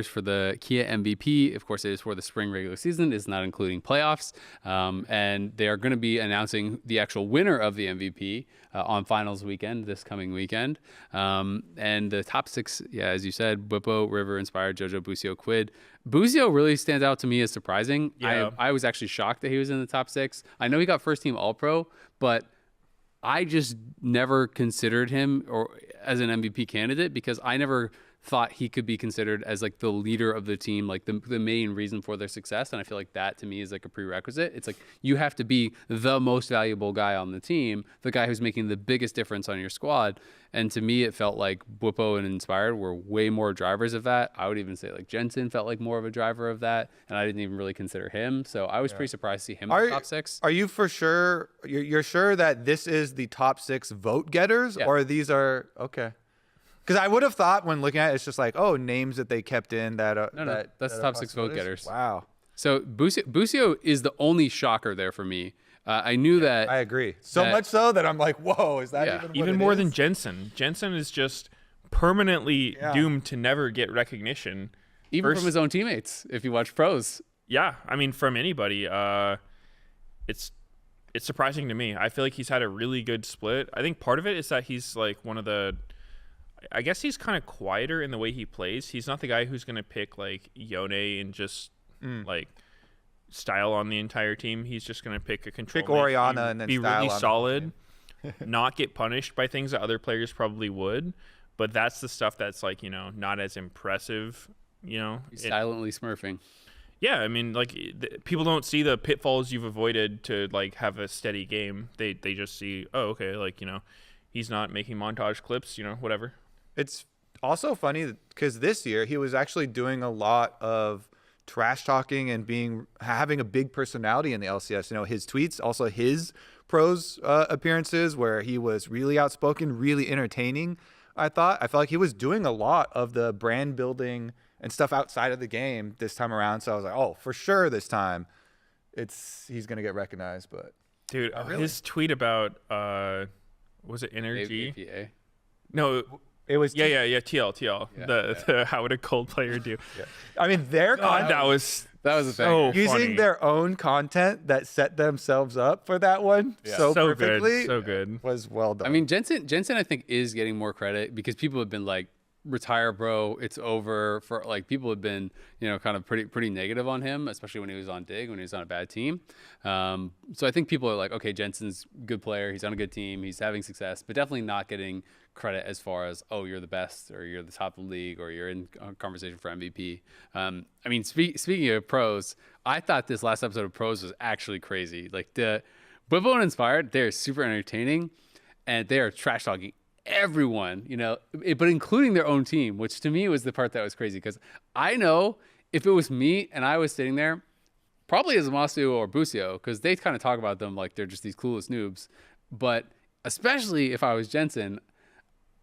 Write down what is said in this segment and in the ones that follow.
for the Kia MVP. Of course, it is for the spring regular season. It's not including playoffs. And they are going to be announcing the actual winner of the MVP on finals weekend, this coming weekend. And the top 6, yeah, as you said, Bwipo, River, Inspired, Jojo, Busio, Quid. Busio really stands out to me as surprising. Yeah. I was actually shocked that he was in the top 6. I know he got first team All-Pro, but I just never considered him or as an MVP candidate because I never thought he could be considered as like the leader of the team, like the main reason for their success. And I feel like that to me is like a prerequisite. It's like you have to be the most valuable guy on the team, the guy who's making the biggest difference on your squad. And to me, it felt like Bwipo and Inspired were way more drivers of that. I would even say like Jensen felt like more of a driver of that. And I didn't even really consider him. So I was pretty surprised to see him in the top 6. Are you for sure? You're sure that this is the top 6 vote getters or these are okay? Because I would have thought when looking at it, it's just like, oh, names that they kept in that. No, that's the top 6 vote getters. Wow. So Busio is the only shocker there for me. I knew that. I agree. So much so that I'm like, whoa, is that even more than Jensen? Jensen is just permanently doomed to never get recognition. Even from his own teammates, if you watch pros. Yeah, I mean, from anybody. It's surprising to me. I feel like he's had a really good split. I think part of it is that he's like one of the... I guess he's kind of quieter in the way he plays. He's not the guy who's going to pick like Yone and just like style on the entire team. He's just going to pick a control. Pick Oriana and then be style really on solid, not get punished by things that other players probably would. But that's the stuff that's like, you know, not as impressive, you know. He's silently smurfing. Yeah, I mean, like people don't see the pitfalls you've avoided to like have a steady game. They just see, oh, okay, like, you know, he's not making montage clips, you know, whatever. It's also funny because this year he was actually doing a lot of trash talking and having a big personality in the LCS. You know, his tweets, also his pros appearances where he was really outspoken, really entertaining. I felt like he was doing a lot of the brand building and stuff outside of the game this time around. So I was like, oh, for sure this time he's going to get recognized. But dude, his tweet about was it energy? APA. No, it was TL. Yeah, the how would a cold player do? I mean, their content that was the thing. So using funny. their own content that set themselves up for that one so perfectly. So good. Was well done. I mean, Jensen, I think is getting more credit because people have been like, retire, bro, it's over. For like, people have been, you know, kind of pretty negative on him, especially when he was on Dig, when he was on a bad team. So I think people are like, okay, Jensen's a good player, he's on a good team, he's having success, but definitely not getting credit as far as, oh, you're the best, or you're the top of the league, or you're in conversation for MVP. I mean, speaking of pros, I thought this last episode of Pros was actually crazy. Like the Bwipo and Inspired, they're super entertaining, and they are trash talking everyone, you know, but including their own team, which to me was the part that was crazy, because I know if it was me and I was sitting there, probably as Masu or Busio, because they kind of talk about them like they're just these clueless noobs, but especially if I was Jensen,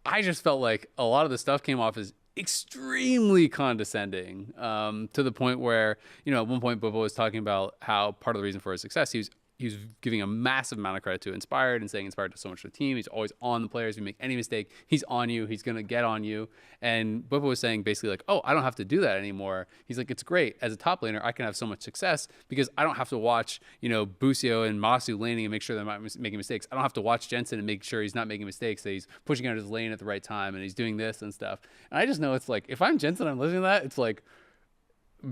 I just felt like a lot of the stuff came off as extremely condescending, to the point where, you know, at one point Bobo was talking about how part of the reason for his success, he was giving a massive amount of credit to Inspired and saying Inspired does so much for the team. He's always on the players. If you make any mistake, he's on you. He's going to get on you. And Bobo was saying basically like, oh, I don't have to do that anymore. He's like, it's great. As a top laner, I can have so much success because I don't have to watch, you know, Busio and Masu laning and make sure they're not making mistakes. I don't have to watch Jensen and make sure he's not making mistakes, that he's pushing out his lane at the right time and he's doing this and stuff. And I just know it's like, if I'm Jensen, I'm listening to that, it's like,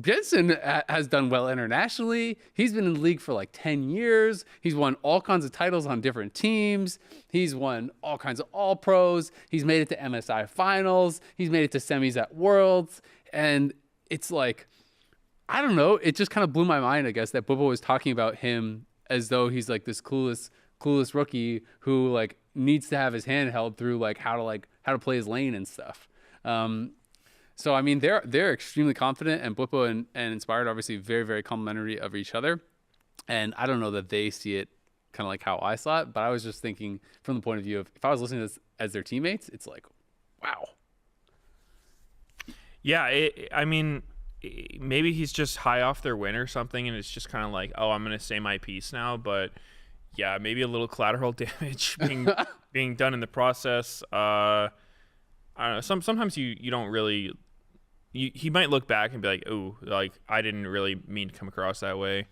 Jensen has done well internationally. He's been in the league for like 10 years. He's won all kinds of titles on different teams. He's won all kinds of all pros. He's made it to MSI finals. He's made it to semis at Worlds. And it's like, I don't know. It just kind of blew my mind, I guess, that Bobo was talking about him as though he's like this clueless rookie who like needs to have his hand held through like how to play his lane and stuff. So, I mean, they're extremely confident, and Bwipo and Inspired obviously very, very complimentary of each other. And I don't know that they see it kind of like how I saw it, but I was just thinking from the point of view of if I was listening to this as their teammates, it's like, wow. Yeah, I mean, maybe he's just high off their win or something, and it's just kind of like, oh, I'm going to say my piece now. But, yeah, maybe a little collateral damage being done in the process. I don't know. Sometimes you don't really he might look back and be like, oh, like I didn't really mean to come across that way.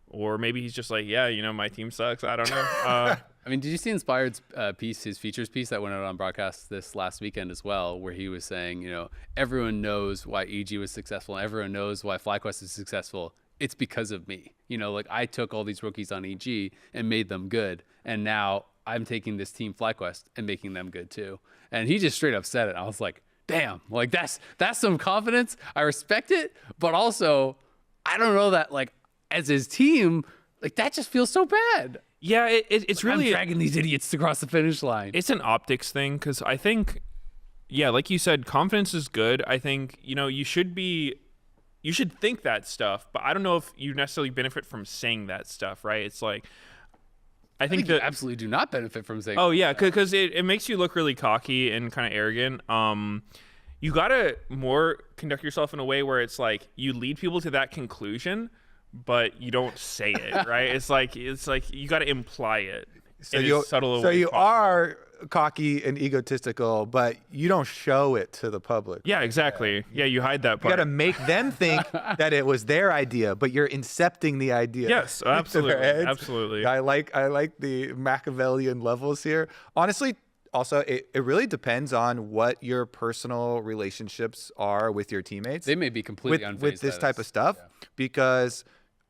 Or maybe he's just like, yeah, my team sucks. I don't know. I mean, did you see Inspired's piece, his features piece that went out on broadcast this last weekend as well, where he was saying, everyone knows why EG was successful and everyone knows why FlyQuest is successful. It's because of me. Like I took all these rookies on EG and made them good. And now I'm taking this team FlyQuest and making them good too. And he just straight up said it. I was like, damn, like that's some confidence. I respect it. But also, I don't know that like, as his team, like that just feels so bad. Yeah, it's like, really I'm dragging these idiots across the finish line. It's an optics thing because I think, yeah, like you said, confidence is good. I think you should think that stuff, but I don't know if you necessarily benefit from saying that stuff, right? It's like I think you absolutely do not benefit from saying. Oh yeah, because it makes you look really cocky and kind of arrogant. You gotta more conduct yourself in a way where it's like you lead people to that conclusion, but you don't say it, right? It's like you got to imply it. So you are cocky and egotistical, but you don't show it to the public. Yeah, exactly. Yeah, you hide that part. You got to make them think that it was their idea, but you're incepting the idea. Yes, absolutely, absolutely. I like the Machiavellian levels here. Honestly, also, it really depends on what your personal relationships are with your teammates. They may be completely unfazed with this type of stuff, because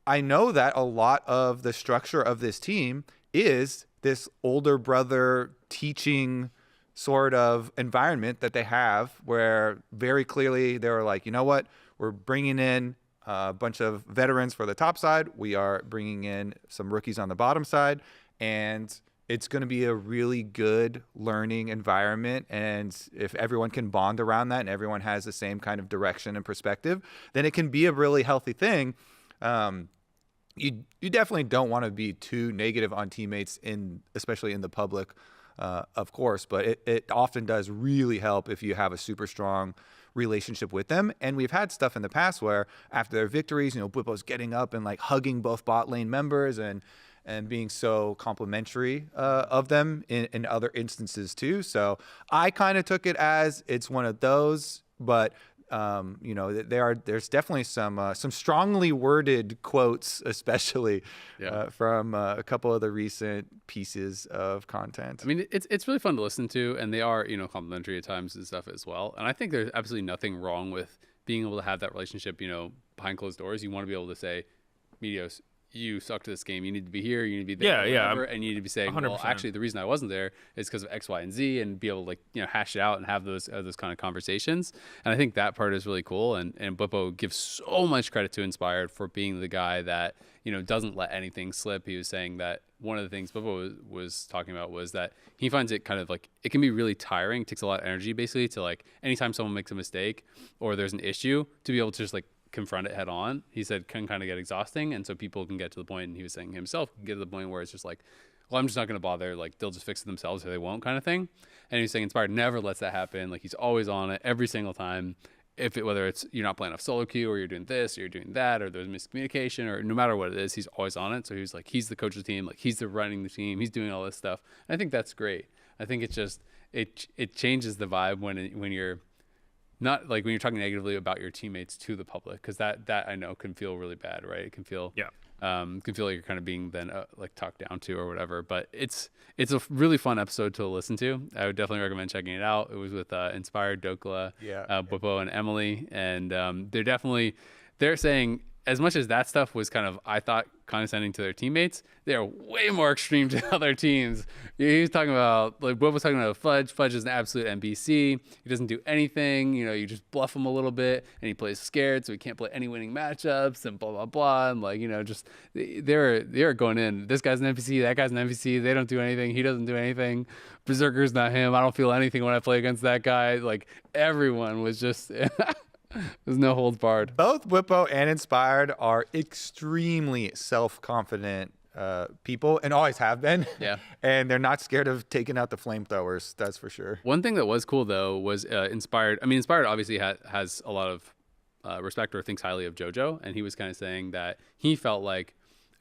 I know that a lot of the structure of this team is this older brother teaching sort of environment that they have, where very clearly they were like, you know what, we're bringing in a bunch of veterans for the top side. We are bringing in some rookies on the bottom side, and it's going to be a really good learning environment. And if everyone can bond around that and everyone has the same kind of direction and perspective, then it can be a really healthy thing. You definitely don't want to be too negative on teammates, especially in the public, of course, but it often does really help if you have a super strong relationship with them. And we've had stuff in the past where after their victories, Bwipo's getting up and like hugging both bot lane members and being so complimentary of them in other instances too. So I kind of took it as it's one of those, but there's definitely some strongly worded quotes, especially from a couple of the recent pieces of content. I mean, it's really fun to listen to, and they are complimentary at times and stuff as well. And I think there's absolutely nothing wrong with being able to have that relationship, behind closed doors. You want to be able to say, Medios, you suck to this game. You need to be here. You need to be there. Whatever, and you need to be saying, 100%. Well, actually, the reason I wasn't there is because of X, Y, and Z, and be able to hash it out and have those kind of conversations. And I think that part is really cool. And Bwipo gives so much credit to Inspired for being the guy that doesn't let anything slip. He was saying that one of the things Bwipo was talking about was that he finds it kind of like it can be really tiring. It takes a lot of energy basically to like anytime someone makes a mistake or there's an issue to be able to just like confront it head on. He said can kind of get exhausting, and so people can get to the point, and he was saying himself can get to the point where it's just like, well, I'm just not going to bother, like they'll just fix it themselves or they won't kind of thing. And he's saying Inspired never lets that happen. Like he's always on it every single time, whether it's you're not playing off solo queue or you're doing this or you're doing that or there's miscommunication or no matter what it is, he's always on it. So he's like, he's the coach of the team, like he's running the team, he's doing all this stuff. And I think that's great. I think it's just it changes the vibe when you're not like when you're talking negatively about your teammates to the public, because that I know can feel really bad, right? It can feel can feel like you're kind of being then like talked down to or whatever. But it's a really fun episode to listen to. I would definitely recommend checking it out. It was with Inspired, Dokla, Bwipo, and Emily, and they're saying as much as that stuff was kind of, I thought, condescending to their teammates, they are way more extreme to other teams. He was talking about, like, Bob was talking about Fudge. Fudge is an absolute NPC. He doesn't do anything. You just bluff him a little bit, and he plays scared, so he can't play any winning matchups, and blah, blah, blah. And, like, just they're going in. This guy's an NPC. That guy's an NPC. They don't do anything. He doesn't do anything. Berserker's not him. I don't feel anything when I play against that guy. Like, everyone was just... There's no holds barred. Both Bwipo and Inspired are extremely self-confident people, and always have been. Yeah. And they're not scared of taking out the flamethrowers. That's for sure. One thing that was cool though was Inspired. I mean, Inspired obviously has a lot of respect or thinks highly of Jojo, and he was kind of saying that he felt like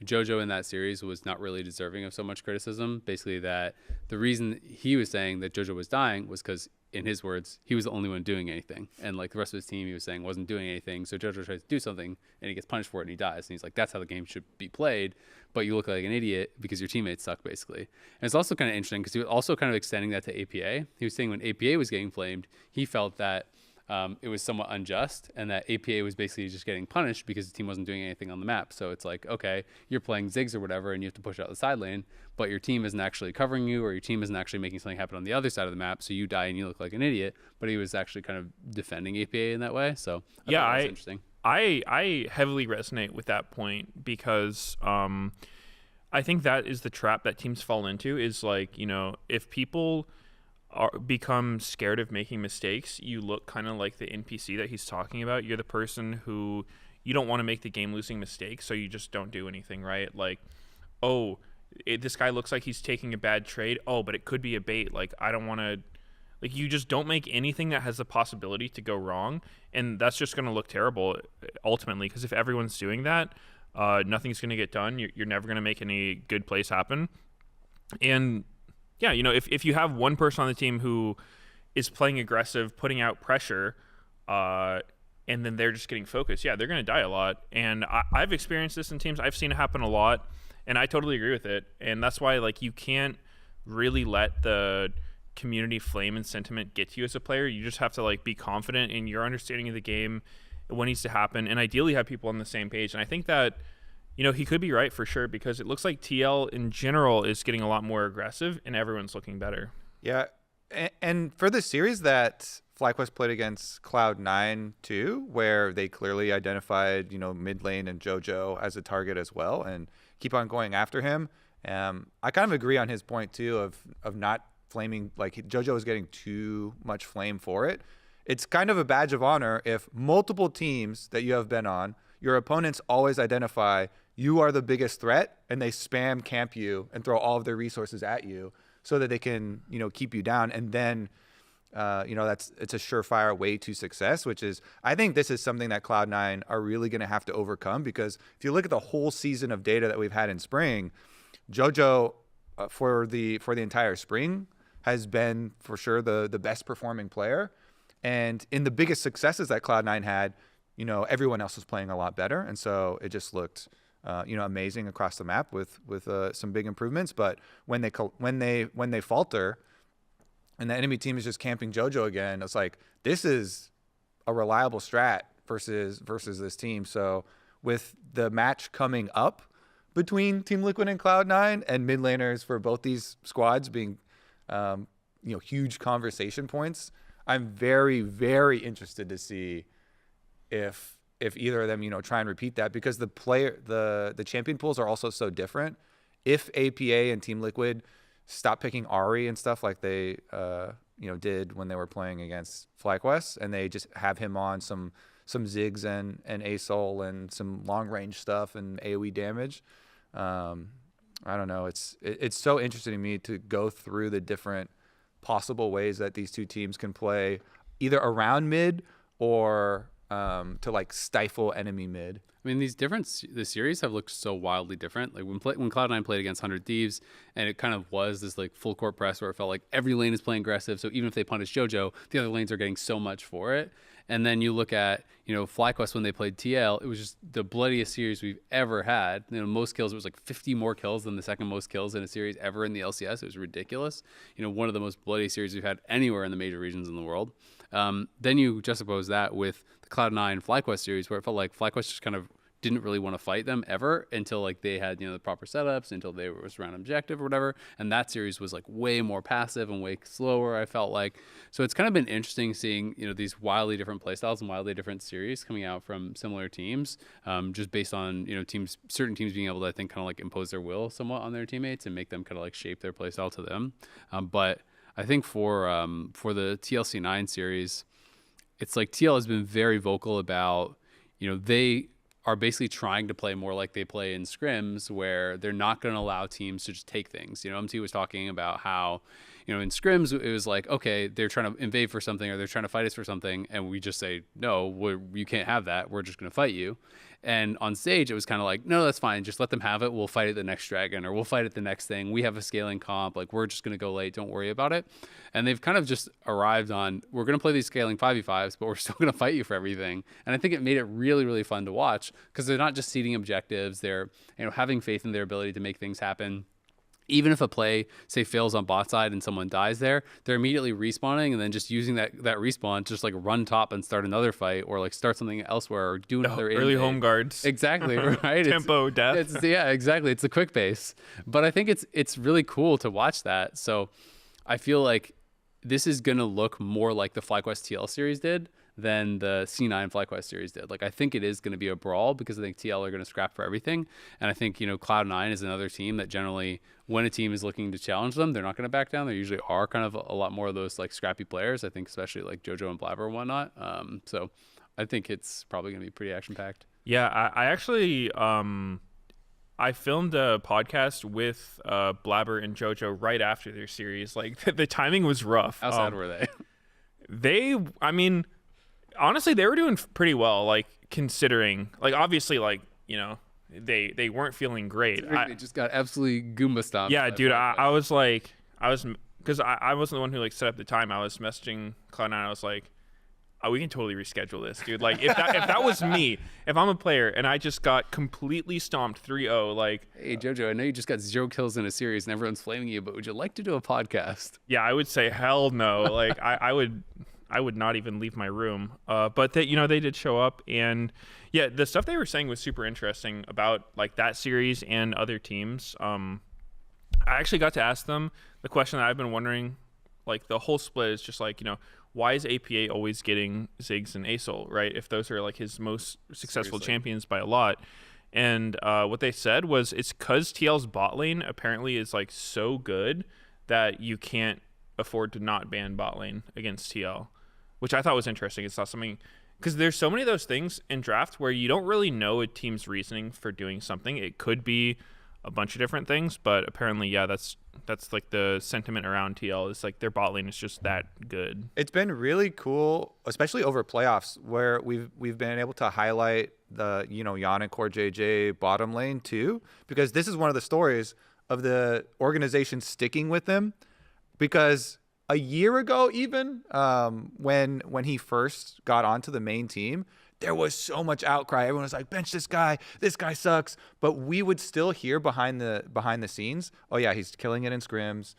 Jojo in that series was not really deserving of so much criticism. Basically, that the reason he was saying that Jojo was dying was because in his words, he was the only one doing anything. And like the rest of his team, he was saying wasn't doing anything. So Jojo tries to do something and he gets punished for it and he dies. And he's like, that's how the game should be played. But you look like an idiot because your teammates suck, basically. And it's also kind of interesting because he was also kind of extending that to APA. He was saying when APA was getting flamed, he felt that it was somewhat unjust and that APA was basically just getting punished because the team wasn't doing anything on the map. So it's like, okay, you're playing Ziggs or whatever and you have to push out the side lane, but your team isn't actually covering you or your team isn't actually making something happen on the other side of the map. So you die and you look like an idiot, but he was actually kind of defending APA in that way. So I thought that was interesting. I heavily resonate with that point because I think that is the trap that teams fall into is like, you know, if people become scared of making mistakes, you look kind of like the NPC that he's talking about. You're the person who you don't want to make the game losing mistakes, so you just don't do anything, right? Like, oh, this guy looks like he's taking a bad trade. Oh, but it could be a bait. Like, I don't want to. Like, you just don't make anything that has the possibility to go wrong, and that's just going to look terrible ultimately. Because if everyone's doing that, nothing's going to get done. You're never going to make any good plays happen, and yeah, you know, if you have one person on the team who is playing aggressive, putting out pressure, and then they're just getting focused, yeah, they're going to die a lot. And I've experienced this in teams. I've seen it happen a lot, and I totally agree with it. And that's why, like, you can't really let the community flame and sentiment get to you as a player. You just have to, like, be confident in your understanding of the game, what needs to happen, and ideally have people on the same page. And I think that, you know, he could be right for sure because it looks like TL in general is getting a lot more aggressive and everyone's looking better. Yeah. And for the series that FlyQuest played against Cloud9 too, where they clearly identified, you know, mid lane and Jojo as a target as well and keep on going after him. I kind of agree on his point too of not flaming, like Jojo is getting too much flame for it. It's kind of a badge of honor if multiple teams that you have been on, your opponents always identify you are the biggest threat and they spam camp you and throw all of their resources at you so that they can, you know, keep you down. And then, you know, it's a surefire way to success, which is, I think this is something that Cloud9 are really going to have to overcome because if you look at the whole season of data that we've had in spring, Jojo for the entire spring has been for sure the best performing player. And in the biggest successes that Cloud9 had, you know, everyone else was playing a lot better. And so it just looked, you know, amazing across the map with some big improvements. But when they falter and the enemy team is just camping Jojo again, it's like, this is a reliable strat versus this team. So with the match coming up between Team Liquid and Cloud9 and mid laners for both these squads being, you know, huge conversation points, I'm very, very interested to see if either of them, you know, try and repeat that because the champion pools are also so different. If APA and Team Liquid stop picking Ari and stuff like they, you know, did when they were playing against FlyQuest and they just have him on some Ziggs and ASOL and some long range stuff and AoE damage. I don't know. It's so interesting to me to go through the different possible ways that these two teams can play either around mid or to like stifle enemy mid. I mean, the series have looked so wildly different. Like when Cloud9 played against 100 Thieves, and it kind of was this like full court press where it felt like every lane is playing aggressive. So even if they punish Jojo, the other lanes are getting so much for it. And then you look at, you know, FlyQuest when they played TL, it was just the bloodiest series we've ever had. You know, most kills, it was like 50 more kills than the second most kills in a series ever in the LCS. It was ridiculous. You know, one of the most bloody series we've had anywhere in the major regions in the world. Then you juxtapose that with the Cloud9 FlyQuest series where it felt like FlyQuest just kind of didn't really want to fight them ever until like they had, you know, the proper setups, until they were around objective or whatever. And that series was like way more passive and way slower, I felt like. So it's kind of been interesting seeing, you know, these wildly different playstyles and wildly different series coming out from similar teams, just based on, you know, certain teams being able to, I think, kind of like impose their will somewhat on their teammates and make them kind of like shape their playstyle to them. But I think for the TLC9 series, it's like TL has been very vocal about, you know, they are basically trying to play more like they play in scrims where they're not going to allow teams to just take things. You know, MT was talking about how, in scrims, it was like, okay, they're trying to invade for something or they're trying to fight us for something. And we just say, no, you can't have that. We're just going to fight you. And on stage, it was kind of like, no, that's fine. Just let them have it. We'll fight at the next dragon, or we'll fight at the next thing. We have a scaling comp. Like, we're just going to go late. Don't worry about it. And they've kind of just arrived on, we're going to play these scaling 5v5s, but we're still going to fight you for everything. And I think it made it really, really fun to watch, because they're not just seeding objectives. They're, having faith in their ability to make things happen. Even if a play, say, fails on bot side and someone dies there, they're immediately respawning and then just using that respawn to just like run top and start another fight, or like start something elsewhere, or do another early home guards. Exactly, right? Tempo death. Yeah, exactly. It's a quick base. But I think it's really cool to watch that. So I feel like this is going to look more like the FlyQuest TL series did than the C9 FlyQuest series did. Like, I think it is going to be a brawl, because I think TL are going to scrap for everything. And I think, Cloud9 is another team that generally, when a team is looking to challenge them, they're not going to back down. There usually are kind of a lot more of those like scrappy players. I think especially like Jojo and Blabber and whatnot. So I think it's probably going to be pretty action packed. Yeah, I actually, I filmed a podcast with Blabber and Jojo right after their series. Like, the timing was rough. How sad were they? Honestly, they were doing pretty well, like, considering, like, obviously, like, they weren't feeling great. They just got absolutely Goomba stomped. Yeah, dude, I was because I wasn't the one who like set up the time. I was messaging Cloud9. I was like, oh, we can totally reschedule this, dude. Like, if that was me, if I'm a player and I just got completely stomped 3-0, like, hey, Jojo, I know you just got 0 kills in a series and everyone's flaming you, but would you like to do a podcast? Yeah, I would say hell no. Like, I would not even leave my room. But they did show up, and yeah, the stuff they were saying was super interesting about like that series and other teams. I actually got to ask them the question that I've been wondering, like the whole split is just like, why is APA always getting Ziggs and Asol, right? If those are like his most successful champions by a lot. And what they said was it's because TL's bot lane apparently is like so good that you can't afford to not ban bot lane against TL, which I thought was interesting. It's not something, because there's so many of those things in draft where you don't really know a team's reasoning for doing something. It could be a bunch of different things, but apparently, yeah, that's like the sentiment around TL is like their bot lane is just that good. It's been really cool, especially over playoffs, where we've been able to highlight the Jan and Core JJ bottom lane too, because this is one of the stories of the organization sticking with them, because a year ago, even when he first got onto the main team, there was so much outcry. Everyone was like, bench this guy sucks. But we would still hear behind the scenes, oh yeah, he's killing it in scrims.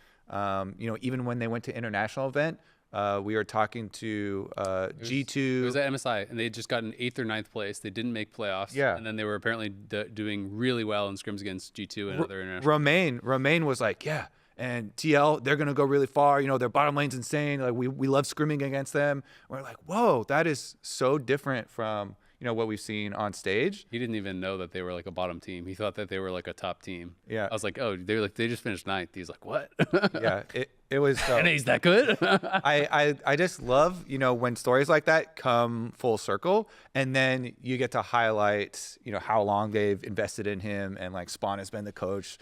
Even when they went to international event, we were talking to G2. It was at MSI, and they had just gotten 8th or 9th place. They didn't make playoffs. Yeah. And then they were apparently doing really well in scrims against G2 and other international. Romain was like, yeah. And TL, they're going to go really far. Their bottom lane's insane. Like, we love scrimming against them. We're like, whoa, that is so different from, what we've seen on stage. He didn't even know that they were like a bottom team. He thought that they were like a top team. Yeah. I was like, oh, they just finished 9th. He's like, what? Yeah, it was. And he's that good? I just love, when stories like that come full circle, and then you get to highlight, how long they've invested in him, and like Spawn has been the coach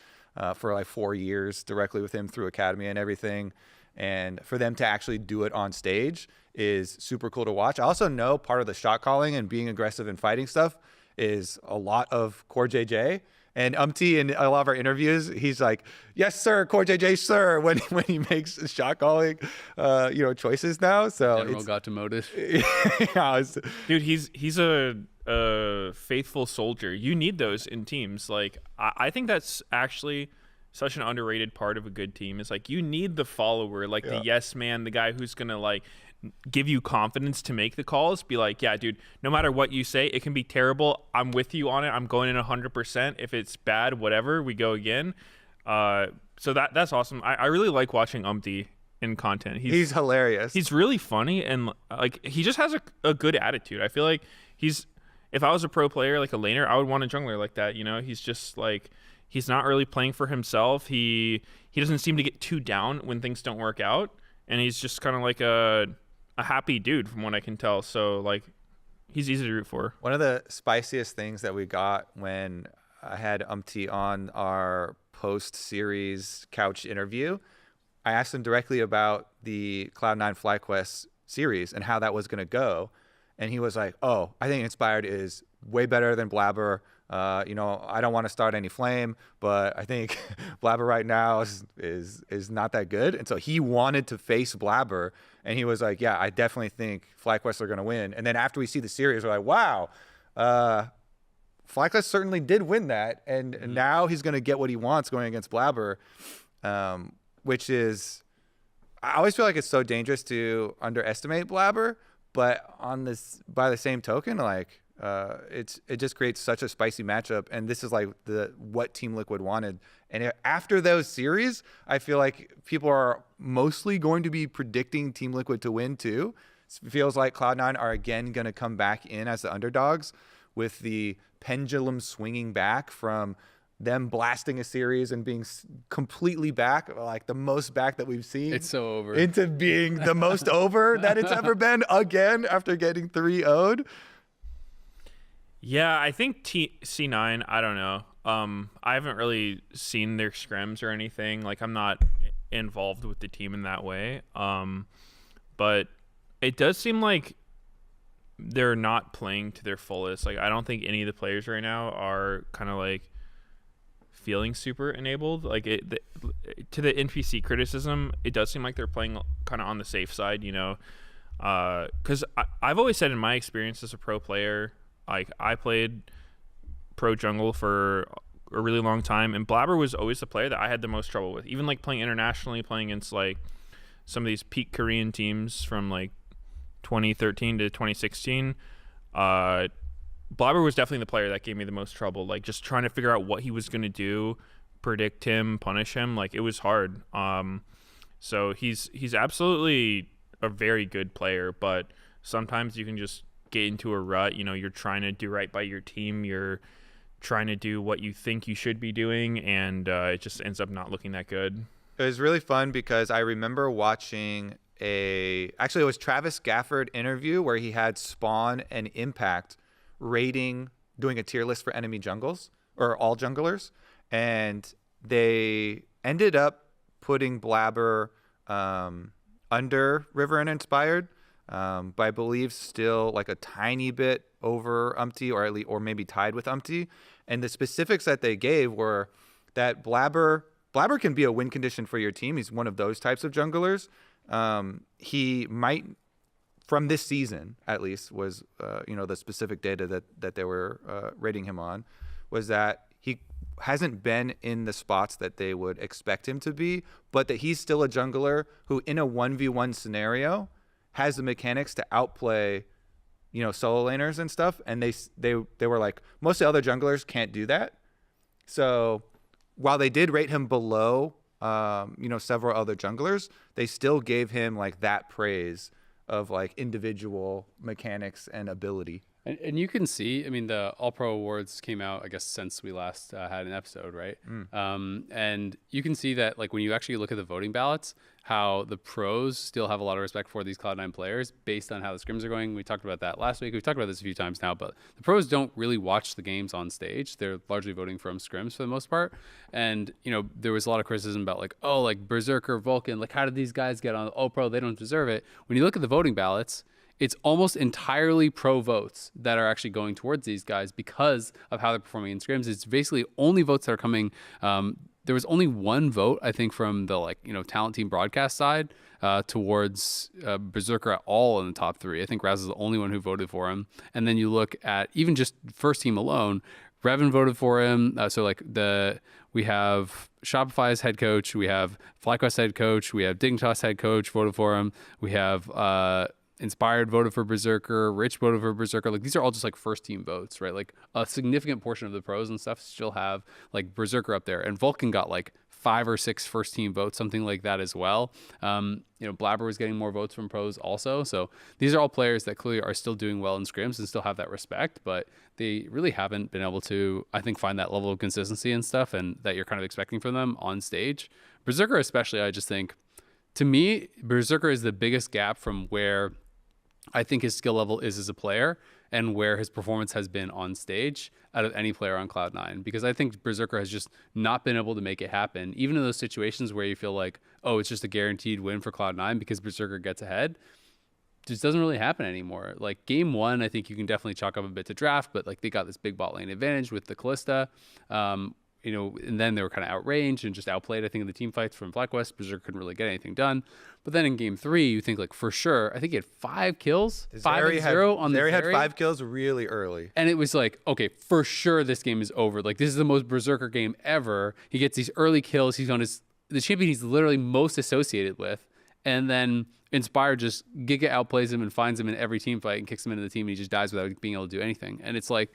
for like 4 years directly with him through academy and everything. And for them to actually do it on stage is super cool to watch. I also know part of the shot calling and being aggressive and fighting stuff is a lot of Core JJ. And in a lot of our interviews, he's like, yes, sir, Core JJ, sir, when he makes shot calling, choices now. So General got demoted. Yeah, dude, he's a faithful soldier. You need those in teams. Like, I think that's actually such an underrated part of a good team. Is like, you need the follower, like the yes man, the guy who's gonna like give you confidence to make the calls. Be like, yeah, dude, no matter what you say, it can be terrible, I'm with you on it, I'm going in 100%. If it's bad, whatever, we go again. So that's awesome. I really like watching in content. He's hilarious. He's really funny, and like, he just has a good attitude. I feel like if I was a pro player, like a laner, I would want a jungler like that. He's just like, he's not really playing for himself. He doesn't seem to get too down when things don't work out, and he's just kind of like a happy dude from what I can tell. So like, he's easy to root for. One of the spiciest things that we got when I had on our post-series couch interview, I asked him directly about the Cloud9 FlyQuest series and how that was going to go. And he was like, oh, I think Inspired is way better than Blabber. I don't want to start any flame, but I think Blabber right now is not that good. And so he wanted to face Blabber. And he was like, yeah, I definitely think FlyQuest are going to win. And then after we see the series, we're like, wow, FlyQuest certainly did win that. And now he's going to get what he wants going against Blabber. Which is, I always feel like it's so dangerous to underestimate Blabber, but by the same token, like it just creates such a spicy matchup, and this is like what Team Liquid wanted. And after those series, I feel like people are mostly going to be predicting Team Liquid to win too. It feels like Cloud9 are again going to come back in as the underdogs, with the pendulum swinging back from them blasting a series and being completely back, like the most back that we've seen. It's so over. Into being the most over that it's ever been again after getting 3-0'd. Yeah, I think C9, I don't know. I haven't really seen their scrims or anything. Like, I'm not involved with the team in that way. But it does seem like they're not playing to their fullest. Like, I don't think any of the players right now are kind of like feeling super enabled. Like to the NPC criticism, it does seem like they're playing kind of on the safe side, because I've always said in my experience as a pro player, like I played pro jungle for a really long time, and Blabber was always the player that I had the most trouble with, even like playing internationally, playing against like some of these peak Korean teams from like 2013 to 2016. Blabber was definitely the player that gave me the most trouble, like just trying to figure out what he was going to do, predict him, punish him. Like, it was hard. So he's absolutely a very good player, but sometimes you can just get into a rut. You're trying to do right by your team. You're trying to do what you think you should be doing, and it just ends up not looking that good. It was really fun because I remember watching it was Travis Gafford interview where he had Spawn and Impact doing a tier list for enemy jungles or all junglers, and they ended up putting Blabber under River and Inspired, but I believe still like a tiny bit over Umpty, or maybe tied with Umpty. And the specifics that they gave were that Blabber can be a win condition for your team. He's one of those types of junglers. He might, from this season at least, was the specific data that they were rating him on, was that he hasn't been in the spots that they would expect him to be, but that he's still a jungler who in a 1v1 scenario has the mechanics to outplay solo laners and stuff. And they were like, most of the other junglers can't do that. So while they did rate him below several other junglers, they still gave him like that praise of like individual mechanics and ability. And you can see, I mean, the All Pro Awards came out, I guess, since we last had an episode, right? And you can see that, like, when you actually look at the voting ballots, how the pros still have a lot of respect for these Cloud9 players based on how the scrims are going. We talked about that last week. We've talked about this a few times now, but the pros don't really watch the games on stage. They're largely voting from scrims for the most part. And, there was a lot of criticism about, like, oh, like, Berserker, Vulcan, like, how did these guys get on All Pro? They don't deserve it. When you look at the voting ballots, it's almost entirely pro votes that are actually going towards these guys because of how they're performing in scrims. It's basically only votes that are coming. There was only one vote, I think, from the talent team broadcast side towards Berserker at all in the top three. I think Raz is the only one who voted for him. And then you look at even just first team alone, Revan voted for him. We have Shopify's head coach, we have FlyQuest head coach, we have Dignitas head coach voted for him. We have Inspired voted for Berserker, Rich voted for Berserker. Like, these are all just like first team votes, right? Like, a significant portion of the pros and stuff still have like Berserker up there, and Vulcan got like 5 or 6 first team votes, something like that as well. Blabber was getting more votes from pros also. So these are all players that clearly are still doing well in scrims and still have that respect, but they really haven't been able to, I think, find that level of consistency and stuff, and that you're kind of expecting from them on stage. Berserker especially, I just think, to me, Berserker is the biggest gap from where I think his skill level is as a player and where his performance has been on stage out of any player on Cloud9, because I think Berserker has just not been able to make it happen, even in those situations where you feel like, oh, it's just a guaranteed win for Cloud9 because Berserker gets ahead. Just doesn't really happen anymore. Like game 1, I think you can definitely chalk up a bit to draft, but like they got this big bot lane advantage with the Callista. And then they were kind of outranged and just outplayed, I think, in the team fights from FlyQuest. Berserker couldn't really get anything done. But then in game 3, you think like for sure, I think he had 5 kills, 5-0 on the Zeri. Had 5 kills really early. And it was like, okay, for sure this game is over. Like this is the most Berserker game ever. He gets these early kills. He's on the champion he's literally most associated with. And then Inspire just Giga outplays him and finds him in every team fight and kicks him into the team, and he just dies without being able to do anything. And it's like,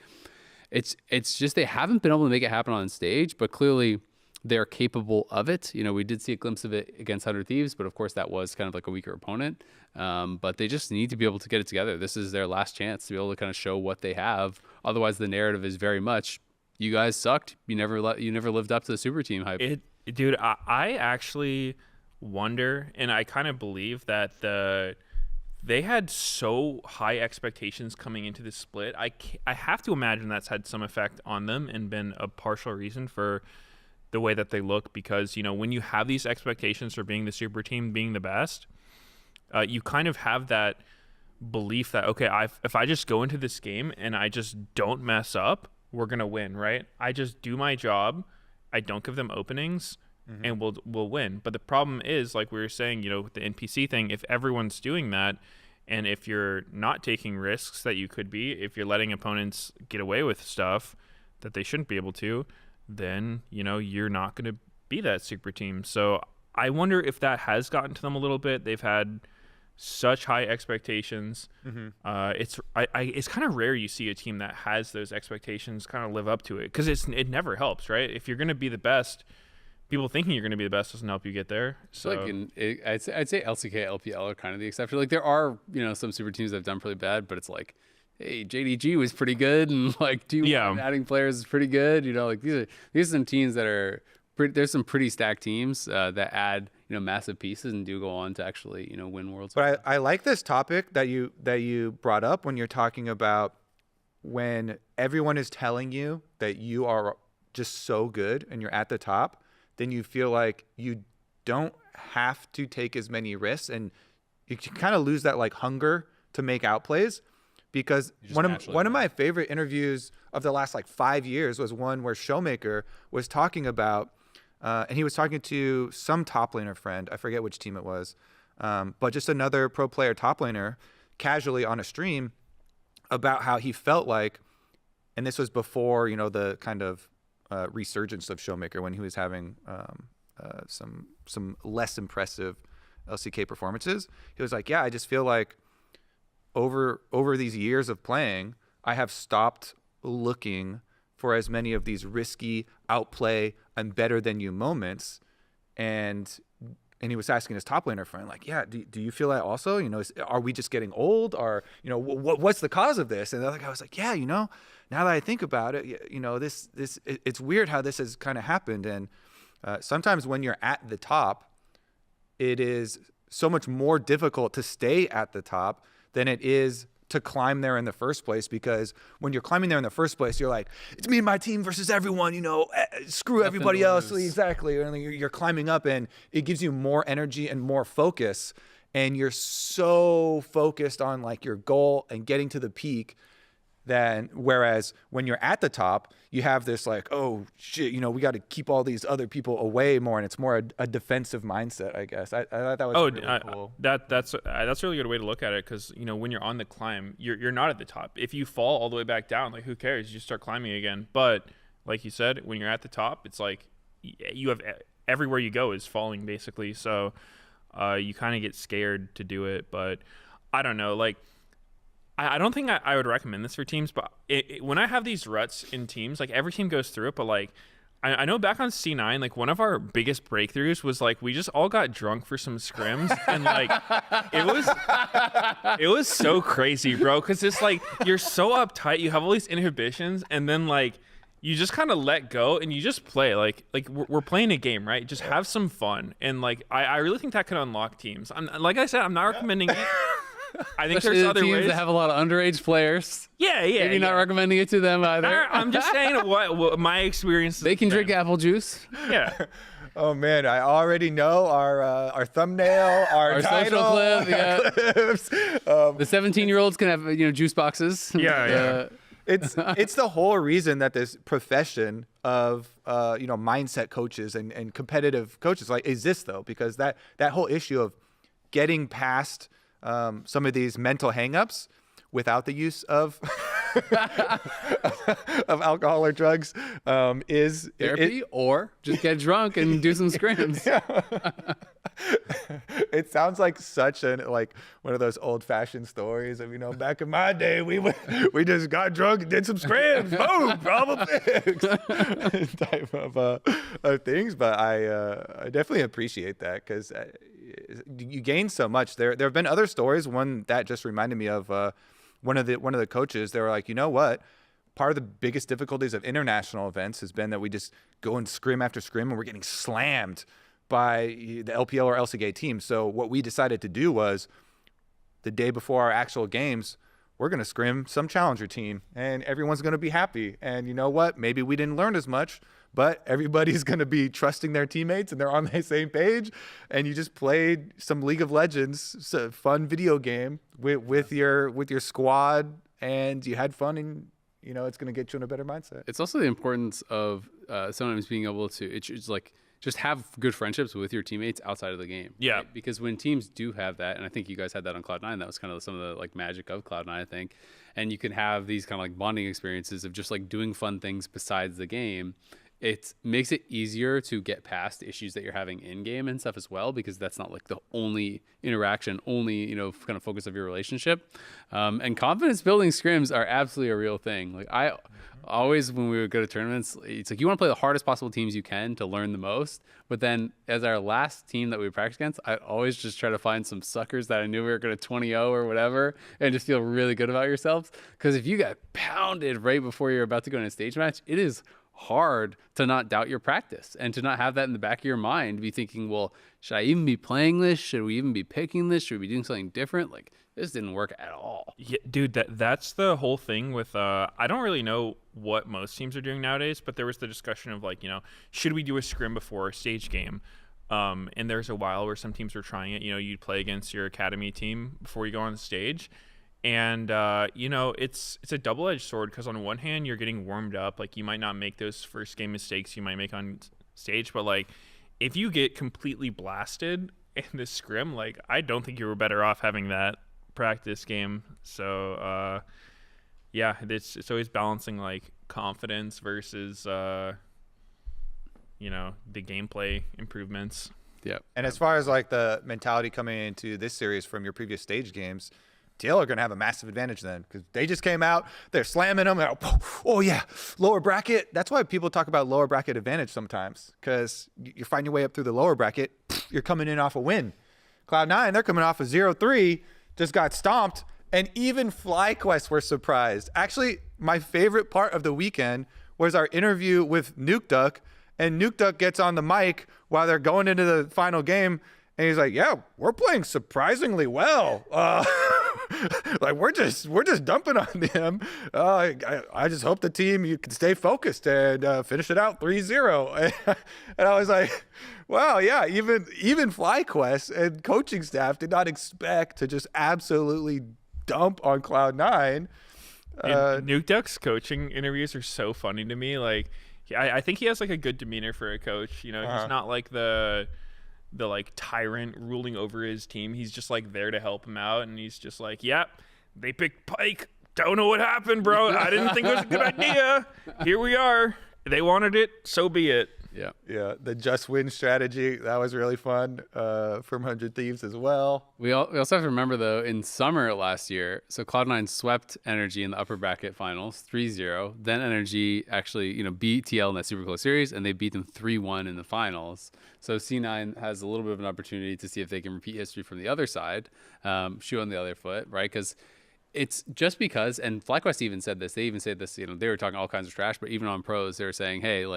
it's just they haven't been able to make it happen on stage, but clearly they're capable of it. We did see a glimpse of it against 100 Thieves, but of course that was kind of like a weaker opponent. But they just need to be able to get it together. This is their last chance to be able to kind of show what they have. Otherwise, the narrative is very much, you guys sucked. You never lived up to the super team hype. Dude, I actually wonder, and I kind of believe that they had so high expectations coming into this split. I have to imagine that's had some effect on them and been a partial reason for the way that they look, because when you have these expectations for being the super team, being the best, you kind of have that belief that, okay, if I just go into this game and I just don't mess up, we're gonna win, right? I just do my job, I don't give them openings, and we'll win. But the problem is, like we were saying, with the NPC thing, if everyone's doing that, and if you're not taking risks that you could be, if you're letting opponents get away with stuff that they shouldn't be able to, then you're not going to be that super team. So I wonder if that has gotten to them a little bit. They've had such high expectations. It's kind of rare you see a team that has those expectations kind of live up to it, because it never helps, right? If you're going to be the best, people thinking you're going to be the best doesn't help you get there. So I'd say LCK, LPL are kind of the exception. Like there are some super teams that have done pretty bad, but it's like, hey, JDG was pretty good, and like adding players is pretty good. Like these are some teams that are there's some pretty stacked teams that add massive pieces and do go on to actually win worlds. But I like this topic that you brought up when you're talking about when everyone is telling you that you are just so good and you're at the top, then you feel like you don't have to take as many risks, and you can kind of lose that like hunger to make outplays. Because one of my favorite interviews of the last like 5 years was one where Showmaker was talking about, and he was talking to some top laner friend, I forget which team it was, but just another pro player top laner, casually on a stream, about how he felt like, and this was before the kind of resurgence of Showmaker, when he was having some less impressive LCK performances. He was like, yeah, I just feel like over these years of playing, I have stopped looking for as many of these risky outplay and better than you moments. And he was asking his top laner friend, like, yeah, do you feel that also? Are we just getting old? Or, what's the cause of this? And the other guy was like, yeah, now that I think about it, it's weird how this has kind of happened. And sometimes when you're at the top, it is so much more difficult to stay at the top than it is to climb there in the first place. Because when you're climbing there in the first place, you're like, it's me and my team versus everyone, screw everybody else. Exactly. And you're climbing up, and it gives you more energy and more focus. And you're so focused on like your goal and getting to the peak. Whereas when you're at the top, you have this like, oh shit, we got to keep all these other people away more, and it's more a defensive mindset, I guess. I thought that was really cool. That's a really good way to look at it, because when you're on the climb, you're not at the top. If you fall all the way back down, like who cares? You just start climbing again. But like you said, when you're at the top, it's like you have everywhere you go is falling basically. So you kind of get scared to do it. But I don't know, like, I don't think I would recommend this for teams, but when I have these ruts in teams, like every team goes through it, but like I know back on C9, like one of our biggest breakthroughs was like we just all got drunk for some scrims, and like it was so crazy, bro, because it's like you're so uptight, you have all these inhibitions, and then like you just kind of let go and you just play like we're playing a game, right? Just have some fun, and like I really think that could unlock teams. Like I said, I'm not recommending it. I think Especially there's the other teams ways. that have a lot of underage players. Yeah. Maybe not recommending it to them either. I'm just saying what my experience. They can drink apple juice. Yeah. Oh man, I already know our thumbnail, our title, social clip. Yeah. clips. The 17-year-olds can have juice boxes. Yeah. It's the whole reason that this profession of mindset coaches and competitive coaches exists, though, because that whole issue of getting past some of these mental hangups without the use of of alcohol or drugs is Therapy, or just get drunk and do some scrims. It sounds like such one of those old fashioned stories of back in my day we just got drunk and did some scrims, boom, problem fixed type of things. But I definitely appreciate that, because you gain so much. There have been other stories. One that just reminded me of one of the coaches. They were like, you know what? Part of the biggest difficulties of international events has been that we just go and scrim after scrim and we're getting slammed by the LPL or LCK team. So what we decided to do was, the day before our actual games, we're going to scrim some challenger team and everyone's going to be happy. And you know what? Maybe we didn't learn as much, but everybody's going to be trusting their teammates and they're on the same page. And you just played some League of Legends, a fun video game with your squad, and you had fun, and it's going to get you in a better mindset. It's also the importance of sometimes being able to, it's like, just have good friendships with your teammates outside of the game. Yeah. Right? Because when teams do have that, and I think you guys had that on Cloud9, that was kind of some of the magic of Cloud9, I think. And you can have these kind of bonding experiences of just doing fun things besides the game. It makes it easier to get past issues that you're having in game and stuff as well, because that's not the only interaction, only kind of focus of your relationship. And confidence building scrims are absolutely a real thing. I always, when we would go to tournaments, it's you want to play the hardest possible teams you can to learn the most. But then as our last team that we practice against, I always just try to find some suckers that I knew we were going to 20-0 or whatever, and just feel really good about yourselves. Because if you got pounded right before you're about to go in a stage match, it is hard to not doubt your practice and to not have that in the back of your mind, be thinking, well, should I even be playing this? Should we even be picking this? Should we be doing something different? This didn't work at all. Yeah, dude, that's the whole thing with I don't really know what most teams are doing nowadays, but there was the discussion of should we do a scrim before a stage game? And there's a while where some teams were trying it. You'd play against your academy team before you go on the stage. And it's a double-edged sword, because on one hand you're getting warmed up, you might not make those first game mistakes you might make on stage, but if you get completely blasted in the scrim, I don't think you were better off having that practice game. So yeah, it's always balancing confidence versus the gameplay improvements. Yeah. And as far as the mentality coming into this series from your previous stage games, TL are going to have a massive advantage then, because they just came out, they're slamming them. Oh yeah, lower bracket. That's why people talk about lower bracket advantage sometimes, because you're finding your way up through the lower bracket. You're coming in off a win. Cloud9, they're coming off a 0-3, just got stomped, and even FlyQuest were surprised. Actually, my favorite part of the weekend was our interview with Nuke Duck, and Nuke Duck gets on the mic while they're going into the final game, and he's like, yeah, we're playing surprisingly well. We're just dumping on them. I just hope the team, you can stay focused and finish it out 3-0. And I was like, wow, yeah, even FlyQuest and coaching staff did not expect to just absolutely dump on Cloud9. Nuke Duck's coaching interviews are so funny to me. I think he has a good demeanor for a coach. He's not the tyrant ruling over his team. He's just there to help him out, and he's just yep, they picked Pike. Don't know what happened, bro. I didn't think it was a good idea. Here we are. They wanted it, so be it. Yeah. The just win strategy, that was really fun from 100 Thieves as well. We also have to remember, though, in summer last year, so Cloud9 swept Energy in the upper bracket finals 3-0. Then Energy actually, beat TL in that super close series, and they beat them 3-1 in the finals. So C9 has a little bit of an opportunity to see if they can repeat history from the other side, shoe on the other foot, right? Because it's just because, and FlyQuest even said this, they even said this, they were talking all kinds of trash, but even on pros, they were saying, hey,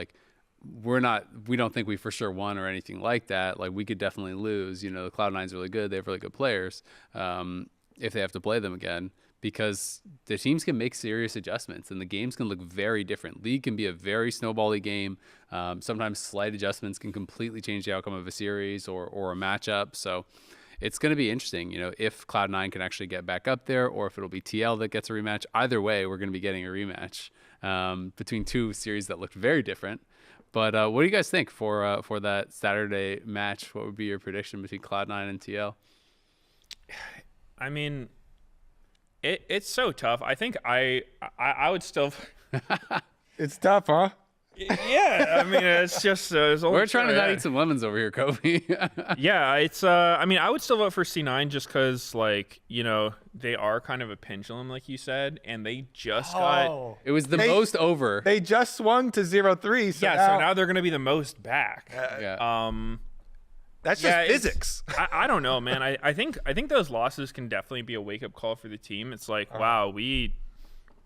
we don't think we for sure won or anything like that. We could definitely lose. The Cloud9's really good. They have really good players. if they have to play them again, because the teams can make serious adjustments and the games can look very different. League can be a very snowbally game. Sometimes slight adjustments can completely change the outcome of a series or a matchup. So it's going to be interesting, if Cloud9 can actually get back up there, or if it'll be TL that gets a rematch. Either way, we're going to be getting a rematch between two series that looked very different. But what do you guys think for that Saturday match? What would be your prediction between Cloud9 and TL? I mean, it's so tough. I think I would still. It's tough, huh? Yeah, I mean, it's just we're trying to not eat some lemons over here, Kobe. Yeah, it's I mean, I would still vote for C9 just because, like, they are kind of a pendulum, like you said, and they just got. It was the most over. They just swung to 0-3. So so now they're going to be the most back. That's just physics. I don't know, man. I think those losses can definitely be a wake up call for the team. It's like, wow, we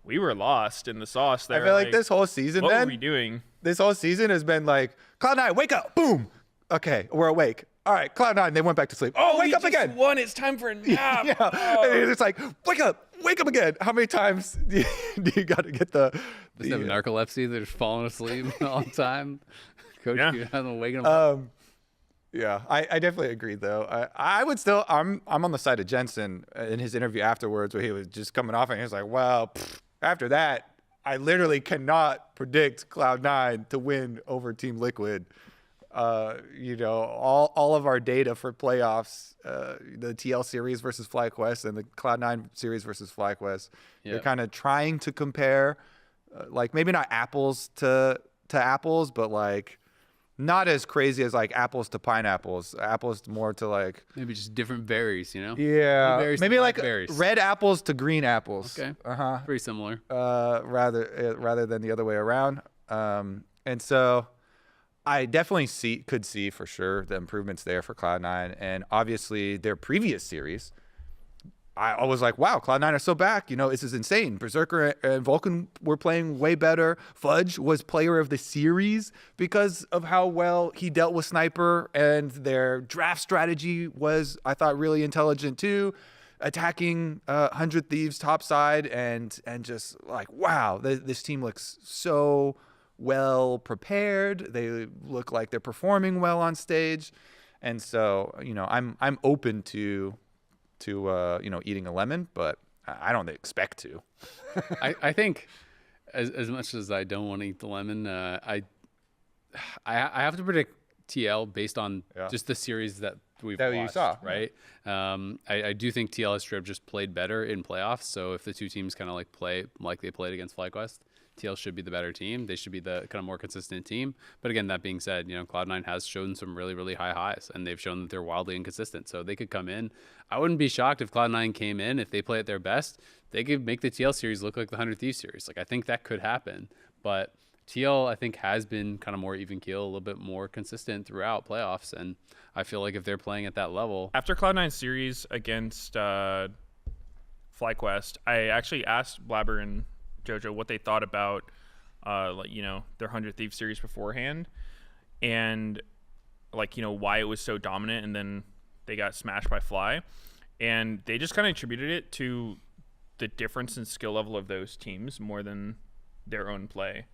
were lost in the sauce there. I feel like this whole season, what were we doing? This whole season has been like, Cloud9, wake up, boom. Okay, we're awake. All right, Cloud9, they went back to sleep. Oh, wake up again. Won. It's time for a nap. And it's like, wake up again. How many times do you got to get the They have narcolepsy. They're just falling asleep all the time. Coach, you haven't waking them up. Yeah, I definitely agree though. I would still. I'm on the side of Jensen in his interview afterwards, where he was just coming off and he was like, "Well, after that, I literally cannot predict Cloud9 to win over Team Liquid." All of our data for playoffs, the TL series versus FlyQuest and the Cloud9 series versus FlyQuest, they're kind of trying to compare, like maybe not apples to apples, but like. Not as crazy as like apples to pineapples. Apples more to like maybe just different berries, Yeah, maybe like berries. Red apples to green apples. Okay, pretty similar. Rather than the other way around. And so I definitely could see for sure the improvements there for Cloud9, and obviously their previous series. I was like, wow, Cloud9 are so back. This is insane. Berserker and Vulcan were playing way better. Fudge was player of the series because of how well he dealt with Sniper, and their draft strategy was, I thought, really intelligent too. Attacking 100 Thieves topside and just like, wow, this team looks so well prepared. They look like they're performing well on stage. And so, I'm open to eating a lemon, but I don't expect to. I think as much as I don't want to eat the lemon, I have to predict TL based on just the series that we've watched, you saw, right? I do think TL Strip just played better in playoffs. So if the two teams kind of like play like they played against FlyQuest, TL should be the better team. They should be the kind of more consistent team. But again, that being said, Cloud9 has shown some really, really high highs, and they've shown that they're wildly inconsistent. So they could come in. I wouldn't be shocked if Cloud9 came in, if they play at their best, they could make the TL series look like the 100 Thieves series. Like, I think that could happen. But TL, I think, has been kind of more even keel, a little bit more consistent throughout playoffs. And I feel like if they're playing at that level. After Cloud9 series against FlyQuest, I actually asked Blabber and Jojo what they thought about their 100 Thieves series beforehand, and why it was so dominant, and then they got smashed by Fly, and they just kind of attributed it to the difference in skill level of those teams more than their own play,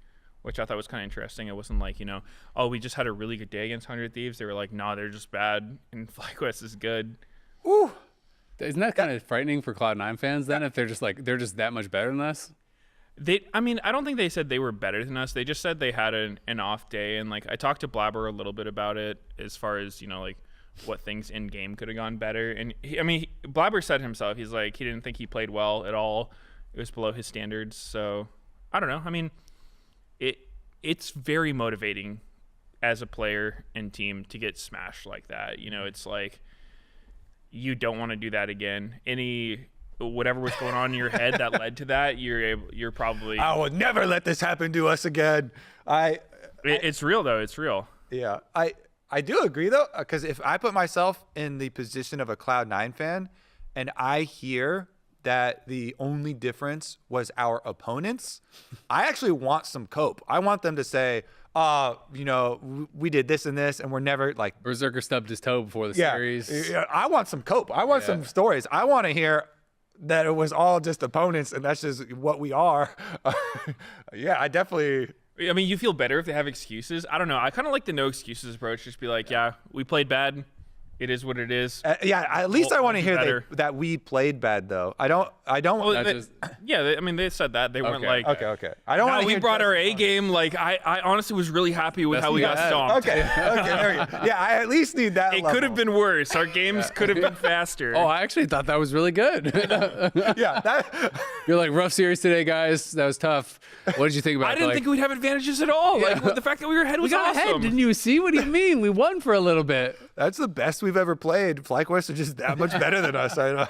which I thought was kind of interesting. It wasn't like, we just had a really good day against 100 Thieves. They were like, nah, they're just bad, and FlyQuest is good. Ooh. Isn't that kind of frightening for Cloud9 fans then, if they're just that much better than us? I don't think they said they were better than us. They just said they had an off day, and like I talked to Blabber a little bit about it as far as what things in game could have gone better. And Blabber said himself, he's like, he didn't think he played well at all. It was below his standards. So I don't know. I mean, it's very motivating as a player and team to get smashed like that. It's like you don't want to do that again. Whatever was going on in your head that led to that, you're probably. I will never let this happen to us again. It's real though. It's real. Yeah, I do agree though, because if I put myself in the position of a Cloud9 fan, and I hear that the only difference was our opponents, I actually want some cope. I want them to say, we did this and this, and we're never like. Berserker stubbed his toe before the series. Yeah, I want some cope. I want some stories. I want to hear. that it was all just opponents and that's just what we are. Yeah, I definitely. I mean, you feel better if they have excuses. I don't know. I kind of like the no excuses approach. Just be like, yeah, we played bad. It is what it is. Yeah, at least I want to hear better. that we played bad, though. I don't. Well, yeah, I mean, they said that. They weren't like, okay. I don't want to. We brought our A game. Like, I honestly was really happy with how we got stomped. Okay, there we go. Yeah, I at least need that. It could have been worse. Our games could have been faster. Oh, I actually thought that was really good. Yeah, You're like, rough series today, guys. That was tough. What did you think about it? I didn't think we'd have advantages at all. Yeah. Like, the fact that we were ahead was awesome. We got ahead, didn't you see? What do you mean? We won for a little bit. that's the best we've ever played. FlyQuest are just that much better than us. I know.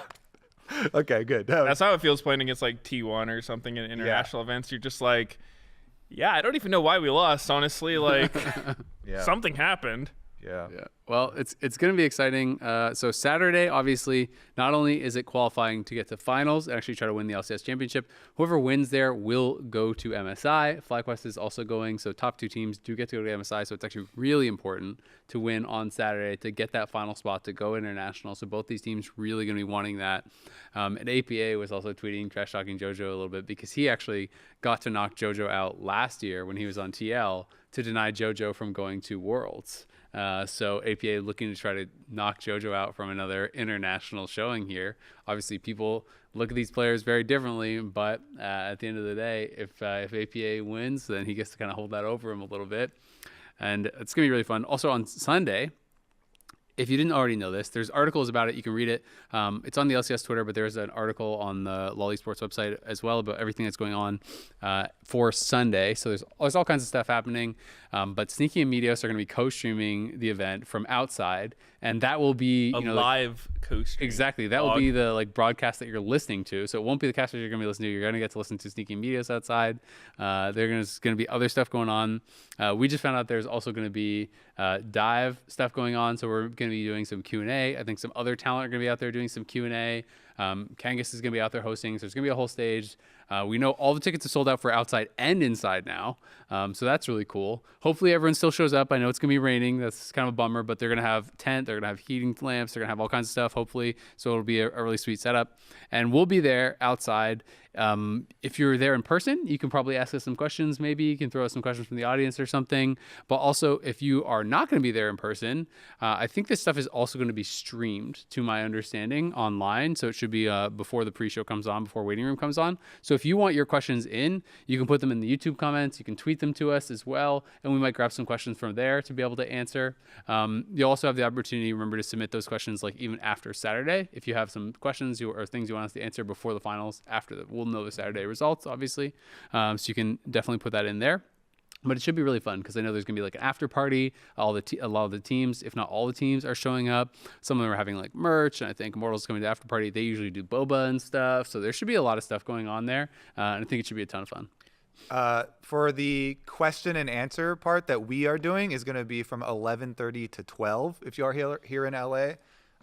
Okay, good. That's how it feels playing against like T1 or something in international events. You're just like, yeah, I don't even know why we lost, honestly. Like, something happened. Yeah. Well, it's going to be exciting. So Saturday, obviously, not only is it qualifying to get to finals and actually try to win the LCS championship, whoever wins there will go to MSI. FlyQuest is also going, so top 2 teams do get to go to MSI. So it's actually really important to win on Saturday to get that final spot to go international. So both these teams really going to be wanting that. And APA was also tweeting, trash talking Jojo a little bit because he actually got to knock Jojo out last year when he was on TL to deny Jojo from going to Worlds. So APA looking to try to knock Jojo out from another international showing here. Obviously, people look at these players very differently, but at the end of the day, if APA wins, then he gets to kind of hold that over him a little bit. And it's going to be really fun. Also on Sunday, if you didn't already know this, there's articles about it. You can read it. It's on the LCS Twitter, but there's an article on the Lolly Sports website as well about everything that's going on for Sunday. So there's all kinds of stuff happening. But Sneaky and Meteos are going to be co-streaming the event from outside, and that will be live co-stream. Exactly, that will be the broadcast that you're listening to. So it won't be the casters you're going to be listening to. You're going to get to listen to Sneaky and Meteos outside. There's going to be other stuff going on. We just found out there's also going to be dive stuff going on. So we're going to be doing some Q&A. I think some other talent are going to be out there doing some Q&A. Kangas is going to be out there hosting, so there's going to be a whole stage. We know all the tickets are sold out for outside and inside now, so that's really cool. Hopefully everyone still shows up. I know it's going to be raining. That's kind of a bummer, but they're going to have tent. They're going to have heating lamps. They're going to have all kinds of stuff, hopefully, so it'll be a really sweet setup. And we'll be there outside. If you're there in person, you can probably ask us some questions. Maybe you can throw us some questions from the audience or something. But also, if you are not going to be there in person, I think this stuff is also going to be streamed, to my understanding, online. So it should be before the pre-show comes on, before waiting room comes on. So if you want your questions in, you can put them in the YouTube comments. You can tweet them to us as well, and we might grab some questions from there to be able to answer. You'll also have the opportunity, remember, to submit those questions like even after Saturday. If you have some questions or things you want us to answer before the finals, we'll know the Saturday results, obviously. So you can definitely put that in there. But it should be really fun because I know there's going to be like an after party. A lot of the teams, if not all the teams, are showing up. Some of them are having like merch, and I think Immortal's coming to after party. They usually do boba and stuff. So there should be a lot of stuff going on there. And I think it should be a ton of fun. For the question and answer part that we are doing is going to be from 11:30 to 12 if you are here in LA.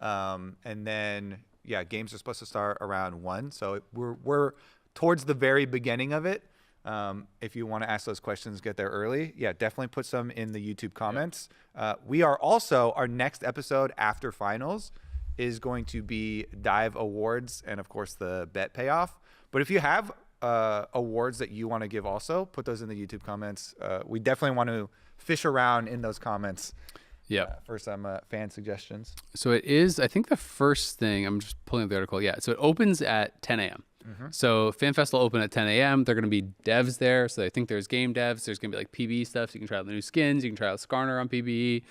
And then, games are supposed to start around 1. So we're towards the very beginning of it. If you want to ask those questions, get there early. Definitely put some in the YouTube comments. We are also, our next episode after finals is going to be Dive Awards and, of course, the bet payoff. But if you have awards that you want to give also, put those in the YouTube comments. We definitely want to fish around in those comments. For some fan suggestions. So it is, I think the first thing, I'm just pulling up the article. So it opens at 10 a.m. So FanFest will open at 10 a.m. They're going to be devs there. So I think there's game devs. There's going to be like PBE stuff. So you can try out the new skins. You can try out Skarner on PBE.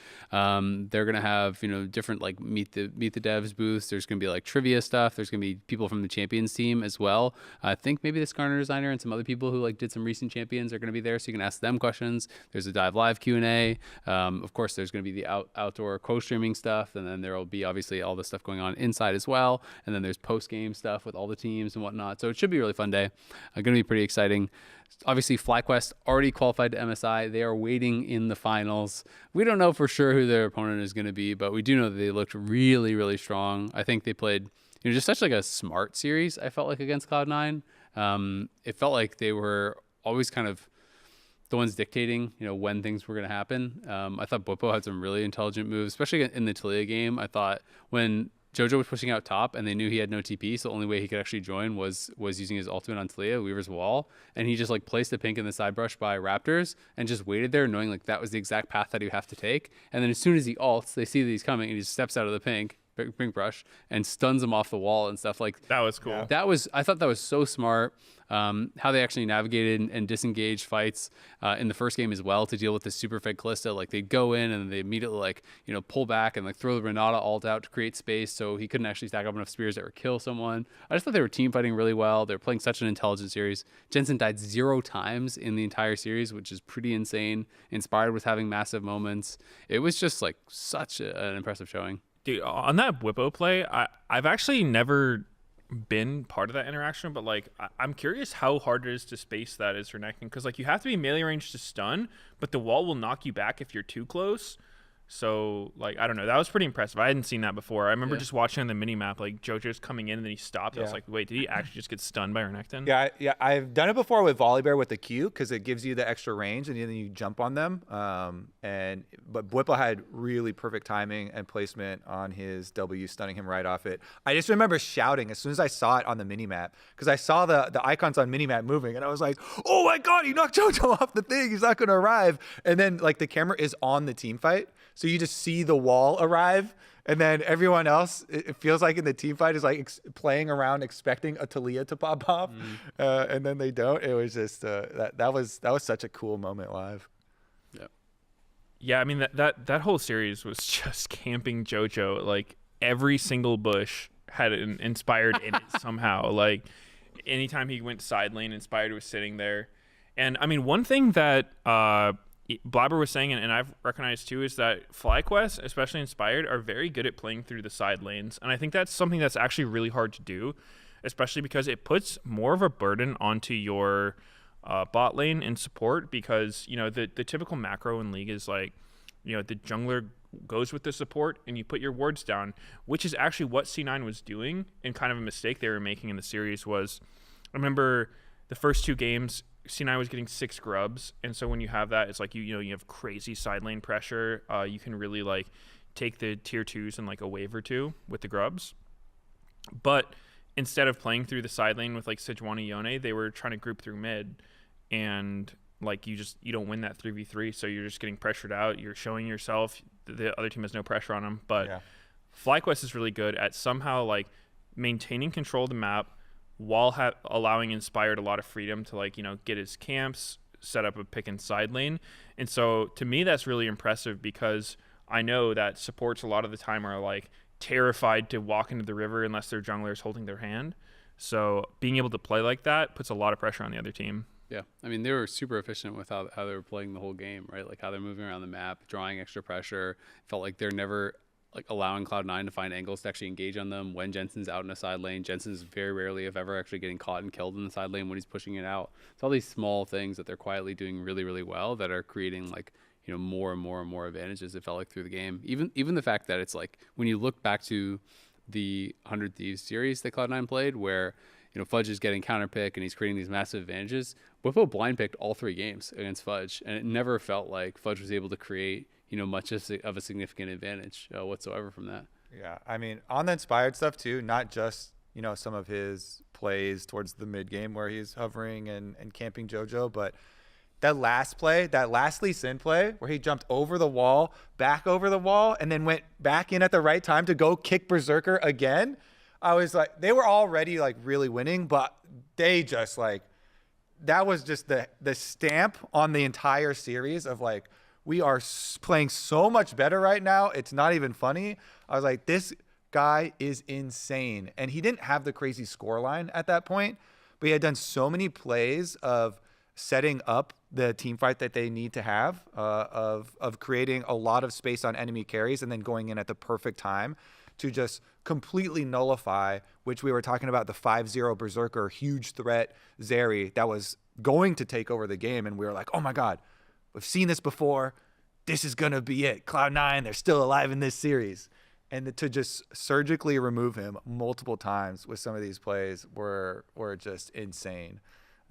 They're going to have, different like meet the devs booths. There's going to be like trivia stuff. There's going to be people from the champions team as well. I think maybe the Skarner designer and some other people who like did some recent champions are going to be there. So you can ask them questions. There's a Dive Live Q&A. Of course, there's going to be the outdoor co-streaming stuff. And then there will be obviously all the stuff going on inside as well. And then there's post-game stuff with all the teams and whatnot. So it should be a really fun day. Going to be pretty exciting. Obviously, FlyQuest already qualified to MSI. They are waiting in the finals. We don't know for sure who their opponent is going to be, but we do know that they looked really, really strong. I think they played, just such like a smart series, I felt like, against Cloud9. It felt like they were always kind of the ones dictating, when things were going to happen. I thought Bwipo had some really intelligent moves, especially in the Taliyah game. I thought when Jojo was pushing out top, and they knew he had no TP, so the only way he could actually join was using his ultimate on Talia, Weaver's Wall, and he just like placed the pink in the side brush by Raptors and just waited there, knowing like that was the exact path that he would have to take. And then as soon as he ults, they see that he's coming, and he just steps out of the pink brush and stuns him off the wall and stuff. Like that was cool. I thought that was so smart. How they actually navigated and disengaged fights in the first game as well to deal with the super fed Callisto. Like they'd go in and they immediately like, you know, pull back and like throw the Renata ult out to create space so he couldn't actually stack up enough spears that would kill someone. I just thought they were team fighting really well. They were playing such an intelligent series. Jensen died 0 times in the entire series, which is pretty insane. Inspired was having massive moments. It was just like such an impressive showing. Dude, on that Whippo play, I've actually never been part of that interaction, but like I'm curious how hard it is to space that is for Necking, because like you have to be melee range to stun, but the wall will knock you back if you're too close. So like I don't know, that was pretty impressive. I hadn't seen that before. I remember just watching on the mini map, like Jojo's coming in and then he stopped. I was like, wait, did he actually just get stunned by Renekton? Yeah, I've done it before with Volibear with the Q because it gives you the extra range and then you jump on them. But Whipple had really perfect timing and placement on his W, stunning him right off it. I just remember shouting as soon as I saw it on the mini map because I saw the icons on mini map moving and I was like, oh my god, he knocked Jojo off the thing. He's not going to arrive. And then like the camera is on the team fight. So you just see the wall arrive, and then everyone else, it feels like in the team fight, is like playing around expecting a Talia to pop off, and then they don't. It was just that was such a cool moment live. Yeah. I mean that whole series was just camping Jojo. Like every single bush had an Inspired in it somehow. Like anytime he went side lane, Inspired was sitting there. And I mean, one thing that Blabber was saying, and I've recognized too, is that FlyQuest, especially Inspired, are very good at playing through the side lanes. And I think that's something that's actually really hard to do, especially because it puts more of a burden onto your bot lane and support, because, you know, the typical macro in League is like, you know, the jungler goes with the support and you put your wards down, which is actually what C9 was doing, and kind of a mistake they were making in the series was, I remember the first 2 games, C9 was getting 6 grubs, and so when you have that, it's like you know you have crazy side lane pressure. You can really like take the tier 2s and like a wave or 2 with the grubs. But instead of playing through the side lane with like Sejuani Yone, they were trying to group through mid, and like you don't win that 3v3, so you're just getting pressured out. You're showing yourself. The other team has no pressure on them. But FlyQuest is really good at somehow like maintaining control of the map, while allowing Inspired a lot of freedom to like, you know, get his camps, set up a pick and side lane. And so to me, that's really impressive, because I know that supports a lot of the time are like terrified to walk into the river unless their jungler is holding their hand. So being able to play like that puts a lot of pressure on the other team. Yeah, I mean, they were super efficient with how they were playing the whole game, right? Like how they're moving around the map, drawing extra pressure. Felt like they're never like allowing Cloud9 to find angles to actually engage on them when Jensen's out in a side lane. Jensen's very rarely, if ever, actually getting caught and killed in the side lane when he's pushing it out. It's all these small things that they're quietly doing really, really well that are creating like, you know, more and more and more advantages, it felt like, through the game. Even the fact that it's like when you look back to the 100 Thieves series that Cloud9 played, where, you know, Fudge is getting counterpick and he's creating these massive advantages, Whippo blind picked all 3 games against Fudge, and it never felt like Fudge was able to create, you know, much of a significant advantage whatsoever from that. Yeah, I mean, on the Inspired stuff too, not just, you know, some of his plays towards the mid game where he's hovering and camping Jojo, but that last Lee Sin play where he jumped over the wall, back over the wall, and then went back in at the right time to go kick Berserker again. I was like, they were already like really winning, but they just like, that was just the stamp on the entire series of like, we are playing so much better right now. It's not even funny. I was like, this guy is insane. And he didn't have the crazy score line at that point, but he had done so many plays of setting up the team fight that they need to have, of creating a lot of space on enemy carries and then going in at the perfect time to just completely nullify, which we were talking about, the 5-0 Berserker, huge threat Zeri that was going to take over the game. And we were like, oh my God, we've seen this before. This is going to be it. Cloud9, they're still alive in this series. And to just surgically remove him multiple times with some of these plays were just insane.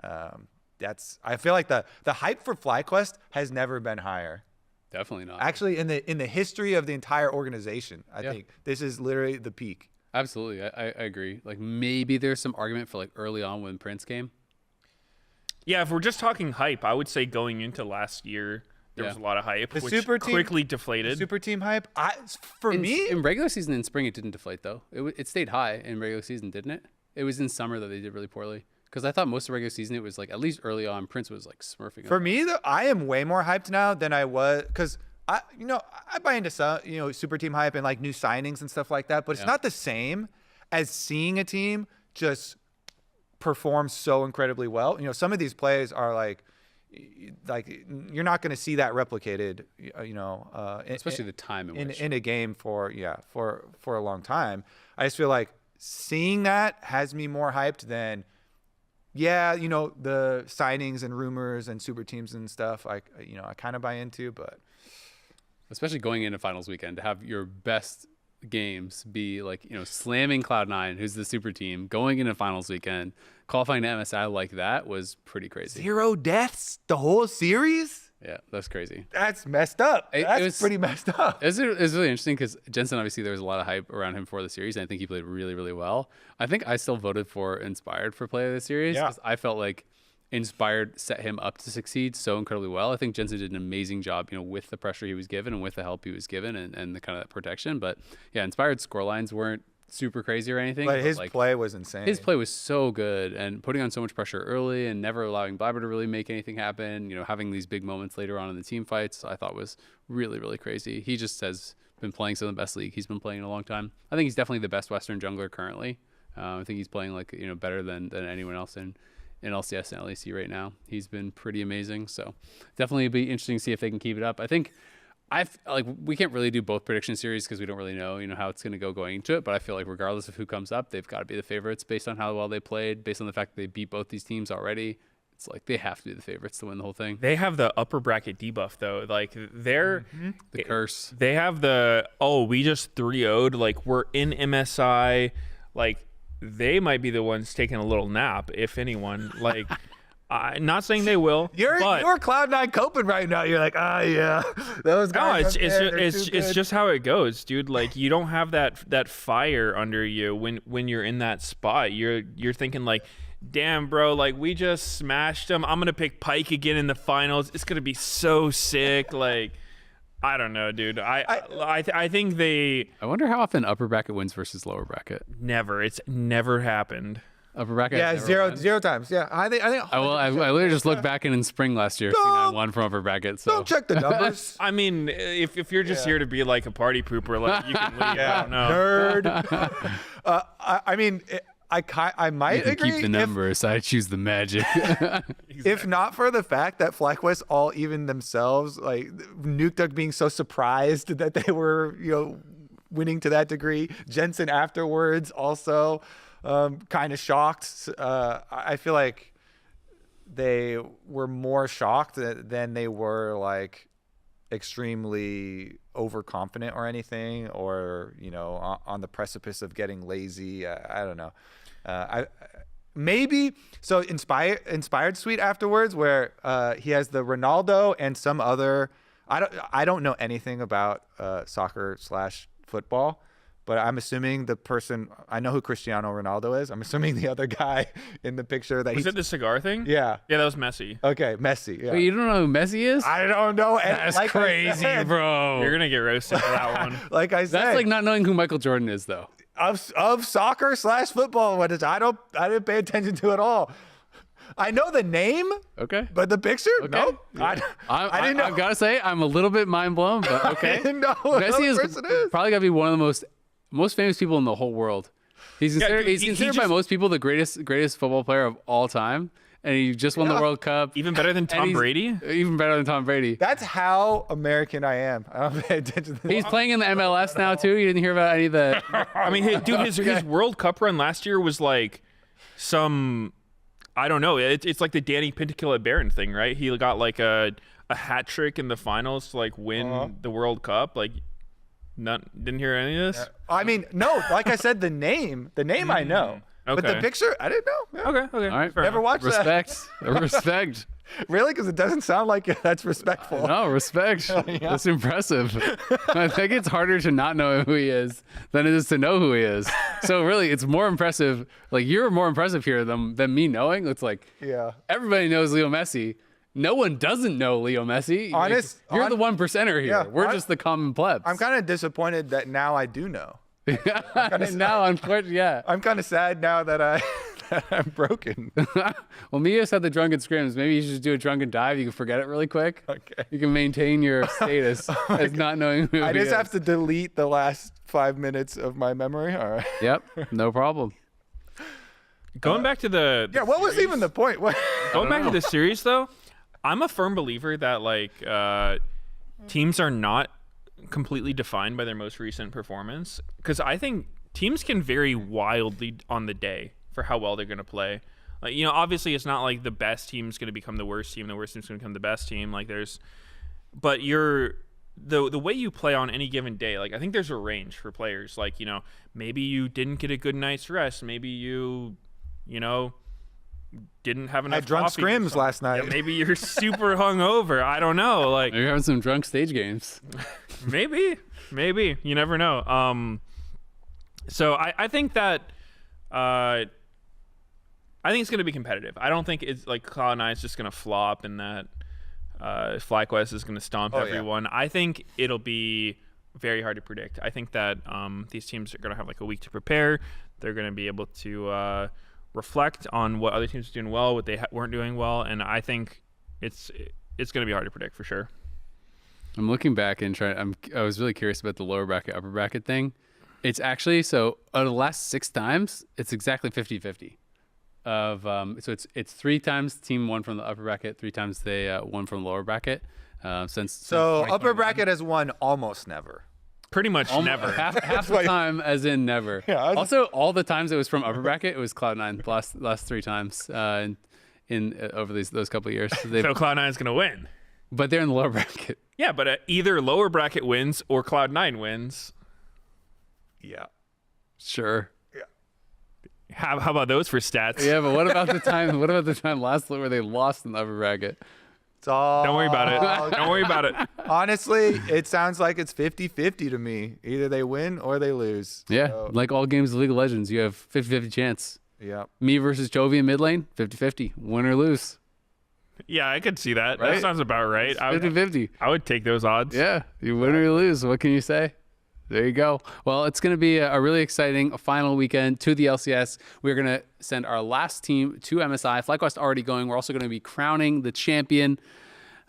I feel like the hype for FlyQuest has never been higher. Definitely not. Actually, in the history of the entire organization, I think this is literally the peak. Absolutely. I agree. Like maybe there's some argument for like early on when Prince came. Yeah, if we're just talking hype, I would say going into last year, there was a lot of hype, The which super team- quickly deflated. Super team hype. In Me, in regular season in spring, it didn't deflate though. It stayed high in regular season, didn't it? It was in summer that they did really poorly. Because I thought most of regular season, it was like at least early on, Prince was like smurfing. for up. me, though, I am way more hyped now than I was because I buy into some, super team hype and like new signings and stuff like that. But it's not the same as seeing a team just perform so incredibly well. Some of these plays are like you're not going to see that replicated. Especially the time in a game for a long time. I just feel like seeing that has me more hyped than the signings and rumors and super teams and stuff. I kind of buy into, but especially going into finals weekend, to have your best games be like slamming Cloud9, who's the super team, going into finals weekend, qualifying to MSI like that was pretty crazy. 0 deaths the whole series. Yeah, that's crazy. That's messed up. It That's was pretty messed up. It was really interesting because Jensen, obviously, there was a lot of hype around him for the series, and I think he played really, really well. I think I still voted for Inspired for play of the series because I felt like Inspired set him up to succeed so incredibly well. I think Jensen did an amazing job, with the pressure he was given and with the help he was given and the kind of protection. But yeah, Inspired scorelines weren't super crazy or anything. But his play was insane. His play was so good and putting on so much pressure early and never allowing Blabber to really make anything happen. Having these big moments later on in the team fights, I thought was really, really crazy. He just has been playing some of the best league he's been playing in a long time. I think he's definitely the best Western jungler currently. I think he's playing better than anyone else in LCS and LEC right now. He's been pretty amazing. So definitely be interesting to see if they can keep it up. I think we can't really do both prediction series because we don't really know, how it's going to go going into it. But I feel like regardless of who comes up, they've got to be the favorites based on how well they played, based on the fact that they beat both these teams already. It's like they have to be the favorites to win the whole thing. They have the upper bracket debuff though. Like they're the curse. They have we just 3-0'd. Like we're in MSI. Like they might be the ones taking a little nap, if anyone. Like. Not saying they will. You're Cloud9 coping right now. You're like, yeah, those guys. No, it's just how it goes, dude. Like you don't have that fire under you when you're in that spot. You're thinking like, damn, bro, like we just smashed them. I'm gonna pick Pyke again in the finals. It's gonna be so sick. Like, I don't know, dude. I think they. I wonder how often upper bracket wins versus lower bracket. Never. It's never happened. Upper bracket. Yeah, zero times. Yeah, I think. I literally just looked back in spring last year. C9 won from upper bracket. So don't check the numbers. I mean, if you're just here to be like a party pooper, like you can leave. I don't know. Nerd. I mean, I might agree. Keep the numbers. I choose the magic. If not for the fact that FlyQuest all even themselves, like Nukeduck being so surprised that they were, winning to that degree. Jensen afterwards also. Kind of shocked. I feel like they were more shocked than they were like extremely overconfident or anything, or on the precipice of getting lazy. I don't know. Maybe so inspired tweet afterwards where he has the Ronaldo and some other. I don't know anything about soccer/football. But I'm assuming the person, I know who Cristiano Ronaldo is. I'm assuming the other guy in the picture that was it the cigar thing? Yeah. Yeah, that was Messi. Okay, Messi. Yeah. Wait, you don't know who Messi is? I don't know. That's like crazy, bro. You're gonna get roasted for that one. Like I said, that's like not knowing who Michael Jordan is, though. Of soccer/football, what is I didn't pay attention to at all. I know the name. Okay. But the picture? Okay. No. Yeah. I didn't know. I've got to say, I'm a little bit mind blown, but okay. I didn't know who Messi the person is. Probably got to be one of the most famous people in the whole world. He's considered by most people the greatest football player of all time, and he just won the World Cup. Even better than Tom Brady? Even better than Tom Brady. That's how American I am. I don't pay attention to He's playing in the MLS now too. You didn't hear about any of the I mean, his World Cup run last year was like some I don't know. It's like the Danny Pintakill at Barron thing, right? He got like a hat trick in the finals to like win the World Cup. Like didn't hear any of this? I mean, no, like I said, the name I know. Okay. But the picture, I didn't know. Yeah. Okay. All right. Never watched Respect. that. Respect. Really? Because it doesn't sound like that's respectful. No, respect. That's impressive. I think it's harder to not know who he is than it is to know who he is. So really, it's more impressive. Like, you're more impressive here than me knowing. It's like, everybody knows Leo Messi. No one doesn't know Leo Messi. You're the 1%er here. Yeah, We're just the common plebs. I'm kind of disappointed that now I do know. Now, unfortunately, yeah. I'm kind of sad now that I'm broken. Well, Mia's had the drunken scrims. Maybe you should just do a drunken dive. You can forget it really quick. Okay. You can maintain your status as not knowing who I he just is. have to delete the last 5 minutes of my memory. All right. Yep, no problem. Going back to the What was even the point? What? going back to the series though, I'm a firm believer that like teams are not completely defined by their most recent performance, because I think teams can vary wildly on the day for how well they're going to play. Like, you know, obviously it's not like the best team's going to become the worst team, the worst team's going to become the best team. Like but the way you play on any given day, like I think there's a range for players. Like, you know, maybe you didn't get a good night's rest. Maybe you know, didn't have enough I had drunk coffee scrims last night. Yeah, maybe you're super hungover. I don't know. Like, You're having some drunk stage games. maybe you never know. So I think that I think it's going to be competitive. I don't think it's like Cloud9 is just going to flop and that FlyQuest is going to stomp everyone. Yeah. I think it'll be very hard to predict. I think that these teams are going to have like a week to prepare. They're going to be able to reflect on what other teams are doing well, what they weren't doing well, and I think it's going to be hard to predict for sure. I'm looking back and I was really curious about the lower bracket, upper bracket thing. It's actually, so out of the last 6 times, it's exactly 50-50. So it's 3 times team won from the upper bracket, 3 times they won from the lower bracket. Since upper bracket has won almost never. Pretty much never. Half the time, as in never. Yeah, also, all the times it was from upper bracket, it was Cloud9 last 3 times in over those couple of years. So Cloud9 is going to win. But they're in the lower bracket. Yeah, but either lower bracket wins or Cloud9 wins. Yeah. Sure. Yeah. How about those for stats? Yeah, but what about the time last where they lost in the upper bracket? Don't worry about it. Don't worry about it. Honestly, it sounds like it's 50-50 to me. Either they win or they lose. Yeah, like all games of League of Legends, you have 50-50 chance. Yeah. Me versus Chovy in mid lane, 50-50. Win or lose. Yeah, I could see that. Right? That sounds about right. 50-50. I would take those odds. Yeah, you win or you lose. What can you say? There you go. Well, it's going to be a really exciting final weekend to the LCS. We're going to send our last team to MSI. FlyQuest already going. We're also going to be crowning the champion.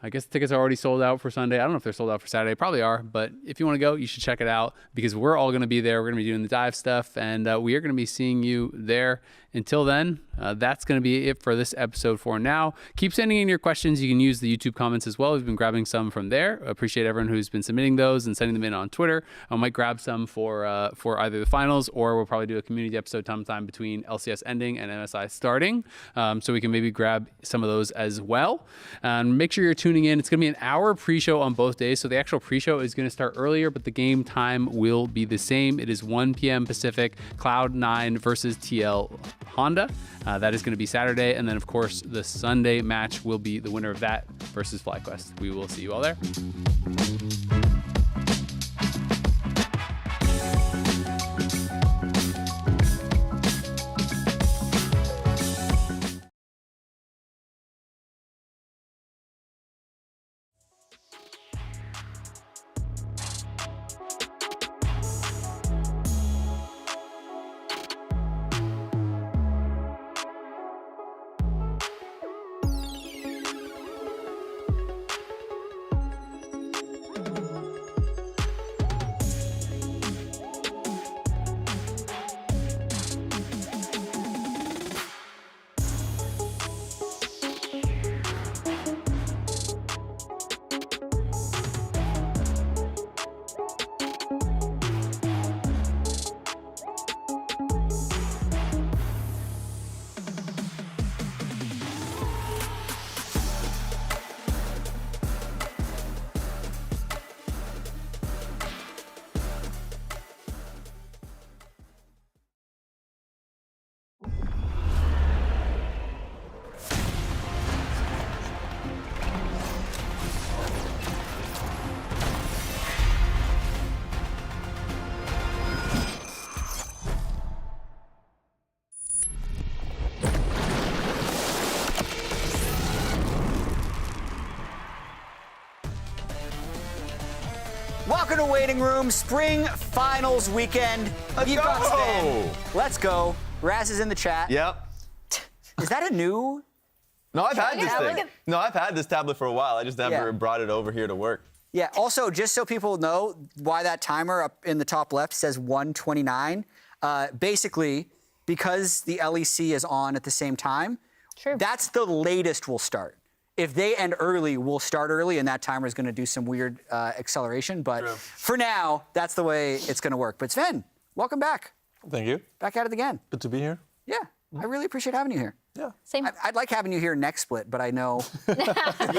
I guess the tickets are already sold out for Sunday. I don't know if they're sold out for Saturday. Probably are. But if you want to go, you should check it out because we're all going to be there. We're going to be doing the dive stuff, and we are going to be seeing you there. Until then, that's going to be it for this episode for now. Keep sending in your questions. You can use the YouTube comments as well. We've been grabbing some from there. Appreciate everyone who's been submitting those and sending them in on Twitter. I might grab some for either the finals, or we'll probably do a community episode sometime between LCS ending and MSI starting. So we can maybe grab some of those as well. And make sure you're tuning in. It's going to be an hour pre-show on both days. So the actual pre-show is going to start earlier, but the game time will be the same. It is 1 p.m. Pacific, Cloud9 versus TL Honda. That is going to be Saturday. And then, of course, the Sunday match will be the winner of that versus FlyQuest. We will see you all there. Welcome to Waiting Room, Spring Finals weekend. Let's go! Let's go. Raz is in the chat. Yep. Is that a new? No, I've had this look thing. at- No, I've had this tablet for a while. I just never brought it over here to work. Yeah, also, just so people know why that timer up in the top left says 1:29, basically, because the LEC is on at the same time, True. that's the latest we'll start. If they end early, we'll start early, and that timer is going to do some weird acceleration. But for now, that's the way it's going to work. But Sven, welcome back. Thank you. Back at it again. Good to be here. Yeah, I really appreciate having you here. Yeah. Same. I'd like having you here next split, but I know you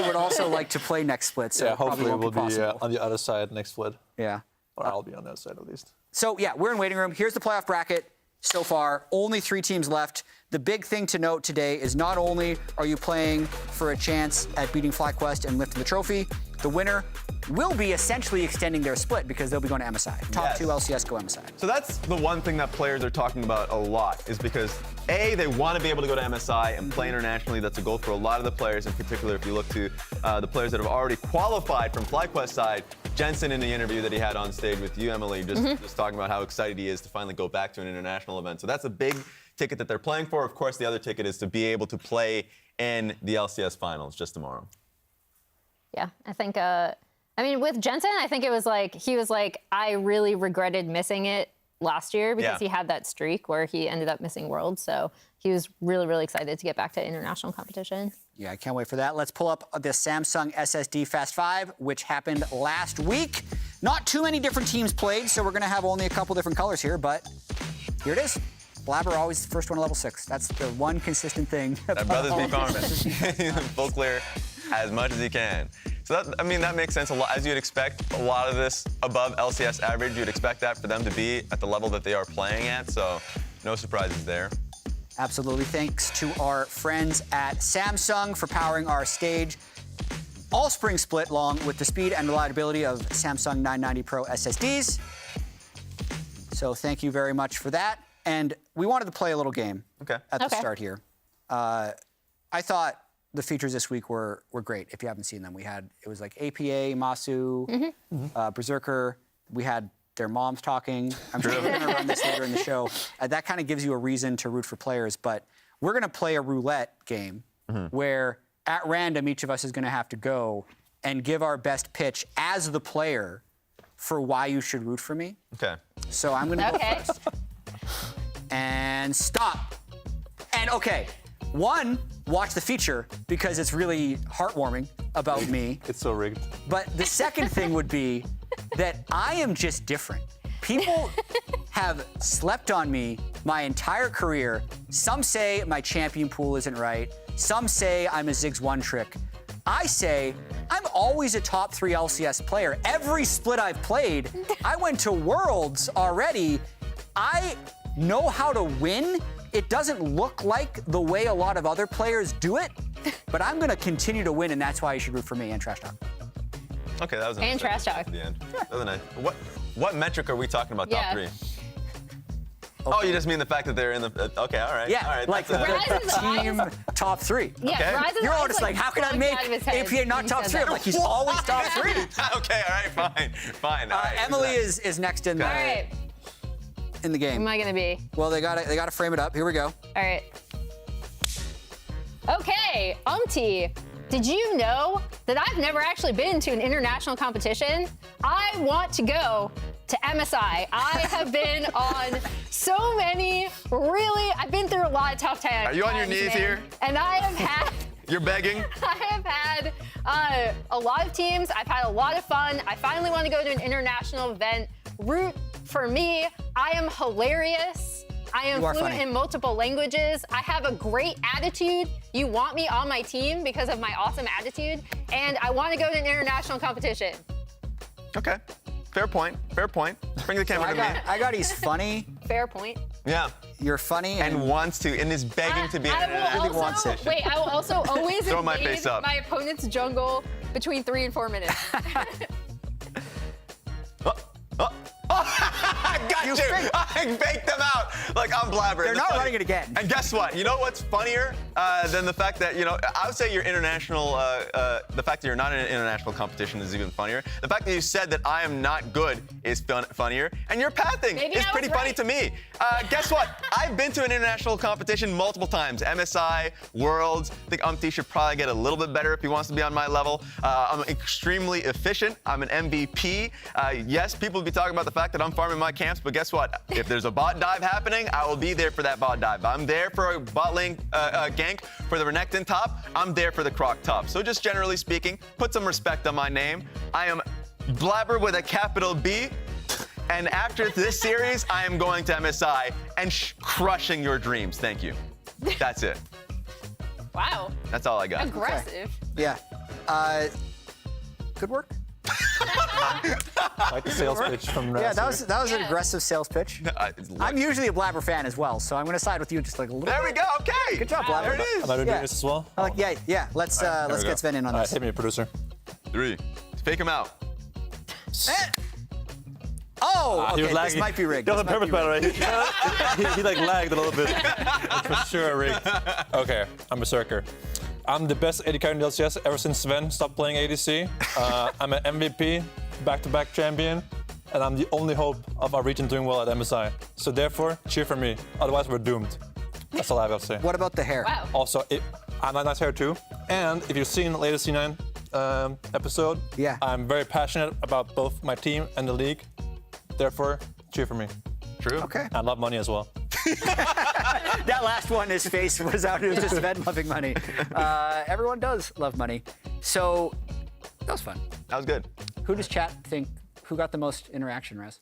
would also like to play next split, so Yeah, it probably hopefully won't we'll be be possible. on the other side next split. Yeah. Or I'll be on that side at least. So, yeah, we're in waiting room. Here's the playoff bracket so far. Only 3 teams left. The big thing to note today is not only are you playing for a chance at beating FlyQuest and lifting the trophy, the winner will be essentially extending their split because they'll be going to MSI. Top Yes. 2 LCS go MSI. So that's the one thing that players are talking about a lot is because A, they want to be able to go to MSI and play internationally. That's a goal for a lot of the players, in particular if you look to the players that have already qualified from FlyQuest side. Jensen in the interview that he had on stage with you, Emily, just talking about how excited he is to finally go back to an international event. So that's a big ticket that they're playing for. Of course, the other ticket is to be able to play in the LCS finals just tomorrow. Yeah, I think, I mean, with Jensen, I think it was like, he was like, I really regretted missing it last year because he had that streak where he ended up missing Worlds. So he was really, really excited to get back to international competition. Yeah, I can't wait for that. Let's pull up the Samsung SSD Fast 5, which happened last week. Not too many different teams played, so we're going to have only a couple different colors here, but here it is. Blabber always the first one to level 6. That's the one consistent thing. That brothers be farming. Full clear as much as he can. So that, I mean, that makes sense a lot. As you'd expect, a lot of this above LCS average, you'd expect that for them to be at the level that they are playing at. So no surprises there. Absolutely. Thanks to our friends at Samsung for powering our stage. All spring split along with the speed and reliability of Samsung 990 Pro SSDs. So thank you very much for that. And we wanted to play a little game at the start here. I thought the features this week were great. If you haven't seen them, it was like APA, Masu, Berserker. We had their moms talking. I'm sure we're going to run this later in the show. That kind of gives you a reason to root for players. But we're going to play a roulette game where at random each of us is going to have to go and give our best pitch as the player for why you should root for me. Okay. So I'm going to go first. And stop. And okay, one, watch the feature because it's really heartwarming about me. It's so rigged. But the second thing would be that I am just different. People have slept on me my entire career. Some say my champion pool isn't right. Some say I'm a Ziggs one trick. I say I'm always a top 3 LCS player. Every split I've played, I went to Worlds already. I know how to win. It doesn't look like the way a lot of other players do it, but I'm going to continue to win, and that's why you should root for me and Trash Talk. Okay, that was a nice And trash segment talk. at the end. That was nice. What metric are we talking about? Top 3? Okay. Oh, you just mean the fact that they're in the. Okay, all right. Yeah, all right, like the that's team top 3. Yeah, Okay. Ryzen's You're all eyes, just like, how can I bugged make out of his head APA not when he top said 3? I'm that. like, he's always top 3. Okay, all right, fine. All right. Emily is next in All right, in the who game. am I going to be? Well, they gotta frame it up. Here we go. All right. Okay, did you know that I've never actually been to an international competition? I want to go to MSI. I have been on so many, I've been through a lot of tough times. Are you on your knees man. here? And I have had You're begging? I have had a lot of teams. I've had a lot of fun. I finally want to go to an international event. Root for me. I am hilarious. I am You are fluent funny. in multiple languages. I have a great attitude. You want me on my team because of my awesome attitude. And I want to go to an international competition. Okay. Fair point. Bring the camera to me. I got he's funny. Fair point. Yeah. You're funny And wants to, and is begging to be in I an international will also, competition. wait, I will also always Throw my invade face up. my opponent's jungle between 3 and 4 minutes. Got You I faked them out like I'm Blabber. They're not running it again. And guess what? You know what's funnier than the fact that, I would say your international, the fact that you're not in an international competition is even funnier. The fact that you said that I am not good is funnier. And your pathing is pretty funny to me. Guess what? I've been to an international competition multiple times. MSI, Worlds. I think Umpty should probably get a little bit better if he wants to be on my level. I'm extremely efficient. I'm an MVP. Yes, people will be talking about the fact that I'm farming my camps, but guess what? If there's a bot dive happening, I will be there for that bot dive. I'm there for a bot lane gank for the Renekton top. I'm there for the Croc top. So just generally speaking, put some respect on my name. I am Blabber with a capital B. And after this series, I am going to MSI and crushing your dreams. Thank you. That's it. Wow. That's all I got. Aggressive. Yeah. Good work. Like the sales pitch from Yeah, that was an Yeah. aggressive sales pitch. I'm usually a Blabber fan as well, so I'm going to side with you just like a little There bit. we go. Okay. Good job, Blabber. There it is. Am I doing Yeah. this as well? Yeah. Let's get Sven in on All right, this. hit me, producer. 3. Fake him out. Oh, He okay, was this lagging. might be rigged. That was This on might be purpose, by the rigged. way. He like lagged a little bit. That's for sure rigged. Okay, I'm Berserker. I'm the best AD carry in the LCS ever since Sven stopped playing ADC. I'm an MVP, back-to-back champion, and I'm the only hope of our region doing well at MSI. So therefore, cheer for me. Otherwise, we're doomed. That's all I have to say. What about the hair? Wow. Also, I'm a nice hair too. And if you've seen the latest C9 episode, Yeah. I'm very passionate about both my team and the league. Therefore, cheer for me. True. Okay. I love money as well. That last one, his face was out. It was just Sven loving money. Everyone does love money. So that was fun. That was good. Who does chat think? Who got the most interaction, Raz?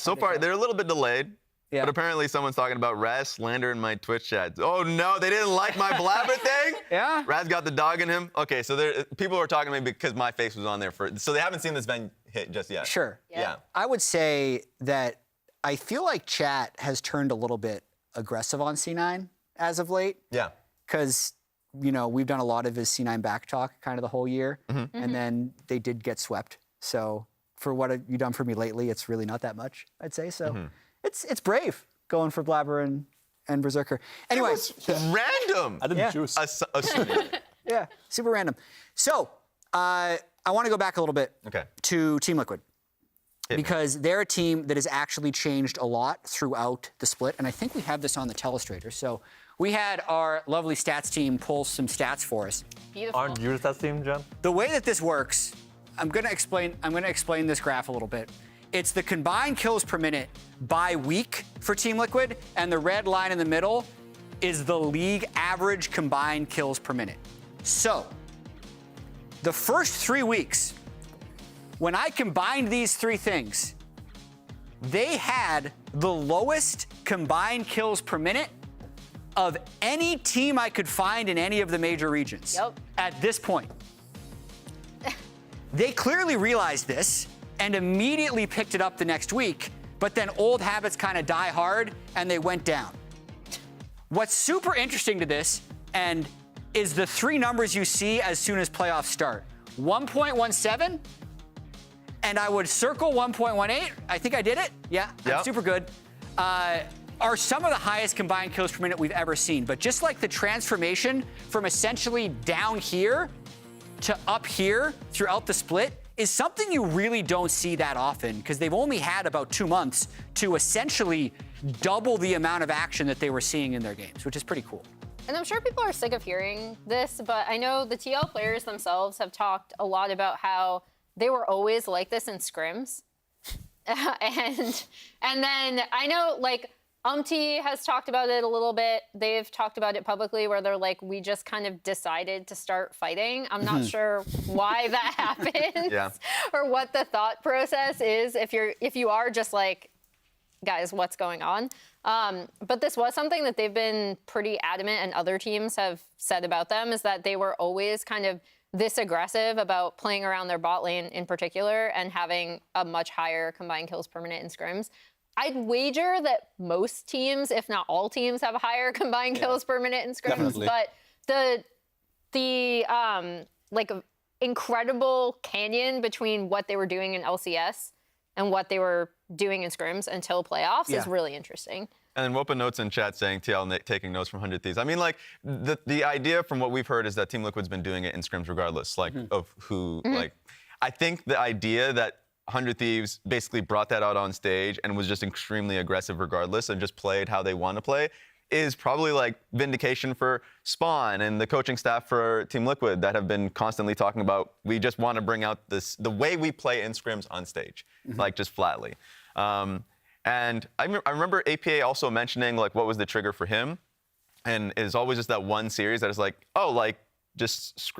So far, they're a little bit delayed. Yeah. But apparently someone's talking about Raz slander in my Twitch chat. Oh no, they didn't like my Blabber thing? Yeah? Raz got the dog in him? Okay, so people were talking to me because my face was on there so they haven't seen this Ven hit just yet. Sure. Yeah. I would say that I feel like chat has turned a little bit aggressive on C9 as of late. Yeah. Because, we've done a lot of his C9 back talk kind of the whole year. And then they did get swept. So for what you've done for me lately, it's really not that much, I'd say. So it's brave going for Blabber and Berserker. Anyway. It was random. I didn't Yeah. choose. Yeah, super random. So I want to go back a little bit Okay. to Team Liquid. Hit me. Because they're a team that has actually changed a lot throughout the split. And I think we have this on the telestrator. So we had our lovely stats team pull some stats for us. Beautiful. Aren't you that team, Jen? The way that this works, I'm gonna explain this graph a little bit. It's the combined kills per minute by week for Team Liquid, and the red line in the middle is the league average combined kills per minute. So, the first 3 weeks, when I combined these 3 things, they had the lowest combined kills per minute of any team I could find in any of the major regions at this point. They clearly realized this and immediately picked it up the next week, but then old habits kind of die hard and they went down. What's super interesting to this and is the 3 numbers you see as soon as playoffs start. 1.17, and I would circle 1.18. I think I did it. Yeah, Yep. I'm super good. Are some of the highest combined kills per minute we've ever seen. But just like the transformation from essentially down here to up here throughout the split is something you really don't see that often because they've only had about 2 months to essentially double the amount of action that they were seeing in their games, which is pretty cool. And I'm sure people are sick of hearing this, but I know the TL players themselves have talked a lot about how they were always like this in scrims. and then I know like Umpty has talked about it a little bit. They've talked about it publicly where they're like, we just kind of decided to start fighting. I'm not sure why that happens or what the thought process is if you are just like, guys, what's going on? But this was something that they've been pretty adamant and other teams have said about them is that they were always kind of this aggressive about playing around their bot lane in particular and having a much higher combined kills per minute in scrims. I'd wager that most teams, if not all teams, have a higher combined kills per minute in scrims. Definitely. But the like incredible canyon between what they were doing in LCS and what they were doing in scrims until playoffs is really interesting. And Wopa notes in chat saying TL taking notes from 100 Thieves. I mean, like, the idea from what we've heard is that Team Liquid's been doing it in scrims regardless, like, of who, like, I think the idea that 100 Thieves basically brought that out on stage and was just extremely aggressive regardless and just played how they want to play is probably like vindication for Spawn and the coaching staff for Team Liquid that have been constantly talking about, we just want to bring out the way we play in scrims on stage, like just flatly. And I remember APA also mentioning like what was the trigger for him, and it's always just that one series that is like, oh, like just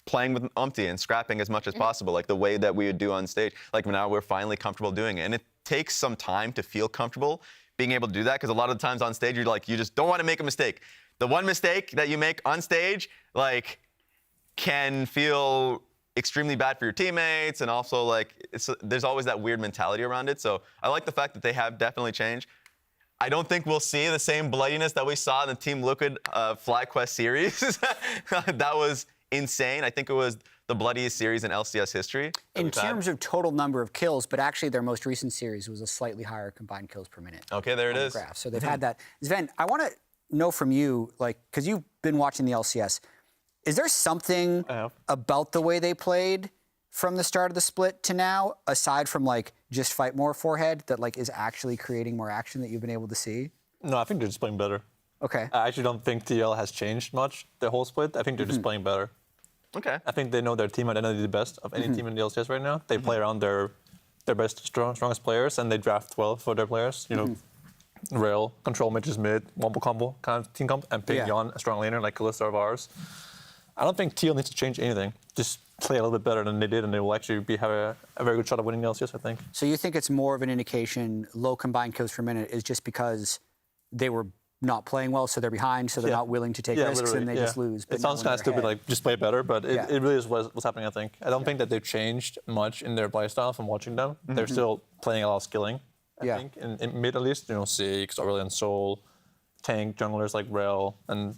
playing with Umpty and scrapping as much as possible, like the way that we would do on stage. Like now we're finally comfortable doing it, and it takes some time to feel comfortable being able to do that, because a lot of the times on stage you're like, you just don't want to make a mistake. The one mistake that you make on stage, like, can feel extremely bad for your teammates, and also like there's always that weird mentality around it. So I like the fact that they have definitely changed. I don't think we'll see the same bloodiness that we saw in the Team Liquid FlyQuest series. That was insane. I think it was the bloodiest series in LCS history. In terms of total number of kills, but actually their most recent series was a slightly higher combined kills per minute. Okay, there it is. Graph. So they've had that. Sven, I want to know from you, like, because you've been watching the LCS, is there something about the way they played from the start of the split to now, aside from like just fight more forehead, that like is actually creating more action that you've been able to see? No, I think they're just playing better. Okay. I actually don't think TL has changed much the whole split. I think they're just playing better. Okay. I think they know their team identity the best of any team in the LCS right now. They play around their best, strongest players, and they draft well for their players. You know, Rail, control mid, just mid, wombo combo kind of team comp, and pick Yon, a strong laner like Kalista of ours. I don't think TL needs to change anything. Just play a little bit better than they did, and they will actually have a very good shot at winning the LCS, I think. So you think it's more of an indication low combined kills per minute is just because they were not playing well, so they're behind, so they're not willing to take risks, and they just lose. But it sounds kind of stupid, like just play better, but it really is what's happening, I think. I don't think that they've changed much in their playstyle from watching them. They're still playing a lot of skilling, I think, in mid at least. You know, Six, Aurelion Soul, tank junglers like Rel, and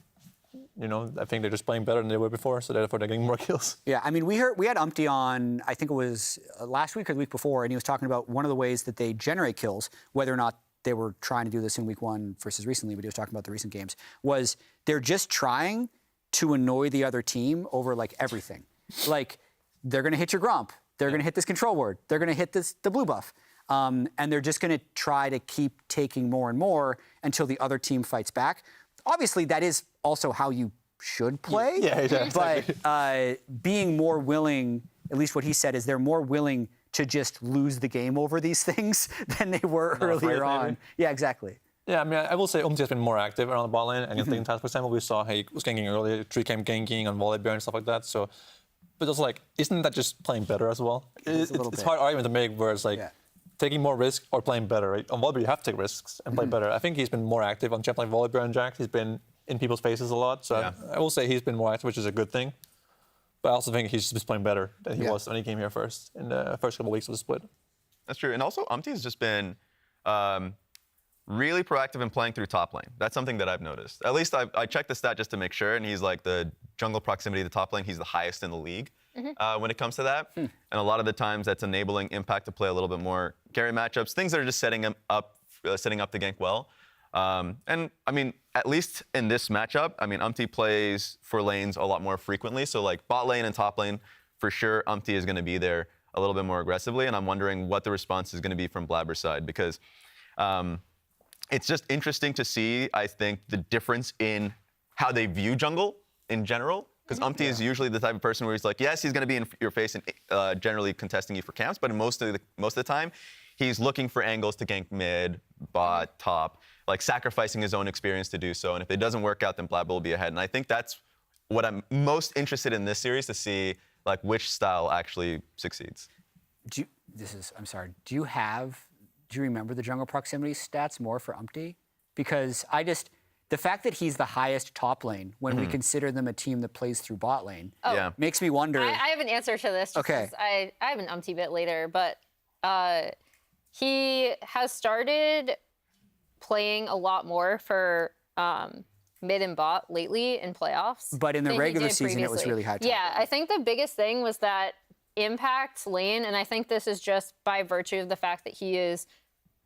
you know, I think they're just playing better than they were before, so therefore they're getting more kills. Yeah, I mean, we had Umpty on, I think it was last week or the week before, and he was talking about one of the ways that they generate kills, whether or not they were trying to do this in week one versus recently, but he was talking about the recent games, was they're just trying to annoy the other team over like everything. Like, they're going to hit your Gromp. They're going to hit this control ward. They're going to hit the blue buff. And they're just going to try to keep taking more and more until the other team fights back. Obviously, that is also how you should play. Yeah, exactly. But being more willing, at least what he said, is they're more willing to just lose the game over these things than they were earlier on. Maybe. Yeah, exactly. Yeah, I mean, I will say Umpty has been more active around the bot lane. Against Team Times, for example, we saw he was ganking earlier, 3-camp ganking on Volibear and stuff like that. So, but also like, isn't that just playing better as well? It's a hard argument to make where it's like taking more risk or playing better. Right? On Volibear, you have to take risks and play better. I think he's been more active on champ like Volibear and Jack. He's been in people's faces a lot. So I will say he's been more active, which is a good thing. But I also think he's just playing better than he was when he came here first in the first couple of weeks of the split. That's true. And also, Umpty has just been really proactive in playing through top lane. That's something that I've noticed. At least I checked the stat just to make sure, and he's like the jungle proximity to the top lane, he's the highest in the league when it comes to that. And a lot of the times that's enabling Impact to play a little bit more carry matchups, things that are just setting him up, setting up the gank well. And I mean, at least in this matchup, I mean, Umpty plays for lanes a lot more frequently. So like bot lane and top lane, for sure, Umpty is going to be there a little bit more aggressively. And I'm wondering what the response is going to be from Blabber's side, because it's just interesting to see, I think, the difference in how they view jungle in general. Because Umpty is usually the type of person where he's like, yes, he's going to be in your face and generally contesting you for camps, but most of the time, he's looking for angles to gank mid, bot, top, like sacrificing his own experience to do so. And if it doesn't work out, then Blabber will be ahead. And I think that's what I'm most interested in this series, to see like which style actually succeeds. Do you remember the jungle proximity stats more for Umpty? Because the fact that he's the highest top lane when we consider them a team that plays through bot lane makes me wonder. I have an answer to this. Okay. I have an Umpty bit later, but he has started playing a lot more for mid and bot lately in playoffs. But in the regular season, it was really high top. Yeah, I think the biggest thing was that Impact lane, and I think this is just by virtue of the fact that he is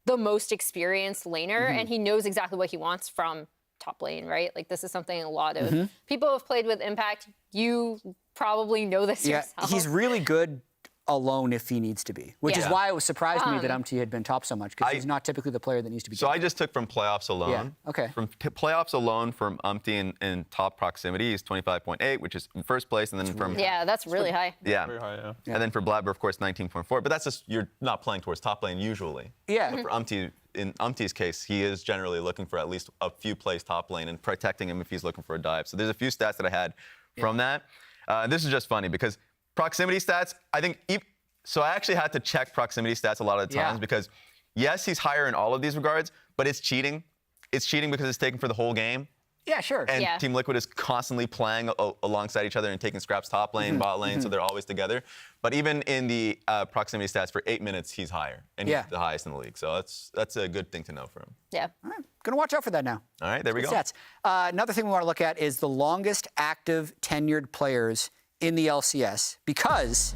the most experienced laner, and he knows exactly what he wants from top lane, right? Like, this is something a lot of people who have played with Impact, you probably know this yourself. He's really good alone if he needs to be, which is why it surprised me that Umti had been top so much, because he's not typically the player that needs to be. So I just took from playoffs alone. Yeah. Okay. From playoffs alone, from Umti in top proximity, he's 25.8, which is first place, and then from that's really high. yeah. Very high, yeah. And then for Blabber, of course, 19.4. But that's just, you're not playing towards top lane usually. Yeah. But for Umti, in Umti's case, he is generally looking for at least a few plays top lane and protecting him if he's looking for a dive. So there's a few stats that I had from that. This is just funny because proximity stats, I think. So I actually had to check proximity stats a lot of the times because, yes, he's higher in all of these regards, but it's cheating. It's cheating because it's taken for the whole game. Yeah, sure. And Team Liquid is constantly playing alongside each other and taking scraps top lane, bot lane, so they're always together. But even in the proximity stats for 8 minutes, he's higher, and he's the highest in the league. So that's a good thing to know for him. Yeah. All right. Gonna watch out for that now. All right, there we go. Stats. Another thing we want to look at is the longest active tenured players in the LCS, because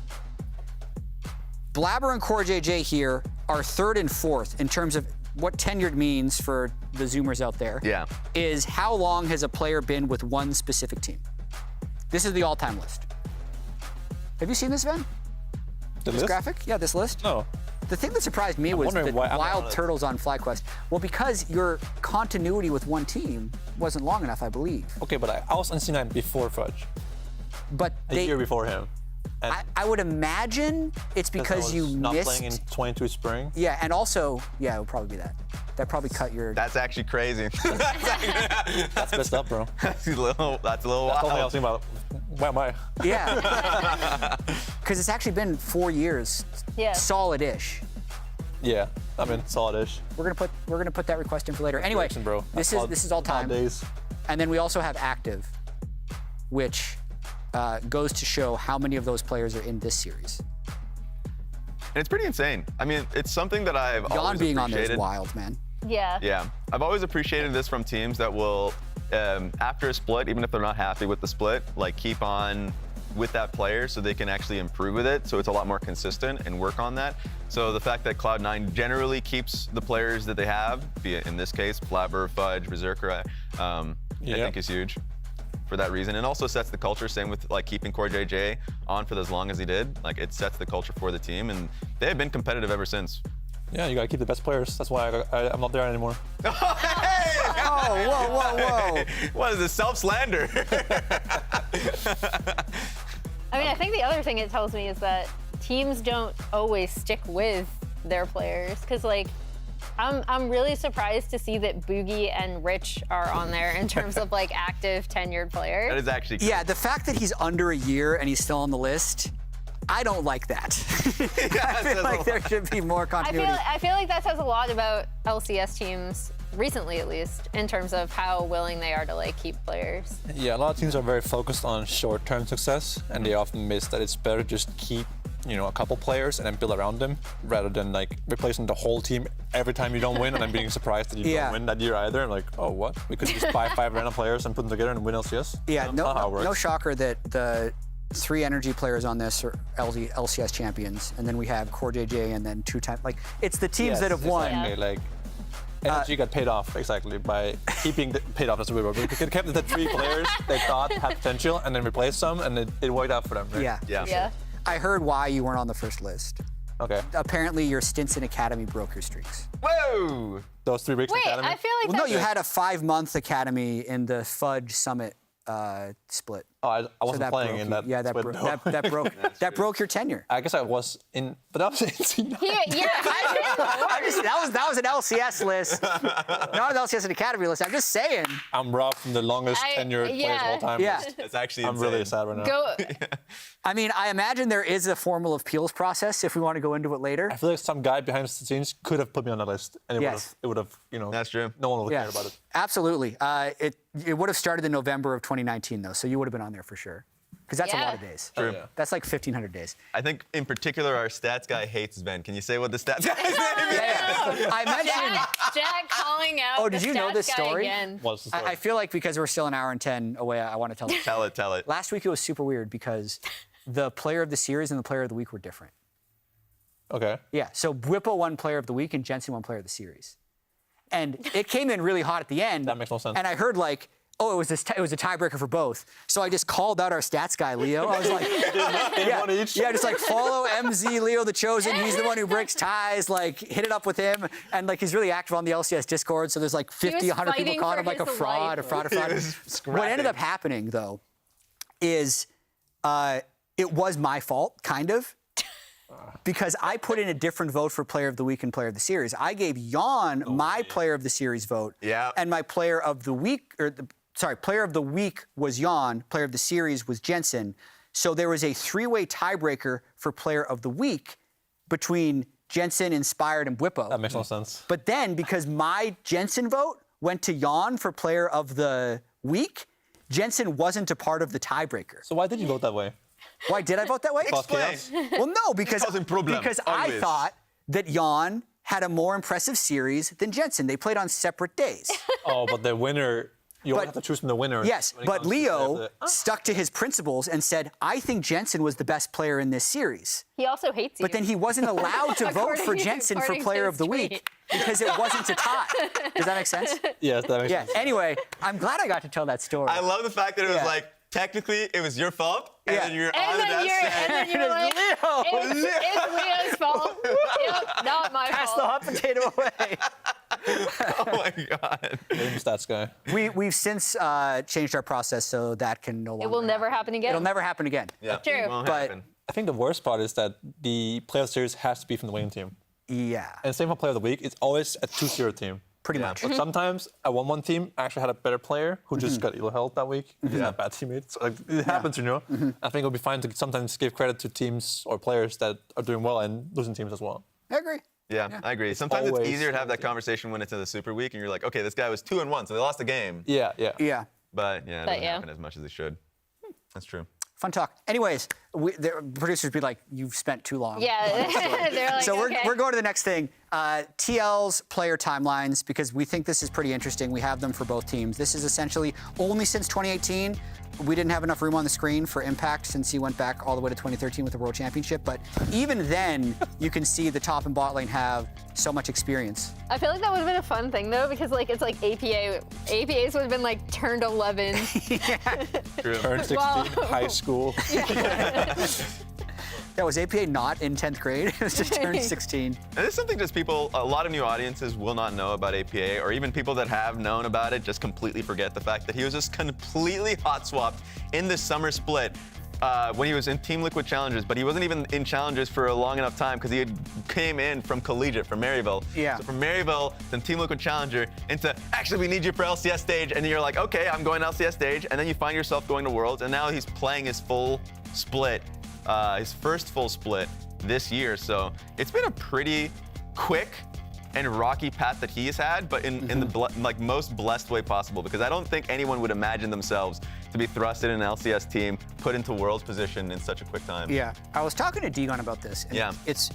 Blabber and CoreJJ here are third and fourth in terms of what tenured means for the Zoomers out there. Yeah. Is how long has a player been with one specific team? This is the all-time list. Have you seen this, Sven? The This list? graphic? Yeah, this list. No. The thing that surprised me was wondering the why I'm not wild on it. turtles on FlyQuest. Well, because your continuity with one team wasn't long enough, I believe. Okay, but I was on C9 before Fudge, But a year before him. And I would imagine it's because I you was not missed. playing in 22 spring. Yeah, and also, it would probably be that. That probably cut your. That's actually crazy. That's messed up, bro. That's a little That's the only thing I was wild. thinking about. Where am I? Yeah. Because it's actually been 4 years. Yeah. Solid-ish. Yeah, I mean, solid-ish. We're gonna put that request in for later. Anyway, Jackson, bro. this is all time. Days. And then we also have active, which goes to show how many of those players are in this series. And it's pretty insane. I mean, it's something that I've Jon always being on there is appreciated. wild, man. Yeah. Yeah, I've always appreciated this from teams that will, after a split, even if they're not happy with the split, like keep on with that player so they can actually improve with it. So it's a lot more consistent and work on that. So the fact that Cloud9 generally keeps the players that they have, be it in this case, Blabber, Fudge, Berserker, I think is huge for that reason. And also sets the culture, same with like keeping CoreJJ on for as long as he did. Like it sets the culture for the team, and they have been competitive ever since. Yeah, you gotta keep the best players. That's why I'm not there anymore. Oh, whoa. What is this, self-slander? I mean, I think the other thing it tells me is that teams don't always stick with their players, because like I'm really surprised to see that Boogie and Rich are on there in terms of like active tenured players. That is actually Yeah, the fact that he's under a year and he's still on the list, I don't like that. I feel like there should be more continuity. I feel like that says a lot about LCS teams recently, at least, in terms of how willing they are to like keep players. Yeah, a lot of teams are very focused on short-term success, and they often miss that it's better just keep, a couple players and then build around them, rather than like replacing the whole team every time you don't win and then being surprised that you don't win that year either. Like, oh, what? We could just buy 5 random players and put them together and win LCS. Yeah, That's not how it works. no shocker that the 3 energy players on this are LCS champions, and then we have CoreJJ and then 2 times. Like, it's the teams that have won. Exactly, like, energy got paid off exactly by keeping paid off as a word. We kept the 3 players they thought had potential and then replaced some, and it worked out for them. Right? Yeah. I heard why you weren't on the first list. Okay. Apparently, your stints in academy broke your streaks. Whoa! Those 3 weeks in Wait, academy. I feel like Well, no, that's you had a 5-month academy in the Fudge Summit split. Oh, I wasn't that playing broke in you. that. Yeah, that split, no. that broke your tenure. I guess I was in, but that was in C9. That was an LCS list, not an LCS and academy list. I'm just saying. I'm robbed from the longest tenured players of all time. Yeah. list. That's actually I'm really sad right now. Go. I mean, I imagine there is a formal appeals process if we want to go into it later. I feel like some guy behind the scenes could have put me on the list, and it would have, That's true. no one would care about it. Absolutely. It would have started in November of 2019, though, so you would have been on there for sure. Because that's a lot of days. True. Yeah. That's like 1,500 days. I think in particular our stats guy hates Sven. Can you say what the stats guy is? I mentioned. Jack calling out. Oh, did the you know stats this guy story? Again. What's the story? I feel like because we're still an hour and 10 away, I want to tell you. Tell it. Last week it was super weird because the player of the series and the player of the week were different. Okay. Yeah, so Whippo won player of the week and Jensen won player of the series. And it came in really hot at the end. That makes no sense. And I heard like, oh, it was a tiebreaker for both. So I just called out our stats guy, Leo. I was like, yeah, just like follow MZ Leo the Chosen. He's the one who breaks ties. Like hit it up with him. And like he's really active on the LCS Discord. So there's like 50, 100 people calling him like a fraud. What ended up happening though is it was my fault, kind of. Because I put in a different vote for player of the week and player of the series. I gave Jan my player of the series vote. Yeah. And my player of the week, player of the week was Jan, player of the series was Jensen. So there was a three-way tiebreaker for player of the week between Jensen, Inspired, and Whippo. That makes no sense. But then, because my Jensen vote went to Jan for player of the week, Jensen wasn't a part of the tiebreaker. So why did you vote that way? Why did I vote that way? Explain. Well, no, because I always. thought that Jan had a more impressive series than Jensen. They played on separate days. Oh, but the winner, you only have to choose from the winner. Yes, when it but comes to Leo the- stuck to his principles and said, I think Jensen was the best player in this series. He also hates you. But then he wasn't allowed to vote for According- Jensen for according player to of the his week tweet. because it wasn't a tie. Does that make sense? Yes, that makes Yeah, sense. anyway, I'm glad I got to tell that story. I love the fact that it was Yeah. like, technically, it was your fault, and Yeah. then you're And on the then you're like, it's Leo's fault. Yep, not my Pass the fault. hot potato away. Oh my God. Blame stats guy. We've since changed our process so that can no longer It will never happen again. It'll never happen again. Yeah. True. Won't But- happen. I think the worst part is that the player of the series has to be from the winning team. Yeah, And same for player of the week, it's always a 2-0 team. pretty Yeah. much. But sometimes a 1-1 team actually had a better player who just got ill health that week. He didn't have bad teammates. So, like, it happens, you know. I think it'll be fine to sometimes give credit to teams or players that are doing well and losing teams as well. I agree. Yeah, I agree. Sometimes it's always easier to have that one team. conversation when it's in the Super Week, and you're like, okay, this guy was 2-1, so they lost the game. Yeah, yeah. Yeah, But yeah, it But doesn't yeah. happen as much as it should. That's true. fun talk. Anyways, the producers be like, you've spent too long. Yeah, they're like, So okay. we're going to the next thing. TL's player timelines, because we think this is pretty interesting. We have them for both teams. This is essentially only since 2018. We didn't have enough room on the screen for Impact since he went back all the way to 2013 with the World Championship. But even then, you can see the top and bot lane have so much experience. I feel like that would have been a fun thing though, because like it's like APA. APAs would have been like turned 11. True. Turn 16, Wow. high school. That was APA not in 10th grade. It was just turned 16. And this is something just a lot of new audiences will not know about APA, or even people that have known about it just completely forget the fact that he was just completely hot swapped in the summer split when he was in Team Liquid Challengers, but he wasn't even in Challengers for a long enough time because he had came in from Collegiate, from Maryville. Yeah. So from Maryville, then Team Liquid Challenger, into, actually, we need you for LCS stage, and then you're like, okay, I'm going to LCS stage, and then you find yourself going to Worlds, and now he's playing his full split, his first full split this year. So it's been a pretty quick and rocky path that he has had, but in the most blessed way possible, because I don't think anyone would imagine themselves to be thrusted in an LCS team, put into World's position in such a quick time. Yeah, I was talking to Degon about this. And Yeah. It's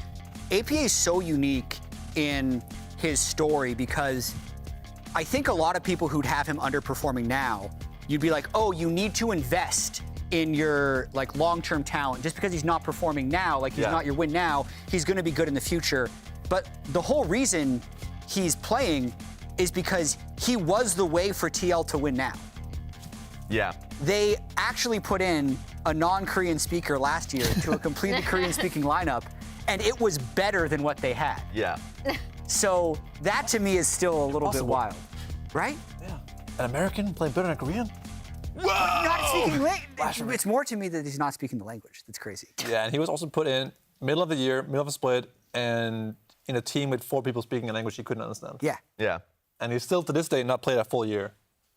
APA is so unique in his story because I think a lot of people who'd have him underperforming now, you'd be like, oh, you need to invest in your like long-term talent. Just because he's not performing now, like he's Yeah. not your win now, he's going to be good in the future. But the whole reason he's playing is because he was the way for TL to win now. Yeah. They actually put in a non-Korean speaker last year to a completely Korean-speaking lineup, and it was better than what they had. Yeah. So that to me is still a little bit Impossible. wild, right? Yeah. An American playing better than a Korean? Not speaking language. It's more to me that he's not speaking the language. That's crazy. Yeah, and he was also put in middle of the year, middle of a split, and in a team with 4 people speaking a language he couldn't understand. Yeah, Yeah. And he's still to this day not played a full year.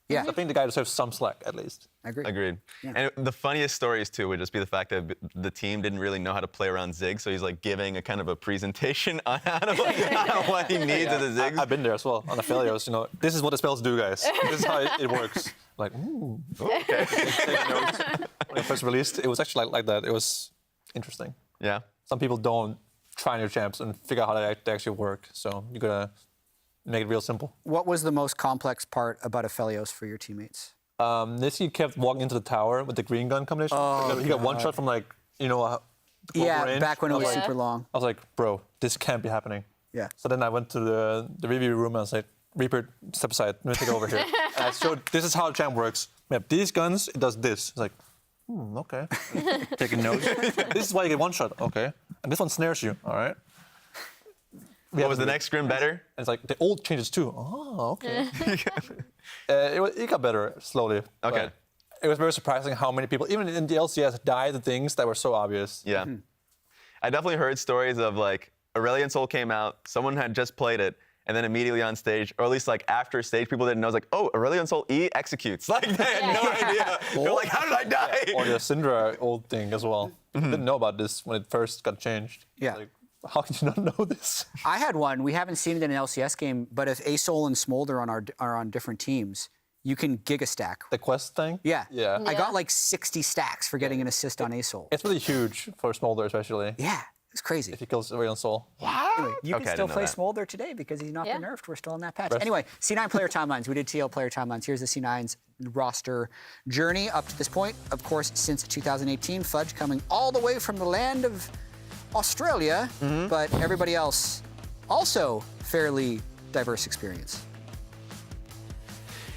yeah, I think the guy deserves some slack at least. I agree. Agreed. And the funniest stories too would just be the fact that the team didn't really know how to play around Ziggs, so he's like giving a kind of a presentation on how to, what he needs with the Ziggs. I've been there as well on the failures. You know, this is what the spells do, guys. This is how it works. Like, ooh. Okay. Taking notes. When it first released, it was actually like that. It was interesting. Yeah. Some people don't try new champs and figure out how they actually work. So you gotta make it real simple. What was the most complex part about Aphelios for your teammates? This he kept walking into the tower with the green gun combination. He got one shot from like You know, Yeah, range. back when it was Yeah. super long. I was like, bro, this can't be happening. Yeah. So then I went to the review room and I was like, Reaper, step aside. Let me take over here. And I showed, this is how the champ works. We have these guns, it does this. It's like, okay. Taking notes. This is why you get one shot. Okay. And this one snares you. All right. What was the next scrim better? And it's like, the old changes too. Oh, okay. It got better slowly. Okay. But it was very surprising how many people, even in the LCS, died to things that were so obvious. Yeah. I definitely heard stories of like Aurelion Sol came out, someone had just played it, and then immediately on stage, or at least like after stage, people didn't know. It's like, oh, Aurelion Sol E executes. Like they had no idea. They're like, how did I die? Or the Syndra old thing as well. Didn't know about this when it first got changed. Yeah. Like, how can you not know this? I had one. We haven't seen it in an LCS game, but if Asol and Smolder are on different teams, you can giga stack. The quest thing? Yeah. Yeah. I got like 60 stacks for getting an assist on Asol. It's really huge for Smolder, especially. Yeah, it's crazy. If he kills Aurelion Sol. Anyway, you Okay, I can still didn't know play that. Smolder today because he's not been Yeah. nerfed. We're still in that patch. Rest- Anyway, C9 player timelines. We did TL player timelines. Here's the C9's roster journey up to this point. Of course, since 2018, Fudge coming all the way from the land of Australia, but everybody else also fairly diverse experience.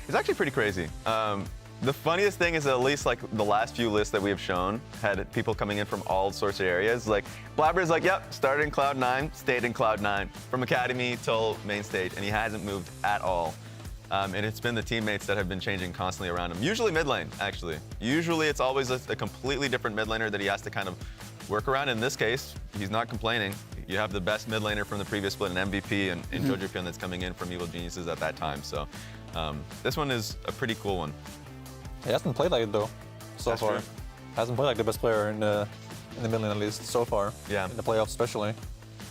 It's actually pretty crazy. The funniest thing is that at least like the last few lists that we have shown had people coming in from all sorts of areas. Like Blabber is like, yep, started in Cloud9, stayed in Cloud9 from Academy till main stage, and he hasn't moved at all. And it's been the teammates that have been changing constantly around him. Usually mid lane, actually. Usually it's always a completely different mid laner that he has to kind of work around. In this case, he's not complaining. You have the best mid laner from the previous split, an MVP, and Jojo Pion that's coming in from Evil Geniuses at that time. So this one is a pretty cool one. He hasn't played like it though, so That's far. true. Hasn't played like the best player in the mid lane at least so far. Yeah. In the playoffs especially.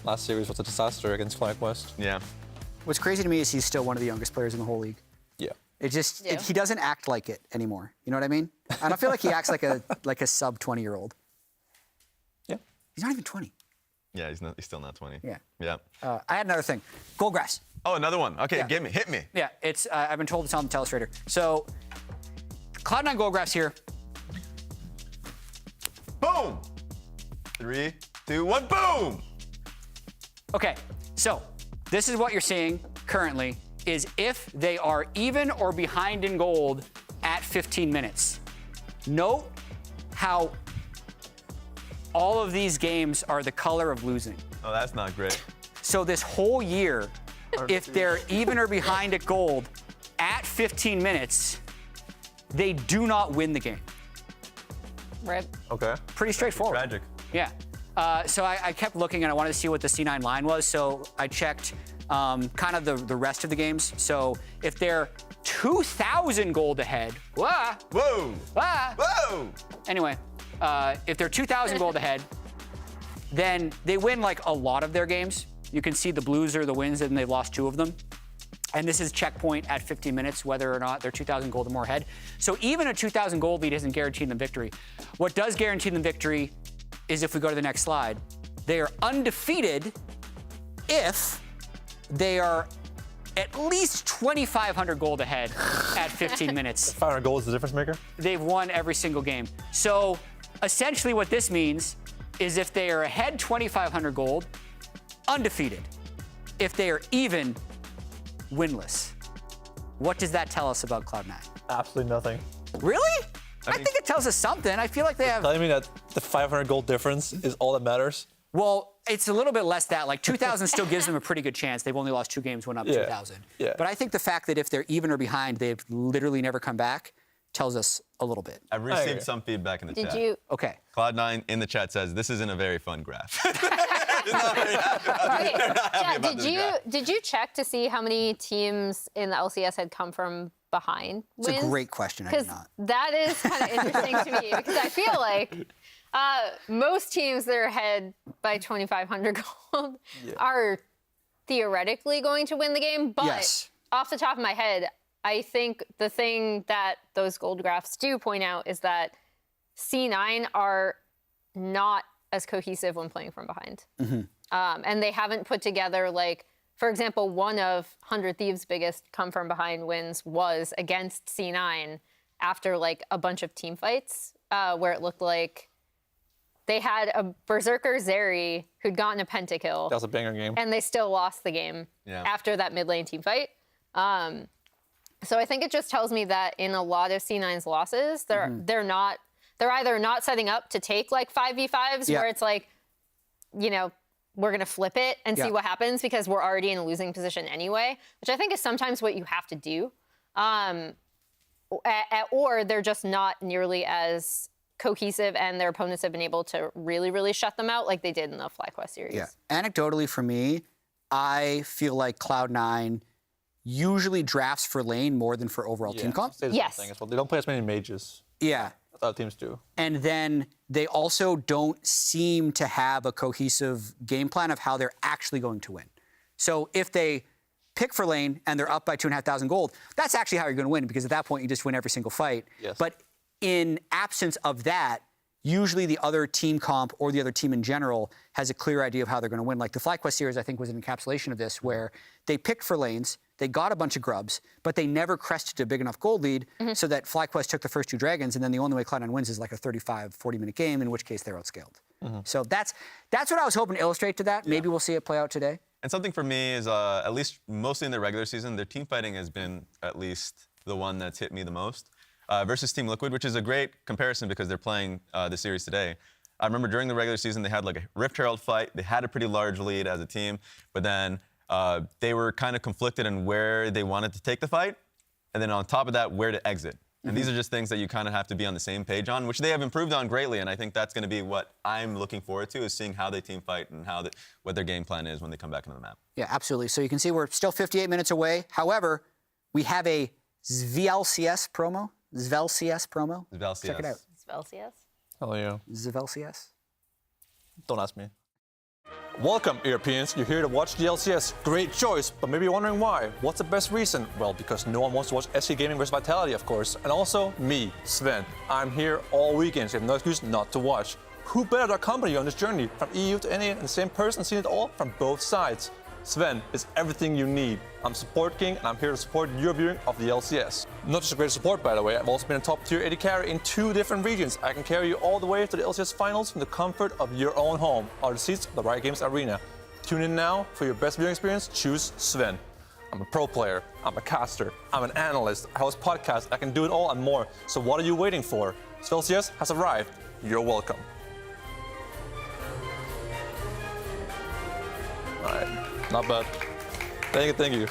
Last series was a disaster against FlyQuest. Yeah. What's crazy to me is he's still one of the youngest players in the whole league. Yeah. It just Yeah. he doesn't act like it anymore. You know what I mean? I don't feel like he acts like a sub 20-year-old. Yeah. He's not even 20. Yeah, he's still not 20. Yeah. Yeah. I had another thing. Goldgrass. Oh, another one. Okay, Yeah. hit me. Yeah, it's I've been told it's on the Telestrator. So Cloud9 Goldgrass here. Boom! 3, 2, 1, boom! Okay, so this is what you're seeing currently is if they are even or behind in gold at 15 minutes. Note how all of these games are the color of losing. Oh, that's not great. So this whole year, if they're even or behind at gold at 15 minutes, they do not win the game. Rip. Okay. Pretty straightforward. Tragic. Yeah. So I kept looking and I wanted to see what the C9 line was. So I checked kind of the rest of the games. So if they're 2,000 gold ahead, wah, Whoa! wah. Whoa! Anyway, if they're 2,000 gold ahead, then they win like a lot of their games. You can see the Blues are the wins and they've lost 2 of them. And this is checkpoint at 15 minutes, whether or not they're 2,000 gold or more ahead. So even a 2,000 gold lead isn't guaranteeing them victory. What does guarantee them victory is if we go to the next slide, they are undefeated if they are at least 2,500 gold ahead at 15 minutes. 500 goals is the difference maker? They've won every single game. So essentially what this means is if they are ahead 2,500 gold, undefeated. If they are even, winless. What does that tell us about Cloud9? Absolutely nothing. Really? I mean- think it tells us something. I feel like they have. Telling me that the 500 goal difference is all that matters? Well, it's a little bit less that. Like 2,000 still gives them a pretty good chance. They've only lost 2 games, went up Yeah. 2,000. Yeah. But I think the fact that if they're even or behind, they've literally never come back, tells us a little bit. I've agree. received some feedback in the Did chat. you? Okay. Cloud9 in the chat says, this isn't a very fun graph. Okay. Yeah, about this did you check to see how many teams in the LCS had come from behind It's a wins? great question. I did Because not. that is kind of interesting to me because I feel like most teams that are ahead by 2,500 gold are theoretically going to win the game. But Yes. off the top of my head, I think the thing that those gold graphs do point out is that C9 are not as cohesive when playing from behind. And they haven't put together, like, for example, one of 100 Thieves' biggest come from behind wins was against C9 after like a bunch of team fights where it looked like they had a Berserker Zeri who'd gotten a pentakill. That was a banger game. And they still lost the game after that mid lane team fight. So I think it just tells me that in a lot of C9's losses, they're either not setting up to take like 5v5s where it's like, you know, we're going to flip it and see what happens because we're already in a losing position anyway, which I think is sometimes what you have to do. Or they're just not nearly as cohesive and their opponents have been able to really, really shut them out like they did in the FlyQuest series. Yeah. Anecdotally for me, I feel like Cloud9 usually drafts for lane more than for overall team comp. Yes. Thing as well. They don't play as many mages. Yeah. Other teams do. And then they also don't seem to have a cohesive game plan of how they're actually going to win. So if they pick for lane and they're up by 2,500 gold, that's actually how you're going to win because at that point you just win every single fight. Yes. But in absence of that, usually the other team comp or the other team in general has a clear idea of how they're going to win. Like the FlyQuest series, I think, was an encapsulation of this, where they picked for lanes, they got a bunch of grubs, but they never crested a big enough gold lead so that FlyQuest took the first 2 dragons, and then the only way Cloud9 wins is like a 35, 40-minute game, in which case they're outscaled. So that's what I was hoping to illustrate to that. Maybe we'll see it play out today. And something for me is, at least mostly in the regular season, their team fighting has been at least the one that's hit me the most. Versus Team Liquid, which is a great comparison because they're playing the series today. I remember during the regular season, they had like a Rift Herald fight. They had a pretty large lead as a team, but then they were kind of conflicted in where they wanted to take the fight, and then on top of that, where to exit. And these are just things that you kind of have to be on the same page on, which they have improved on greatly, and I think that's going to be what I'm looking forward to, is seeing how they team fight and what their game plan is when they come back into the map. Yeah, absolutely. So you can see we're still 58 minutes away. However, we have a VLCS promo. Zvelcs promo. Zvelcs. Check it out. Celsius. Hell yeah. Zvelcs. Don't ask me. Welcome, Europeans. You're here to watch the LCS. Great choice, but maybe you're wondering why. What's the best reason? Well, because no one wants to watch SK Gaming versus Vitality, of course. And also, me, Sven. I'm here all weekend, so you have no excuse not to watch. Who better to accompany you on this journey? From EU to NA, and the same person seeing it all from both sides. Sven is everything you need. I'm Support King, and I'm here to support your viewing of the LCS. Not just a great support, by the way, I've also been a top tier AD carry in 2 different regions. I can carry you all the way to the LCS finals from the comfort of your own home, or the seats of the Riot Games arena. Tune in now for your best viewing experience. Choose Sven. I'm a pro player, I'm a caster, I'm an analyst, I host podcasts, I can do it all and more. So what are you waiting for? LCS has arrived. You're welcome. All right. Not bad. Thank you.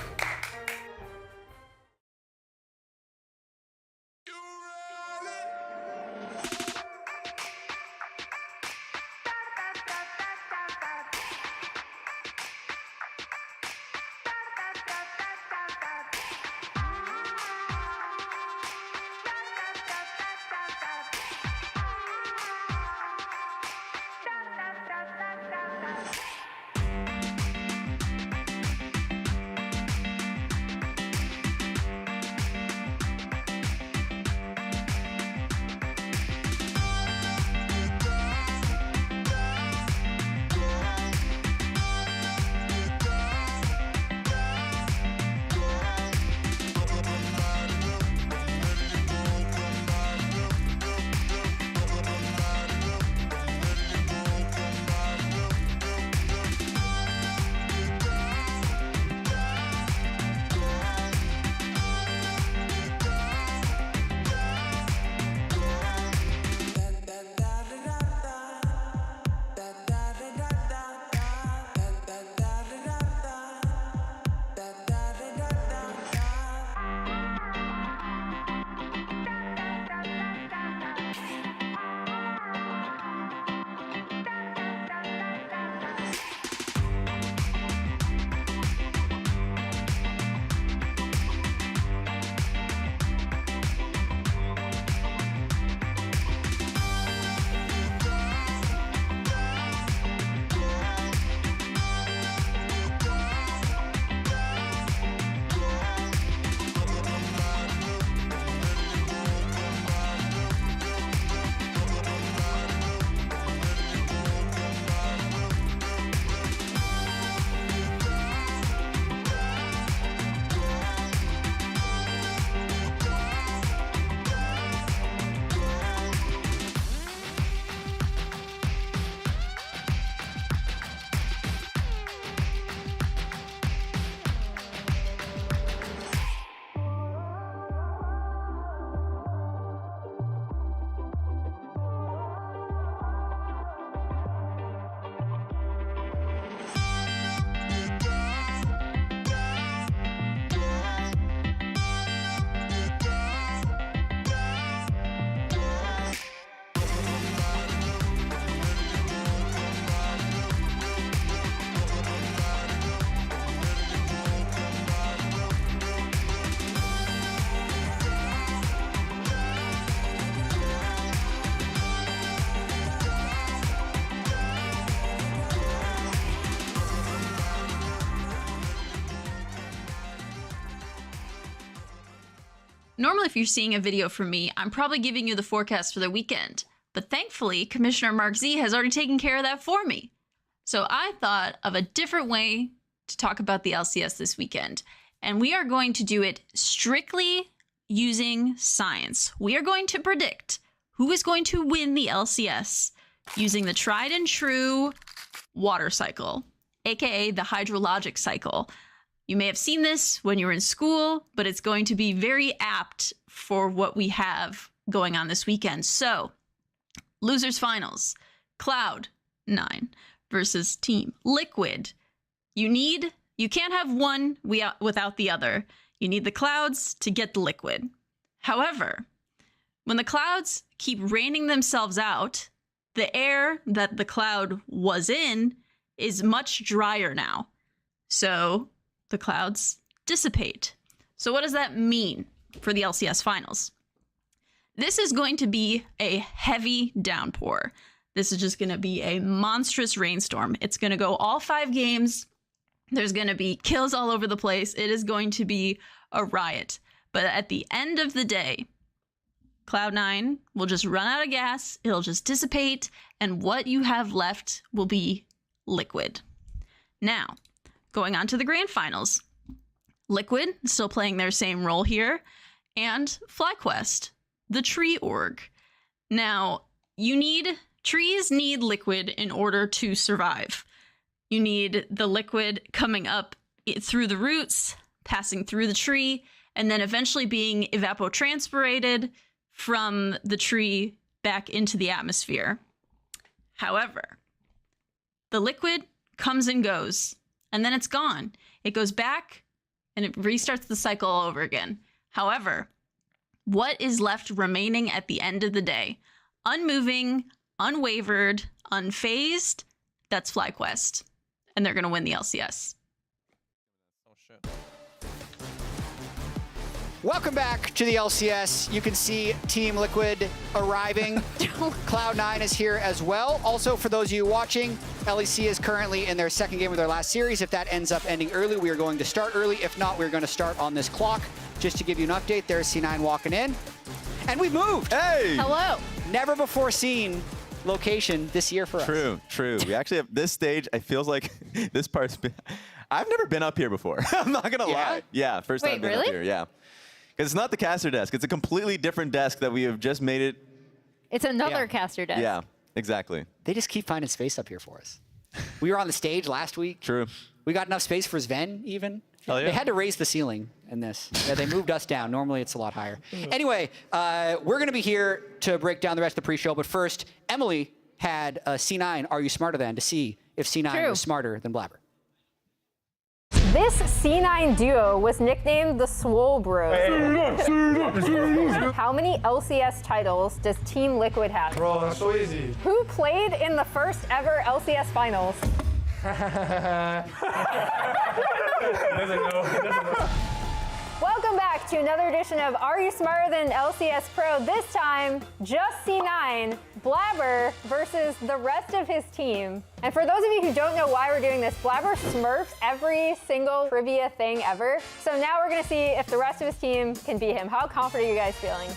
normally if you're seeing a video from me, I'm probably giving you the forecast for the weekend. But thankfully, Commissioner Mark Z has already taken care of that for me. So I thought of a different way to talk about the LCS this weekend. And we are going to do it strictly using science. We are going to predict who is going to win the LCS using the tried and true water cycle, aka the hydrologic cycle. You may have seen this when you were in school, but it's going to be very apt for what we have going on this weekend. So, losers finals, Cloud9 versus Team Liquid. You can't have one without the other. You need the Clouds to get the Liquid. However, when the Clouds keep raining themselves out, the air that the Cloud was in is much drier now. So the Clouds dissipate. So what does that mean for the LCS finals? This is going to be a heavy downpour. This is just going to be a monstrous rainstorm. It's going to go all 5 games. There's going to be kills all over the place. It is going to be a riot. But at the end of the day, Cloud9 will just run out of gas. It'll just dissipate. And what you have left will be Liquid. Now, going on to the grand finals. Liquid still playing their same role here. And FlyQuest, the tree org. Now, trees need Liquid in order to survive. You need the Liquid coming up through the roots, passing through the tree, and then eventually being evapotranspirated from the tree back into the atmosphere. However, the Liquid comes and goes, and then it's gone. It goes back, and it restarts the cycle all over again. However, what is left remaining at the end of the day? Unmoving, unwavered, unfazed, that's FlyQuest. And they're going to win the LCS. Oh, shit. Welcome back to the LCS. You can see Team Liquid arriving. Cloud9 is here as well. Also, for those of you watching, LEC is currently in their second game of their last series. If that ends up ending early, we are going to start early. If not, we're going to start on this clock. Just to give you an update, there's C9 walking in. And we moved. Hey! Hello. Never before seen location this year for us. True. We actually have this stage. I feels like this part's been... I've never been up here before. I'm not going to lie. Yeah, first time I've been up here. Yeah. Because it's not the caster desk. It's a completely different desk that we have just made it. It's another caster desk. Yeah, exactly. They just keep finding space up here for us. We were on the stage last week. True. We got enough space for Sven, even. Hell yeah. They had to raise the ceiling in this. Yeah, they moved us down. Normally, it's a lot higher. Anyway, we're going to be here to break down the rest of the pre-show. But first, Emily had a C9, Are You Smarter Than, to see if C9 was smarter than Blabber. This C9 duo was nicknamed the Swole Bros. How many LCS titles does Team Liquid have? Bro, that's so easy. Who played in the first ever LCS finals? Doesn't know. Welcome back to another edition of Are You Smarter Than LCS Pro? This time, just C9, Blabber versus the rest of his team. And for those of you who don't know why we're doing this, Blabber smurfs every single trivia thing ever. So now we're gonna see if the rest of his team can beat him. How confident are you guys feeling?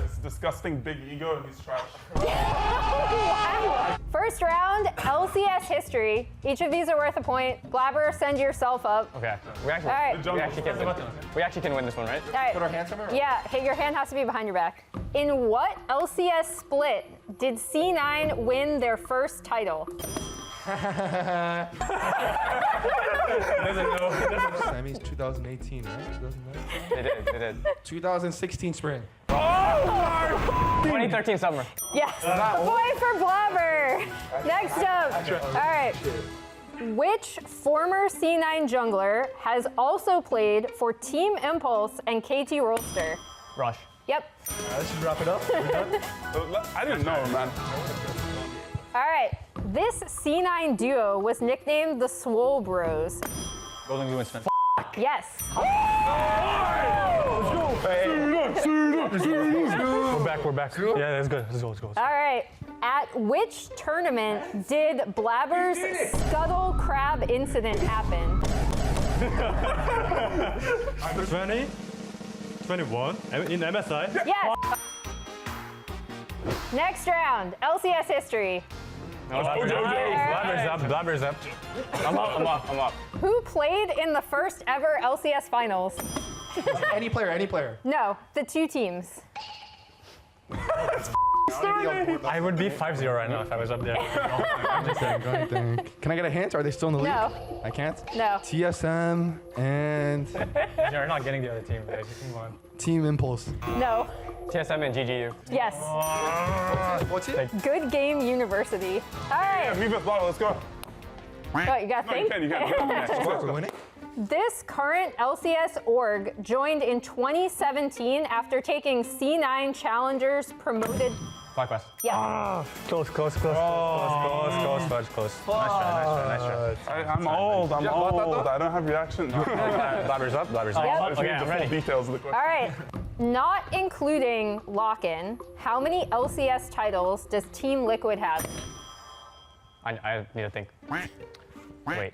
It's disgusting big ego and he's trash. Wow. First round, LCS history. Each of these are worth a point. Blabber, send yourself up. Okay. We actually, All right. we actually can win this one, right? All right. Put our hands somewhere? Yeah, okay, your hand has to be behind your back. In what LCS split did C9 win their first title? Doesn't know. That means 2018, right? They did. 2016 spring. 2013 summer. Yes, a point for Blabber. Next up, all right. Which former C9 jungler has also played for Team Impulse and KT Rolster? Rush. Yep. Let's just wrap it up. I didn't know, man. All right. This C9 duo was nicknamed the Swole Bros. Golden Glue and Sven. Yes. We're back. Yeah, that's good. Let's go. All right. At which tournament did Blabber's Scuttle Crab incident happen? 20? 21 in MSI. Yes. Next round, LCS history. Blabber's up. I'm up. Who played in the first ever LCS finals? Any player. No, the two teams. I would be 5-0 right now if I was up there. I'm just saying. Can I get a hint? Are they still in the league? No. I can't? No. TSM and You're not getting the other team, guys. Come on. Team Impulse. No. TSM and GGU. Yes. What's it? Good Game University. All right. Me with Blabber, let's go. What, you got to think? You can. We're winning? This current LCS org joined in 2017 after taking C9 challengers promoted. FlyQuest. Yes. Close. Nice try. I'm old. I don't have reaction. Blabber's up. Yep. I just Okay, need I'm the full ready. details of the question. All right. Not including lock-in, how many LCS titles does Team Liquid have? I need to think. Wait.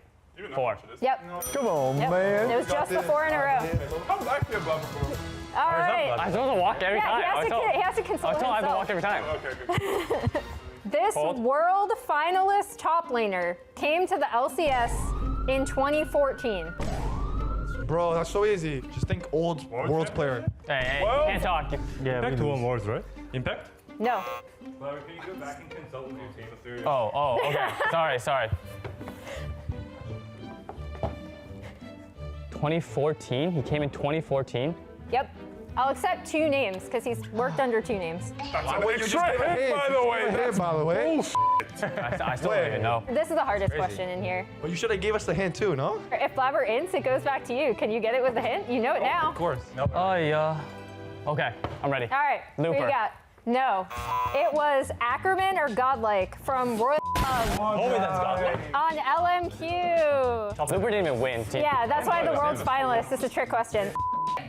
4. Yep. Come on, Yep. man. It was just the 4 in a row. How was I feel about before? All right. I supposed to walk every time. Yeah, he has to consult I have to himself. walk every time. Okay, good. This world finalist top laner came to the LCS in 2014. Bro, that's so easy. Just think old Worlds player. Hey, can't talk. Yeah, Impact 2 on Worlds, right? Impact? No. Blabber, can you go back and consult with your team? Oh, okay. Sorry. 2014? He came in 2014? Yep. I'll accept 2 names because he's worked under 2 names. Extra hit, by the way. Hit, by the way. I still don't even know. This is the hardest question in here. But you should have gave us the hint too, no? If Blabber ints, it goes back to you. Can you get it with the hint? You know it now. Of course. Oh, yeah. Okay, I'm ready. All right. Who Looper. you got? No. It was Ackerman or Godlike from Royal Oh, wait, that's Godlike. on LMQ. Looper didn't even win. Yeah, that's why the world's finalist. It's a trick question.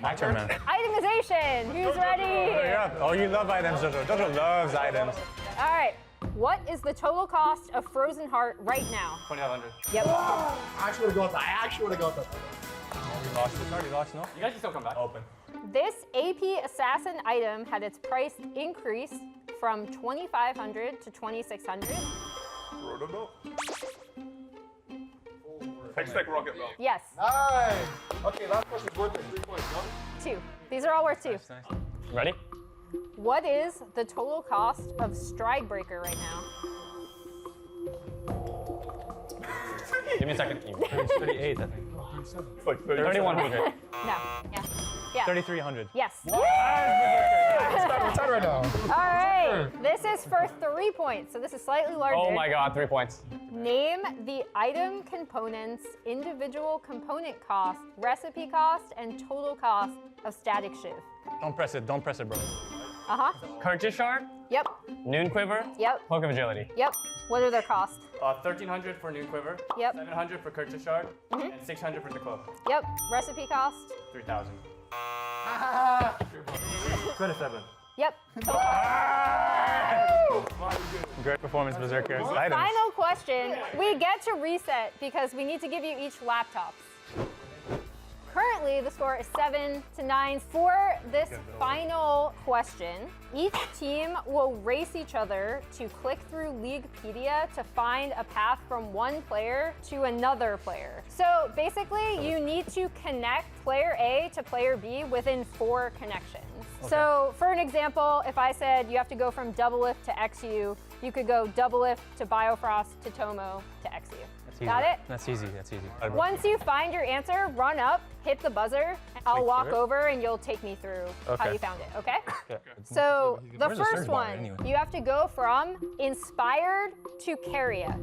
My turn, man. Itemization. Who's ready? Oh, you love items, Jojo. Jojo loves items. All right. What is the total cost of Frozen Heart right now? 2,500. Yep. I actually would have got that. It's already lost, no? You guys can still come back. Open. This AP Assassin item had its price increased from 2,500 to 2,600. Rotobo. Hextech Rocket Bell. Yes. Nice. Okay, last question's worth it. 3 points, no? 2. These are all worth 2. Nice. Ready? What is the total cost of Stridebreaker right now? Give me a second. It's 38, I think. It's like 3,100. No. Yeah. Yeah. 3,300. Yes. We're tied right now. All right. This is for 3 points, so this is slightly larger. Oh my god, 3 points. Name the item components, individual component cost, recipe cost, and total cost of Static Shiv. Don't press it, bro. Uh-huh. Courage Shard, Yep. Noon Quiver, Yep. Poke of Agility. Yep. What are their costs? 1,300 for Noon Quiver, Yep. 700 for Courage Shard, and 600 for the cloak. Yep. Recipe cost? 3,000. 27. Yep. Total cost. Great performance, Berserker. Final question. We get to reset because we need to give you each laptops. Currently, the score is 7-9 for this final question. Each team will race each other to click through Leaguepedia to find a path from one player to another player. So basically, you need to connect player A to player B within 4 connections. Okay. So for an example, if I said you have to go from Doublelift to XU, you could go Doublelift to Biofrost to Tomo to XU. Got it? That's easy. Once you find your answer, run up, hit the buzzer. I'll walk over and you'll take me through how you found it, okay? So the first one, you have to go from inspired to Carrier.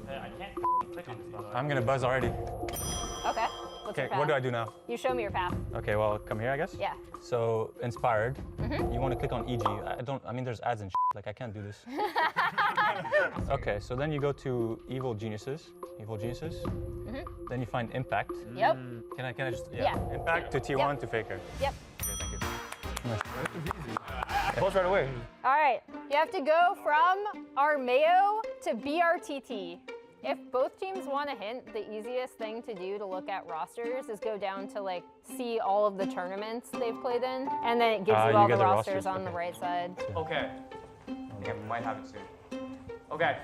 I can't click on this. I'm gonna buzz already. Okay. What's your path? What do I do now? You show me your path. Okay, well, come here, I guess. Yeah. So, inspired. You want to click on EG. There's ads and shit. Like, I can't do this. Okay, so then you go to Evil Geniuses. Then you find Impact. Yep. Can I just, Yeah. Impact to T1 to Faker. Yep. Okay, thank you. Close right away. All right. You have to go from Armeo to BRTT. If both teams want a hint, the easiest thing to do to look at rosters is go down to like see all of the tournaments they've played in, and then it gives you all the rosters on the right side. Okay. Okay, we might have it soon. Okay.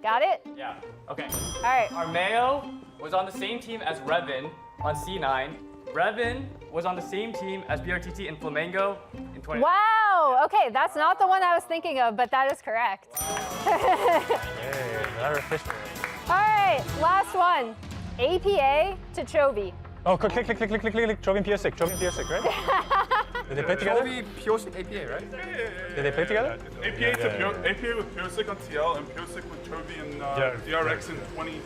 Got it? Yeah. Okay. All right. Armeo was on the same team as Revin on C9. Revin was on the same team as BRTT and Flamengo in 20. Wow. Okay, that's not the one I was thinking of, but that is correct. Hey, very efficient. All right, last one. APA to Chovy. Oh, click. Chovy and Piosik. right? Did they play together? Chovy, Piosik, APA, right? Did they play together? APA with Piosik on TL and Piosik with Chovy and DRX in 2021.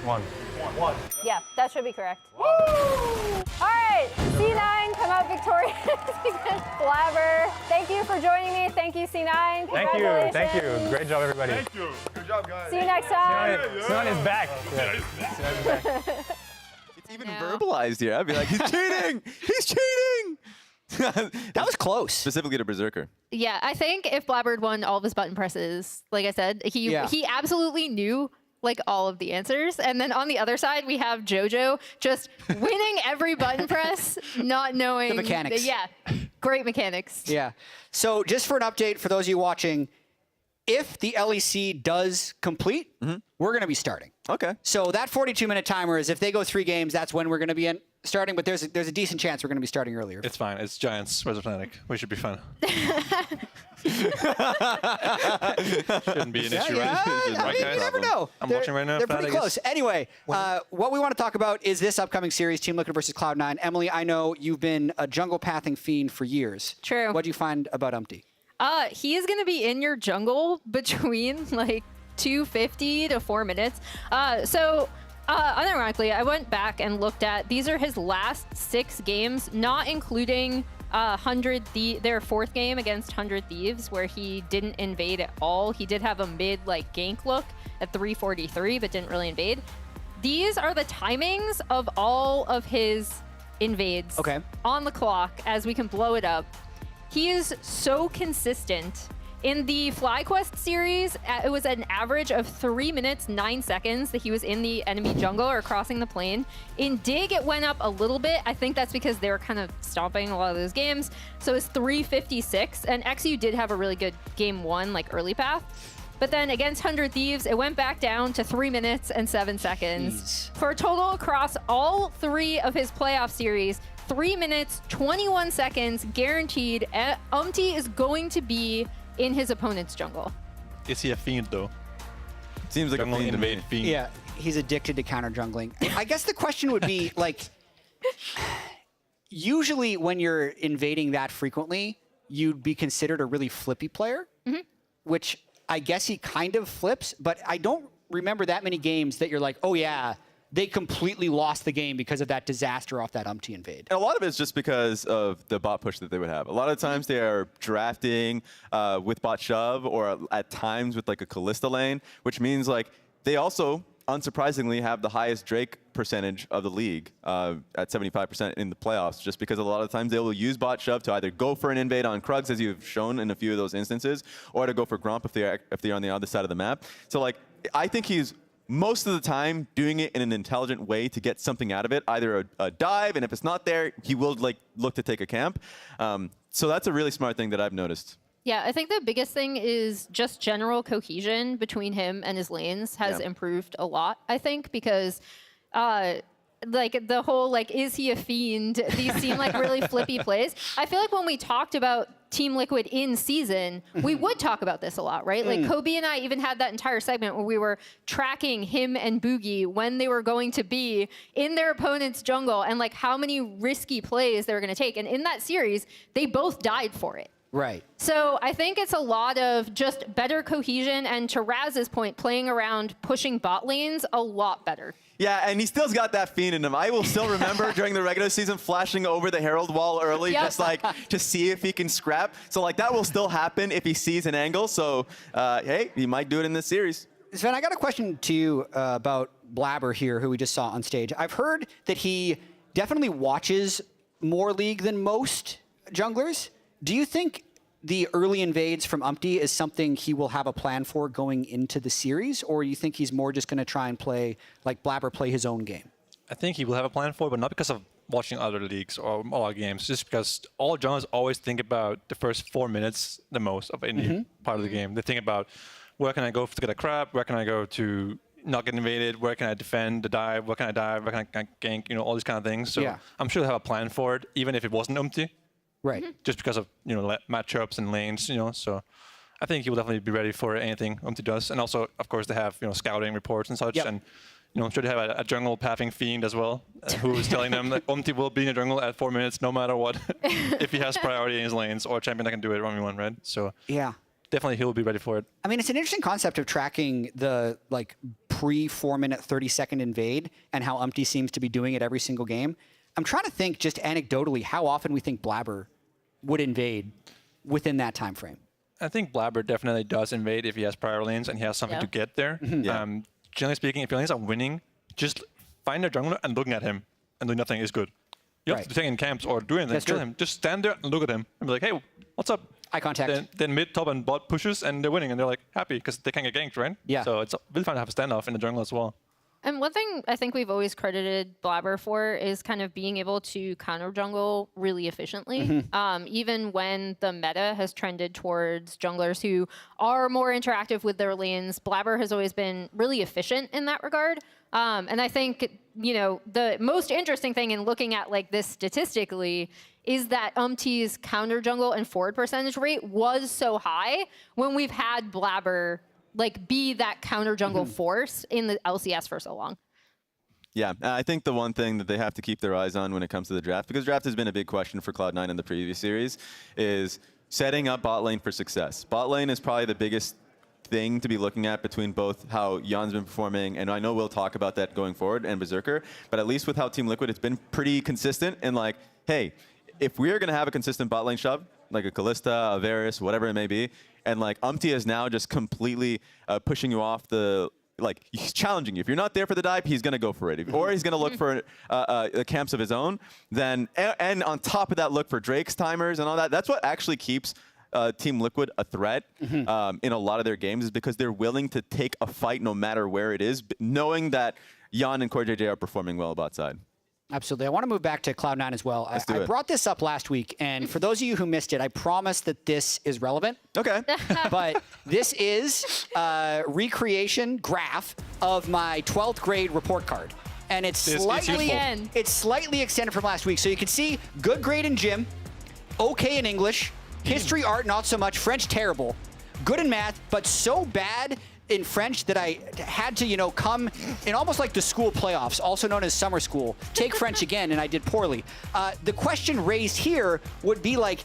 One. Yeah, that should be correct. Woo! All right, C9 come out victorious against Blabber. Thank you for joining me. Thank you, C9. Thank you. Great job, everybody. Thank you. Good job, guys. See you next time. Sun is back. It's even verbalized here. I'd be like, he's cheating! He's cheating! That was close. Specifically to Berserker. Yeah, I think if Blabber had won all of his button presses, like I said, he absolutely knew like all of the answers. And then on the other side, we have Jojo just winning every button press, not knowing the mechanics. Yeah, great mechanics. Yeah. So just for an update for those of you watching, if the LEC does complete, we're going to be starting. Okay. So that 42-minute timer is if they go 3 games, that's when we're going to be starting. But there's a decent chance we're going to be starting earlier. It's fine. It's Giants versus Fnatic. We should be fine. Shouldn't be an issue, right? I mean, you never know. I'm watching right now. They're pretty close. Anyway, what we want to talk about is this upcoming series, Team Liquid versus Cloud9. Emily, I know you've been a jungle pathing fiend for years. True. What do you find about Umpty? He is going to be in your jungle between like 250 to 4 minutes. Unironically, I went back and looked at, these are his last 6 games, not including their 4th game against 100 Thieves, where he didn't invade at all. He did have a mid like gank look at 343, but didn't really invade. These are the timings of all of his invades on the clock as we can blow it up. He is so consistent. In the FlyQuest series, it was an average of 3 minutes, 9 seconds that he was in the enemy jungle or crossing the plane. In Dig, it went up a little bit. I think that's because they were kind of stomping a lot of those games. So it's 3:56, and XU did have a really good game 1, like early path. But then against 100 Thieves, it went back down to 3 minutes and 7 seconds. For a total across all 3 of his playoff series, 3 minutes, 21 seconds, guaranteed. Umpty is going to be in his opponent's jungle. Is he a fiend, though? Seems like jungle a invade fiend. Yeah, he's addicted to counter jungling. I guess the question would be, like, usually when you're invading that frequently, you'd be considered a really flippy player, which I guess he kind of flips, but I don't remember that many games that you're like, oh yeah, they completely lost the game because of that disaster off that Umpty invade. And a lot of it's just because of the bot push that they would have. A lot of times they are drafting with bot shove or at times with like a Callista lane, which means like they also, unsurprisingly, have the highest Drake percentage of the league at 75% in the playoffs, just because a lot of times they will use bot shove to either go for an invade on Krugs, as you've shown in a few of those instances, or to go for Gromp if they're on the other side of the map. So like, I think he's most of the time doing it in an intelligent way to get something out of it, either a dive, and if it's not there, he will like look to take a camp. So that's a really smart thing that I've noticed. Yeah, I think the biggest thing is just general cohesion between him and his lanes has improved a lot, I think, because like the whole, like, is he a fiend? These seem like really flippy plays. I feel like when we talked about Team Liquid in season, we would talk about this a lot, right? Like Kobe and I even had that entire segment where we were tracking him and Boogie when they were going to be in their opponent's jungle and like how many risky plays they were going to take. And in that series, they both died for it. Right. So I think it's a lot of just better cohesion and, to Raz's point, playing around pushing bot lanes a lot better. Yeah, and he still's got that fiend in him. I will still remember during the regular season flashing over the Herald wall early, just like to see if he can scrap. So like that will still happen if he sees an angle. So hey, he might do it in this series. Sven, I got a question to you about Blabber here, who we just saw on stage. I've heard that he definitely watches more League than most junglers. Do you think the early invades from Umpty is something he will have a plan for going into the series, or you think he's more just going to try and play, like Blabber, play his own game? I think he will have a plan for it, but not because of watching other leagues or other games, just because all junglers always think about the first 4 minutes the most of any part of the game. They think about, where can I go to get a crab? Where can I go to not get invaded? Where can I defend the dive? Where can I dive? Where can I gank? You know, all these kind of things. So I'm sure they'll have a plan for it, even if it wasn't Umpty. Right. Just because of, you know, matchups and lanes, you know. So I think he will definitely be ready for anything Umpty does. And also, of course, they have, you know, scouting reports and such. And, you know, I'm sure they have a jungle pathing fiend as well, who is telling them that Umpty will be in the jungle at 4 minutes no matter what, if he has priority in his lanes, or a champion that can do it 1v1, right? So definitely he'll be ready for it. I mean, it's an interesting concept of tracking the like pre-4 minute, 30-second invade and how Umpty seems to be doing it every single game. I'm trying to think just anecdotally how often we think Blabber would invade within that time frame. I think Blabber definitely does invade if he has prior lanes and he has something to get there. Generally speaking, if your lanes are winning, just find a jungler and looking at him and doing nothing is good. You don't have to take in camps or do anything. Kill him. Just stand there and look at him and be like, hey, what's up? Eye contact. Then mid, top, and bot pushes and they're winning and they're like happy because they can't get ganked, right? Yeah. So it's really fun to have a standoff in the jungle as well. And one thing I think we've always credited Blabber for is kind of being able to counter jungle really efficiently. Even when the meta has trended towards junglers who are more interactive with their lanes, Blabber has always been really efficient in that regard. And I think, you know, the most interesting thing in looking at like this statistically is that Umpty's counter jungle and forward percentage rate was so high when we've had Blabber like be that counter jungle force in the LCS for so long. Yeah, I think the one thing that they have to keep their eyes on when it comes to the draft, because draft has been a big question for Cloud9 in the previous series, is setting up bot lane for success. Bot lane is probably the biggest thing to be looking at between both how Jan's been performing, and I know we'll talk about that going forward, and Berserker, but at least with how Team Liquid, it's been pretty consistent in like, hey, if we're going to have a consistent bot lane shove, like a Kalista, a Varus, whatever it may be, and like Umpty is now just completely pushing you off the, like he's challenging you. If you're not there for the dive, he's going to go for it. Or he's going to look for the camps of his own. Then, and on top of that, look for Drake's timers and all that. That's what actually keeps Team Liquid a threat in a lot of their games, is because they're willing to take a fight no matter where it is, knowing that Jan and CoreJJ are performing well bot side. Absolutely. I want to move back to Cloud9 as well. I brought this up last week, and for those of you who missed it, I promise that this is relevant. Okay. But this is a recreation graph of my 12th grade report card. And it's slightly extended from last week. So you can see good grade in gym, okay in English, history, art, not so much, French, terrible, good in math, but so bad in French that I had to, you know, come in almost like the school playoffs, also known as summer school, take French again, and I did poorly. The question raised here would be like,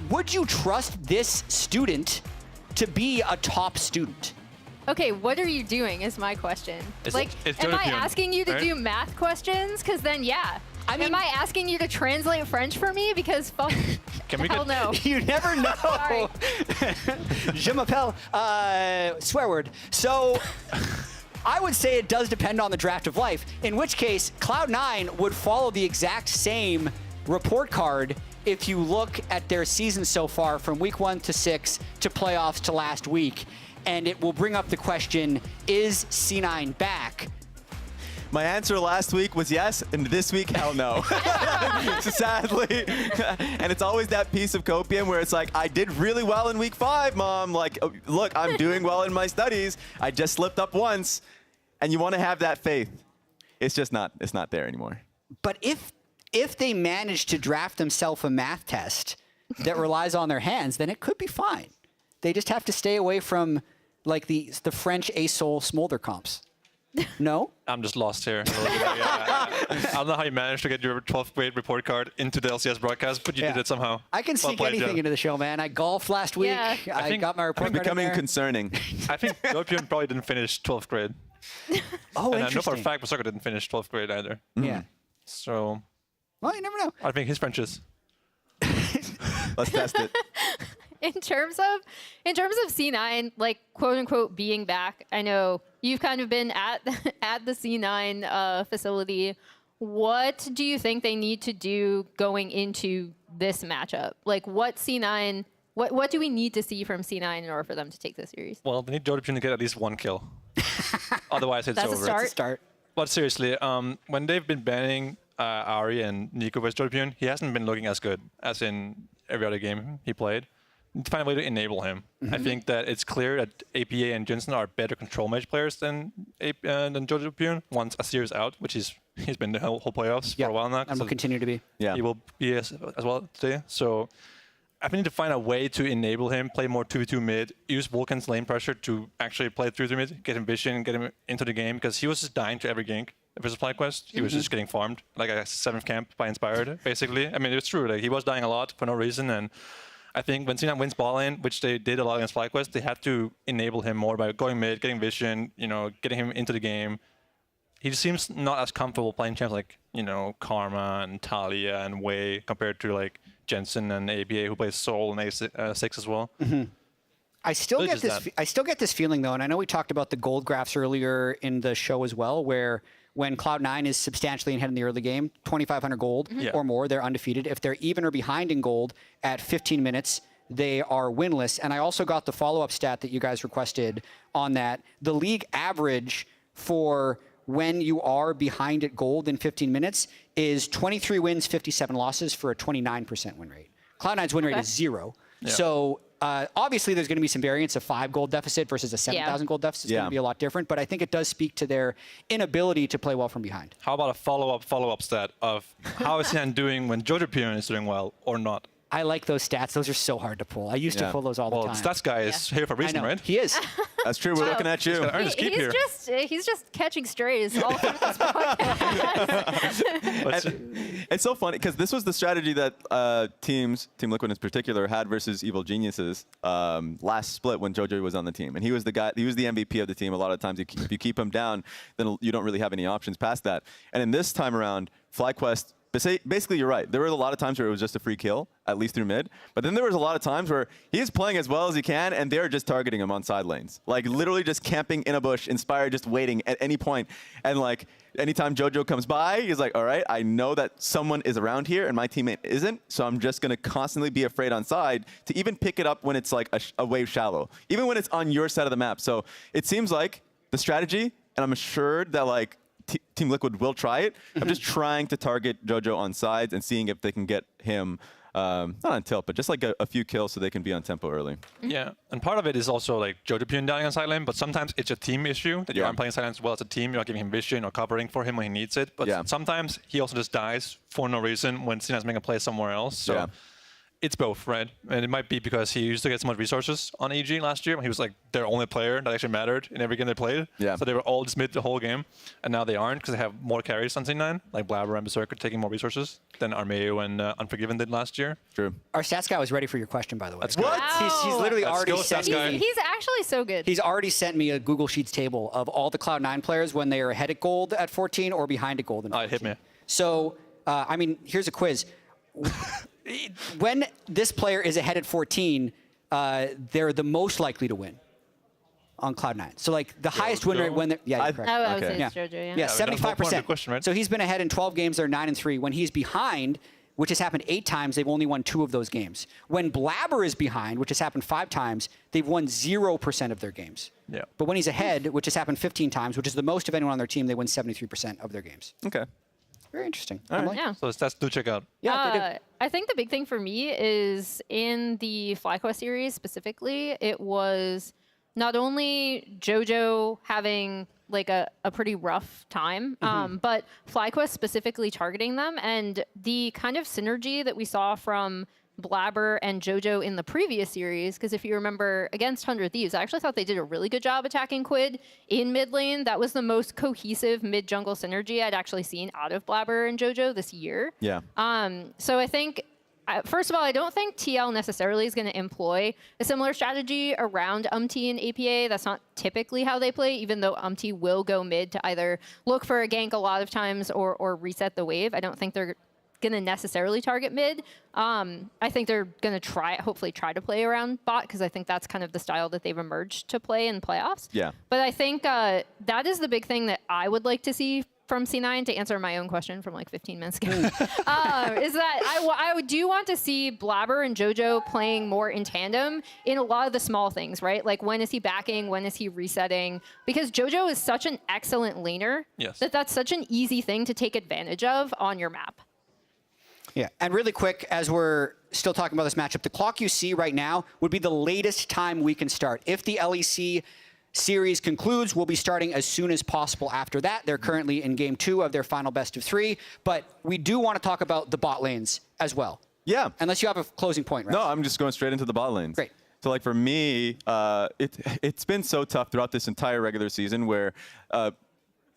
would you trust this student to be a top student? Okay, what are you doing is my question. It's am I asking you to do math questions? Because then, yeah. I mean, am I asking you to translate French for me? Because fuck, hell no. You never know. Je m'appelle, swear word. So I would say it does depend on the draft of life, in which case Cloud9 would follow the exact same report card if you look at their season so far from week 1 to 6 to playoffs to last week. And it will bring up the question, is C9 back? My answer last week was yes, and this week, hell no. Sadly. And it's always that piece of copium where it's like, I did really well in week 5, Mom. Like, look, I'm doing well in my studies. I just slipped up once. And you want to have that faith. It's just not, it's not there anymore. But if they manage to draft themselves a math test that relies on their hands, then it could be fine. They just have to stay away from like the French ASOL smolder comps. No? I'm just lost here. I don't know how you managed to get your 12th grade report card into the LCS broadcast, but you did it somehow. I can sneak anything into the show, man. I golfed last week. I got my report card becoming concerning. I think Jojo probably didn't finish 12th grade. Oh, and interesting. I know for a fact Berserker didn't finish 12th grade either. Yeah. So. Well, you never know. I think his French is. Let's test it. In terms of C9, like quote unquote being back, I know you've kind of been at the C9 facility. What do you think they need to do going into this matchup? Like, what C9 What do we need to see from C9 in order for them to take this series? Well, they need Jojo to get at least 1 kill. Otherwise, it's That's over. a start. That's a start. But seriously, when they've been banning Ari and Nico versus Jojo, he hasn't been looking as good as in every other game he played. To find a way to enable him. I think that it's clear that APA and Jensen are better control mage players than Jojo Pyun once Asir is out, which he's been the whole playoffs for a while now. And will continue to be. Yeah. He will be as well today. So I need to find a way to enable him, play more 2v2 mid, use Vulcan's lane pressure to actually play 3v3 mid, get him vision, get him into the game, because he was just dying to every gank. Versus FlyQuest, he was just getting farmed, like a 7th camp by Inspired, basically. I mean, it's true, like he was dying a lot for no reason, and I think when C9 wins ball lane, which they did a lot against FlyQuest, they had to enable him more by going mid, getting vision, getting him into the game. He just seems not as comfortable playing champs like, Karma and Talia and Wei compared to like Jensen and APA who plays Soul and A6 as well. I still get this feeling though, and I know we talked about the gold graphs earlier in the show as well, where when Cloud9 is substantially ahead in the early game, 2,500 gold or more, they're undefeated. If they're even or behind in gold at 15 minutes, they are winless. And I also got the follow-up stat that you guys requested on that. The league average for when you are behind at gold in 15 minutes is 23 wins, 57 losses for a 29% win rate. Cloud9's win rate is 0. Yeah. So obviously, there's going to be some variance. A 5 gold deficit versus a 7,000 gold deficit is going to be a lot different. But I think it does speak to their inability to play well from behind. How about a follow-up stat of how is he doing when Jojo Pyun is doing well or not? I like those stats. Those are so hard to pull. I used to pull those all the time. Well, stats guy is here for a reason, right? He is. That's true. We're looking at you. He's just catching strays all through this podcast. It's so funny because this was the strategy that Team Liquid in particular had versus Evil Geniuses last split when Jojo was on the team, and he was the guy. He was the MVP of the team. A lot of times, if you keep him down, then you don't really have any options past that. And in this time around, FlyQuest. Basically, you're right. There were a lot of times where it was just a free kill, at least through mid. But then there was a lot of times where he's playing as well as he can, and they're just targeting him on side lanes. Like, literally just camping in a bush, Inspired just waiting at any point. And, like, anytime Jojo comes by, he's like, all right, I know that someone is around here, and my teammate isn't, so I'm just going to constantly be afraid on side to even pick it up when it's, like, a wave shallow, even when it's on your side of the map. So it seems like the strategy, and I'm assured that, like, Team Liquid will try it. I'm just trying to target Jojo on sides and seeing if they can get him, not on tilt, but just like a few kills so they can be on tempo early. Yeah, and part of it is also like Jojo Pyun dying on side lane, but sometimes it's a team issue that you aren't playing side lane as well as a team. You're not giving him vision or covering for him when he needs it. But sometimes he also just dies for no reason when C9's making a play somewhere else. So it's both, right? And it might be because he used to get so much resources on EG last year when he was like their only player that actually mattered in every game they played. Yeah. So they were all just mid the whole game. And now they aren't because they have more carries on C9, like Blabber and Berserker taking more resources than Armeo and Unforgiven did last year. True. Our stats guy was ready for your question, by the way. That's good. What? He's literally already sent me. He's actually so good. He's already sent me a Google Sheets table of all the Cloud9 players when they are ahead at gold at 14 or behind at gold at 14. It hit me. So, I mean, here's a quiz. When this player is ahead at 14, they're the most likely to win on Cloud9. So, like, the highest win rate when they're... Yeah, you're correct. I was Jojo, Yeah, 75%. Question, right? So he's been ahead in 12 games, they're 9-3. When he's behind, which has happened 8 times, they've only won 2 of those games. When Blabber is behind, which has happened 5 times, they've won 0% of their games. Yeah. But when he's ahead, which has happened 15 times, which is the most of anyone on their team, they win 73% of their games. Okay. Very interesting. Yeah. So stats do check out. Yeah, they do. I think the big thing for me is in the FlyQuest series specifically, it was not only Jojo having like a pretty rough time, but FlyQuest specifically targeting them, and the kind of synergy that we saw from Blabber and Jojo in the previous series, because if you remember against 100 Thieves, I actually thought they did a really good job attacking Quid in mid lane. That was the most cohesive mid-jungle synergy I'd actually seen out of Blabber and Jojo this year. Yeah. So I think, first of all, I don't think TL necessarily is going to employ a similar strategy around UMT and APA. That's not typically how they play, even though UMT will go mid to either look for a gank a lot of times or reset the wave. I don't think they're going to necessarily target mid. I think they're going to hopefully try to play around bot, because I think that's kind of the style that they've emerged to play in playoffs. Yeah. But I think that is the big thing that I would like to see from C9 to answer my own question from like 15 minutes ago, is that I do want to see Blabber and Jojo playing more in tandem in a lot of the small things, right? Like when is he backing? When is he resetting? Because Jojo is such an excellent laner that's such an easy thing to take advantage of on your map. Yeah, and really quick, as we're still talking about this matchup, the clock you see right now would be the latest time we can start. If the LEC series concludes, we'll be starting as soon as possible after that. They're currently in game 2 of their final best of 3, but we do want to talk about the bot lanes as well. Yeah. Unless you have a closing point, right? No, I'm just going straight into the bot lanes. Great. So like for me, it's been so tough throughout this entire regular season where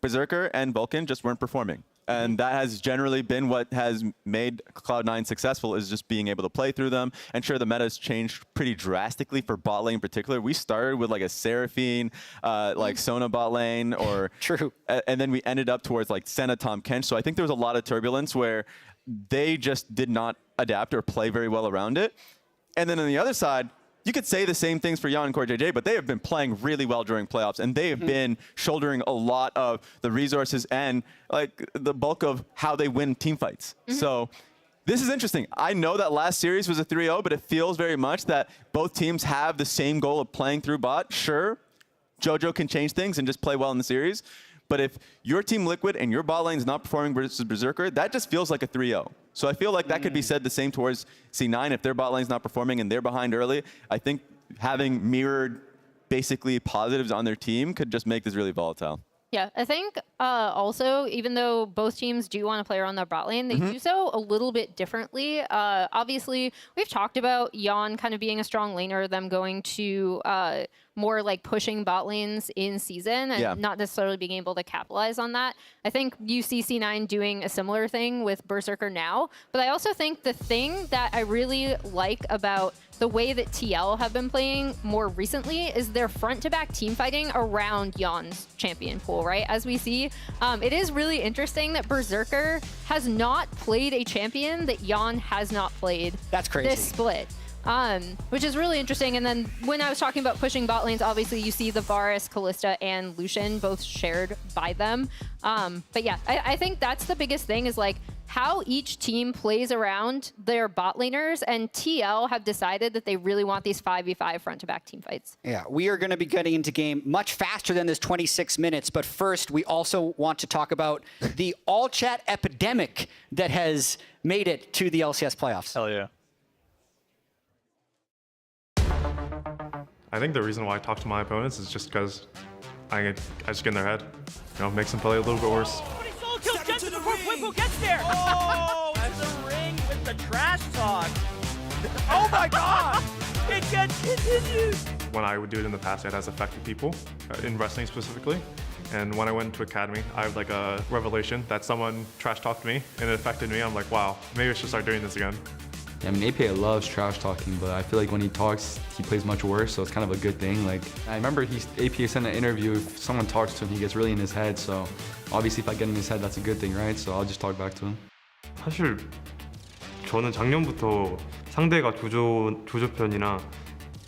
Berserker and Vulcan just weren't performing. And that has generally been what has made Cloud9 successful, is just being able to play through them. And sure, the meta has changed pretty drastically for bot lane in particular. We started with like a Seraphine, like Sona bot lane, or True. And then we ended up towards like Senna, Tom Kench. So I think there was a lot of turbulence where they just did not adapt or play very well around it. And then on the other side, you could say the same things for Yon and Core JJ, but they have been playing really well during playoffs, and they have been shouldering a lot of the resources and like the bulk of how they win team fights. So this is interesting. I know that last series was a 3-0, but it feels very much that both teams have the same goal of playing through bot. Sure, Jojo can change things and just play well in the series, but if your team Liquid and your bot lane is not performing versus Berserker, that just feels like a 3-0. So I feel like that could be said the same towards C9. If their bot lane's not performing and they're behind early, I think having mirrored basically positives on their team could just make this really volatile. Yeah, I think also, even though both teams do want to play around their bot lane, they do so a little bit differently. Obviously, we've talked about Yon kind of being a strong laner, them going to more like pushing bot lanes in season and not necessarily being able to capitalize on that. I think you see C9 doing a similar thing with Berserker now, but I also think the thing that I really like about the way that TL have been playing more recently is their front-to-back team fighting around Yon's champion pool, right? As we see, it is really interesting that Berserker has not played a champion that Yon has not played. That's crazy. This split. Which is really interesting. And then when I was talking about pushing bot lanes, obviously you see the Varus, Kalista, and Lucian both shared by them. But yeah, I think that's the biggest thing, is like how each team plays around their bot laners, and TL have decided that they really want these 5v5 front-to-back team fights. Yeah, we are going to be getting into game much faster than this 26 minutes, but first we also want to talk about the all-chat epidemic that has made it to the LCS playoffs. Hell yeah. I think the reason why I talk to my opponents is just because I just get in their head. You know, makes them play a little bit worse. Kills Jensen before Flippo gets there. Oh, that's the ring with the trash talk. Oh my god! It gets continued. When I would do it in the past, it has affected people, in wrestling specifically. And when I went to Academy, I had like a revelation that someone trash talked me and it affected me. I'm like, wow, maybe I should start doing this again. Yeah, I mean, APA loves trash talking, but I feel like when he talks, he plays much worse, so it's kind of a good thing. Like, I remember APA sent an interview, if someone talks to him, he gets really in his head, so obviously if I get in his head, that's a good thing, right? So I'll just talk back to him. 사실 저는 작년부터 상대가 조조편이나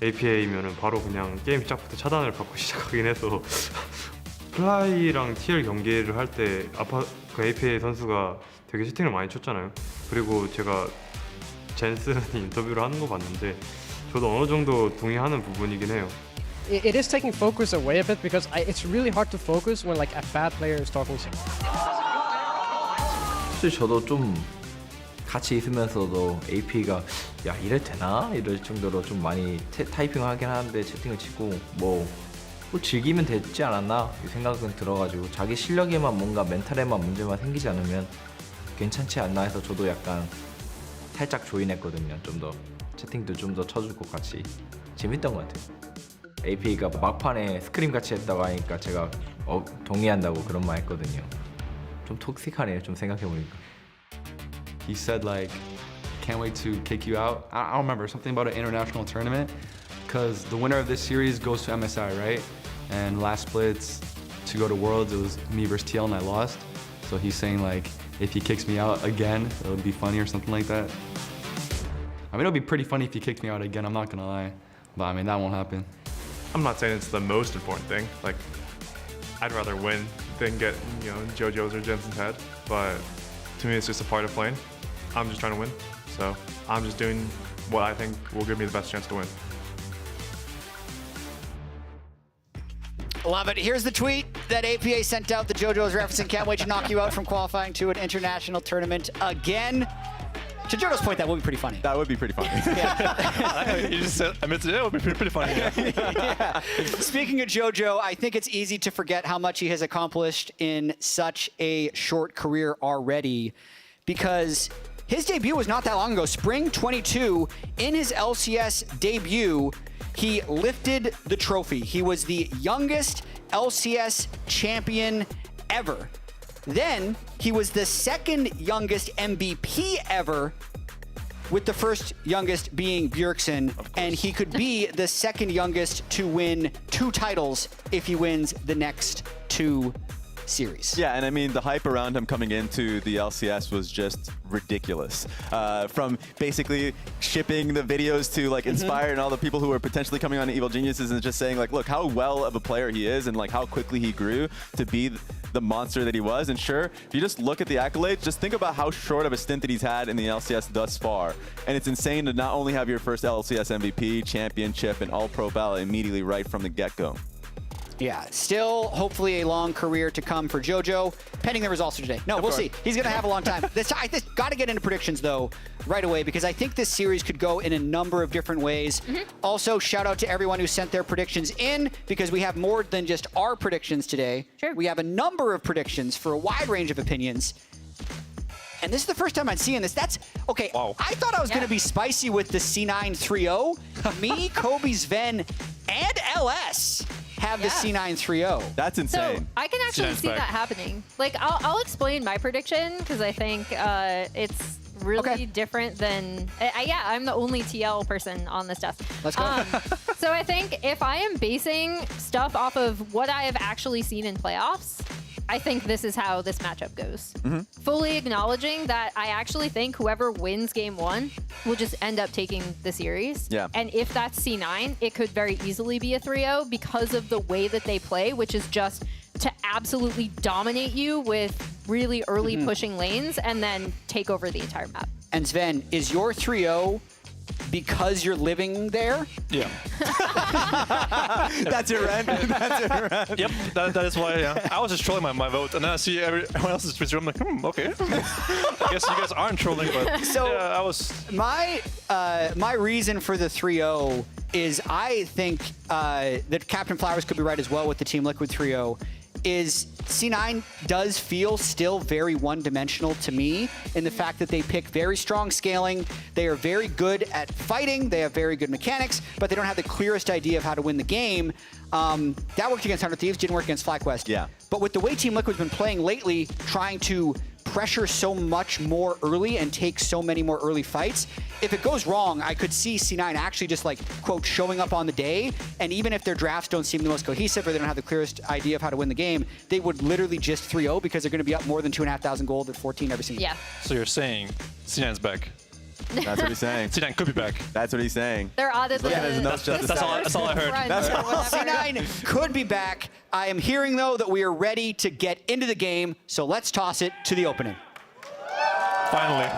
APA면은 바로 그냥 게임 시작부터 차단을 받고 시작하긴 해서 플라이랑 TL 경기를 할 때 그 APA 선수가 되게 채팅을 많이 쳤잖아요. 그리고 제가 젠슨 인터뷰를 하는 거 봤는데 저도 어느 정도 동의하는 부분이긴 해요. It is taking focus away a bit because it's really hard to focus when like a bad player is talking. 사실 저도 좀 같이 있으면서도 AP가 야 이래도 되나? 이럴 정도로 좀 많이 타이핑을 하긴 하는데 채팅을 치고 뭐 즐기면 되지 않았나? 이 생각은 들어가지고 자기 실력에만 뭔가 멘탈에만 문제만 생기지 않으면 괜찮지 않나 해서 저도 약간 살짝 조인했거든요. 좀 더 채팅도 좀 더 쳐주고 같이 재밌던 것 같아요. AP가 막판에 스크림 같이 했다고 하니까 제가 동의한다고 그런 말 했거든요. 좀 톡식하네요. 좀 생각해보니까. He said like, can't wait to kick you out. I don't remember, something about an international tournament, because the winner of this series goes to MSI, right? And last splits to go to Worlds, it was me versus TL and I lost. So he's saying like, if he kicks me out again, it would be funny or something like that. I mean, it would be pretty funny if he kicked me out again, I'm not gonna lie. But I mean, that won't happen. I'm not saying it's the most important thing. Like, I'd rather win they can get, Jojo's or Jensen's head. But to me, it's just a part of playing. I'm just trying to win. So I'm just doing what I think will give me the best chance to win. Love it. Here's the tweet that APA sent out that Jojo is referencing. Can't wait to knock you out from qualifying to an international tournament again. To Jojo's point, that would be pretty funny. That would be pretty funny. You just said, I meant to, it would be pretty funny. Yeah. Speaking of Jojo, I think it's easy to forget how much he has accomplished in such a short career already, because his debut was not that long ago. Spring 22, in his LCS debut, he lifted the trophy. He was the youngest LCS champion ever. Then he was the second youngest MVP ever, with the first youngest being Bjergsen, and he could be the second youngest to win 2 titles if he wins the next 2 series. Yeah, and I mean, the hype around him coming into the LCS was just ridiculous. From basically shipping the videos to like Inspire and all the people who were potentially coming on to Evil Geniuses and just saying like, look how well of a player he is and like how quickly he grew to be the monster that he was. And sure, if you just look at the accolades, just think about how short of a stint that he's had in the LCS thus far. And it's insane to not only have your first LCS MVP, championship, and all-pro ballot immediately right from the get-go. Yeah, still hopefully a long career to come for Jojo, pending the results of today. No, we'll see. He's going to have a long time. I got to get into predictions, though, right away, because I think this series could go in a number of different ways. Also, shout out to everyone who sent their predictions in, because we have more than just our predictions today. Sure. We have a number of predictions for a wide range of opinions. And this is the first time I'm seeing this. That's, okay, I thought I was going to be spicy with the C9 3-0. Me, Kobe, Sven, and LS have the C9 3-0. That's insane. So I can actually see that happening. Like, I'll explain my prediction, because I think it's really different than... yeah, I'm the only TL person on this desk. Let's go. So I think if I am basing stuff off of what I have actually seen in playoffs, I think this is how this matchup goes. Fully acknowledging that I actually think whoever wins game 1 will just end up taking the series. Yeah. And if that's C9, it could very easily be a 3-0 because of the way that they play, which is just to absolutely dominate you with really early pushing lanes and then take over the entire map. And Sven, is your 3-0 because you're living there? Yeah. That's your rent? That's your rent? Yep, that is why, yeah. I was just trolling my vote, and then I see everyone else's Twitter. I'm like, okay. I guess you guys aren't trolling, but so yeah, I was... My reason for the 3-0 is I think that Captain Flowers could be right as well with the Team Liquid 3-0, is C9 does feel still very one-dimensional to me in the fact that they pick very strong scaling. They are very good at fighting. They have very good mechanics, but they don't have the clearest idea of how to win the game. That worked against 100 Thieves, didn't work against FlyQuest. Yeah. But with the way Team Liquid's been playing lately, trying to pressure so much more early and take so many more early fights, if it goes wrong, I could see C9 actually just like, quote, showing up on the day, and even if their drafts don't seem the most cohesive or they don't have the clearest idea of how to win the game, they would literally just 3-0 because they're going to be up more than 2,500 gold at 14 every single game. So you're saying C9's back? That's what he's saying. C9 could be back. That's what he's saying. They're out of the... That's all I heard. C9 could be back. I am hearing, though, that we are ready to get into the game, so let's toss it to the opening. Finally.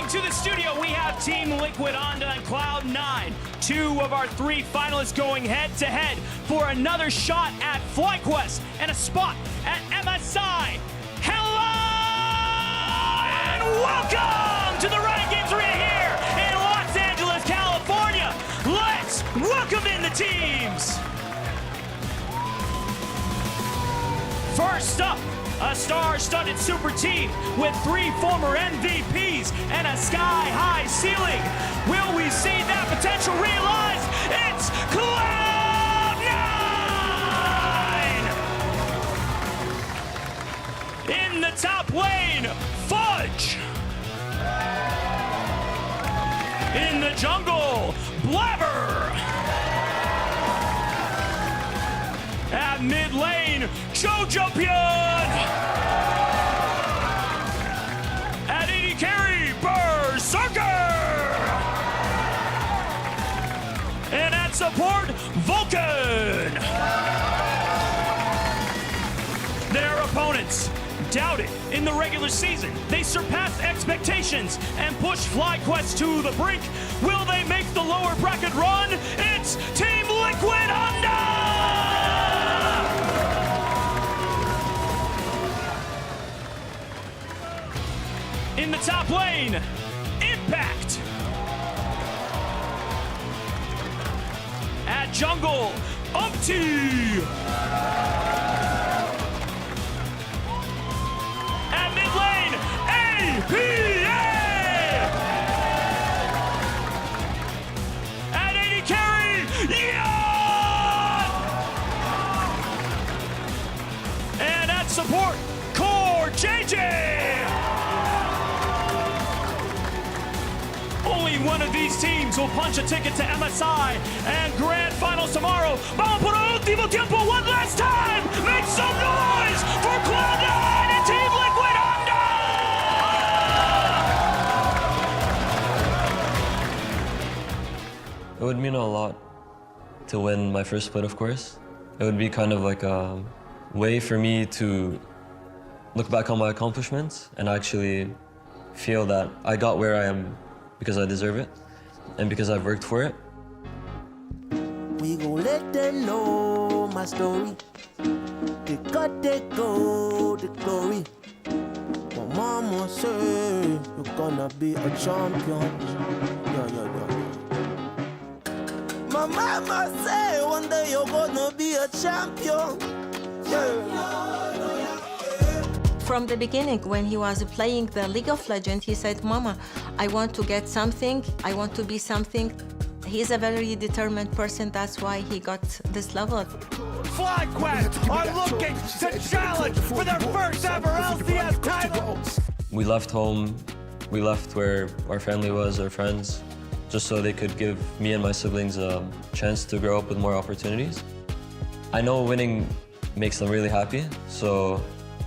To the studio, we have Team Liquid Honda and Cloud9. 2 of our 3 finalists going head-to-head for another shot at FlyQuest and a spot at MSI. Welcome to the Riot Games Arena here in Los Angeles, California. Let's welcome in the teams. First up, a star-studded super team with 3 former MVPs and a sky-high ceiling. Will we see that potential realized? It's Cloud9! In the top lane, Fudge. In the jungle, Blabber. At mid lane, Jojo. At AD carry, Berserker. And at support, Vulcan. Their opponents, doubted in the regular season. They surpassed expectations and pushed FlyQuest to the brink. Will they make the lower bracket run? It's Team Liquid Honda! In the top lane, Impact. At jungle, Umpty. At mid lane, APA. At AD carry, Yon. And at support, Core JJ. Only one of these teams will punch a ticket to MSI and Grand Finals tomorrow. Vamos por último tiempo one last time. Make some noise for Cloud9 and Team Liquid Honda! It would mean a lot to win my first split, of course. It would be kind of like a way for me to look back on my accomplishments and actually feel that I got where I am because I deserve it and because I've worked for it. We gon' let them know my story. They got they go the glory. My mama said you're gonna be a champion. Yeah. My mama said one day you're gonna be a champion. From the beginning, when he was playing the League of Legends, he said, Mama, I want to get something, I want to be something. He's a very determined person, that's why he got this level. FlyQuest are looking to challenge for their first ever LCS title. We left home, we left where our family was, our friends, just so they could give me and my siblings a chance to grow up with more opportunities. I know winning makes them really happy, so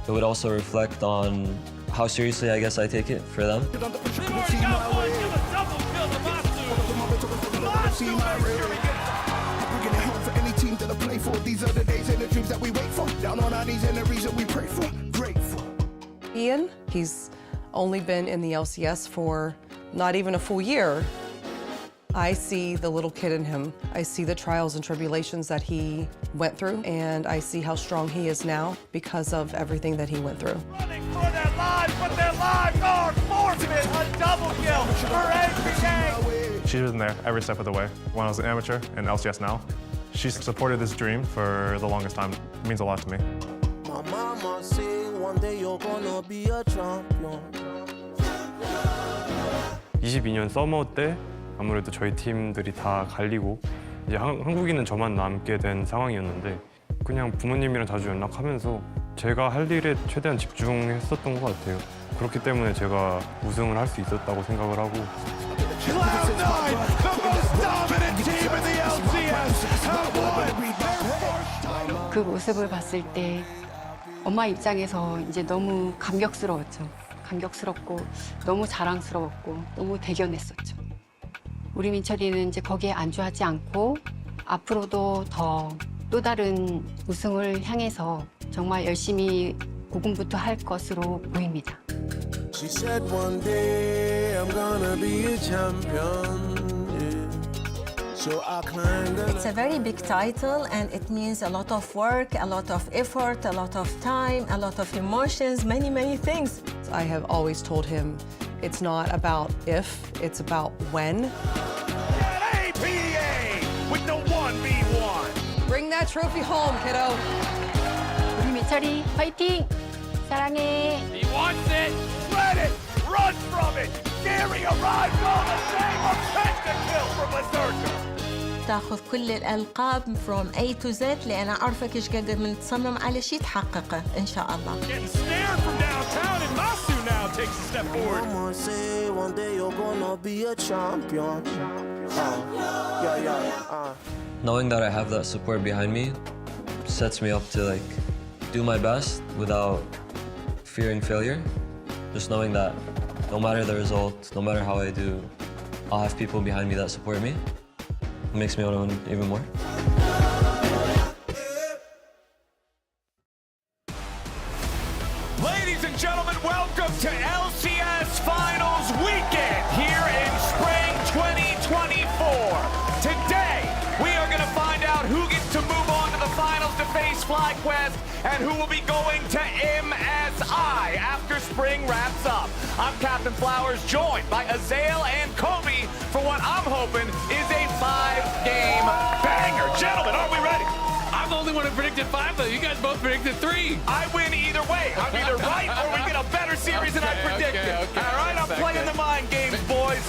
it would also reflect on how seriously I guess I take it for them. These are the days and the dreams that we wait for. Down on our knees and the reason we pray for. Grateful. Ian, he's only been in the LCS for not even a full year. I see the little kid in him. I see the trials and tribulations that he went through, and I see how strong he is now because of everything that he went through. Running for their lives, but their lives are forfeit. A double kill for APA. She's been there every step of the way. When I was an amateur and LCS now, she's supported this dream for the longest time. It means a lot to me. My mama said one day you're gonna be a champion. 22년 서머 때 아무래도 저희 팀들이 다 갈리고 이제 한국인은 저만 남게 된 상황이었는데 그냥 부모님이랑 자주 연락하면서 제가 할 일에 최대한 집중했었던 것 같아요. 그렇기 때문에 제가 우승을 할 수 있었다고 생각을 하고. Cloud9, the most dominant team in the LCS, have won 그 모습을 봤을 때 엄마 입장에서 이제 너무 감격스러웠죠. 감격스럽고 너무 자랑스러웠고 너무 대견했었죠. 우리 민철이는 이제 거기에 안주하지 않고 앞으로도 또 다른 우승을 향해서 정말 열심히 고군분투할 것으로 보입니다. She said one day I'm gonna be a champion. So I climbed the It's a very big title and it means a lot of work, a lot of effort, a lot of time, a lot of emotions, many things. I have always told him, It's not about if, it's about when. APA with the 1v1. Bring that trophy home, kiddo. 우리 민철이 파이팅! 사랑해. He wants it. Let it. Run from it. Gary arrives on the same pentakill from Berserker. تاخذ كل الألقاب from A to Z لأن أعرفك إيش قد بنتصمم على شيء تحققه إن شاء الله. Getting snared from downtown and Masu now takes a step forward. Mama say one day you're gonna be a champion. Knowing that I have that support behind me sets me up to like do my best without fearing failure. Just knowing that no matter the result, no matter how I do, I'll have people behind me that support me. It makes me want to win even more. Ladies and gentlemen, welcome to LCS Finals Weekend here in spring 2024. Today, we are going to find out who gets to move on to the finals to face FlyQuest and who will be going to MSI after spring wraps up. I'm Captain Flowers, joined by Azael and Kobe for what I'm hoping is a 5-game banger. Gentlemen, are we ready? I'm the only one who predicted 5, though. You guys both predicted 3. I win either way. I'm either right or we get a better series than I predicted. All right, I'm playing the mind games, boys.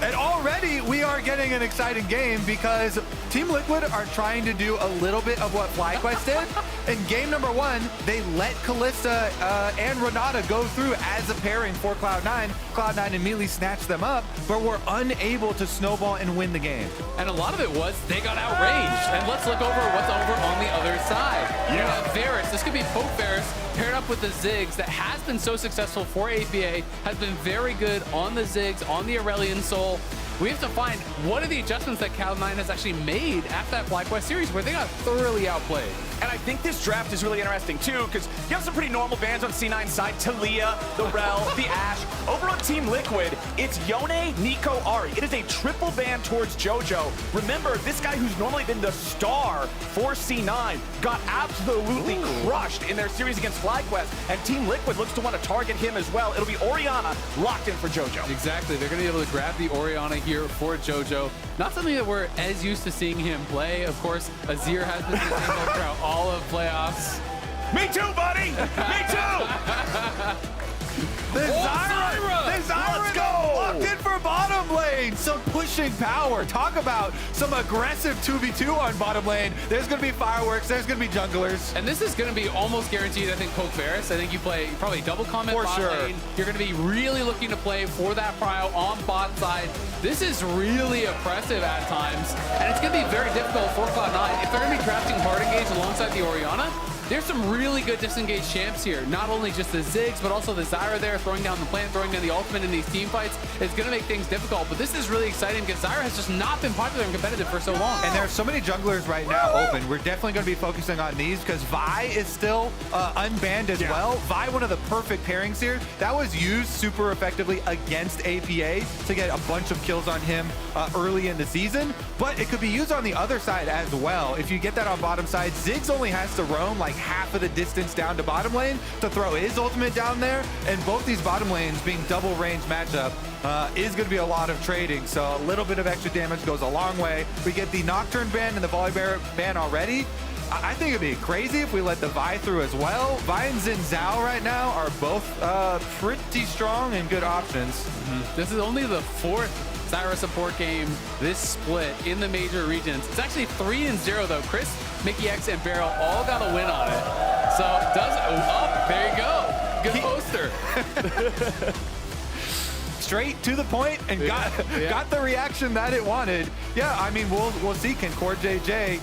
And already we are getting an exciting game because Team Liquid are trying to do a little bit of what FlyQuest did. In game number 1, they let Kalista and Renata go through as a pairing for Cloud9. Cloud9 immediately snatched them up, but were unable to snowball and win the game. And a lot of it was they got outraged. And let's look over what's over on the other side. You have Varus. This could be Poke Varus paired up with the Ziggs that has been so successful for APA, has been very good on the Ziggs, on the Aurelion Soul. We have to find what are the adjustments that Cloud9 has actually made after that FlyQuest series where they got thoroughly outplayed. And I think this draft is really interesting too, because you have some pretty normal bans on C9's side. Talia, the Rel, the Ashe. Over on Team Liquid, it's Yone, Nico, Ari. It is a triple ban towards Jojo. Remember, this guy who's normally been the star for C9 got absolutely crushed in their series against FlyQuest, and Team Liquid looks to want to target him as well. It'll be Orianna locked in for Jojo. Exactly. They're going to be able to grab the Orianna here for Jojo. Not something that we're as used to seeing him play. Of course, Azir has been successful throughout all of playoffs. Me too, buddy! Me too! The Zyra, let's go! Locked in for bottom lane. Some pushing power. Talk about some aggressive 2v2 on bottom lane. There's going to be fireworks. There's going to be junglers. And this is going to be almost guaranteed, I think, Poke Varus. I think you play probably double comment bot lane. You're going to be really looking to play for that prio on bot side. This is really oppressive at times. And it's going to be very difficult for Cloud9. If they're going to be drafting hard engage alongside the Orianna, there's some really good disengaged champs here. Not only just the Ziggs, but also the Zyra there, throwing down the plant, throwing down the ultimate in these team fights. It's going to make things difficult, but this is really exciting because Zyra has just not been popular and competitive for so long. And there are so many junglers right now open. We're definitely going to be focusing on these because Vi is still unbanned as well. Vi, one of the perfect pairings here. That was used super effectively against APA to get a bunch of kills on him early in the season, but it could be used on the other side as well. If you get that on bottom side, Ziggs only has to roam like half of the distance down to bottom lane to throw his ultimate down there, and both these bottom lanes being double range matchup is going to be a lot of trading, so a little bit of extra damage goes a long way. We get the Nocturne ban and the Volibear ban already. I think it'd be crazy if we let the Vi through as well. Vi and Xin Zhao right now are both pretty strong and good options. This is only the 4th Zyra support game this split in the major regions. It's actually 3-0 though. Chris, Mickey X, and Barrel all got a win on it. So there you go. Good poster. Straight to the point and got the reaction that it wanted. Yeah, I mean, we'll see. Can Core JJ,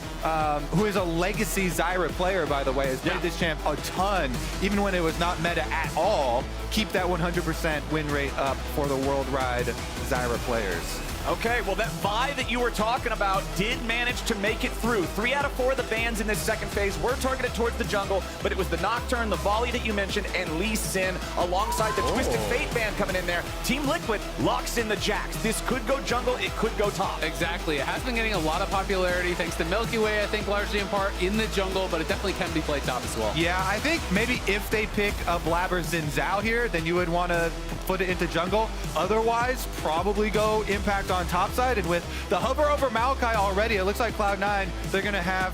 who is a legacy Zyra player, by the way, has played this champ a ton, even when it was not meta at all, keep that 100% win rate up for the worldwide Zyra players. Okay, well, that Vi that you were talking about did manage to make it through. 3 out of 4 of the bans in this second phase were targeted towards the jungle, but it was the Nocturne, the Volley that you mentioned, and Lee Sin alongside the Twisted Fate ban coming in there. Team Liquid locks in the Jax. This could go jungle, it could go top. Exactly. It has been getting a lot of popularity thanks to Milky Way, I think, largely in part in the jungle, but it definitely can be played top as well. Yeah, I think maybe if they pick a Blabber Xin Zhao here, then you would want to foot it into jungle. Otherwise, probably go Impact on top side. And with the hover over Maokai already, it looks like Cloud9, they're going to have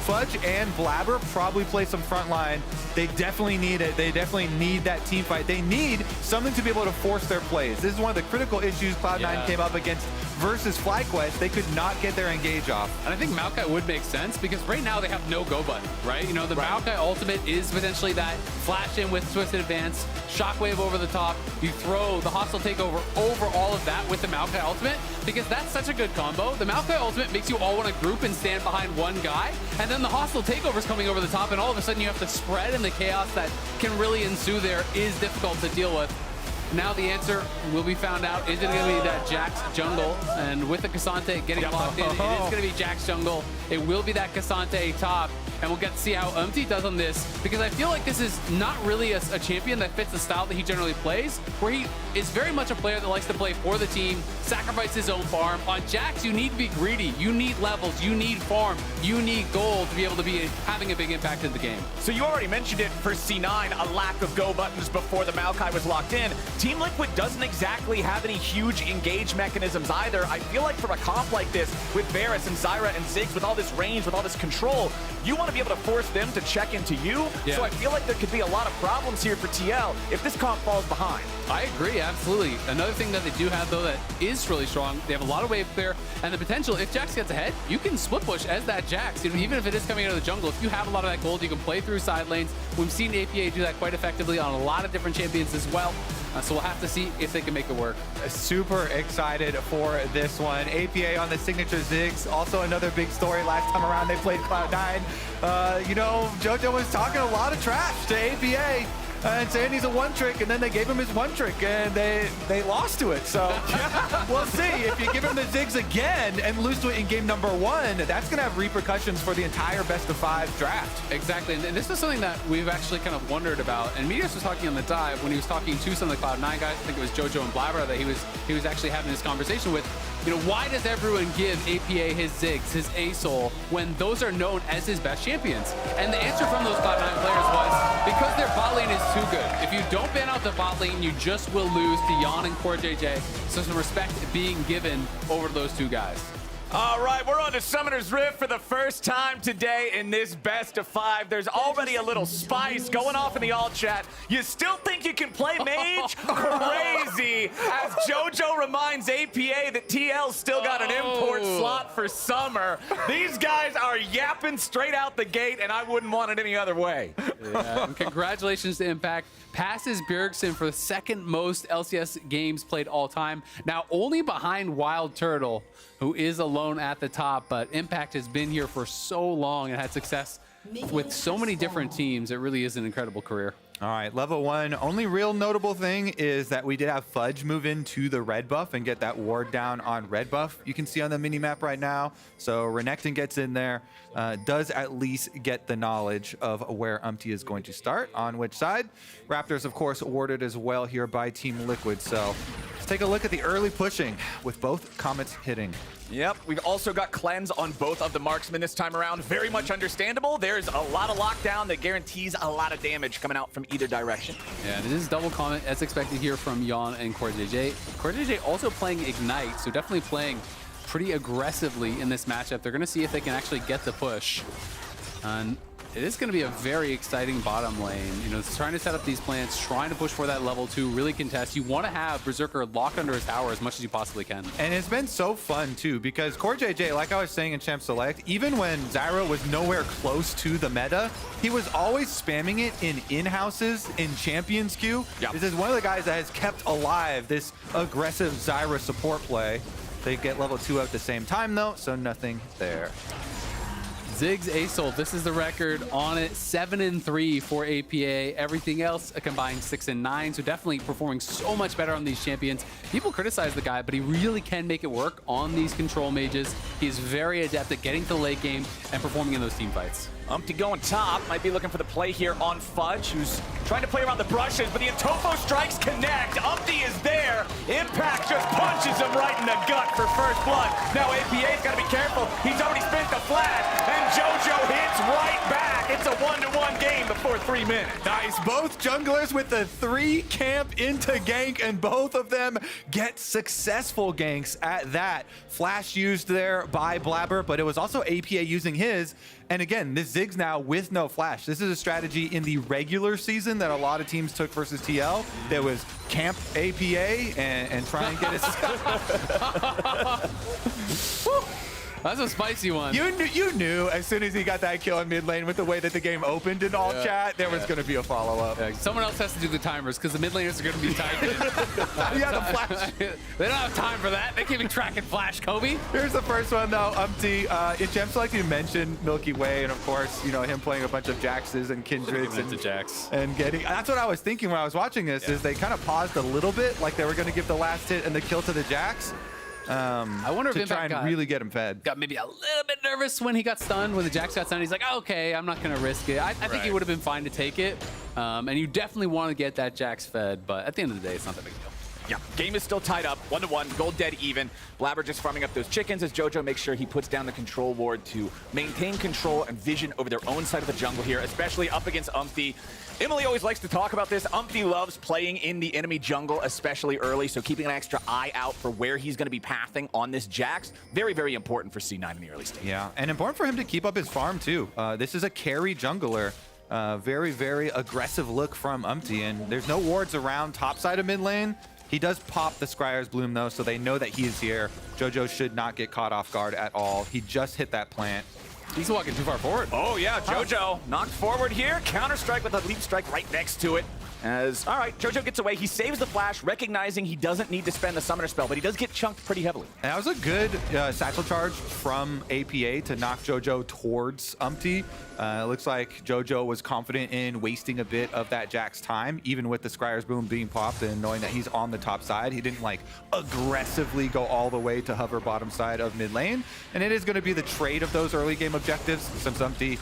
Fudge and Blabber probably play some frontline. They definitely need it. They definitely need that team fight. They need something to be able to force their plays. This is one of the critical issues Cloud9 came up against versus FlyQuest. They could not get their engage off. And I think Maokai would make sense because right now they have no go button, right? You know, the Maokai ultimate is potentially that flash in with Twisted Advance, Shockwave over the top. You throw the hostile takeover over all of that with the Maokai ultimate because that's such a good combo. The Maokai ultimate makes you all want to group and stand behind one guy, and then the hostile takeover is coming over the top, and all of a sudden you have to spread, and the chaos that can really ensue there is difficult to deal with. Now the answer will be found out. Is it going to be that Jax jungle? And with the Cassante getting locked in, it is going to be Jax jungle. It will be that Cassante top. And we'll get to see how does on this, because I feel like this is not really a champion that fits the style that he generally plays, where he is very much a player that likes to play for the team, sacrifice his own farm. On Jax, you need to be greedy. You need levels. You need farm. You need gold to be able to be having a big impact in the game. So you already mentioned it for C9, a lack of go buttons before the Maokai was locked in. Team Liquid doesn't exactly have any huge engage mechanisms either. I feel like from a comp like this, with Varus and Zyra and Ziggs, with all this range, with all this control, you want to be able to force them to check into you. Yeah. So I feel like there could be a lot of problems here for TL if this comp falls behind. I agree, absolutely. Another thing that they do have, though, that is really strong, they have a lot of wave clear, and the potential, if Jax gets ahead, you can split push as that Jax. You know, even if it is coming out of the jungle, if you have a lot of that gold, you can play through side lanes. We've seen APA do that quite effectively on a lot of different champions as well. So we'll have to see if they can make it work. Super excited for this one. APA on the signature Ziggs. Also another big story. Last time around they played Cloud9. You know, Jojo was talking a lot of trash to APA. And saying he's a one trick, and then they gave him his one trick, and they lost to it. So we'll see. If you give him the Ziggs again and lose to it in game number 1, that's going to have repercussions for the entire best-of-5 draft. Exactly, and this is something that we've actually kind of wondered about. And Medius was talking on the dive when he was talking to some of the Cloud9 guys. I think it was Jojo and Blabber that he was actually having this conversation with. You know, why does everyone give APA his Ziggs, his A-Soul, when those are known as his best champions? And the answer from those Cloud9 players was because their bot lane is too good. If you don't ban out the bot lane, you just will lose to Yon and Core JJ. So some respect being given over those two guys. All right, we're on to Summoner's Rift for the first time today in this best of 5. There's already a little spice going off in the alt chat. You still think you can play Mage? Crazy. As Jojo reminds APA that TL's still got an import slot for Summer. These guys are yapping straight out the gate, and I wouldn't want it any other way. Yeah, and congratulations to Impact. Passes Bjergsen for the second most LCS games played all time. Now only behind Wild Turtle, who is alone at the top, but Impact has been here for so long and had success with so many different teams. It really is an incredible career. All right, level 1. Only real notable thing is that we did have Fudge move into the red buff and get that ward down on red buff. You can see on the mini map right now. So Renekton gets in there, does at least get the knowledge of where is going to start on which side. Raptors, of course, warded as well here by Team Liquid. So let's take a look at the early pushing with both Comets hitting. Yep, we've also got cleanse on both of the marksmen this time around. Very much understandable. There's a lot of lockdown that guarantees a lot of damage coming out from either direction. Yeah, this is double comment as expected here from Yon and Core JJ. Core JJ also playing Ignite, so definitely playing pretty aggressively in this matchup. They're going to see if they can actually get the push. And it is going to be a very exciting bottom lane. You know, trying to set up these plants, trying to push for that level 2, really contest. You want to have Berserker locked under his tower as much as you possibly can. And it's been so fun, too, because Core JJ, like I was saying in Champ Select, even when Zyra was nowhere close to the meta, he was always spamming it in in-houses, in Champions queue. Yep. This is one of the guys that has kept alive this aggressive Zyra support play. They get level 2 at the same time, though, so nothing there. Ziggs A-Soul, this is the record on it, 7-3 for APA. Everything else a combined 6-9, so definitely performing so much better on these champions. People criticize the guy, but he really can make it work on these control mages. He's very adept at getting to the late game and performing in those team fights. Umpty going top, might be looking for the play here on Fudge, who's trying to play around the brushes, but the Intofo strikes connect. Umpty is there. Impact just punches him right in the gut for first blood. Now APA's got to be careful. He's already spent the flash, and Jojo hits right back. It's a 1-to-1 game before 3 minutes. Nice. Both junglers with the 3 camp into gank, and both of them get successful ganks at that. Flash used there by Blabber, but it was also APA using his. And again, this Ziggs now with no flash. This is a strategy in the regular season that a lot of teams took versus TL. There was camp APA and try and get his... That's a spicy one. You knew as soon as he got that kill in mid lane with the way that the game opened in all chat, there was going to be a follow-up. Yeah, someone else has to do the timers because the mid laners are going to be timed in. Yeah, the flash. They don't have time for that. They can't be tracking flash, Kobe. Here's the first one, though. Umpty, in Gem Select, you mentioned Milky Way, and of course, you know, him playing a bunch of Jaxes and Kindreds and Jax. And getting... That's what I was thinking when I was watching this, is they kind of paused a little bit, like they were going to give the last hit and the kill to the Jax. I wonder if to try and really get him fed. Got maybe a little bit nervous when he got stunned, when the Jax got stunned. He's like, okay, I'm not going to risk it. I think he would have been fine to take it. And you definitely want to get that Jax fed, but at the end of the day, it's not that big a deal. Yeah, game is still tied up, 1-to-1, gold dead even. Blabber just farming up those chickens as Jojo makes sure he puts down the control ward to maintain control and vision over their own side of the jungle here, especially up against Umpty. Emily always likes to talk about this. Umpty loves playing in the enemy jungle, especially early, so keeping an extra eye out for where he's going to be pathing on this Jax. Very, very important for C9 in the early stage. Yeah, and important for him to keep up his farm, too. This is a carry jungler. Very, very aggressive look from Umpty, and there's no wards around top side of mid lane. He does pop the Scryer's Bloom, though, so they know that he is here. Jojo should not get caught off guard at all. He just hit that plant. He's walking too far forward. Oh, yeah, Jojo knocked forward here. Counter-strike with a leap strike right next to it. As, all right, Jojo gets away. He saves the flash, recognizing he doesn't need to spend the summoner spell, but he does get chunked pretty heavily. And that was a good satchel charge from APA to knock Jojo towards Umpty. It looks like Jojo was confident in wasting a bit of that Jax time, even with the Scryer's Boom being popped and knowing that he's on the top side. He didn't like aggressively go all the way to hover bottom side of mid lane. And it is going to be the trade of those early game objectives, since Umpty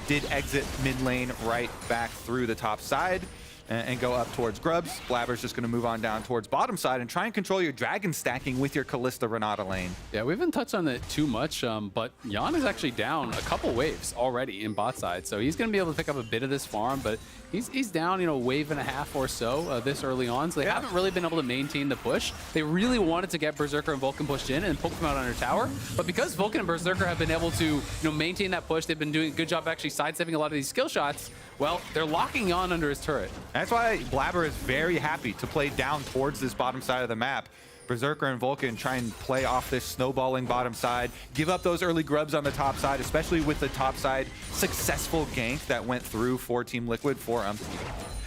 did exit mid lane right back through the top side and go up towards Grubs. Blabber's just going to move on down towards bottom side and try and control your dragon stacking with your Kalista Renata lane. Yeah, we haven't touched on it too much, but Jan is actually down a couple waves already in bot side, so he's going to be able to pick up a bit of this farm, but he's down, you know, a wave and a half or so this early on, so they haven't really been able to maintain the push. They really wanted to get Berserker and Vulcan pushed in and poke them out under tower, but because Vulcan and Berserker have been able to, you know, maintain that push, they've been doing a good job actually sidestepping a lot of these skill shots. Well, they're locking Jan under his turret. That's why Blabber is very happy to play down towards this bottom side of the map. Berserker and Vulcan try and play off this snowballing bottom side, give up those early grubs on the top side, especially with the top side successful gank that went through for Team Liquid for Umpty.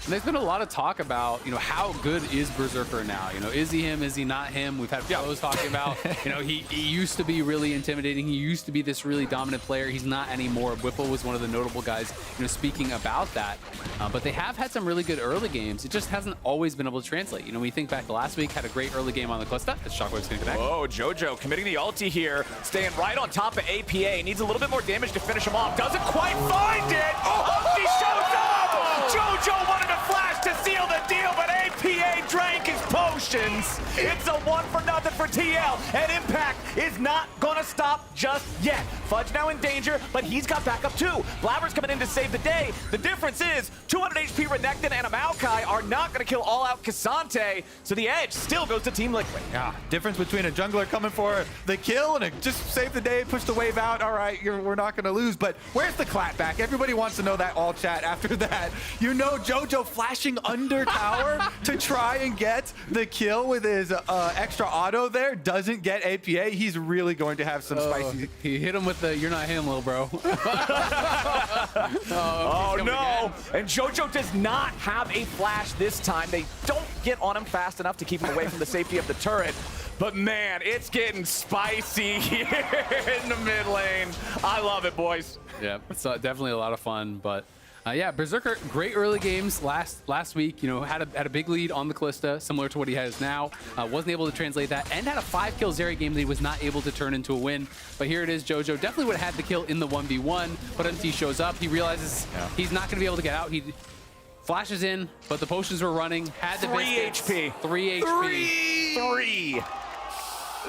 And there's been a lot of talk about, you know, how good is Berserker now? You know, is he him? Is he not him? We've had pros talking about, you know, he used to be really intimidating. He used to be this really dominant player. He's not anymore. Whipple was one of the notable guys, you know, speaking about that. But they have had some really good early games. It just hasn't always been able to translate. You know, we think back to last week, had a great early game on the Kalista. Shockwave's going to connect. Whoa, Jojo committing the ulti here, staying right on top of APA. Needs a little bit more damage to finish him off. Doesn't quite find it. Umpty shows up. Jojo wanted to flash to seal the deal, but APA drank his potions. It's a 1-for-0 for TL, and Impact is not gonna stop just yet. Fudge now in danger, but he's got backup too. Blabber's coming in to save the day. The difference is 200 HP Renekton and a Maokai are not gonna kill all-out Cassante, so the edge still goes to Team Liquid. Yeah, difference between a jungler coming for the kill and a just save the day, push the wave out. All right, we're not gonna lose, but where's the clap back? Everybody wants to know that all chat after that. You know Jojo flashing under tower to try and get the kill with his extra auto there. Doesn't get APA. He's really going to have some spicy. He hit him with the "you're not him, little bro." Oh no! And Jojo does not have a flash this time. They don't get on him fast enough to keep him away from the safety of the turret. But man, it's getting spicy here in the mid lane. I love it, boys. Yeah, it's definitely a lot of fun, but Yeah, Berserker, great early games last week. You know, had a big lead on the Callista, similar to what he has now. Wasn't able to translate that, and had a 5-kill Zeri game that he was not able to turn into a win. But here it is, Jojo definitely would have had the kill in the 1v1, but MT shows up. He realizes he's not going to be able to get out. He flashes in, but the potions were running. Had the 3 biscuits. HP. 3 HP. 3.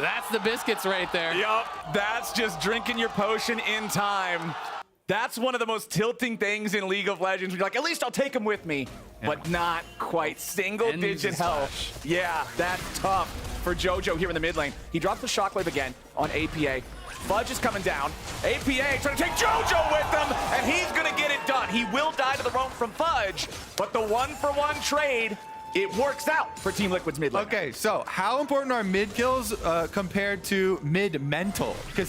That's the biscuits right there. Yup, that's just drinking your potion in time. That's one of the most tilting things in League of Legends. You're like, at least I'll take him with me, but not quite. Single-digit health. Yeah, that's tough for Jojo here in the mid lane. He drops the shockwave again on APA. Fudge is coming down. APA trying to take Jojo with him, and he's going to get it done. He will die to the roam from Fudge, but the 1-for-1 trade, it works out for Team Liquid's mid lane. Okay, so how important are mid kills compared to mid mental? Because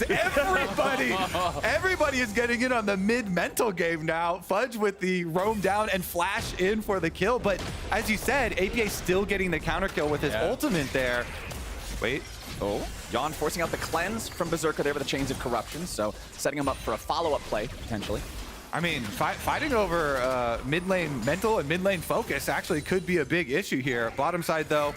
everybody is getting in on the mid mental game now. Fudge with the roam down and flash in for the kill. But as you said, APA still getting the counter kill with his ultimate there. Wait. Oh, Jan forcing out the cleanse from Berserker there with the Chains of Corruption. So setting him up for a follow-up play, potentially. I mean, fighting over mid lane mental and mid lane focus actually could be a big issue here. Bottom side, though,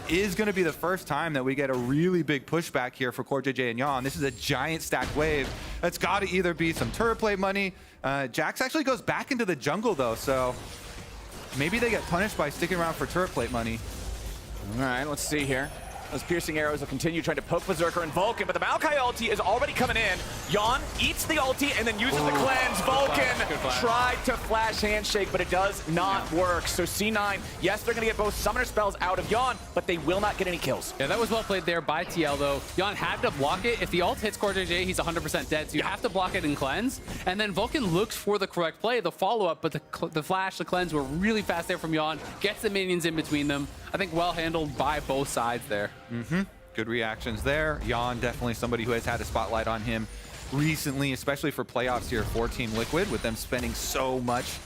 is going to be the first time that we get a really big pushback here for CoreJJ and Jan. This is a giant stack wave. That's got to either be some turret play money. Jax actually goes back into the jungle, though, so maybe they get punished by sticking around for turret plate money. All right, let's see here. Those piercing arrows will continue trying to poke Berserker and Vulcan, but the Maokai ulti is already coming in. Jan eats the ulti and then uses the cleanse. Vulcan tried to flash handshake, but it does not work. So C9, yes, they're going to get both summoner spells out of Jan, but they will not get any kills. Yeah, that was well played there by TL, though. Jan had to block it. If the ult hits CoreJJ, he's 100% dead, so you have to block it in cleanse. And then Vulcan looks for the correct play, the follow-up, but the flash, the cleanse were really fast there from Jan. Gets the minions in between them. I think well handled by both sides there. Good reactions there. Jan, definitely somebody who has had a spotlight on him recently, especially for playoffs here for Team Liquid, with them spending so much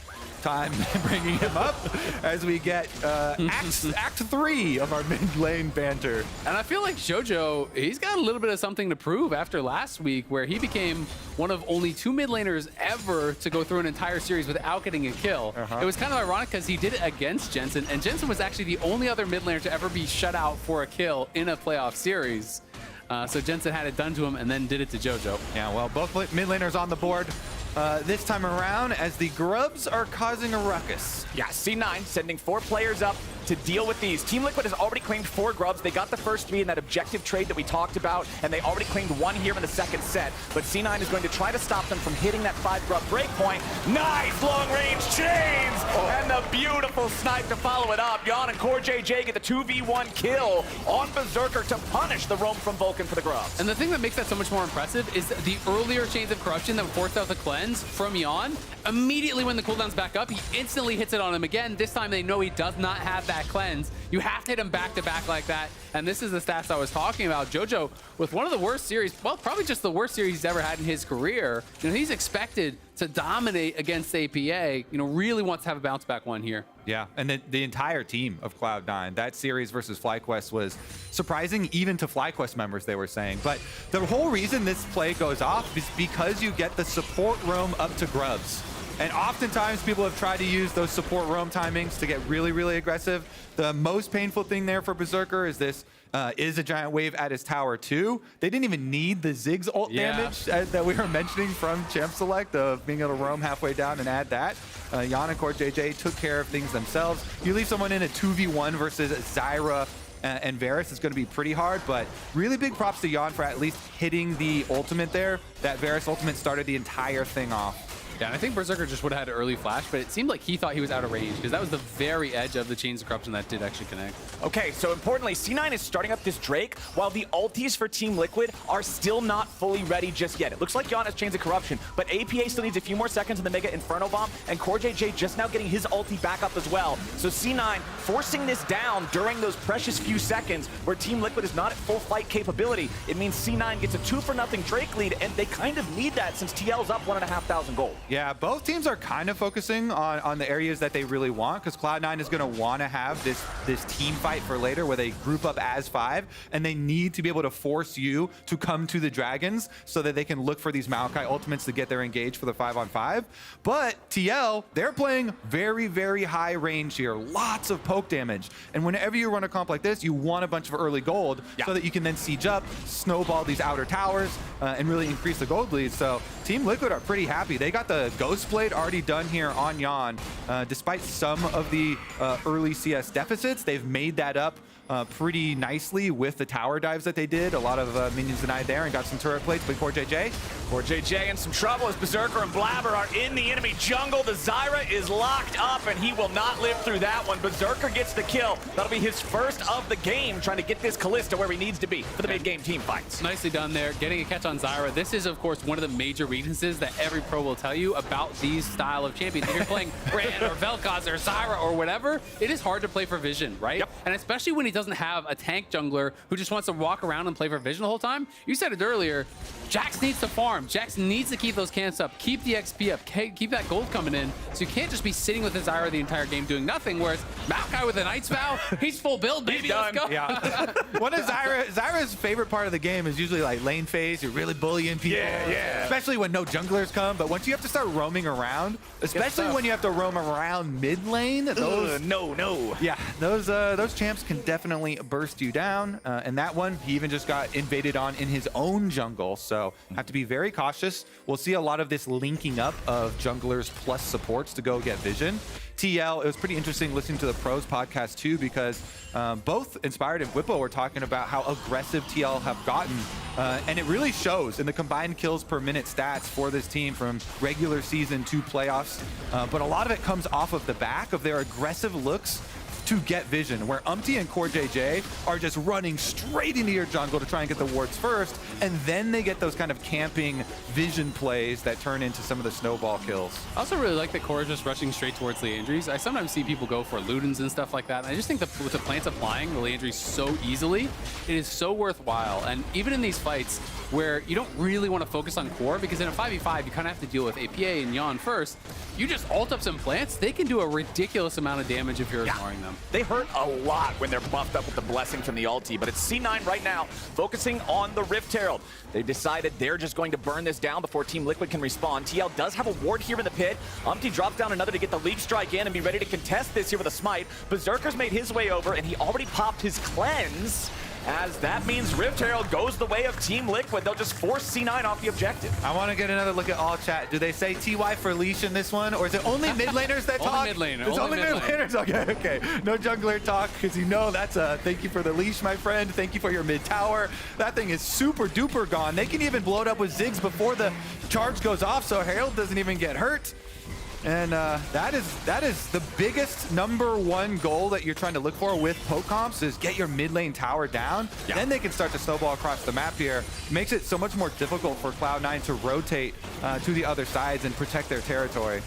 time bringing him up as we get act 3 of our mid lane banter. And I feel like Jojo, he's got a little bit of something to prove after last week, where he became one of only 2 mid laners ever to go through an entire series without getting a kill. It was kind of ironic because he did it against Jensen, and Jensen was actually the only other mid laner to ever be shut out for a kill in a playoff series. So Jensen had it done to him and then did it to Jojo. Yeah, well, both mid laners on the board this time around as the Grubs are causing a ruckus. Yeah, C9 sending 4 players up to deal with these. Team Liquid has already claimed 4 Grubs. They got the first 3 in that objective trade that we talked about, and they already claimed 1 here in the second set. But C9 is going to try to stop them from hitting that 5 Grub breakpoint. Nice long-range chains! And the beautiful snipe to follow it up. Jan and CoreJJ get the 2v1 kill on Berserker to punish the roam from Vulcan for the Grubs. And the thing that makes that so much more impressive is the earlier Chains of Corruption that forced out the cleanse from Jan. Immediately when the cooldown's back up, he instantly hits it on him again. This time they know he does not have that cleanse. You have to hit him back to back like that. And this is the stats I was talking about. Jojo, with one of the worst series, well, probably just the worst series he's ever had in his career. You know, he's expected to dominate against APA. You know, really wants to have a bounce back one here. Yeah, and the entire team of Cloud9, that series versus FlyQuest was surprising even to FlyQuest members, they were saying. But the whole reason this play goes off is because you get the support roam up to Grubs. And oftentimes people have tried to use those support roam timings to get really, really aggressive. The most painful thing there for Berserker is this is a giant wave at his tower too. They didn't even need the Ziggs ult damage that we were mentioning from Champ Select of being able to roam halfway down and add that. Jan and CoreJJ took care of things themselves. You leave someone in a 2v1 versus Zyra and Varus is going to be pretty hard, but really big props to Jan for at least hitting the ultimate there. That Varus ultimate started the entire thing off. Yeah, and I think Berserker just would have had an early flash, but it seemed like he thought he was out of range because that was the very edge of the Chains of Corruption that did actually connect. Okay, so importantly, C9 is starting up this Drake while the ultis for Team Liquid are still not fully ready just yet. It looks like Jan has Chains of Corruption, but APA still needs a few more seconds in the Mega Inferno Bomb, and CoreJJ just now getting his ulti back up as well. So C9 forcing this down during those precious few seconds where Team Liquid is not at full fight capability. It means C9 gets a 2-for-0 Drake lead, and they kind of need that since TL's up 1,500 gold. Yeah, both teams are kind of focusing on the areas that they really want, because Cloud9 is going to want to have this team fight for later where they group up as 5, and they need to be able to force you to come to the Dragons so that they can look for these Maokai ultimates to get their engage for the 5-on-5. But TL, they're playing very, very high range here. Lots of poke damage. And whenever you run a comp like this, you want a bunch of early gold so that you can then siege up, snowball these outer towers, and really increase the gold lead. So Team Liquid are pretty happy. They got the Ghost Blade already done here on Yon. Despite some of the early CS deficits, they've made that up pretty nicely with the tower dives that they did. A lot of minions denied there and got some turret plates, but CoreJJ in some trouble as Berserker and Blabber are in the enemy jungle. The Zyra is locked up and he will not live through that one. Berserker gets the kill. That'll be his first of the game, trying to get this Kalista where he needs to be for the mid-game team fights. Nicely done there, getting a catch on Zyra. This is, of course, one of the major weaknesses that every pro will tell you about these style of champions. If you're playing Brand or Vel'Koz or Zyra or whatever, it is hard to play for vision, right? Yep. And especially when he doesn't have a tank jungler who just wants to walk around and play for vision the whole time. You said it earlier, Jax needs to farm. Jax needs to keep those camps up, keep the XP up, keep that gold coming in. So you can't just be sitting with the Zyra the entire game doing nothing, whereas Maokai with a Knight's Vow, he's full build, baby, let's go. Yeah. One of Zyra's favorite part of the game is usually like lane phase. You're really bullying people. Yeah. Especially when no junglers come, but once you have to start roaming around, especially when you have to roam around mid lane, those no. Yeah, those champs can definitely burst you down. And that one, he even just got invaded on in his own jungle, so have to be very cautious. We'll see a lot of this linking up of junglers plus supports to go get vision. TL, it was pretty interesting listening to the pros podcast too, because both Inspired and Whippo were talking about how aggressive TL have gotten, and it really shows in the combined kills per minute stats for this team from regular season to playoffs. But a lot of it comes off of the back of their aggressive looks to get vision, where Umpty and CoreJJ are just running straight into your jungle to try and get the wards first, and then they get those kind of camping vision plays that turn into some of the snowball kills. I also really like that Core is just rushing straight towards Leandries. I sometimes see people go for Ludens and stuff like that, and I just think that with the plants applying the Leandries so easily, it is so worthwhile. And even in these fights where you don't really want to focus on Core, because in a 5v5 you kind of have to deal with APA and Yon first, you just ult up some plants, they can do a ridiculous amount of damage if you're ignoring them. They hurt a lot when they're buffed up with the blessing from the ulti, but it's C9 right now, focusing on the Rift Herald. They've decided they're just going to burn this down before Team Liquid can respawn. TL does have a ward here in the pit. Umpty drops down another to get the leap strike in and be ready to contest this here with a smite. Berserker's made his way over, and he already popped his cleanse, as that means Rift Herald goes the way of Team Liquid. They'll just force C9 off the objective. I want to get another look at all chat. Do they say TY for leash in this one, or is it only mid laners that talk? Only mid laner. It's only mid laners. Okay. No jungler talk, because you know that's a thank you for the leash, my friend. Thank you for your mid tower. That thing is super duper gone. They can even blow it up with Ziggs before the charge goes off, so Herald doesn't even get hurt. And that is the biggest #1 goal that you're trying to look for with poke comps, is get your mid lane tower down. Yeah. Then they can start to snowball across the map here. Makes it so much more difficult for Cloud9 to rotate to the other sides and protect their territory.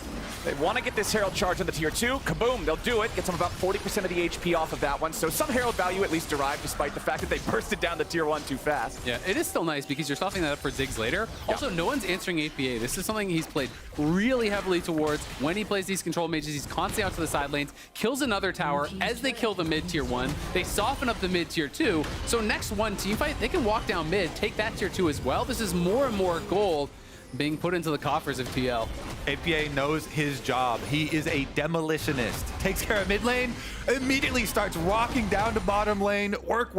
They want to get this Herald charge on the tier 2. Kaboom, they'll do it. Gets them about 40% of the HP off of that one. So some Herald value at least derived, despite the fact that they bursted down the tier 1 too fast. Yeah, it is still nice because you're softening that up for Ziggs later. Also, no one's answering APA. This is something he's played really heavily towards. When he plays these control mages, he's constantly out to the side lanes, kills another tower as they kill the mid tier 1. They soften up the mid tier 2. So next one team fight, they can walk down mid, take that tier 2 as well. This is more and more gold being put into the coffers of TL. APA knows his job. He is a demolitionist. Takes care of mid lane, immediately starts rocking down to bottom lane. Work.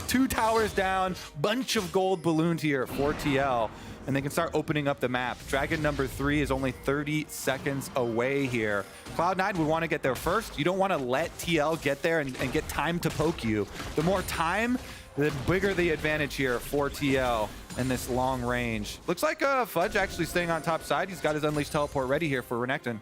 2 towers down. Bunch of gold ballooned here for TL. And they can start opening up the map. Dragon number 3 is only 30 seconds away here. Cloud9 would want to get there first. You don't want to let TL get there and get time to poke you. The more time, the bigger the advantage here for TL in this long range. Looks like Fudge actually staying on top side. He's got his Unleashed Teleport ready here for Renekton.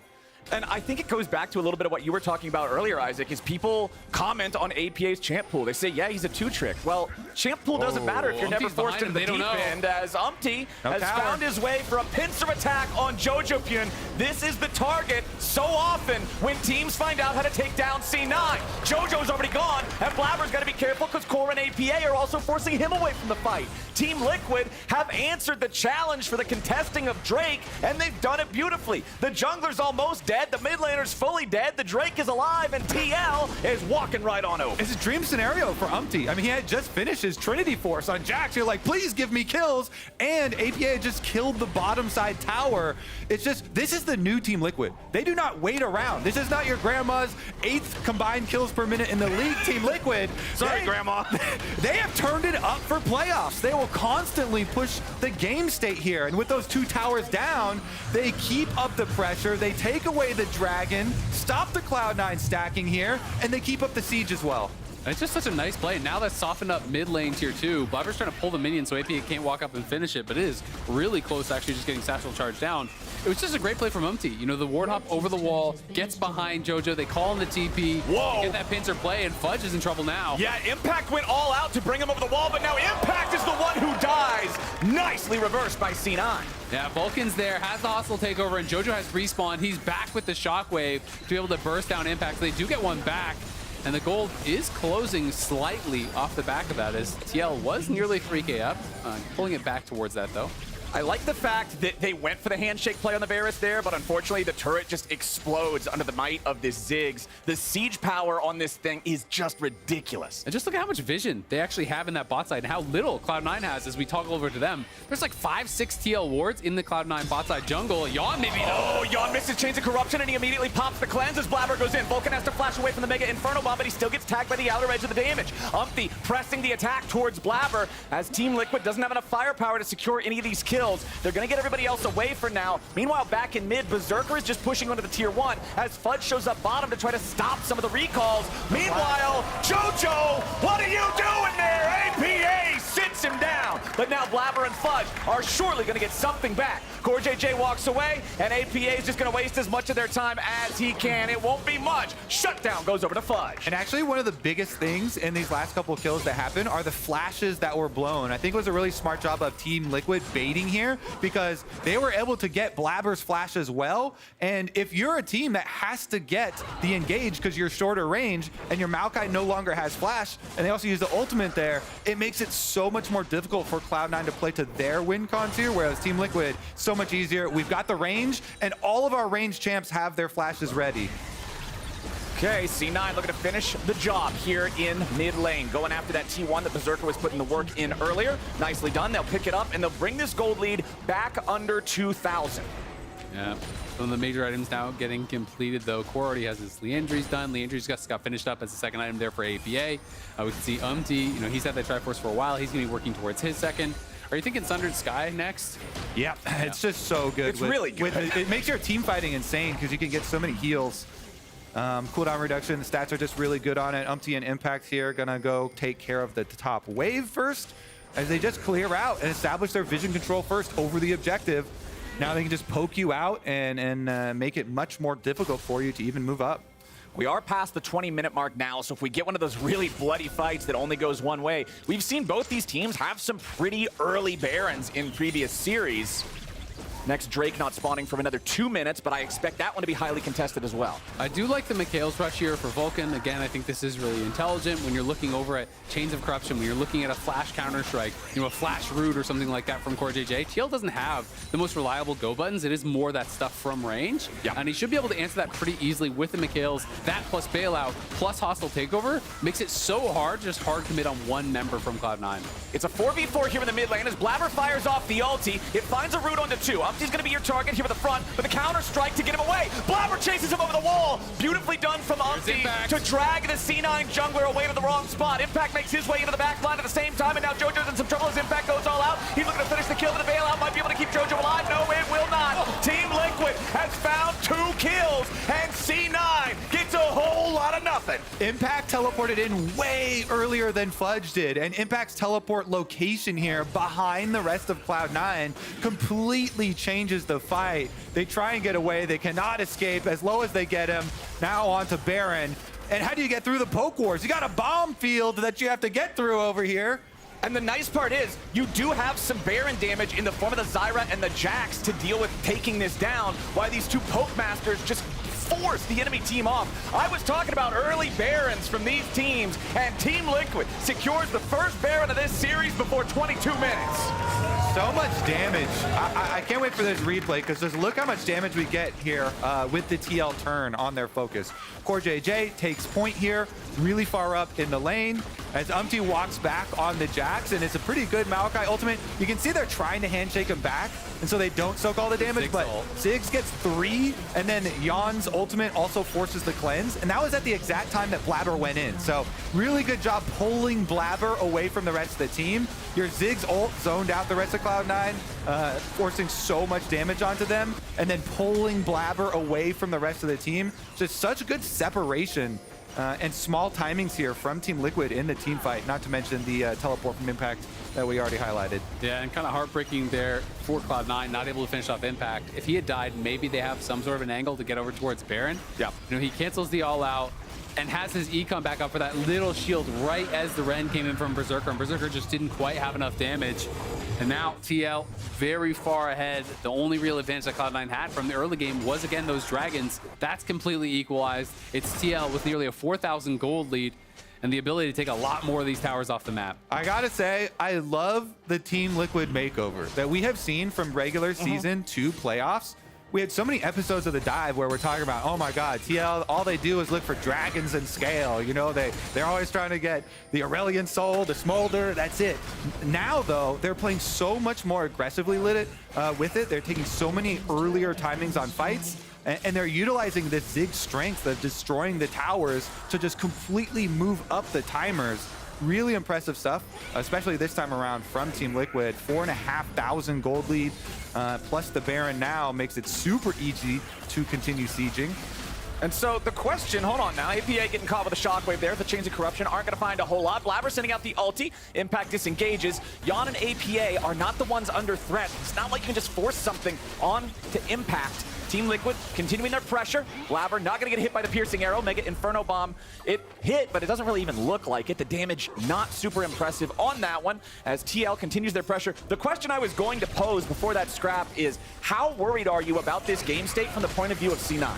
And I think it goes back to a little bit of what you were talking about earlier, Isaac, is people comment on APA's champ pool. They say, yeah, he's a 2-trick. Well, champ pool doesn't matter if you're never forced into the deep end, as Umpty has found his way for a pincer attack on Jojo Pyun. This is the target so often when teams find out how to take down C9. Jojo's already gone, and Blabber's got to be careful because Core and APA are also forcing him away from the fight. Team Liquid have answered the challenge for the contesting of Drake, and they've done it beautifully. The jungler's almost dead, the mid laner's fully dead, the Drake is alive, and TL is walking right on over. It's a dream scenario for Umpty. I mean, he had just finished his Trinity Force on Jax. You're like, please give me kills, and APA just killed the bottom side tower. It's just, this is the new Team Liquid. They do not wait around. This is not your grandma's 8th combined kills per minute in the league, Team Liquid. Sorry, Grandma. They have turned it up for playoffs. They will constantly push the game state here. And with those 2 towers down, they keep up the pressure. They take away the dragon, stop the Cloud9 stacking here, and they keep up the siege as well. It's just such a nice play. Now that's softened up mid lane tier 2. Blabber's trying to pull the minion so APA can't walk up and finish it, but it is really close to actually just getting Satchel charged down. It was just a great play from Umpty. You know, the ward hop over the wall, gets behind Jojo, they call in the TP. Whoa! Get that pincer play, and Fudge is in trouble now. Yeah, Impact went all out to bring him over the wall, but now Impact is the one who dies. Nicely reversed by C9. Yeah, Vulcan's there, has the hostile takeover, and Jojo has respawn. He's back with the shockwave to be able to burst down Impact. So they do get one back. And the gold is closing slightly off the back of that as TL was nearly 3K up. Pulling it back towards that, though. I like the fact that they went for the handshake play on the Varus there, but unfortunately the turret just explodes under the might of this Ziggs. The siege power on this thing is just ridiculous. And just look at how much vision they actually have in that bot side and how little Cloud9 has as we toggle over to them. There's like 5-6 TL wards in the Cloud9 bot side jungle. Yawn maybe though. Oh, Yawn misses Chains of Corruption and he immediately pops the cleanse as Blabber goes in. Vulcan has to flash away from the Mega Inferno Bomb, but he still gets tagged by the outer edge of the damage. Umpty pressing the attack towards Blabber as Team Liquid doesn't have enough firepower to secure any of these kills. They're gonna get everybody else away for now. Meanwhile, back in mid, Berserker is just pushing onto the tier 1 as Fudge shows up bottom to try to stop some of the recalls. Meanwhile, Jojo, what are you doing there? APA sits him down. But now Blabber and Fudge are surely going to get something back. Core JJ walks away, and APA is just going to waste as much of their time as he can. It won't be much. Shutdown goes over to Fudge. And actually, one of the biggest things in these last couple of kills that happened are the flashes that were blown. I think it was a really smart job of Team Liquid baiting here because they were able to get Blabber's flash as well. And if you're a team that has to get the engage because you're shorter range and your Maokai no longer has flash, and they also use the ultimate there, it makes it so much more difficult for Cloud9 to play to their win cons here, whereas Team Liquid, so much easier. We've got the range, and all of our range champs have their flashes ready. Okay, C9 looking to finish the job here in mid lane. Going after that T1 that Berserker was putting the work in earlier. Nicely done. They'll pick it up, and they'll bring this gold lead back under 2,000. Yeah, some of the major items now getting completed, though. Core already has his Leandry's done. Leandry's got finished up as the second item there for APA. We can see Umpty, you know, he's had that Triforce for a while. He's going to be working towards his second. Are you thinking Sundered Sky next? Yep, it's just so good. It's really good. It makes your team fighting insane because you can get so many heals. Cooldown reduction, the stats are just really good on it. Umpty and Impact here gonna go take care of the top wave first as they just clear out and establish their vision control first over the objective. Now they can just poke you out and make it much more difficult for you to even move up. We are past the 20-minute mark now, so if we get one of those really bloody fights that only goes one way, we've seen both these teams have some pretty early Barons in previous series. Next, Drake not spawning for another 2 minutes, but I expect that one to be highly contested as well. I do like the Mikhail's rush here for Vulcan. Again, I think this is really intelligent when you're looking over at Chains of Corruption, when you're looking at a flash counter-strike, you know, a flash root or something like that from Core JJ. TL doesn't have the most reliable go buttons. It is more that stuff from range. Yeah. And he should be able to answer that pretty easily with the Mikhail's. That plus bailout, plus hostile takeover, makes it so hard, just hard commit on one member from Cloud9. It's a 4v4 here in the mid lane as Blabber fires off the ulti. It finds a root onto 2. Umpty's going to be your target here at the front, but the counter strike to get him away. Blabber chases him over the wall. Beautifully done from Umpty to drag the C9 jungler away to the wrong spot. Impact makes his way into the back line at the same time, and now Jojo's in some trouble as Impact goes all out. He's looking to finish the kill, but the bailout might be able to keep Jojo alive. No, it will not. Team Liquid has found 2 kills, and C9 gets a whole lot of nothing. Impact teleported in way earlier than Fudge did, and Impact's teleport location here behind the rest of Cloud9 completely changes the fight. They try and get away. They cannot escape. As low as they get him, now onto Baron. And how do you get through the poke wars? You got a bomb field that you have to get through over here. And the nice part is, you do have some Baron damage in the form of the Zyra and the Jax to deal with taking this down, while these 2 Poke Masters just force the enemy team off. I was talking about early Barons from these teams, and Team Liquid secures the first Baron of this series before 22 minutes. So much damage. I can't wait for this replay because just look how much damage we get here with the TL turn on their focus. Core JJ takes point here, really far up in the lane as walks back on the Jax, and it's a pretty good Maokai ultimate. You can see they're trying to handshake him back, and so they don't soak all the damage, but Ziggs gets 3, and then Jan's ultimate also forces the cleanse, and that was at the exact time that Blabber went in. So really good job pulling Blabber away from the rest of the team. Your Ziggs ult zoned out the rest of Cloud9, forcing so much damage onto them, and then pulling Blabber away from the rest of the team. Just such good separation and small timings here from Team Liquid in the team fight, not to mention the teleport from Impact that we already highlighted. Yeah, and kind of heartbreaking there for Cloud9, not able to finish off Impact. If he had died, maybe they have some sort of an angle to get over towards Baron. Yeah. You know, he cancels the all out and has his E come back up for that little shield right as the Ren came in from Berserker, and Berserker just didn't quite have enough damage. And now TL very far ahead. The only real advantage that Cloud9 had from the early game was, again, those dragons. That's completely equalized. It's TL with nearly a 4,000 gold lead and the ability to take a lot more of these towers off the map. I gotta say, I love the Team Liquid makeover that we have seen from regular season to playoffs. We had so many episodes of the dive where we're talking about, oh my God, TL, all they do is look for dragons and scale. You know, they're always trying to get the Aurelion Soul, the Smolder, that's it. Now though, they're playing so much more aggressively with it. They're taking so many earlier timings on fights, and they're utilizing this Ziggs strength of destroying the towers to just completely move up the timers. Really impressive stuff, especially this time around from Team Liquid. 4,500 gold lead, plus the Baron now makes it super easy to continue sieging. And so the question, hold on now, APA getting caught with a shockwave there. The Chains of Corruption aren't going to find a whole lot. Blabber sending out the ulti. Impact disengages. Jan and APA are not the ones under threat. It's not like you can just force something on to Impact. Team Liquid continuing their pressure. Blabber not going to get hit by the piercing arrow. Mega Inferno Bomb. It hit, but it doesn't really even look like it. The damage not super impressive on that one as TL continues their pressure. The question I was going to pose before that scrap is, how worried are you about this game state from the point of view of C9?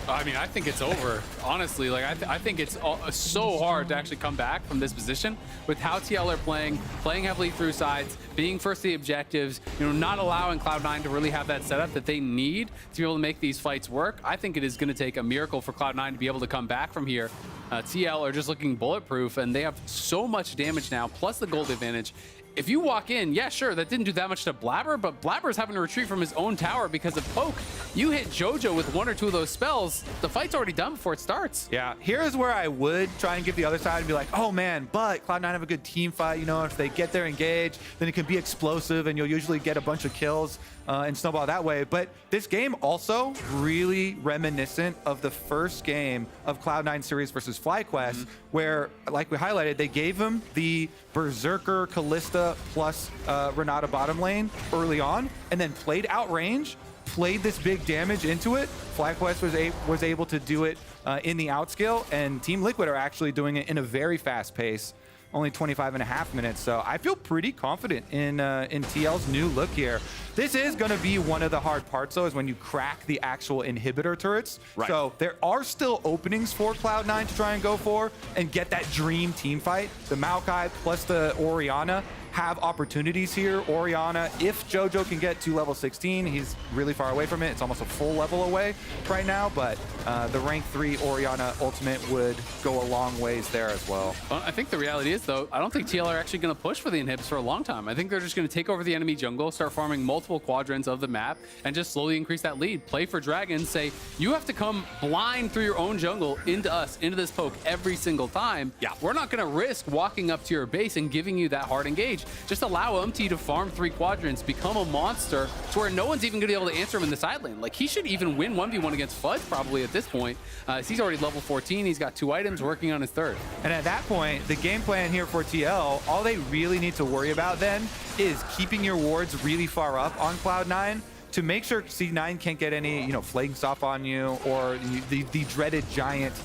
I mean, I think it's over, honestly. Like, I think it's so hard to actually come back from this position with how TL are playing heavily through sides, being first the objectives, you know, not allowing Cloud9 to really have that setup that they need to be able to make these fights work. I think it is going to take a miracle for Cloud9 to be able to come back from here. TL are just looking bulletproof, and they have so much damage now, plus the gold advantage. If you walk in, yeah, sure, that didn't do that much to Blabber, but Blabber's having to retreat from his own tower because of poke. You hit Jojo with 1 or 2 of those spells, the fight's already done before it starts. Yeah, here's where I would try and give the other side and be like, oh man, but Cloud9 have a good team fight. You know, if they get there engaged, then it can be explosive and you'll usually get a bunch of kills and snowball that way. But this game also really reminiscent of the first game of Cloud9 series versus FlyQuest, where, like we highlighted, they gave him the Berserker Callista plus Renata bottom lane early on, and then played outrange, played this big damage into it. FlyQuest was able to do it in the outscale, and Team Liquid are actually doing it in a very fast pace. Only 25.5 minutes, so I feel pretty confident in TL's new look here. This is going to be one of the hard parts, though, is when you crack the actual inhibitor turrets. Right. So there are still openings for Cloud9 to try and go for and get that dream team fight. The Maokai plus the Orianna have opportunities here. Orianna, if Jojo can get to level 16, he's really far away from it. It's almost a full level away right now, but the rank 3 Orianna ultimate would go a long ways there as well. Well, I think the reality is, though, I don't think TL are actually going to push for the inhibs for a long time. I think they're just going to take over the enemy jungle, start farming multiple quadrants of the map, and just slowly increase that lead. Play for dragons, say, you have to come blind through your own jungle into us, into this poke every single time. Yeah. We're not going to risk walking up to your base and giving you that hard engage. Just allow to farm 3 quadrants, become a monster to where no one's even going to be able to answer him in the side lane. Like, he should even win 1v1 against Fudge probably at this point. He's already level 14. He's got 2 items, working on his 3rd. And at that point, the game plan here for TL, all they really need to worry about then is keeping your wards really far up on Cloud9 to make sure C9 can't get any, flaking stop on you or the dreaded giant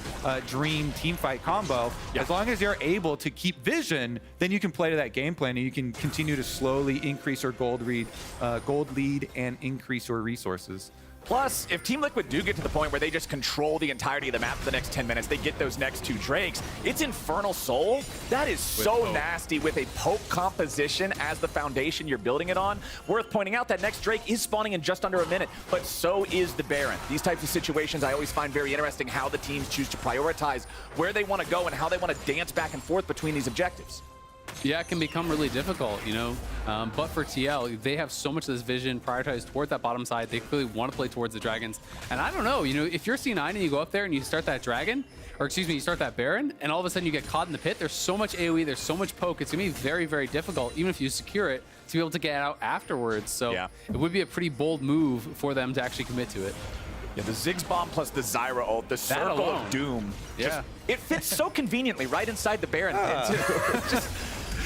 dream team fight combo. Yeah. As long as you're able to keep vision, then you can play to that game plan and you can continue to slowly increase your gold lead and increase your resources. Plus, if Team Liquid do get to the point where they just control the entirety of the map for the next 10 minutes, they get those next 2 Drakes, it's Infernal Soul. That is so nasty with a poke composition as the foundation you're building it on. Worth pointing out that next Drake is spawning in just under a minute, but so is the Baron. These types of situations I always find very interesting, how the teams choose to prioritize where they want to go and how they want to dance back and forth between these objectives. Yeah, it can become really difficult, you know. But for TL, they have so much of this vision prioritized toward that bottom side. They clearly want to play towards the dragons. And I don't know, you know, if you're C9 and you go up there and you start that dragon, or excuse me, you start that Baron, and all of a sudden you get caught in the pit, there's so much AoE, there's so much poke, it's going to be very, very difficult, even if you secure it, to be able to get out afterwards. So it would be a pretty bold move for them to actually commit to it. Yeah, the Ziggs bomb plus the Zyra ult, the Circle of Doom. Yeah. It fits so conveniently right inside the Baron pit, too. Just,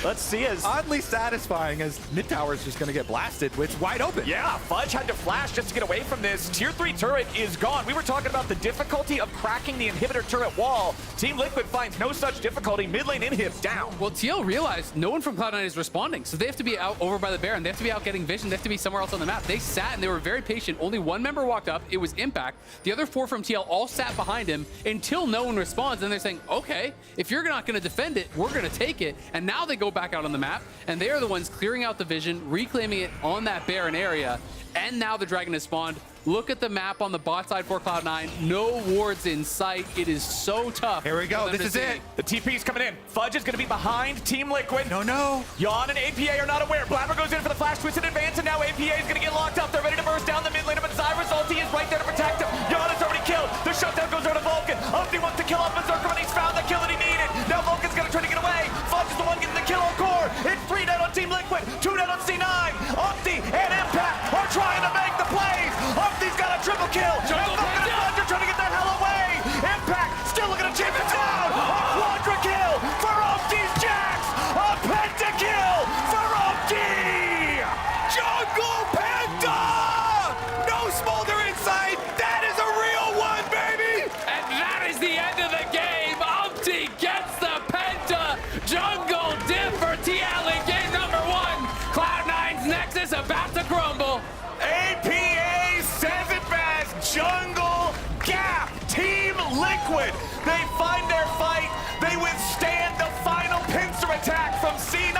let's see as... Oddly satisfying as mid tower's just going to get blasted, which wide open. Yeah, Fudge had to flash just to get away from this. Tier 3 turret is gone. We were talking about the difficulty of cracking the inhibitor turret wall. Team Liquid finds no such difficulty. Mid lane inhib down. Well, TL realized no one from Cloud9 is responding, so they have to be out over by the Baron. They have to be out getting vision. They have to be somewhere else on the map. They sat and they were very patient. Only one member walked up. It was Impact. The other 4 from TL all sat behind him until no one responds. And they're saying, okay, if you're not going to defend it, we're going to take it. And now they go back out on the map, and they are the ones clearing out the vision, reclaiming it on that Baron area. And now the dragon has spawned. Look at the map on the bot side for Cloud9. No wards in sight. It is so tough. Here we go. This is it. The TP's coming in. Fudge is going to be behind Team Liquid. No. Yawn and APA are not aware. Blabber goes in for the flash twist in advance, and now APA is going to get locked up. They're ready to burst down the mid lane, but Zyra's ulti is right there to protect him. Yawn is already killed. The shutdown goes over to Vulcan. Umpty wants to kill off Berserker, and he's found the kill that he needed. Now Vulcan's going to try to get away. Fudge is the one getting the kill on core. It's 3 dead on Team Liquid, 2 dead on C9. Umpty and Impact are trying to make the plays. Umpty's got a triple kill. And Vulcan and Fudge are trying to get the hell away. Impact still looking to chase it down. A quadra kill for Umpty's Jax. A pentakill for Umpty. Jungle Penta. No smolder inside. That is a real one, baby. And that is the end of the game. Umpty gets the Penta. Jungle diff for TL in game number 1. Cloud9's Nexus about to crumble. APA says it best. Jungle Gap. Team Liquid. They find their fight. They withstand the final pincer attack from C9.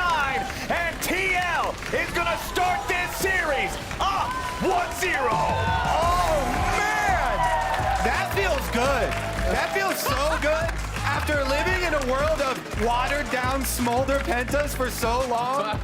And TL is going to start this series up 1-0. Oh, man. That feels good. That feels so good. After living in a world of watered-down smolder pentas for so long,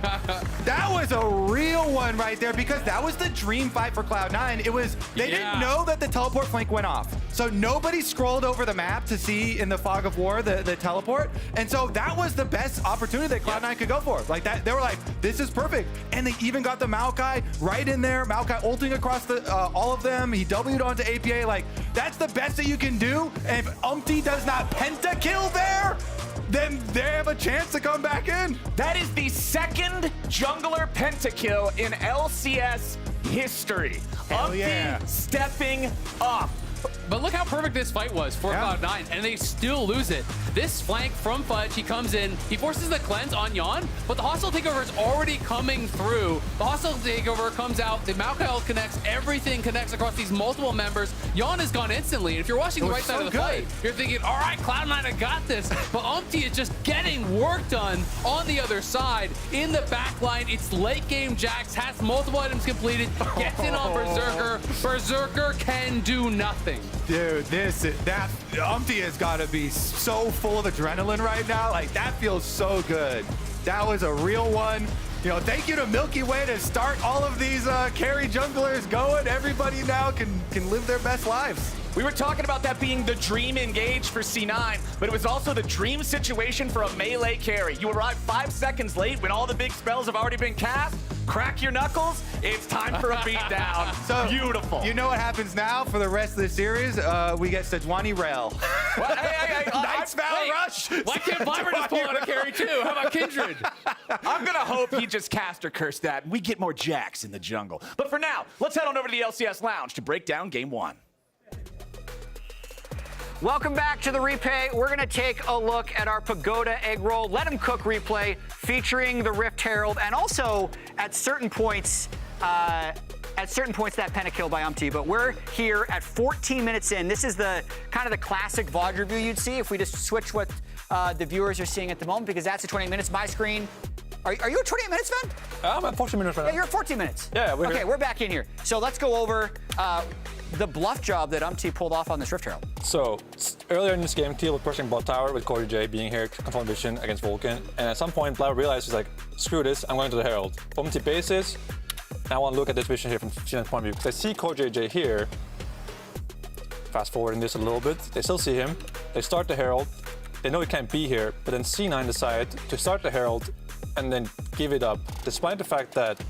that was a real one right there, because that was the dream fight for Cloud9. It was, they didn't know that the teleport flank went off. So nobody scrolled over the map to see in the fog of war the teleport. And so that was the best opportunity that Cloud9 could go for. Like that, they were like, this is perfect. And they even got the Maokai right in there. Maokai ulting across the all of them. He W'd onto APA. Like, that's the best that you can do. And if Umpty does not pentakill there, then they have a chance to come back in. That is the second jungler pentakill in LCS history. Umpty stepping up. But look how perfect this fight was for Cloud9, and they still lose it. This flank from Fudge, he comes in, he forces the cleanse on Yawn, but the hostile takeover is already coming through. The hostile takeover comes out, the Maokai ult connects, everything connects across these multiple members. Yawn is gone instantly, and if you're watching the right side of the fight, you're thinking, all right, Cloud9, I got this. But Umpty is just getting work done on the other side. In the back line, it's late game Jax, has multiple items completed, gets in on Berserker. Berserker can do nothing. Dude, that Umpty has got to be so full of adrenaline right now. Like, that feels so good. That was a real one. You know, thank you to Milky Way to start all of these carry junglers going. Everybody now can live their best lives. We were talking about that being the dream engage for C9, but it was also the dream situation for a melee carry. You arrive 5 seconds late when all the big spells have already been cast. Crack your knuckles. It's time for a beatdown. So beautiful. You know what happens now for the rest of the series? We get Sejuani Rail. Night Spell Rush. Why can't Blabber just pull out a carry too? How about Kindred? I'm going to hope he just caster curse that and we get more Jax in the jungle. But for now, let's head on over to the LCS Lounge to break down Game 1. Welcome back to the replay. We're going to take a look at our Pagoda Egg Roll Let 'em Cook replay featuring the Rift Herald, and also at certain points at certain points that pentakill by Umpty, but we're here at 14 minutes in. This is the kind of the classic VOD review you'd see if we just switch what the viewers are seeing at the moment, because that's the 28 minutes. My screen. Are you at 28 minutes, Ben? I'm at 14 minutes right now. Yeah, you're at 14 minutes. Yeah, we're okay, here. we're back in here. So let's go over the bluff job that Umpty pulled off on this Rift Herald. So, earlier in this game, Teal was pushing bot tower with Corey J being here, controlling vision against Vulcan. And at some point, Blabber realized he's like, screw this, I'm going to the Herald. Umpty bases. And I want to look at this vision here from G9's point of view, because I see Corey J here. Fast forwarding this a little bit. They still see him. They start the Herald. They know he can't be here, but then C9 decide to start the Herald and then give it up, despite the fact that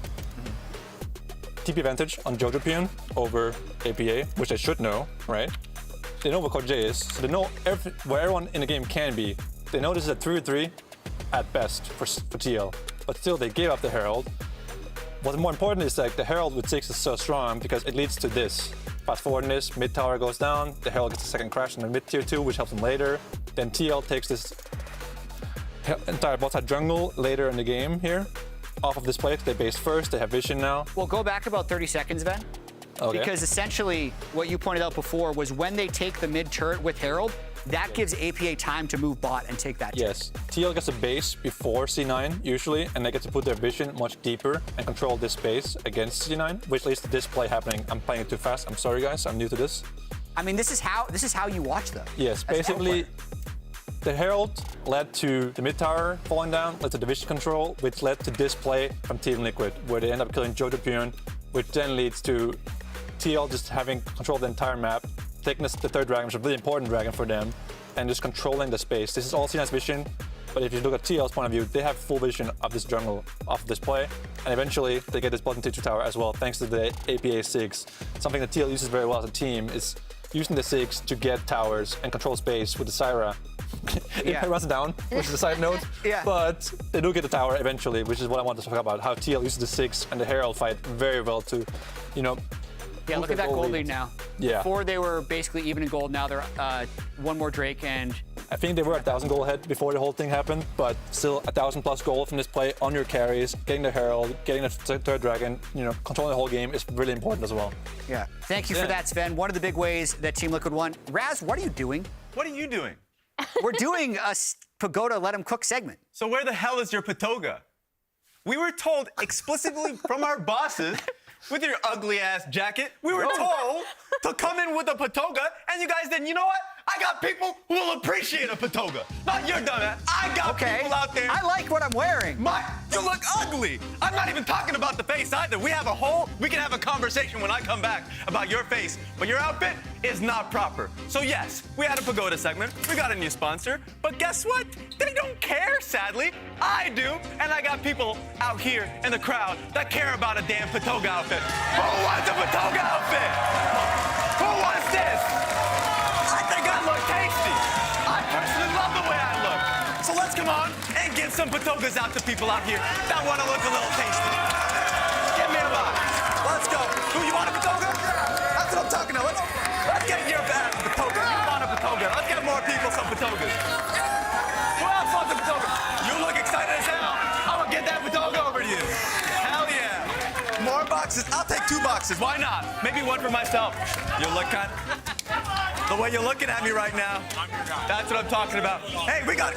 TP advantage on Jojo Pion over APA, which they should know, right? They know what Corey J is, so they know where everyone in the game can be. They know this is a 3-3 at best for TL, but still they gave up the Herald. What's more important is like the Herald with 6 is so strong because it leads to this. Fast forwarding this, mid tower goes down, the Herald gets a second crash in the mid tier 2, which helps them later. Then TL takes this entire bot side jungle later in the game here. Off of this plate, they base first, they have vision now. We'll go back about 30 seconds, Ben. Okay. Because essentially what you pointed out before was when they take the mid turret with Herald, that gives APA time to move bot and take that turret. Yes, TL gets a base before C9 usually, and they get to put their vision much deeper and control this base against C9, which leads to this play happening. I'm playing it too fast. I'm sorry guys, I'm new to this. I mean, this is how you watch them. Yes, basically the Herald led to the mid tower falling down, led to the vision control, which led to this play from Team Liquid, where they end up killing Jojo Pion, which then leads to TL just having control of the entire map, taking the third dragon, which is a really important dragon for them, and just controlling the space. This is all C9's vision, but if you look at TL's point of view, they have full vision of this jungle, of this play, and eventually they get this bottom tier 2 tower as well, thanks to the APA 6. Something that TL uses very well as a team is using the 6 to get towers and control space with the Syra. It runs down, which is a side note, but they do get the tower eventually, which is what I want to talk about, how TL uses the 6 and the Herald fight very well to, you know, yeah, look at that gold lead now. Yeah. Before they were basically even in gold, now they're one more Drake and... I think they were 1,000 gold ahead before the whole thing happened, but still 1,000+ gold from this play on your carries, getting the Herald, getting the third dragon, you know, controlling the whole game is really important as well. Yeah. Thank you for that, Sven. One of the big ways that Team Liquid won. Raz, what are you doing? What are you doing? We're doing a Pagoda Let Him Cook segment. So where the hell is your Patoga? We were told explicitly from our bosses, with your ugly ass jacket, we were told to come in with a Patoga, and you guys didn't. You know what? I got people who will appreciate a Patoga. Not your dumb ass. I got people out there. I like what I'm wearing. You look ugly. I'm not even talking about the face either. We can have a conversation when I come back about your face, but your outfit is not proper. So yes, we had a Pagoda segment. We got a new sponsor, but guess what? They don't care, sadly. I do, and I got people out here in the crowd that care about a damn Patoga outfit. Who wants a Patoga outfit? Who wants this? I think I look tasty. I personally love the way I look. So let's come on and get some Patogas out to people out here that want to look a little tasty. Give me a box. Let's go. Who, you want a Patoga? That's what I'm talking about. Let's get your Patoga. You want a Patoga. Let's get more people some Patogas. Who else wants a Patoga? You look excited as hell. I'm going to get that Patoga over to you. Hell yeah. More boxes. I'll take 2 boxes. Why not? Maybe one for myself. You look kind of... The way you're looking at me right now, that's what I'm talking about. Hey, we got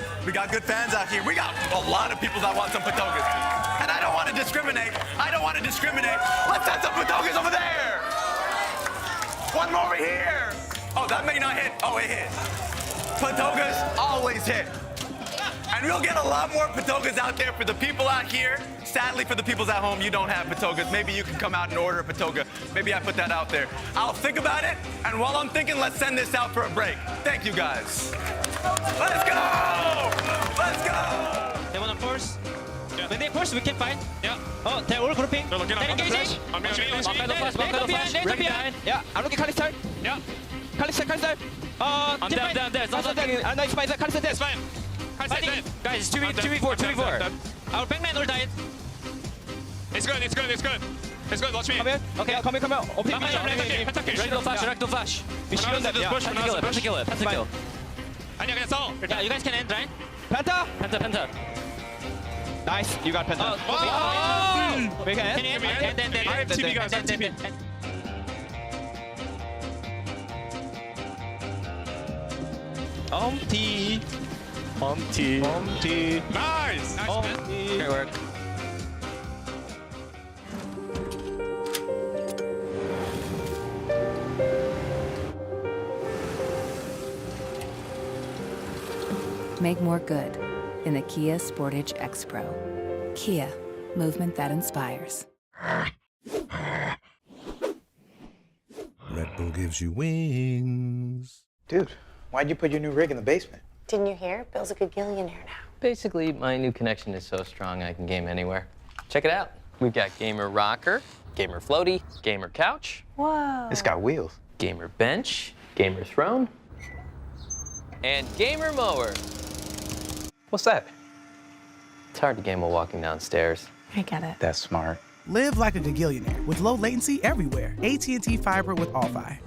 good fans out here. We got a lot of people that want some Patogas. And I don't want to discriminate. Let's set some Patogas over there. One more over here. Oh, that may not hit. Oh, it hit. Patogas always hit. And we'll get a lot more Patogas out there for the people out here. Sadly, for the people at home, you don't have Patogas. Maybe you can come out and order a Patoga. Maybe I put that out there. I'll think about it, and while I'm thinking, let's send this out for a break. Thank you, guys. Let's go! Let's go! They want to force. When they force, we can fight. Yeah. Oh, they're all grouping. They're engaging. I'm behind. Yeah, I'm looking at Kalistar. Yeah. Kalistar. I'm down. There's nothing. No, it's fine. Kalistar dead. It's fine. Guys, 2v4. Our backman all died. It's good. Watch me. Come here. Okay, come here. Open Ready to flash. We should have kill it. 아니야, 그냥 써. Yeah, you guys can end, right? Penta. Nice, you got pent. Big hand. I have TP, guys. I have TP. Nice. Great work. Make more good in the Kia Sportage X Pro. Kia, movement that inspires. Red Bull gives you wings. Dude, why'd you put your new rig in the basement? Didn't you hear? Bill's a gagillionaire now. Basically, my new connection is so strong I can game anywhere. Check it out. We've got gamer rocker, gamer floaty, gamer couch. Whoa. It's got wheels. Gamer bench, gamer throne, and gamer mower. What's that? It's hard to game while walking downstairs. I get it. That's smart. Live like a gagillionaire with low latency everywhere. AT&T Fiber with All-Fi.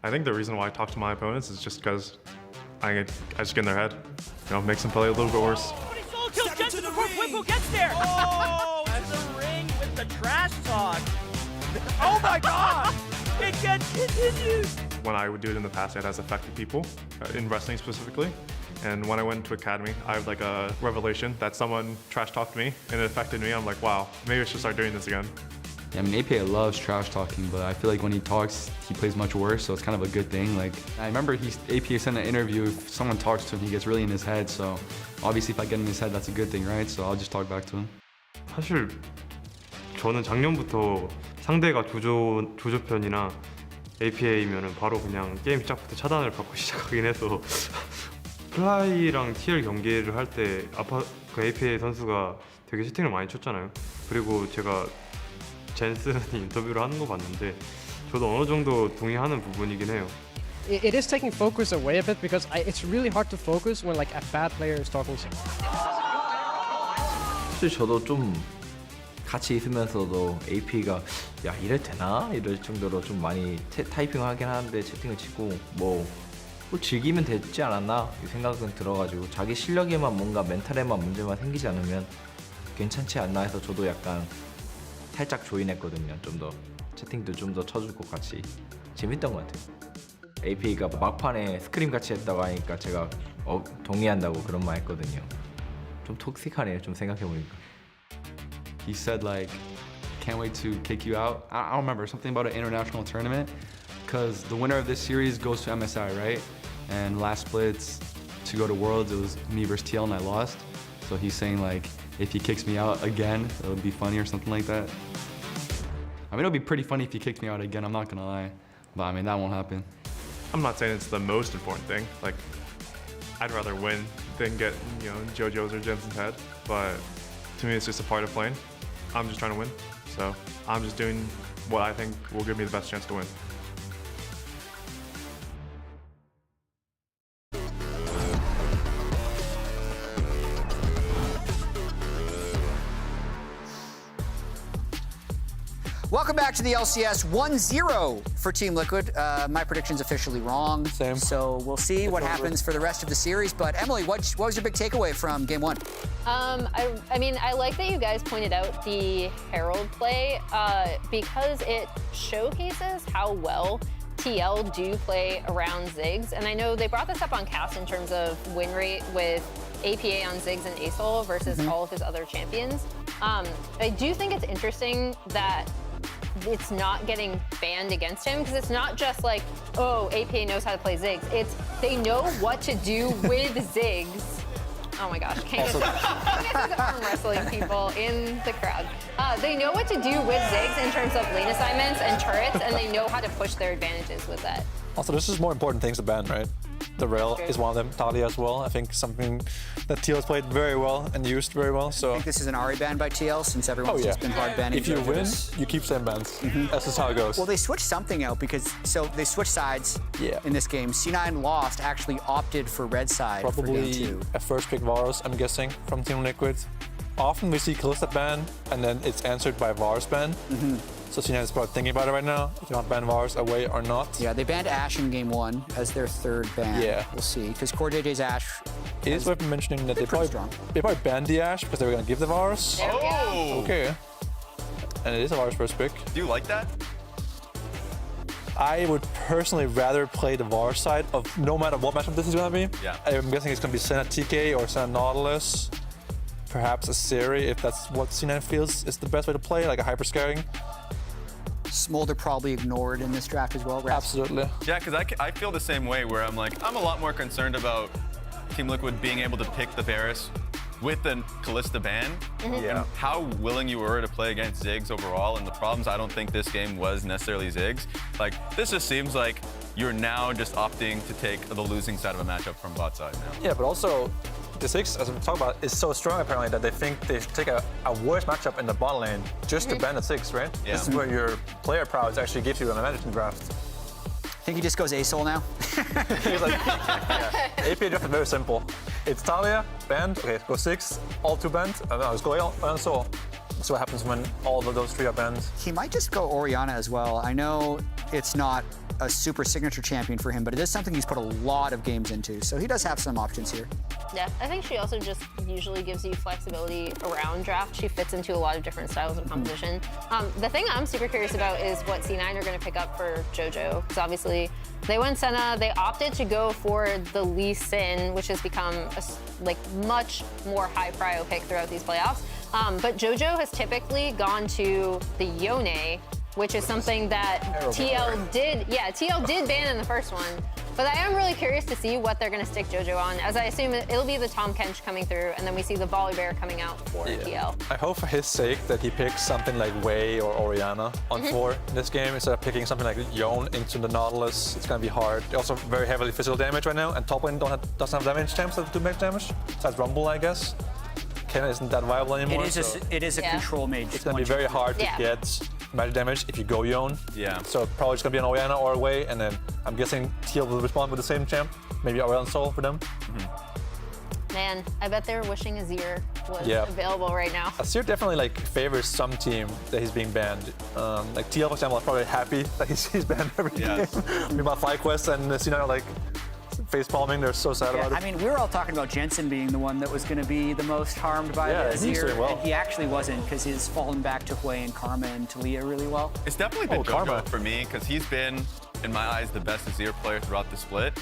I think the reason why I talk to my opponents is just because I just get in their head. You know, makes them play a little bit worse. Solo kills Jensen before Quimpo gets there. Oh, and the ring with the trash talk. Oh my God! Big get continued. When I would do it in the past, it has affected people, in wrestling specifically. And when I went to Academy, I had like a revelation that someone trash talked me and it affected me. I'm like, wow, maybe I should start doing this again. Yeah, I mean, APA loves trash talking, but I feel like when he talks, he plays much worse, so it's kind of a good thing. Like, I remember APA sent an interview, if someone talks to him, he gets really in his head, so obviously if I get in his head, that's a good thing, right? So I'll just talk back to him. 사실 저는 작년부터 상대가 조조편이나 APA면은 바로 그냥 게임 시작부터 차단을 받고 시작하긴 해서 플라이랑 TL 경기를 할 때 그 APA 선수가 되게 채팅을 많이 쳤잖아요. 그리고 제가 젠슨 인터뷰를 하는 거 봤는데 저도 어느 정도 동의하는 부분이긴 해요. It is taking focus away a bit because it's really hard to focus when like a bad player is talking. 사실 저도 좀 같이 있으면서도 AP가 야 이래 되나? 이럴 정도로 좀 많이 타이핑을 하긴 하는데 채팅을 치고 뭐 즐기면 되지 않았나? 이 생각은 들어가지고 자기 실력에만 뭔가 멘탈에만 문제만 생기지 않으면 괜찮지 않나 해서 저도 약간 살짝 조인했거든요. 좀 더 채팅도 좀 더 쳐주고 같이 재밌던 것 같아요. AP가 막판에 스크림 같이 했다고 하니까 제가 동의한다고 그런 말 했거든요. 좀 톡식하네요. 좀 생각해보니까. He said like, can't wait to kick you out. I don't remember, something about an international tournament, because the winner of this series goes to MSI, right? And last splits to go to Worlds, it was me versus TL and I lost. So he's saying like, if he kicks me out again, it would be funny or something like that. I mean, it would be pretty funny if he kicked me out again, I'm not gonna lie. But I mean, that won't happen. I'm not saying it's the most important thing. Like, I'd rather win than get, you know, Jojo's or Jensen's head. But to me, it's just a part of playing. I'm just trying to win. So I'm just doing what I think will give me the best chance to win. Welcome back to the LCS. 1-0 for Team Liquid. My prediction's officially wrong. Same. So we'll see what happens for the rest of the series. But Emily, what was your big takeaway from game one? I mean, I like that you guys pointed out the Herald play because it showcases how well TL do play around Ziggs. And I know they brought this up on cast in terms of win rate with APA on Ziggs and Asol versus all of his other champions. I do think it's interesting that it's not getting banned against him because it's not just like, oh, APA knows how to play Ziggs. It's they know what to do with Ziggs. Oh my gosh, can't get arm wrestling people in the crowd. They know what to do with Ziggs in terms of lane assignments and turrets, and they know how to push their advantages with that. Also, this is more important things to ban, right? The rail is one of them, Talia as well. I think something that TL has played very well and used very well. So I think this is an Ari ban by TL since everyone's just been hard banning. If you win, you keep same bans. That's just how it goes. Well, they switched something out because they switched sides in this game. C9 Lost actually opted for red side for game two. A first pick Varus, I'm guessing, from Team Liquid. Often we see Kalista ban and then it's answered by Varus ban. So C9 is probably thinking about it right now, if they want to ban Varus away or not. Yeah, they banned Ashe in game one as their third ban. Yeah. We'll see, because CoreJJ's Ashe It is worth mentioning that they probably banned the Ashe because they were going to give the Varus. There we go. Okay. And it is a Varus first pick. Do you like that? I would personally rather play the Varus side of no matter what matchup this is going to be. Yeah. I'm guessing it's going to be Senna TK or Senna Nautilus. Perhaps a Siri if that's what C9 feels is the best way to play, like a hyper scaring. Smolder probably ignored in this draft as well, right? Absolutely. Yeah, because I feel the same way where I'm a lot more concerned about Team Liquid being able to pick the Varus with the Kalista ban. Yeah. How willing you were to play against Ziggs overall and the problems I don't think this game was necessarily Ziggs. Like, this just seems like you're now just opting to take the losing side of a matchup from bot side now. Yeah, but also the Ziggs, as we talked about, is so strong apparently that they think they should take a worse matchup in the bot lane just to ban the Ziggs, right? Yeah. This is where your player prowess actually gives you an advantage in draft. I think he just goes Asol now. He's like, AP draft is very simple. It's Talia, banned, okay, go 6, all 2 banned, and now let's go Asol. That's what happens when all of those 3 are banned. He might just go Orianna as well. I know it's not a super signature champion for him, but it is something he's put a lot of games into. So he does have some options here. Yeah, I think she also just usually gives you flexibility around draft. She fits into a lot of different styles of composition. The thing I'm super curious about is what C9 are going to pick up for Jojo, because obviously they went Senna. They opted to go for the Lee Sin, which has become a much more high prio pick throughout these playoffs. But Jojo has typically gone to the Yone, which is something that TL did. Yeah, TL did ban in the first one. But I am really curious to see what they're going to stick Jojo on, as I assume it'll be the Tom Kench coming through, and then we see the Volibear coming out for TL. I hope for his sake that he picks something like Wei or Orianna on 4 in this game instead of picking something like Yone into the Nautilus. It's going to be hard. Also very heavily physical damage right now, and top lane doesn't have damage champs that do make damage. Besides Rumble, I guess. Kenna isn't that viable anymore. It is a control mage. It's going to be very hard to get magic damage if you go Yone. Yeah. So probably just going to be an Orianna or a Wei, and then I'm guessing TL will respond with the same champ. Maybe Orianna Soul for them. Man, I bet they're wishing Azir was Yeah. available right now. Azir definitely favors some team that he's being banned. Like TL, for example, is probably happy that he's banned every game. Meanwhile, FlyQuest and Cena are face palming. They're so sad about it. I mean, we were all talking about Jensen being the one that was going to be the most harmed by the he's Azir, doing well. and he actually wasn't, because he's fallen back to Hui and Karma and Talia really well. It's definitely been Jojo Karma for me, because he's been, in my eyes, the best Azir player throughout the split.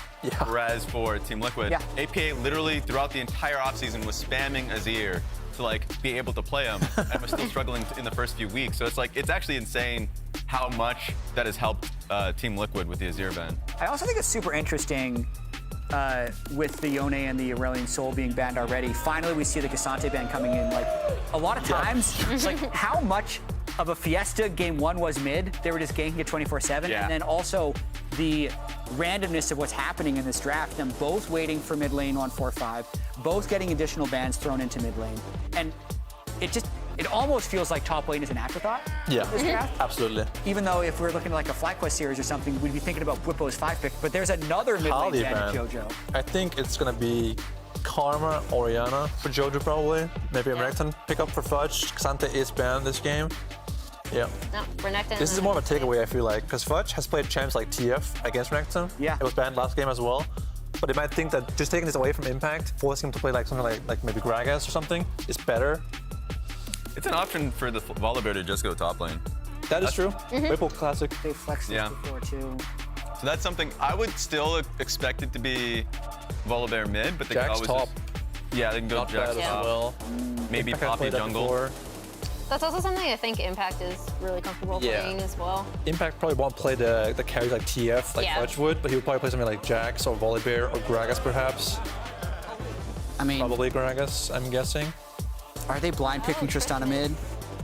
Whereas for Team Liquid, APA literally throughout the entire offseason was spamming Azir to be able to play him, and was still struggling in the first few weeks. So it's actually insane how much that has helped Team Liquid with the Azir ban. I also think it's super interesting with the Yone and the Aurelion Soul being banned already. Finally, we see the Cassante ban coming in. A lot of times, how much of a fiesta game 1 was mid. They were just ganking it 24/7. And then also the randomness of what's happening in this draft, them both waiting for mid lane on 4-5, both getting additional bans thrown into mid lane. And it almost feels like top lane is an afterthought. This draft. Absolutely. Even though if we're looking at a FlyQuest series or something, we'd be thinking about Bwipo's 5 pick, but there's another mid lane ban at Jojo. I think it's going to be Karma, Orianna for Jojo probably. Maybe a Renekton pick up for Fudge. Xante is banned this game. Yeah. No, Renekton. This is more of a takeaway, I feel like, because Fudge has played champs like TF against Renekton. It was banned last game as well. But they might think that just taking this away from Impact, forcing him to play something like maybe Gragas or something, is better. It's an option for the Volibear to just go top lane. That is true. Ripple Classic. They flexed it before too. So that's something I would still expect it to be Volibear mid, but they could always top. they can go Jax top. as well. Maybe Impact Poppy played that jungle. before. That's also something I think Impact is really comfortable playing as well. Impact probably won't play the carries like TF, like Fudge would, but he would probably play something like Jax or Volibear or Gragas perhaps. I mean, probably Gragas, I'm guessing. Are they blind picking Tristana mid?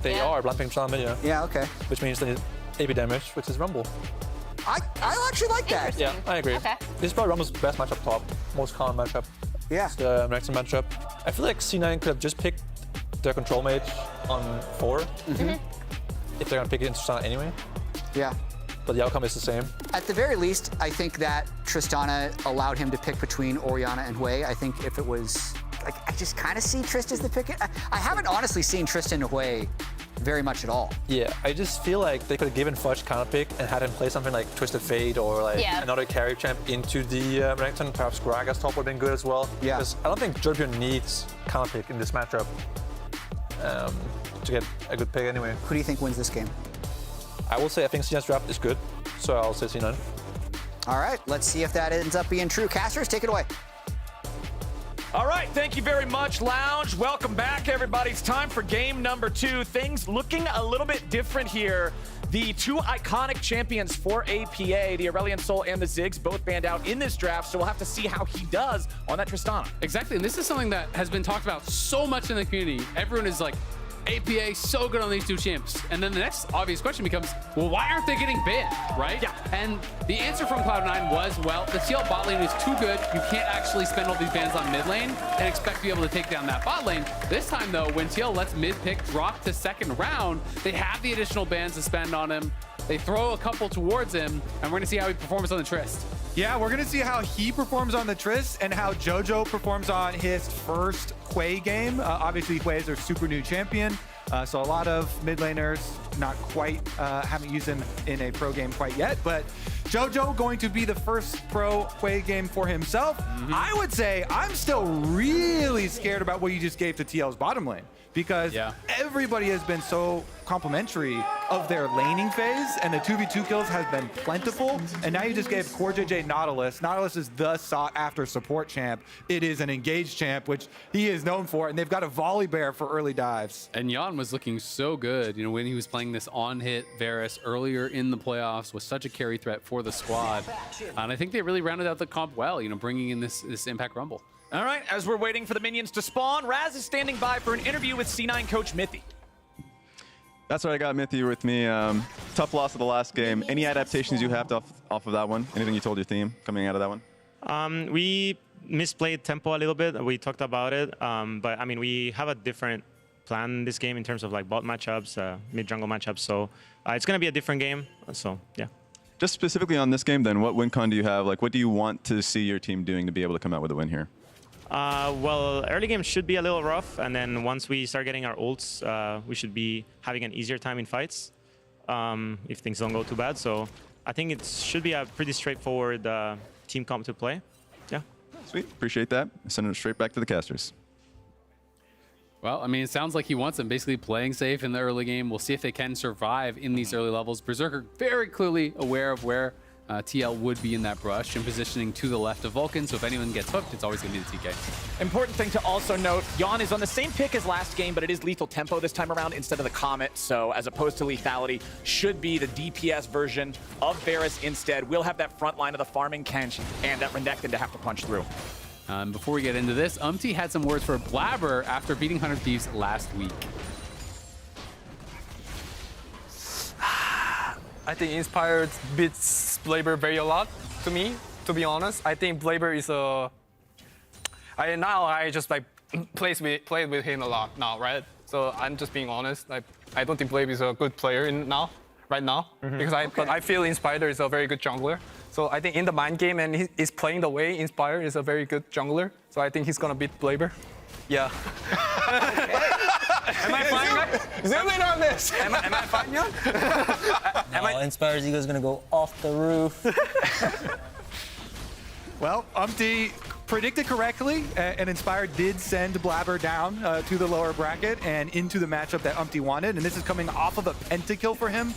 They are blind picking Tristana mid, yeah. Yeah, okay. Which means they need AP damage, which is Rumble. I actually like that. Yeah, I agree. Okay. This is probably Rumble's best matchup top, most common matchup. Yeah. It's the Renekton matchup. I feel like C9 could have just picked their control mage on 4 if they're gonna pick it into Tristana anyway. Yeah. But the outcome is the same. At the very least, I think that Tristana allowed him to pick between Orianna and Hui. I think if it was, I just kind of see Trist as the pick. I haven't honestly seen Tristan and Hui very much at all. Yeah, I just feel like they could have given Fudge counter pick and had him play something like Twisted Fate or another carry champ into the Renekton. Perhaps Gragas top would have been good as well. Yeah. Because I don't think Jojo needs counter pick in this matchup to get a good pick anyway. Who do you think wins this game? I will say I think C9's draft is good, so I'll say C9. All right, let's see if that ends up being true. Casters, take it away. All right, thank you very much, Lounge. Welcome back, everybody. It's time for game number 2. Things looking a little bit different here. The 2 iconic champions for APA, the Aurelion Soul and the Ziggs, both banned out in this draft, so we'll have to see how he does on that Tristana. Exactly, and this is something that has been talked about so much in the community. Everyone is like, APA so good on these 2 champs. And then the next obvious question becomes, well, why aren't they getting banned, right? Yeah. And the answer from Cloud9 was, well, the TL bot lane is too good. You can't actually spend all these bans on mid lane and expect to be able to take down that bot lane. This time, though, when TL lets mid pick drop to second round, they have the additional bans to spend on him. They throw a couple towards him, and we're gonna see how he performs on the Trist. Yeah, we're gonna see how he performs on the Trist and how Jojo performs on his first Quay game. Obviously, Quay is their super new champion. So a lot of mid laners not quite, haven't used him in a pro game quite yet, but Jojo going to be the first pro Quay game for himself. I would say I'm still really scared about what you just gave to TL's bottom lane, because everybody has been so complimentary of their laning phase, and the 2v2 kills has been plentiful, and now you just gave Core JJ Nautilus. Nautilus is the sought-after support champ. It is an engaged champ, which he is known for, and they've got a volley bear for early dives. And Jan was looking so good, you know, when he was playing this on-hit Varus earlier in the playoffs, was such a carry threat for the squad. And I think they really rounded out the comp well, you know, bringing in this Impact Rumble. All right, as we're waiting for the minions to spawn, Raz is standing by for an interview with C9 coach Mithy. That's right, I got Mithy with me. Tough loss of the last game. Any adaptations you have off of that one? Anything you told your team coming out of that one? We misplayed tempo a little bit. We talked about it, but I mean, we have a different plan in this game in terms of like bot matchups, mid-jungle matchups. So it's going to be a different game. So yeah. Just specifically on this game, then, what win con do you have? Like, what do you want to see your team doing to be able to come out with a win here? Well, early game should be a little rough, and then once we start getting our ults, we should be having an easier time in fights if things don't go too bad. So I think it should be a pretty straightforward team comp to play. Yeah. Sweet. Appreciate that. Send it straight back to the casters. Well, I mean, it sounds like he wants them basically playing safe in the early game. We'll see if they can survive in these early levels. Berserker very clearly aware of where TL would be in that brush and positioning to the left of Vulcan. So if anyone gets hooked, it's always going to be the TK. Important thing to also note, Jan is on the same pick as last game, but it is lethal tempo this time around instead of the Comet. So as opposed to lethality, should be the DPS version of Varus instead. We'll have that front line of the farming Kench and that Renekton to have to punch through. Before we get into this, had some words for Blabber after beating 100 Thieves last week. I think Inspired beats Blabber very a lot to me, to be honest. I think Blabber is a... I just like played with him a lot now, right? So I'm just being honest. Like, I don't think Blabber is a good player right now, because I feel Inspired is a very good jungler. So I think in the mind game, and he's playing the way Inspire is a very good jungler. So I think he's gonna beat Blabber. Yeah. Am I fine, right? Zoom in on this. Am I fine, Jan? Inspire's ego is gonna go off the roof. Well, predicted correctly, and Inspired did send Blabber down to the lower bracket and into the matchup that wanted, and this is coming off of a pentakill for him.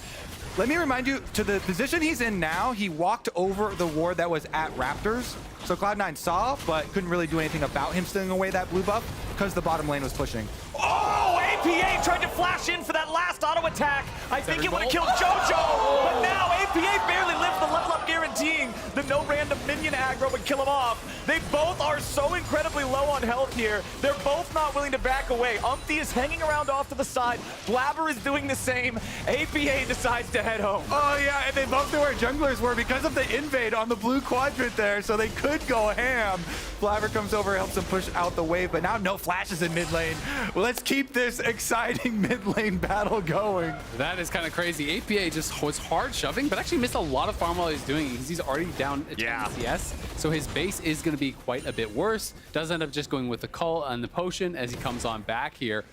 Let me remind you, to the position he's in now, he walked over the ward that was at Raptors. So Cloud9 saw, but couldn't really do anything about him stealing away that blue buff because the bottom lane was pushing. Oh, APA tried to flash in for that last auto attack. I think it would have killed Jojo, but now APA barely lived the level up, guaranteeing that no random minion aggro would kill him off. They both are so incredibly low on health here. They're both not willing to back away. is hanging around off to the side. Blabber is doing the same. APA decides to head home. Oh yeah, and they both knew where junglers were because of the invade on the blue quadrant there, so they could go ham. Blabber comes over, helps him push out the wave, but now no flashes in mid lane. Let's keep this exciting mid lane battle going. That is kind of crazy. APA just was hard shoving, but actually missed a lot of farm while he's doing it because he's already down at LCS. So his base is going to be quite a bit worse. Does end up just going with the call and the potion as he comes on back here.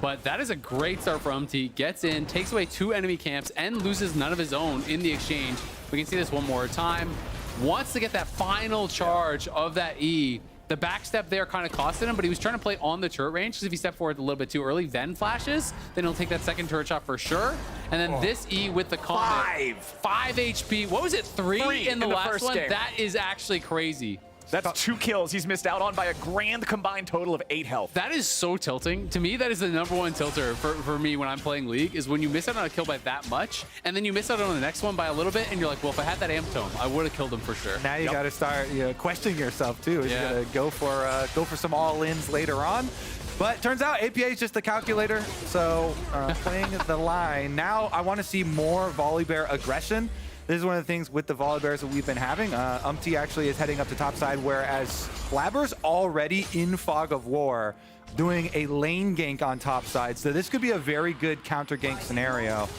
But that is a great start for Gets in, takes away 2 enemy camps, and loses none of his own in the exchange. We can see this one more time. Wants to get that final charge of that E. The backstep there kind of costed him, but he was trying to play on the turret range, because if he stepped forward a little bit too early, then flashes, then he'll take that second turret shot for sure. And then this E with the Comet. 5 HP. What was it? 3 in the last one? Game. That is actually crazy. That's 2 kills he's missed out on by a grand combined total of 8 health. That is so tilting. To me, that is the #1 tilter for me when I'm playing League, is when you miss out on a kill by that much, and then you miss out on the next one by a little bit, and you're like, well, if I had that Amp Tome, I would have killed him for sure. Now you got to start questioning yourself, too. You got to go for some all-ins later on. But turns out APA is just the calculator, so playing the line. Now I want to see more Volibear aggression. This is one of the things with the Volibears that we've been having. Actually is heading up to top side, whereas Blabber's already in Fog of War doing a lane gank on top side. So this could be a very good counter gank scenario.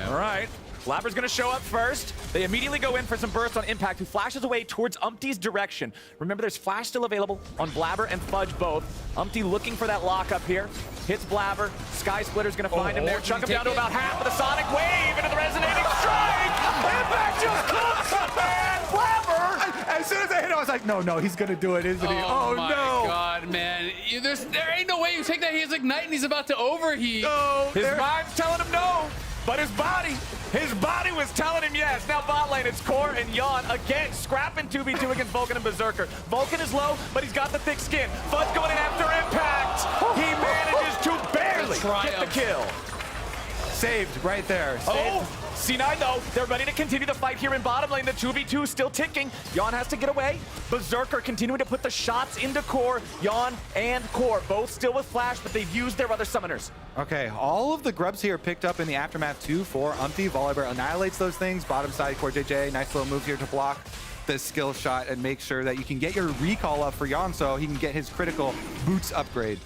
All right. Blabber's gonna show up first. They immediately go in for some burst on Impact, who flashes away towards Umpty's direction. Remember, there's flash still available on Blabber and Fudge both. Umpty looking for that lock up here. Hits Blabber. Sky Splitter's gonna find him there. Chuck him down to about half of the Sonic Wave into the resonating strike. Impact just cooks up, man. Blabber. As soon as I hit him, I was like, no, he's gonna do it, isn't he? Oh my no. God, man. There ain't no way you take that. He has Ignite and he's about to overheat. No, his mind's telling him no, but his body was telling him yes. Now bot lane, it's Core and Yawn again, scrapping 2v2 against Vulcan and Berserker. Vulcan is low, but he's got the thick skin. Fudge going in after Impact. He manages to barely get the kill. Saved right there. Saved. C9 though, they're ready to continue the fight here in bottom lane. The 2v2 still ticking. Yawn has to get away. Berserker continuing to put the shots into Core. Yawn and Core both still with flash, but they've used their other summoners. Okay, all of the grubs here picked up in the Aftermath 2 for Umpty. Volibear annihilates those things. Bottom side, Core JJ, nice little move here to block the skill shot and make sure that you can get your recall up for Yawn so he can get his critical boots upgrade.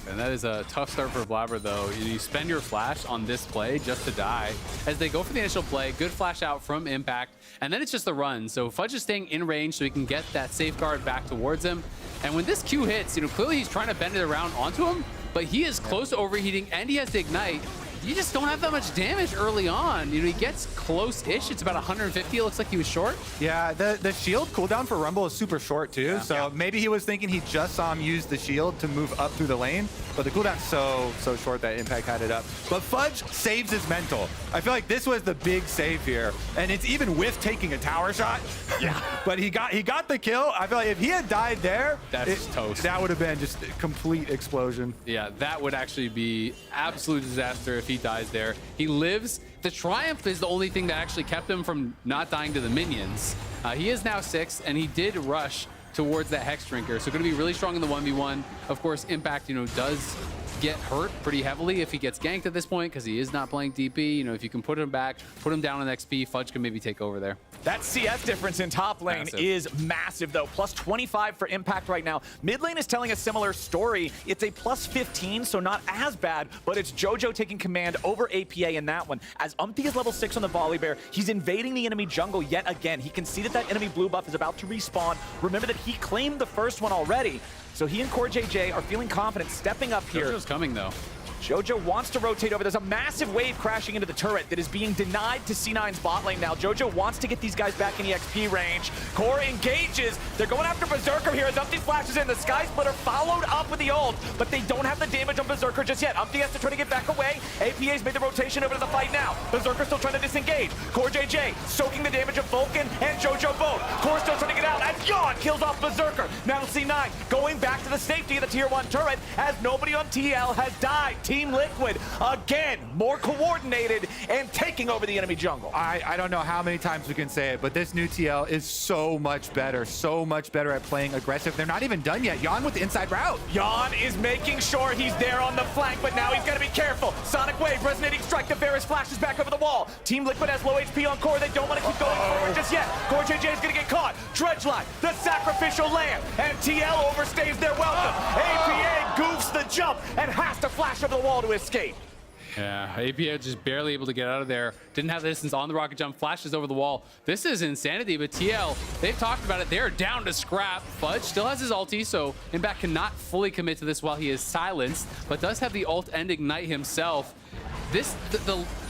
And that is a tough start for Blabber, though. You spend your flash on this play just to die. As they go for the initial play, good flash out from Impact, and then it's just the run. So Fudge is staying in range so he can get that safeguard back towards him. And when this Q hits, clearly he's trying to bend it around onto him, but he is close to overheating, and he has to Ignite. You just don't have that much damage early on. He gets close-ish. It's about 150. It looks like he was short. Yeah, the shield cooldown for Rumble is super short too. Yeah. So maybe he was thinking he just saw him use the shield to move up through the lane, but the cooldown's so short that Impact had it up. But Fudge saves his mental. I feel like this was the big save here, and it's even with taking a tower shot. Yeah. But he got the kill. I feel like if he had died there, that's toast. That would have been just a complete explosion. Yeah, that would actually be absolute disaster if he dies there. He lives. The Triumph is the only thing that actually kept him from not dying to the minions. He is now 6, and he did rush towards that Hex Drinker, so going to be really strong in the 1v1. Of course, Impact, does get hurt pretty heavily if he gets ganked at this point because he is not playing DP. If you can put him back, put him down on XP, Fudge can maybe take over there. That CS difference in top lane is massive, though. Plus 25 for Impact right now. Mid lane is telling a similar story. It's a plus 15, so not as bad, but it's Jojo taking command over APA in that one. As Umpty is level 6 on the Volibear, he's invading the enemy jungle yet again. He can see that enemy blue buff is about to respawn. Remember that he claimed the first one already. So he and Core JJ are feeling confident stepping up here. Jojo's coming, though. Jojo wants to rotate over. There's a massive wave crashing into the turret that is being denied to C9's bot lane now. Jojo wants to get these guys back in the XP range. Core engages. They're going after Berserker here as Umpty flashes in. The Sky Splitter followed up with the ult, but they don't have the damage on Berserker just yet. Umpty has to try to get back away. APA's made the rotation over to the fight now. Berserker still trying to disengage. Core JJ soaking the damage of Vulcan and Jojo both. Core still trying to get out as Yawn kills off Berserker. Now C9 going back to the safety of the tier 1 turret as nobody on TL has died. Team Liquid, again, more coordinated and taking over the enemy jungle. I don't know how many times we can say it, but this new TL is so much better at playing aggressive. They're not even done yet. Yawn with the inside route. Yawn is making sure he's there on the flank, but now he's got to be careful. Sonic Wave, Resonating Strike, the Varus flashes back over the wall. Team Liquid has low HP on Core. They don't want to keep going forward just yet. Core JJ is going to get caught. Dredgeline, the sacrificial lamb, and TL overstays their welcome. APA goofs the jump and has to flash over the wall to escape. Yeah, APA just barely able to get out of there. Didn't have the distance on the rocket jump, flashes over the wall. This is insanity, but TL, they've talked about it. They're down to scrap. Fudge still has his ulti, so Impact cannot fully commit to this while he is silenced, but does have the ult and Ignite himself. The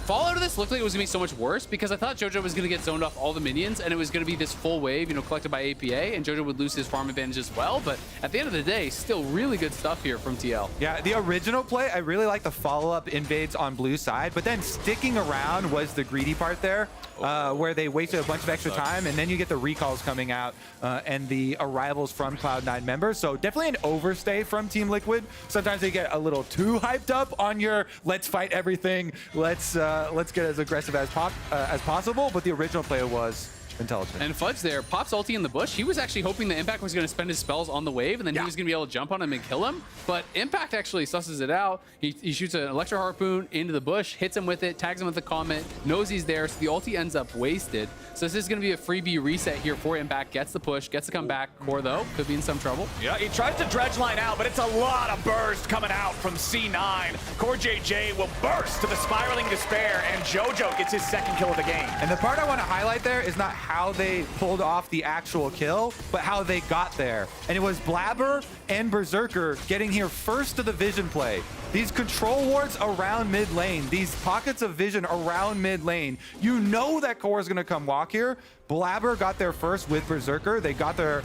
fallout of this looked like it was going to be so much worse because I thought Jojo was going to get zoned off all the minions and it was going to be this full wave, collected by APA, and Jojo would lose his farm advantage as well. But at the end of the day, still really good stuff here from TL. Yeah, the original play, I really like the follow-up invades on blue side, but then sticking around was the greedy part there, where they wasted a bunch of extra time, and then you get the recalls coming out and the arrivals from Cloud9 members. So definitely an overstay from Team Liquid. Sometimes they get a little too hyped up on your let's fight everything, let's get as aggressive as possible, but the original play was intelligent. And Fudge there pops ulti in the bush. He was actually hoping the Impact was going to spend his spells on the wave, and then he was going to be able to jump on him and kill him. But Impact actually susses it out. He shoots an Electro Harpoon into the bush, hits him with it, tags him with the comment, knows he's there, so the ulti ends up wasted. So this is going to be a freebie reset here for Impact. Gets the push, gets to come back. Core, though, could be in some trouble. Yeah, he tries to dredge line out, but it's a lot of burst coming out from C9. Core JJ will burst to the spiraling despair, and Jojo gets his second kill of the game. And the part I want to highlight there is not how they pulled off the actual kill, but how they got there. And it was Blabber and Berserker getting here first to the vision play. These control wards around mid lane, these pockets of vision around mid lane, you know that Core is going to come walk here. Blabber got there first with Berserker. They got their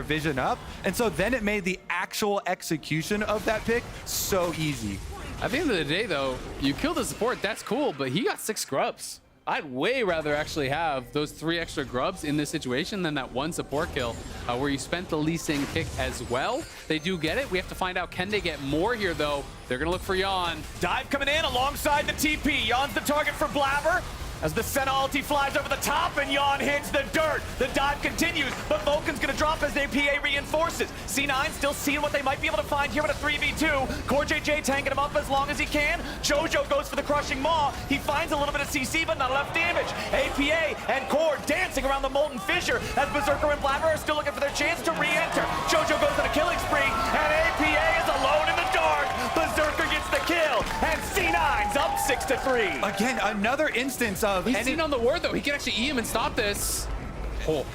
vision up. And so then it made the actual execution of that pick so easy. At the end of the day, though, you killed the support. That's cool, but he got 6 grubs. I'd way rather actually have those 3 extra grubs in this situation than that 1 support kill where you spent the Lee Sin kick as well. They do get it. We have to find out, can they get more here, though? They're going to look for Yon. Dive coming in alongside the TP. Yon's the target for Blabber. As the Senna ulti flies over the top and Yon hits the dirt. The dive continues, but Vulcan's gonna drop as APA reinforces. C9 still seeing what they might be able to find here in a 3v2. Core JJ tanking him up as long as he can. Jojo goes for the crushing maw. He finds a little bit of CC, but not enough damage. APA and Core dancing around the molten fissure as Berserker and Blabber are still looking for their chance to re-enter. Jojo goes on a killing spree, and APA is alone in the dark. Berserker gets the kill, and C9's up 6-3. Again, another instance of He's seen on the ward, though. He can actually E him and stop this. Oh.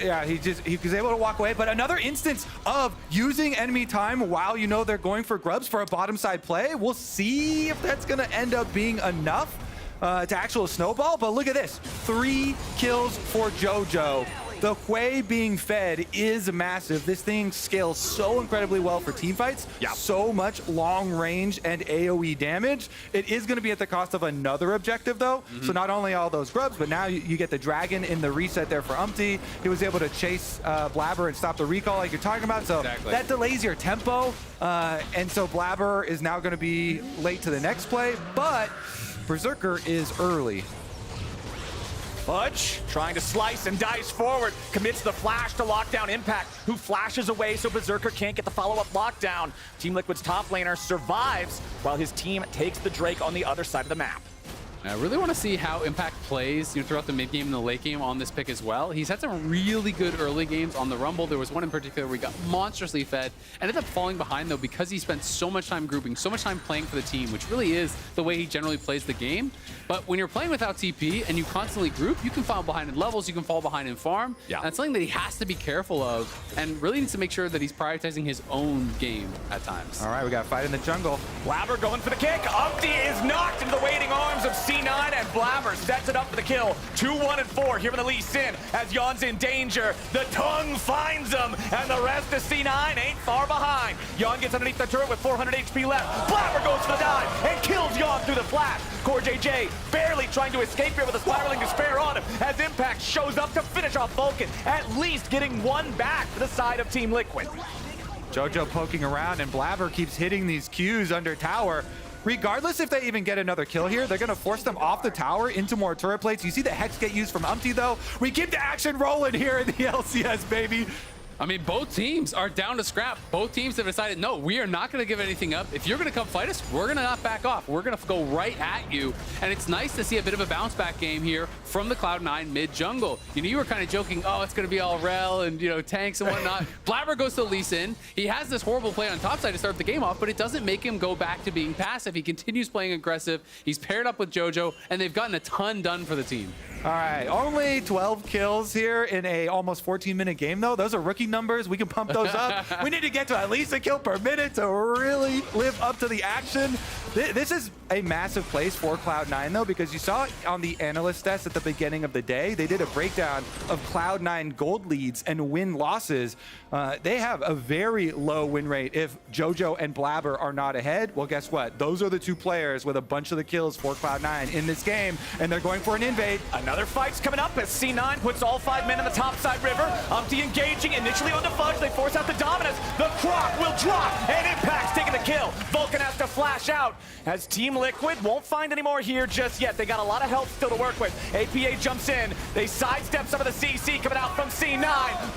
Yeah, he was able to walk away. But another instance of using enemy time while you know they're going for grubs for a bottom side play. We'll see if that's going to end up being enough to actual snowball. But look at this. 3 kills for Jojo. The Hwei being fed is massive. This thing scales so incredibly well for teamfights. Yeah. So much long range and AoE damage. It is going to be at the cost of another objective, though. So not only all those grubs, but now you get the dragon in the reset there for Umpty. He was able to chase Blabber and stop the recall like you're talking about. So that delays your tempo. And so Blabber is now going to be late to the next play. But Berserker is early. Fudge trying to slice and dice forward, commits the flash to lock down Impact, who flashes away so Berserker can't get the follow-up lockdown. Team Liquid's top laner survives while his team takes the Drake on the other side of the map. I really want to see how Impact plays throughout the mid game and the late game on this pick as well. He's had some really good early games on the Rumble. There was one in particular where he got monstrously fed. Ended up falling behind, though, because he spent so much time grouping, so much time playing for the team, which really is the way he generally plays the game. But when you're playing without TP and you constantly group, you can fall behind in levels, you can fall behind in farm. Yeah. That's something that he has to be careful of and really needs to make sure that he's prioritizing his own game at times. All right, we got a fight in the jungle. Blabber going for the kick. Umpty is knocked into the waiting arms of C9, and Blabber sets it up for the kill. 2-1 and 4 here in the Lee Sin as Yon's in danger. The tongue finds him, and the rest of C9 ain't far behind. Yon gets underneath the turret with 400 HP left. Blabber goes for the dive and kills Yon through the flash. Core JJ barely trying to escape here with a spiraling despair on him as Impact shows up to finish off Vulcan, at least getting one back for the side of Team Liquid. Jojo poking around, and Blabber keeps hitting these Qs under tower. Regardless if they even get another kill here, they're going to force them off the tower into more turret plates. You see the Hex get used from Umpty, though. We keep the action rolling here in the LCS, baby. I mean, both teams are down to scrap. Both teams have decided, no, we are not going to give anything up. If you're going to come fight us, we're going to not back off. We're going to go right at you. And it's nice to see a bit of a bounce back game here from the Cloud9 mid jungle. You were kind of joking, oh, it's going to be all rel and, tanks and whatnot. Blabber goes to Lee Sin. He has this horrible play on top side to start the game off, but it doesn't make him go back to being passive. He continues playing aggressive. He's paired up with Jojo, and they've gotten a ton done for the team. All right, only 12 kills here in a almost 14-minute game, though. Those are rookie numbers. We can pump those up. We need to get to at least a kill per minute to really live up to the action. This is a massive place for Cloud9, though, because you saw on the analyst test at the beginning of the day, they did a breakdown of Cloud9 gold leads and win-losses. They have a very low win rate if Jojo and Blabber are not ahead. Well, guess what? Those are the two players with a bunch of the kills for Cloud9 in this game, and they're going for an invade. Another Another fight's coming up as C9 puts all 5 men in the topside river. Umpty engaging initially on the Fudge. They force out the dominance. The Croc will drop, and Impact's taking the kill. Vulcan has to flash out as Team Liquid won't find any more here just yet. They got a lot of health still to work with. APA jumps in. They sidestep some of the CC coming out from C9.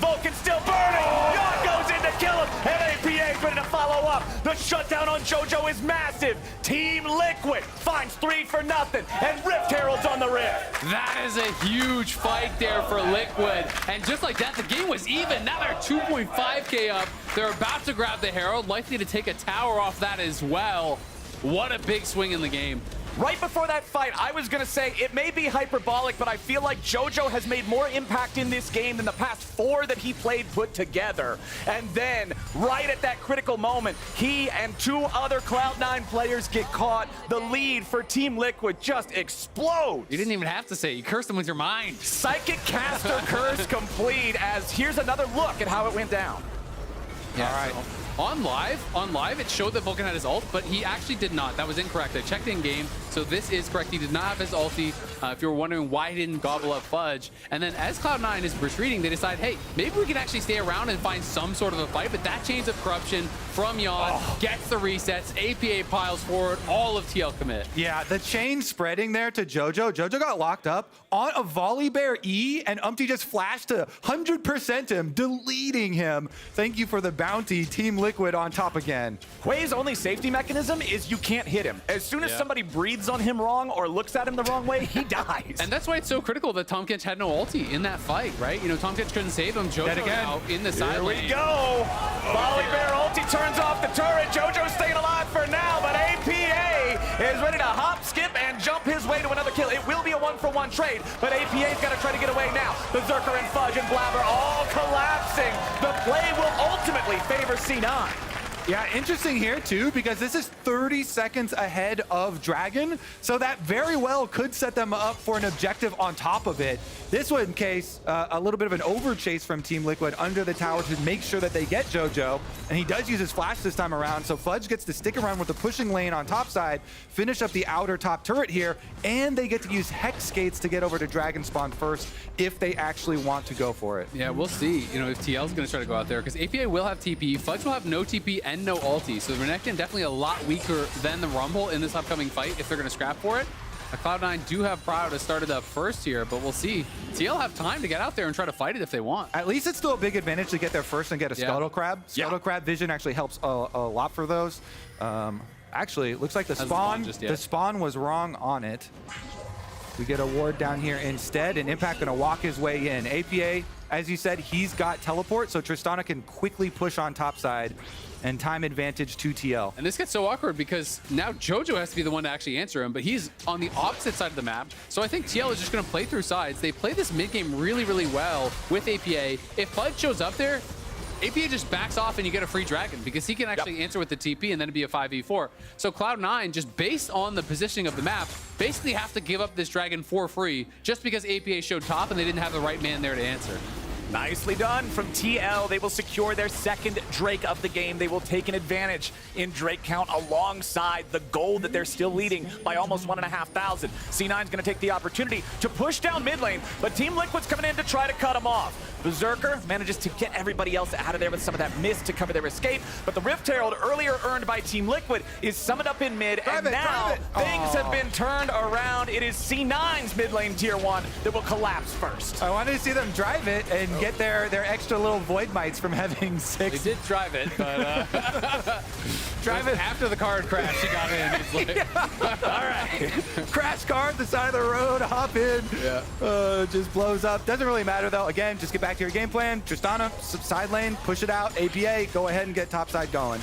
Vulcan still burning. Yon goes in to kill him, and APA's ready to follow up. The shutdown on Jojo is massive. Team Liquid finds 3 for nothing, and Rift Herald's on the Rift. That is a huge fight there for Liquid. And just like that, the game was even. Now they're 2.5K up. They're about to grab the Herald, likely to take a tower off that as well. What a big swing in the game. Right before that fight, I was going to say it may be hyperbolic, but I feel like Jojo has made more impact in this game than the past 4 that he played put together. And then, right at that critical moment, he and 2 other Cloud9 players get caught. The lead for Team Liquid just explodes. You didn't even have to say it. You cursed them with your mind. Psychic Caster curse complete, as here's another look at how it went down. Yeah, all right. So on live, it showed that Vulcan had his ult, but he actually did not. That was incorrect. I checked in game, so this is correct. He did not have his ulti. If you were wondering why he didn't gobble up Fudge. And then as Cloud9 is retreating, they decide, hey, maybe we can actually stay around and find some sort of a fight. But that Chains of Corruption from Yon gets the resets. APA piles forward. All of TL commit. Yeah, the chain spreading there to Jojo. Jojo got locked up on a volley bear E, and Umpty just flashed to 100% him, deleting him. Thank you for the bounty. Team Liquid on top again. Hui's only safety mechanism is you can't hit him. As soon as somebody breathes on him wrong or looks at him the wrong way, he dies. And that's why it's so critical that Tahm Kench had no ulti in that fight, right? You know, Tahm Kench couldn't save him. Jojo now in the side lane. Here we go. Volley bear ulti turns off the turret. Jojo's staying alive for now, but APA is ready to hop, skip, and jump his way to another kill. It will be a 1-for-1 trade, but APA's got to try to get away now. Berserker and Fudge and Blabber all collapsing. The play will ultimately favor C9. Yeah, interesting here too, because this is 30 seconds ahead of Dragon, so that very well could set them up for an objective on top of it. This one case, a little bit of an over chase from Team Liquid under the tower to make sure that they get Jojo, and he does use his flash this time around, so Fudge gets to stick around with the pushing lane on top side, finish up the outer top turret here, and they get to use Hex Skates to get over to Dragon Spawn first if they actually want to go for it. Yeah, we'll see, you know, if TL's going to try to go out there, because APA will have TP, Fudge will have no TP and no ulti, so the Renekton definitely a lot weaker than the Rumble in this upcoming fight if they're going to scrap for it. Cloud9 do have Proud to start it up first here, but we'll see. TL have time to get out there and try to fight it if they want. At least it's still a big advantage to get there first and get a Scuttle Crab. Scuttle Crab vision actually helps a lot for those. Actually, it looks like the spawn was wrong on it. We get a ward down here instead, and Impact gonna walk his way in. APA, as you said, he's got teleport, so Tristana can quickly push on top side and time advantage to TL. And this gets so awkward because now Jojo has to be the one to actually answer him, but he's on the opposite side of the map. So I think TL is just gonna play through sides. They play this mid game really, really well with APA. If Fudge shows up there, APA just backs off and you get a free Dragon because he can actually answer with the TP and then it'd be a 5v4. So Cloud9, just based on the positioning of the map, basically have to give up this Dragon for free just because APA showed top and they didn't have the right man there to answer. Nicely done from TL. They will secure their second Drake of the game. They will take an advantage in Drake count alongside the gold that they're still leading by almost 1,500. C9's going to take the opportunity to push down mid lane, but Team Liquid's coming in to try to cut them off. Berserker manages to get everybody else out of there with some of that mist to cover their escape, but the Rift Herald, earlier earned by Team Liquid, is summoned up in mid, and now things have been turned around. It is C9's mid lane tier 1 that will collapse first. I wanted to see them drive it and get their extra little void mites from having 6. They did drive it, but drive it after the card crash. He got in. He's like, all right, crash card, the side of the road, hop in. Yeah, just blows up. Doesn't really matter though. Again, just get back to your game plan. Tristana, side lane, push it out. APA, go ahead and get top side going.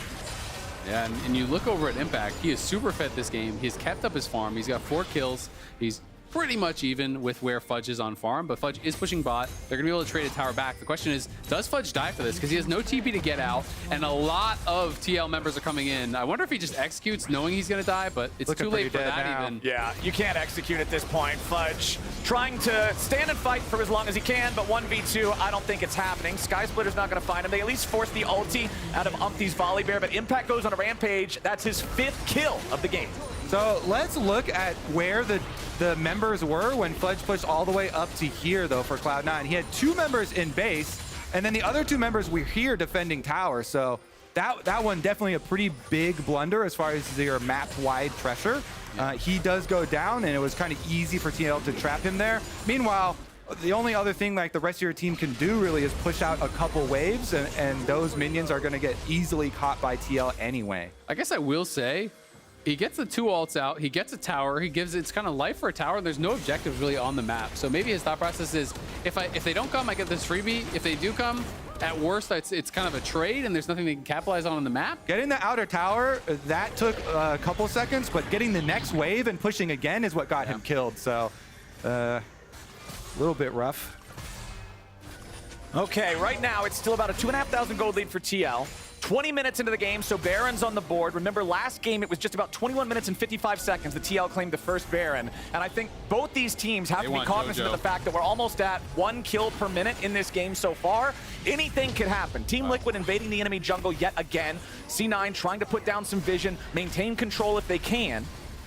Yeah, and you look over at Impact. He is super fed this game. He's kept up his farm. He's got 4 kills. He's pretty much even with where Fudge is on farm, but Fudge is pushing bot. They're gonna be able to trade a tower back. The question is, does Fudge die for this? Because he has no TP to get out, and a lot of TL members are coming in. I wonder if he just executes knowing he's gonna die, but it's too late for that even. Yeah, you can't execute at this point. Fudge trying to stand and fight for as long as he can, but 1v2, I don't think it's happening. Sky Splitter's not gonna find him. They at least force the ulti out of Umpty's volley bear, but Impact goes on a rampage. That's his 5th kill of the game. So let's look at where the members were when Fudge pushed all the way up to here, though, for Cloud9. He had 2 members in base, and then the other 2 members were here defending tower. So that one definitely a pretty big blunder as far as your map-wide pressure. He does go down, and it was kind of easy for TL to trap him there. Meanwhile, the only other thing like the rest of your team can do really is push out a couple waves, and those minions are going to get easily caught by TL anyway. I guess I will say, he gets the 2 ults out, he gets a tower, he gives it's kind of life for a tower, and there's no objectives really on the map. So maybe his thought process is, if they don't come, I get this freebie. If they do come, at worst, it's kind of a trade, and there's nothing they can capitalize on the map. Getting the outer tower, that took a couple seconds, but getting the next wave and pushing again is what got him killed. So, a little bit rough. Okay, right now it's still about a 2,500 gold lead for TL. 20 minutes into the game, so Baron's on the board. Remember, last game it was just about 21 minutes and 55 seconds. The TL claimed the first Baron, and I think both these teams have to be cognizant of the fact that we're almost at 1 kill per minute in this game so far. Anything could happen. Team Liquid invading the enemy jungle yet again. C9 trying to put down some vision, maintain control if they can.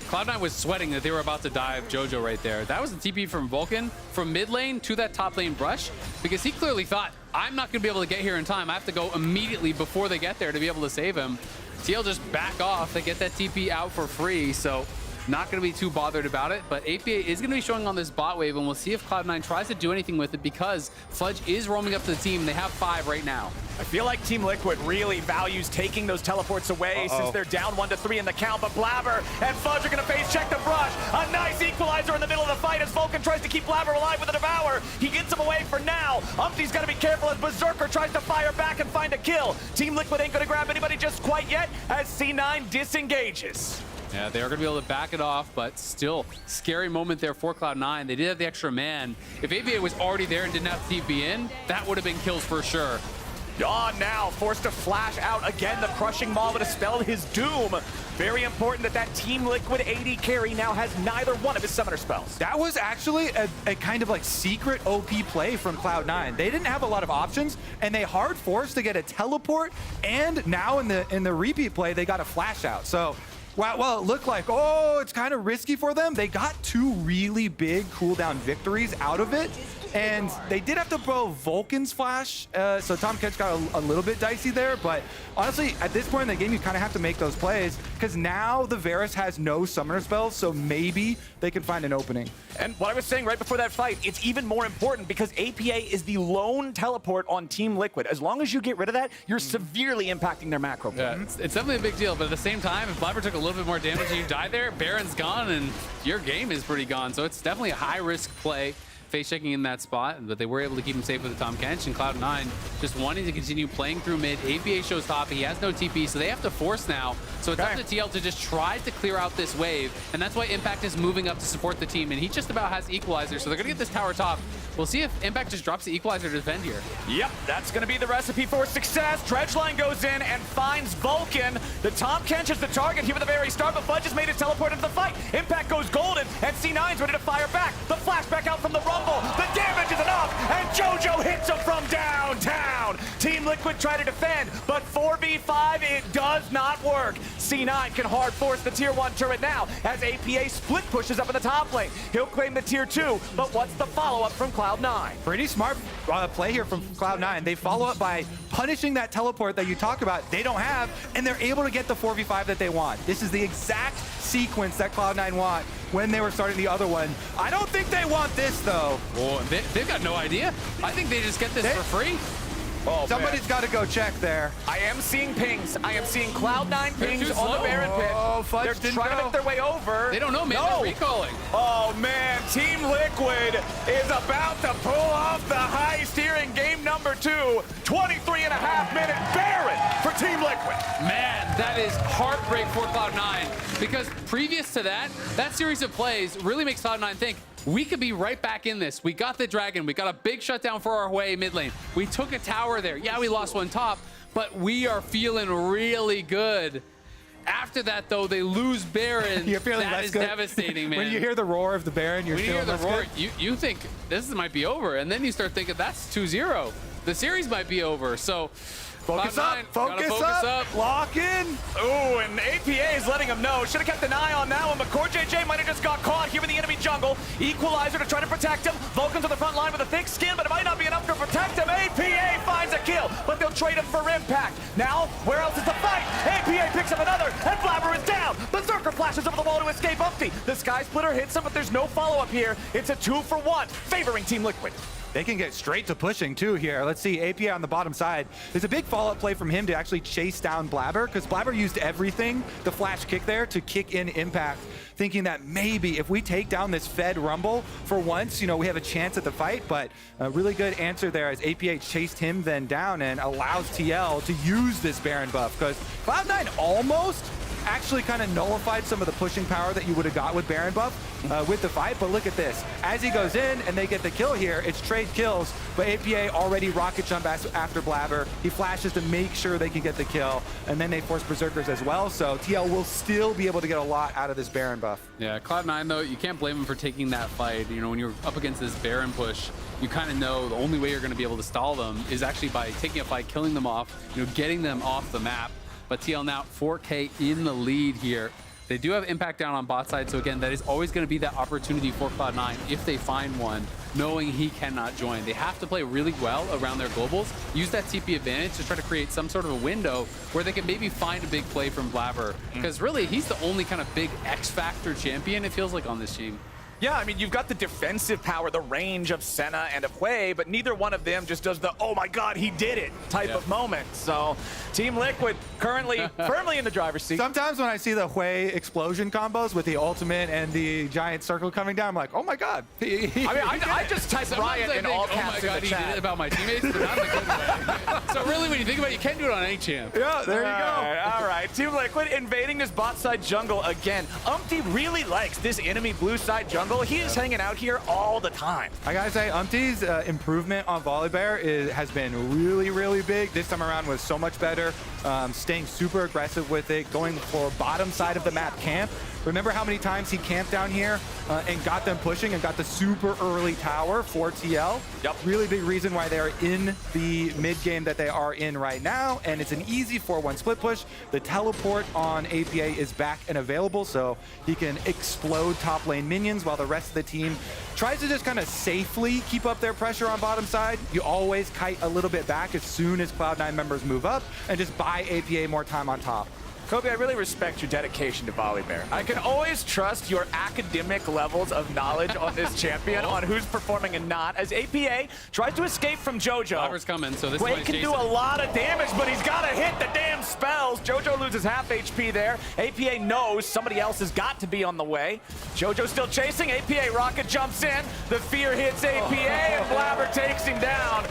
Cloud9 was sweating that they were about to dive Jojo right there. That was a TP from Vulcan from mid lane to that top lane brush, because he clearly thought, I'm not going to be able to get here in time. I have to go immediately before they get there to be able to save him. TL just back off. They get that TP out for free, so not going to be too bothered about it. But APA is going to be showing on this bot wave, and we'll see if Cloud9 tries to do anything with it, because Fudge is roaming up to the team. They have 5 right now. I feel like Team Liquid really values taking those teleports away since they're down 1-3 in the count, but Blabber and Fudge are going to face check the brush. A nice equalizer in the middle of the fight as Vulcan tries to keep Blabber alive with a Devour. He gets him away for now. Umpty's got to be careful as Berserker tries to fire back and find a kill. Team Liquid ain't going to grab anybody just quite yet as C9 disengages. Yeah, they are going to be able to back it off, but still, scary moment there for Cloud9. They did have the extra man. If APA was already there and didn't have TP in, that would have been kills for sure. Yawn now, forced to flash out again. The crushing maw would have spelled his doom. Very important that that Team Liquid AD carry now has neither one of his summoner spells. That was actually a kind of like secret OP play from Cloud9. They didn't have a lot of options, and they hard forced to get a teleport, and now in the repeat play, they got a flash out. So, well, it looked like, oh, it's kind of risky for them. They got 2 really big cooldown victories out of it. And they did have to blow Vulcan's flash, so Tom Kench got a little bit dicey there. But honestly, at this point in the game, you kind of have to make those plays, because now the Varus has no summoner spells, so maybe they can find an opening. And what I was saying right before that fight, it's even more important because APA is the lone teleport on Team Liquid. As long as you get rid of that, you're severely impacting their macro play. Yeah, it's definitely a big deal, but at the same time, if Blabber took a little bit more damage and you die there, Baron's gone and your game is pretty gone. So it's definitely a high-risk play. Face checking in that spot, but they were able to keep him safe with the Tom Kench, and Cloud9 just wanting to continue playing through mid. APA shows top, he has no TP, so they have to force now. So it's up to TL to just try to clear out this wave, and that's why Impact is moving up to support the team, and he just about has Equalizer, so they're gonna get this tower top. We'll see if Impact just drops the Equalizer to defend here. Yep, that's gonna be the recipe for success. Dredgeline goes in and finds Vulcan. The Tom Kench is the target here at the very start, but Fudge has made his teleport into the fight. Impact goes golden, and C9's ready to fire back. The flashback out from the Rumble. The damage is enough, and Jojo hits him from downtown. Team Liquid try to defend, but 4v5, it does not work. C9 can hard force the tier 1 turret now as APA split pushes up in the top lane. He'll claim the tier 2, but what's the follow-up from Cloud9? Pretty smart play here from Cloud9. They follow up by punishing that teleport that you talk about they don't have, and they're able to get the 4v5 that they want. This is the exact sequence that Cloud9 want when they were starting the other one. I don't think they want this, though. Well, they've got no idea. I think they just get this for free. Oh, somebody's got to go check there. I am seeing pings. I am seeing Cloud9 pings on the Baron pit. Fudge They're trying to make their way over. They don't know, man. They're recalling. Oh, man. Team Liquid is about to pull off the heist here in game number 2. 23.5-minute Baron for Team Liquid. Man, that is heartbreak for Cloud9, because previous to that series of plays really makes Cloud9 think, we could be right back in this. We got the dragon. We got a big shutdown for our way mid lane. We took a tower there. Yeah, we lost one top, but we are feeling really good. After that, though, they lose Baron. You're feeling that is good. Devastating, man. When you hear the roar of the Baron, you're feeling less good. You think this might be over, and then you start thinking that's 2-0. The series might be over. So Focus up, focus up, lock in. Ooh, and APA is letting him know. Should have kept an eye on that one, but Core JJ might have just got caught here in the enemy jungle. Equalizer to try to protect him. Vulcan to the front line with a thick skin, but it might not be enough to protect him. APA finds a kill, but they'll trade him for impact. Now, where else is the fight? APA picks up another, and Blabber is down. Berserker flashes over the wall to escape Umpty. The Sky Splitter hits him, but there's no follow-up here. It's a 2-for-1, favoring Team Liquid. They can get straight to pushing too here. Let's see, APA on the bottom side. There's a big follow-up play from him to actually chase down Blabber, because Blabber used everything, the flash kick there, to kick in impact, thinking that maybe if we take down this Fed Rumble for once, you know, we have a chance at the fight. But a really good answer there as APA chased him then down and allows TL to use this Baron buff, because Cloud9 almost actually kind of nullified some of the pushing power that you would have got with Baron buff with the fight. But look at this. As he goes in and they get the kill here, it's trade kills, but APA already rocket jump after Blabber. He flashes to make sure they can get the kill, and then they force Berserkers as well. So TL will still be able to get a lot out of this Baron buff. Yeah, Cloud9 though, you can't blame him for taking that fight. You know, when you're up against this Baron push, you kind of know the only way you're going to be able to stall them is actually by taking a fight, killing them off, you know, getting them off the map. But TL now 4K in the lead here. They do have impact down on bot side, so again, that is always going to be that opportunity for Cloud9 if they find one, knowing he cannot join. They have to play really well around their globals, use that TP advantage to try to create some sort of a window where they can maybe find a big play from Blabber, because really, he's the only kind of big X-Factor champion, it feels like, on this team. Yeah, I mean, you've got the defensive power, the range of Senna and of Hui, but neither one of them just does the, oh my God, he did it type of moment. So Team Liquid currently firmly in the driver's seat. Sometimes when I see the Hui explosion combos with the ultimate and the giant circle coming down, I'm like, oh my God. I just type Riot in all caps in the chat. He did it about my teammates, but not in a good way. So really, when you think about it, you can do it on any champ. Yeah, there you go. All right, Team Liquid invading this bot side jungle again. Umpty really likes this enemy blue side jungle. He is hanging out here all the time. I gotta say, Umpty's improvement on Volibear has been really, really big. This time around was so much better. Staying super aggressive with it, going for bottom side of the map camp. Remember how many times he camped down here and got them pushing and got the super early tower for TL? Yep. Really big reason why they're in the mid game that they are in right now. And it's an easy 4-1 split push. The teleport on APA is back and available, so he can explode top lane minions while the rest of the team tries to just kind of safely keep up their pressure on bottom side. You always kite a little bit back as soon as Cloud9 members move up and just buy APA more time on top. Kobe, I really respect your dedication to Volibear. I can always trust your academic levels of knowledge on this champion, on who's performing and not, as APA tries to escape from Jojo. Blabber's coming, so this Quake can do a lot of damage, but he's got to hit the damn spells. Jojo loses half HP there. APA knows somebody else has got to be on the way. Jojo still chasing. APA rocket jumps in. The fear hits APA, and Blabber takes him down.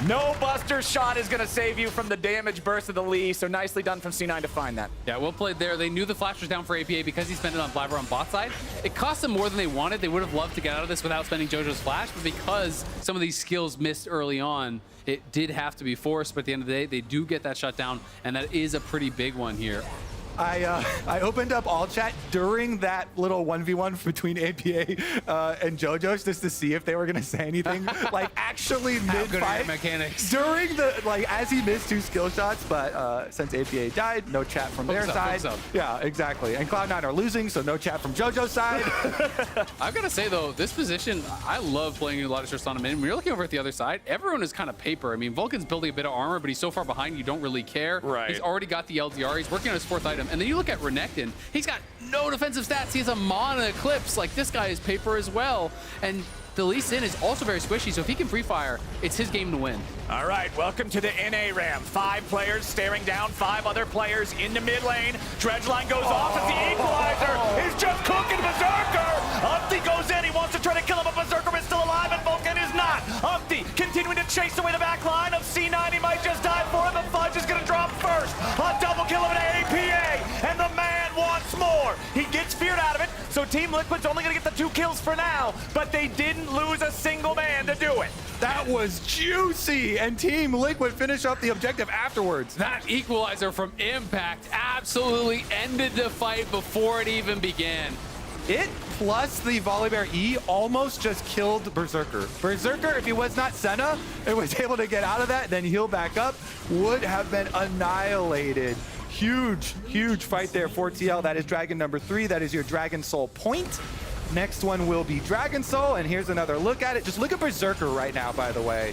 No Buster shot is going to save you from the damage burst of the Lee, so nicely done from C9 to find that. Yeah, well played there. They knew the flash was down for APA because he spent it on Blabber on bot side. It cost them more than they wanted. They would have loved to get out of this without spending Jojo's flash, but because some of these skills missed early on, it did have to be forced. But at the end of the day, they do get that shut down, and that is a pretty big one here. I opened up all chat during that little 1v1 between APA and Jojo just to see if they were gonna say anything, like actually mid-fight. Mechanics. During the, like, as he missed 2 skill shots, but since APA died, no chat from their side. Yeah, exactly. And Cloud9 are losing, so no chat from Jojo's side. I've got to say though, this position, I love playing a lot of Tristan on mid. When you're looking over at the other side, everyone is kind of paper. I mean, Vulcan's building a bit of armor, but he's so far behind, you don't really care. Right. He's already got the LDR. He's working on his 4th item. And then you look at Renekton, he's got no defensive stats. He has a Mana Eclipse. Like, this guy is paper as well. And the Lee Sin is also very squishy, so if he can free fire, it's his game to win. All right, welcome to the NA Ram. 5 players staring down 5 other players in the mid lane. Dredgeline goes off as the equalizer is just cooking Berserker. Umpty goes in, he wants to try to kill him, but Berserker is still alive and Vulcan is not. Umpty continuing to chase away the back line of C9. He might just die for him, but Fudge is gonna drop first. A double kill of an APA, and the man wants more. He gets feared out of it, so Team Liquid's only gonna get the 2 kills for now, but they didn't lose a single man to do it. That was juicy, and Team Liquid finish up the objective afterwards. That equalizer from Impact absolutely ended the fight before it even began. It plus the Volibear E almost just killed Berserker. Berserker, if he was not Senna and was able to get out of that, then heal back up, would have been annihilated. Huge, huge fight there for TL. That is Dragon number 3. That is your Dragon Soul point. Next one will be Dragon Soul, and here's another look at it. Just look at Berserker right now, by the way,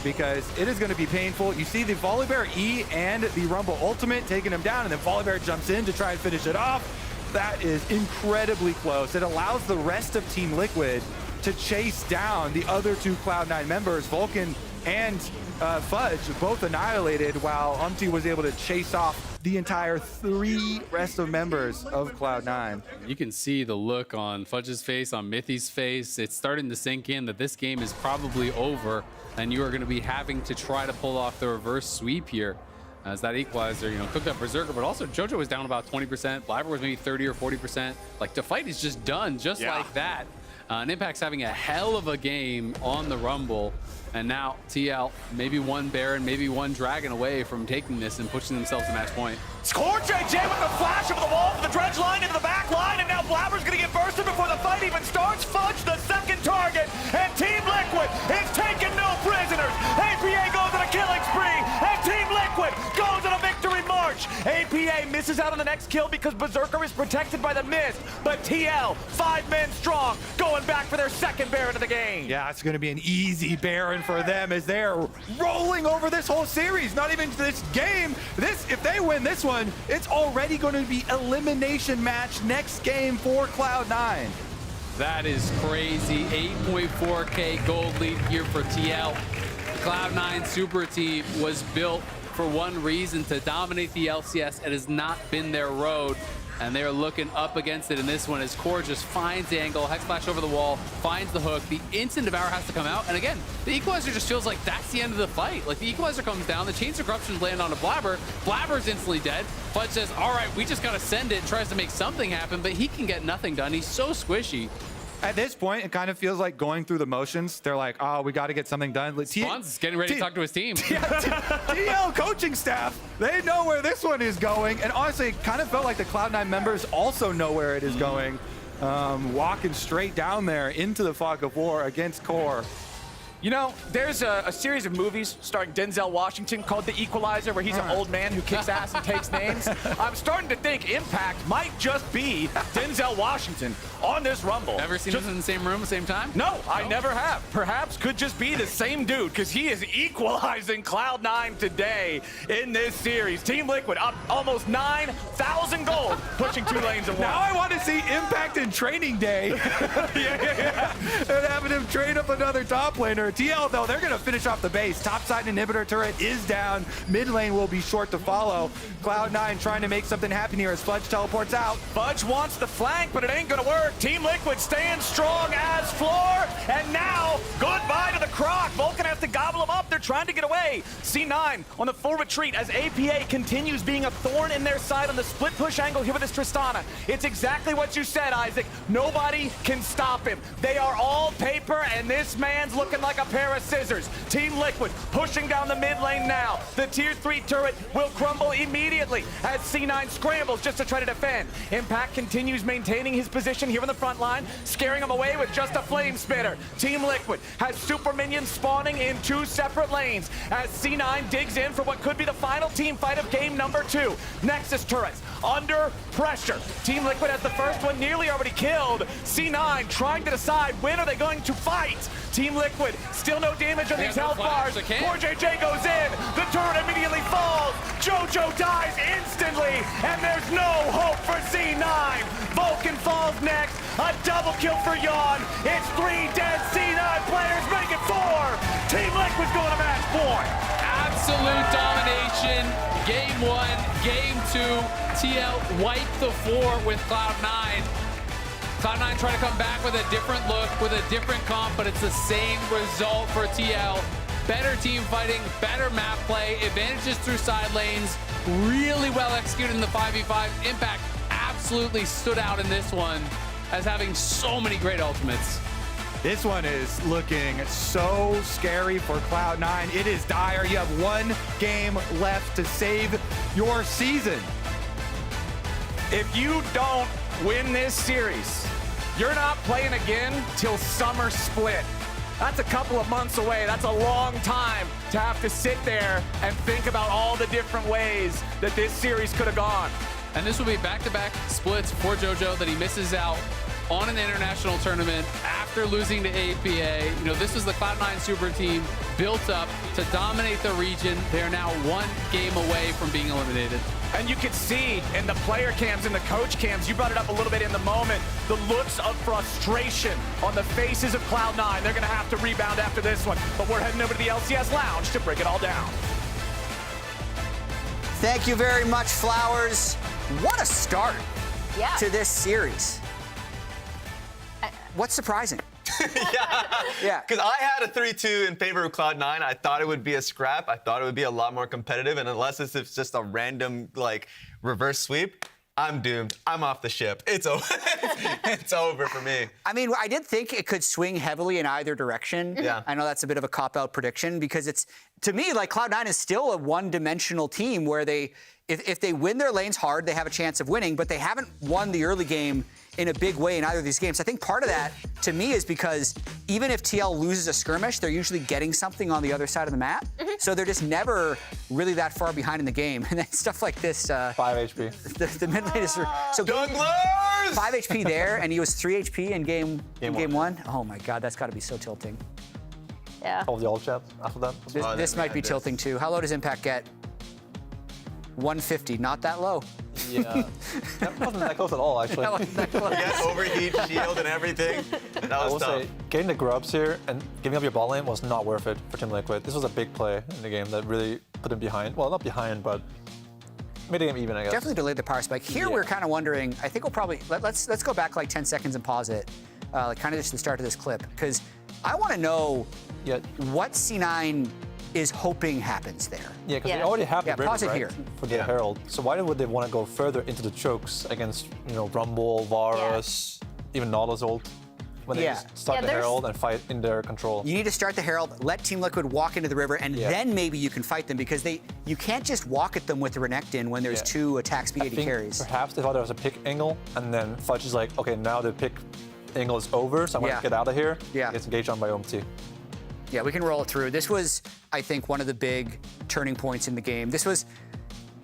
because it is going to be painful. You see the Volibear E and the Rumble Ultimate taking him down, and then Volibear jumps in to try and finish it off. That is incredibly close. It allows the rest of Team Liquid to chase down the other 2 Cloud9 members, Vulcan and Fudge, both annihilated, while Umti was able to chase off the entire 3 rest of members of Cloud9. You can see the look on Fudge's face, on Mithy's face. It's starting to sink in that this game is probably over, and you are going to be having to try to pull off the reverse sweep here. As that equalizer, cooked up Berserker, but also Jojo was down about 20%. Blabber was maybe 30 or 40%. Like, the fight is just done just like that. And Impact's having a hell of a game on the Rumble. And now TL, maybe one Baron, maybe one Dragon away from taking this and pushing themselves to match point. Score JJ with the flash over the wall for the dredge line into the back line, and now Blabber's gonna get bursted before the fight even starts. Fudge the second target, and Team Liquid is taking no prisoners. APA goes on a killing spree, and Team Liquid goes on a victory march. APA misses out on the next kill because Berserker is protected by the mist, but TL, 5 men strong, going back for their second Baron of the game. Yeah, it's going to be an easy Baron for them as they're rolling over this whole series. Not even this game. If they win this one, it's already going to be elimination match next game for Cloud9. That is crazy. 8.4K gold lead here for TL. The Cloud9 super team was built for one reason, to dominate the LCS. It has not been their road, and they're looking up against it in this one as Core just finds the angle, Hex Flash over the wall, finds the hook. The instant Devour has to come out, and again, the Equalizer just feels like that's the end of the fight. Like, the Equalizer comes down, the Chains of Corruption land on a Blabber, Blabber's instantly dead. Fudge says, all right, we just gotta send it, and tries to make something happen, but he can get nothing done. He's so squishy. At this point, it kind of feels like going through the motions. They're like, oh, we got to get something done. Spawns getting ready to talk to his team. TL coaching staff, they know where this one is going. And honestly, it kind of felt like the Cloud9 members also know where it is going. Walking straight down there into the fog of war against Core. You know, there's a series of movies starring Denzel Washington called The Equalizer, where he's an old man who kicks ass and takes names. I'm starting to think Impact might just be Denzel Washington on this Rumble. Ever seen us in the same room, same time? No, I never have. Perhaps could just be the same dude, because he is equalizing Cloud9 today in this series. Team Liquid up almost 9,000 gold, pushing 2 lanes of one. Now I want to see Impact in training day. And having him train up another top laner. TL, though, they're going to finish off the base. Topside inhibitor turret is down. Mid lane will be short to follow. Cloud9 trying to make something happen here as Fudge teleports out. Fudge wants the flank, but it ain't going to work. Team Liquid staying strong as floor. And now, goodbye to the Croc. Vulcan has to gobble him up. They're trying to get away. C9 on the full retreat as APA continues being a thorn in their side on the split push angle here with this Tristana. It's exactly what you said, Isaac. Nobody can stop him. They are all paper, and this man's looking like a pair of scissors. Team Liquid pushing down the mid lane now. The tier 3 turret will crumble immediately as C9 scrambles just to try to defend. Impact continues maintaining his position here on the front line, scaring him away with just a flame spitter. Team Liquid has super minions spawning in 2 separate lanes as C9 digs in for what could be the final team fight of game number 2. Nexus turrets under pressure. Team Liquid has the first one nearly already killed. C9 trying to decide when are they going to fight. Team Liquid, still no damage on these health bars. Poor JJ goes in. The turret immediately falls. Jojo dies instantly, and there's no hope for C9. Vulcan falls next. A double kill for Yawn. It's 3 dead C9 players, make it 4. Team Liquid's going to match point. Absolute domination. Game 1, game 2. TL wiped the floor with Cloud9. Cloud9 trying to come back with a different look, with a different comp, but it's the same result for TL. Better team fighting, better map play, advantages through side lanes, really well executed in the 5v5. Impact absolutely stood out in this one as having so many great ultimates. This one is looking so scary for Cloud9. It is dire. You have 1 game left to save your season. If you don't win this series, You're not playing again till summer split. That's a couple of months away. That's a long time to have to sit there and think about all the different ways that this series could have gone. And this will be back-to-back splits for Jojo that he misses out on an international tournament after losing to APA. You know, this is the Cloud9 super team built up to dominate the region. They are now one game away from being eliminated. And you can see in the player cams and the coach cams, you brought it up a little bit in the moment, the looks of frustration on the faces of Cloud9. They're gonna have to rebound after this one, but we're heading over to the LCS lounge to break it all down. Thank you very much, Flowers. What a start to this series. What's surprising? Yeah, because I had a 3-2 in favor of Cloud9. I thought it would be a scrap. I thought it would be a lot more competitive. And unless it's just a random, like, reverse sweep, I'm doomed. I'm off the ship. It's over. It's over for me. I mean, I did think it could swing heavily in either direction. Yeah. I know that's a bit of a cop-out prediction because it's, to me, like Cloud9 is still a one-dimensional team where they, if they win their lanes hard, they have a chance of winning, but they haven't won the early game in a big way in either of these games. I think part of that, to me, is because even if TL loses a skirmish, they're usually getting something on the other side of the map. So they're just never really that far behind in the game. And then stuff like this. 5 HP. The mid lane is... So Douglas! 5 HP there, and he was 3 HP in game one. Oh my God, that's got to be so tilting. Yeah. All the old chat after that. This might be tilting too. How low does Impact get? 150, not that low. Yeah. That wasn't that close at all, actually. That wasn't that close. Yeah, overheat, shield, and everything. That I was will tough. say, getting the grubs here and giving up your ball lane was not worth it for Team Liquid. This was a big play in the game that really put them behind. Well, not behind, but made the game even, I guess. Definitely delayed the power spike. Here we're kind of wondering, I think we'll probably, let's go back like 10 seconds and pause it, kind of just the start of this clip, because I want to know what C9 is hoping happens there. Yeah, because they already have the river, pause it right, here. for the Herald. So why would they want to go further into the chokes against, you know, Rumble, Varus, even Nautilus ult, when they just start the Herald and fight in their control? You need to start the Herald, let Team Liquid walk into the river, and then maybe you can fight them, because you can't just walk at them with the Renekton when there's two attack speed 80 carries. Perhaps they thought there was a pick angle, and then Fudge is like, okay, now the pick angle is over, so I'm going to get out of here. Yeah. Gets engaged on by OMT. Yeah, we can roll it through. This was, I think, one of the big turning points in the game. This was,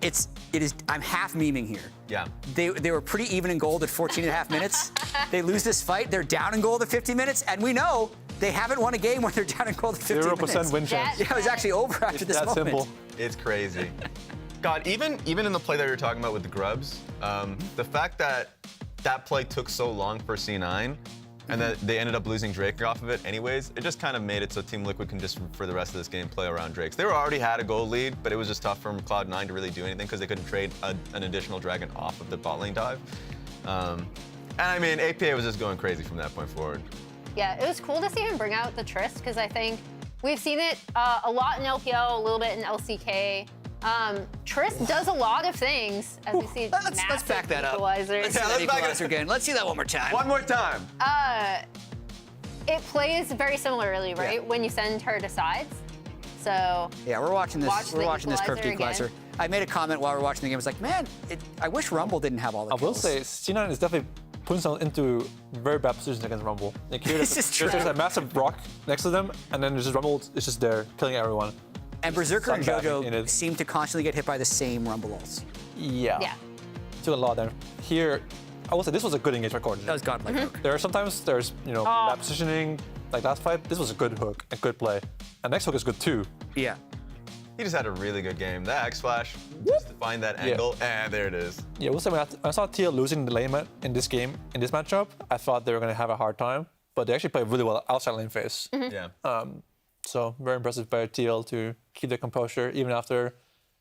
it is, I'm half memeing here. Yeah. They were pretty even in gold at 14 and a half minutes. They lose this fight, they're down in gold at 50 minutes, and we know they haven't won a game when they're down in gold at 50 minutes. 0% win chance. Yeah, it was actually over after this moment. Simple. It's crazy. God, even in the play that you were talking about with the grubs, the fact that that play took so long for C9, and that they ended up losing Drake off of it anyways, it just kind of made it so Team Liquid can just, for the rest of this game, play around Drakes. They already had a gold lead, but it was just tough for Cloud9 to really do anything because they couldn't trade an additional dragon off of the bot lane dive. And I mean, APA was just going crazy from that point forward. Yeah, it was cool to see him bring out the Trist, because I think we've seen it a lot in LPL, a little bit in LCK. Trist does a lot of things, as we see. Let's back that up. Let's see that equalizer again. Let's see that one more time. One more time. It plays very similarly, right? When you send her to sides. So yeah, we're watching this. We're watching this perfect equalizer. Again. I made a comment while we were watching the game. I was like, man, I wish Rumble didn't have all the kills. I will say, C9 is definitely putting someone into very bad positions against Rumble. Like here, there's a massive rock next to them, and then there's just Rumble is just there, killing everyone. And Berserker and Jojo seem to constantly get hit by the same Rumble ults. Yeah. Took a lot of them. Here, I will say this was a good engagement chord. That was godlike hook. There are sometimes bad positioning, like last fight. This was a good hook, a good play. And next hook is good too. Yeah. He just had a really good game. That X Flash, just to find that angle, and there it is. Yeah, we'll say when I saw TL losing the lane in this game, in this matchup, I thought they were going to have a hard time. But they actually played really well outside lane phase. Yeah. So very impressive by TL to keep their composure even after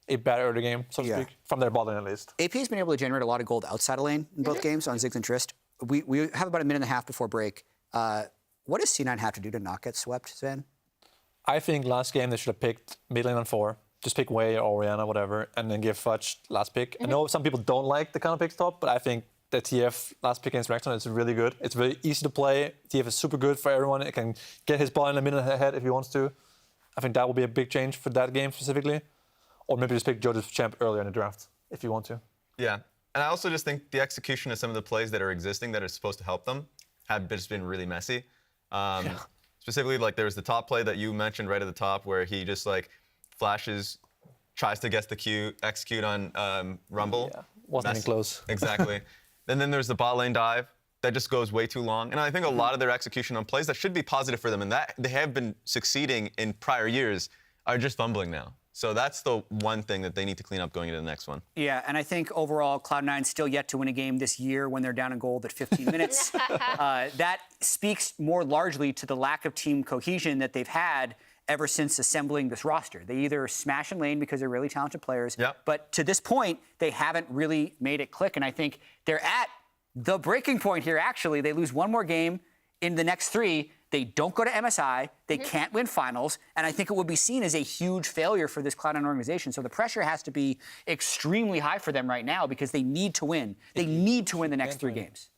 a bad early game, so to speak, from their bot lane at least. AP has been able to generate a lot of gold outside of lane in both games on Ziggs and Trist. We have about a minute and a half before break. What does C9 have to do to not get swept, Sven? I think last game they should have picked mid lane on 4. Just pick Wei or Orianna, whatever, and then give Fudge last pick. I know some people don't like the counter pick top, but I think the TF last pick against Rexon is really good. It's very easy to play. TF is super good for everyone. It can get his ball in a minute ahead if he wants to. I think that will be a big change for that game specifically. Or maybe just pick Jojo's champ earlier in the draft if you want to. Yeah. And I also just think the execution of some of the plays that are existing that are supposed to help them have just been really messy. Specifically, like there was the top play that you mentioned right at the top where he just like flashes, tries to guess the Q, execute on Rumble. Yeah, wasn't even close. Exactly. And then there's the bot lane dive that just goes way too long. And I think a lot of their execution on plays that should be positive for them and that they have been succeeding in prior years are just fumbling now. So that's the one thing that they need to clean up going into the next one. Yeah, and I think overall, Cloud9's still yet to win a game this year when they're down in gold at 15 minutes. That speaks more largely to the lack of team cohesion that they've had ever since assembling this roster. They either smash in lane because they're really talented players, but to this point, they haven't really made it click. And I think they're at the breaking point here, actually. They lose one more game in the next 3. They don't go to MSI, they can't win finals, and I think it would be seen as a huge failure for this Cloud9 organization. So the pressure has to be extremely high for them right now because they need to win. They need to win the next 3 games.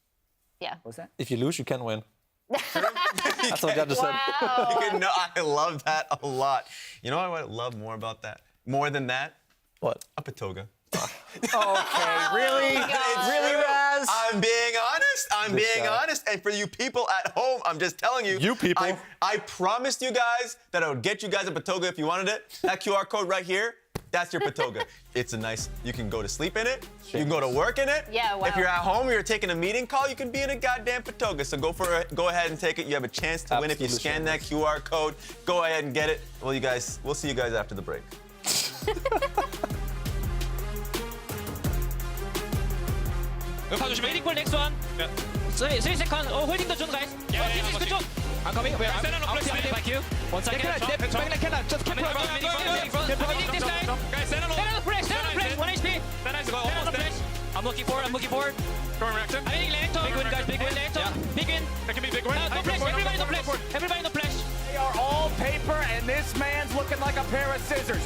Yeah. What was that? If you lose, you can win. That's what Judge said. No, I love that a lot. You know what I love more about that? More than that? What? A Patoga. Okay, really? Really, Raz? I'm being honest. I'm being honest. And for you people at home, I'm just telling you. You people. I promised you guys that I would get you guys a Patoga if you wanted it. That QR code right here, that's your Patoga. It's a nice, you can go to sleep in it. You can go to work in it. Yeah, wow. If you're at home, you're taking a meeting call, you can be in a goddamn Patoga. So go ahead and take it. You have a chance to win if you scan that QR code. Go ahead and get it. Well, we'll see you guys after the break. 여기 봐주시면 1링골 넥스 원 3 세컨드 홀딩 더 존 가이스 this is good I'm coming where I'm behind by Q one second just keep running this guy stand on flash 1 HP I'm looking forward I'm hitting lane big win guys big win big win that can be big win no flash everybody no flash They are all paper and this man's looking like a pair of scissors.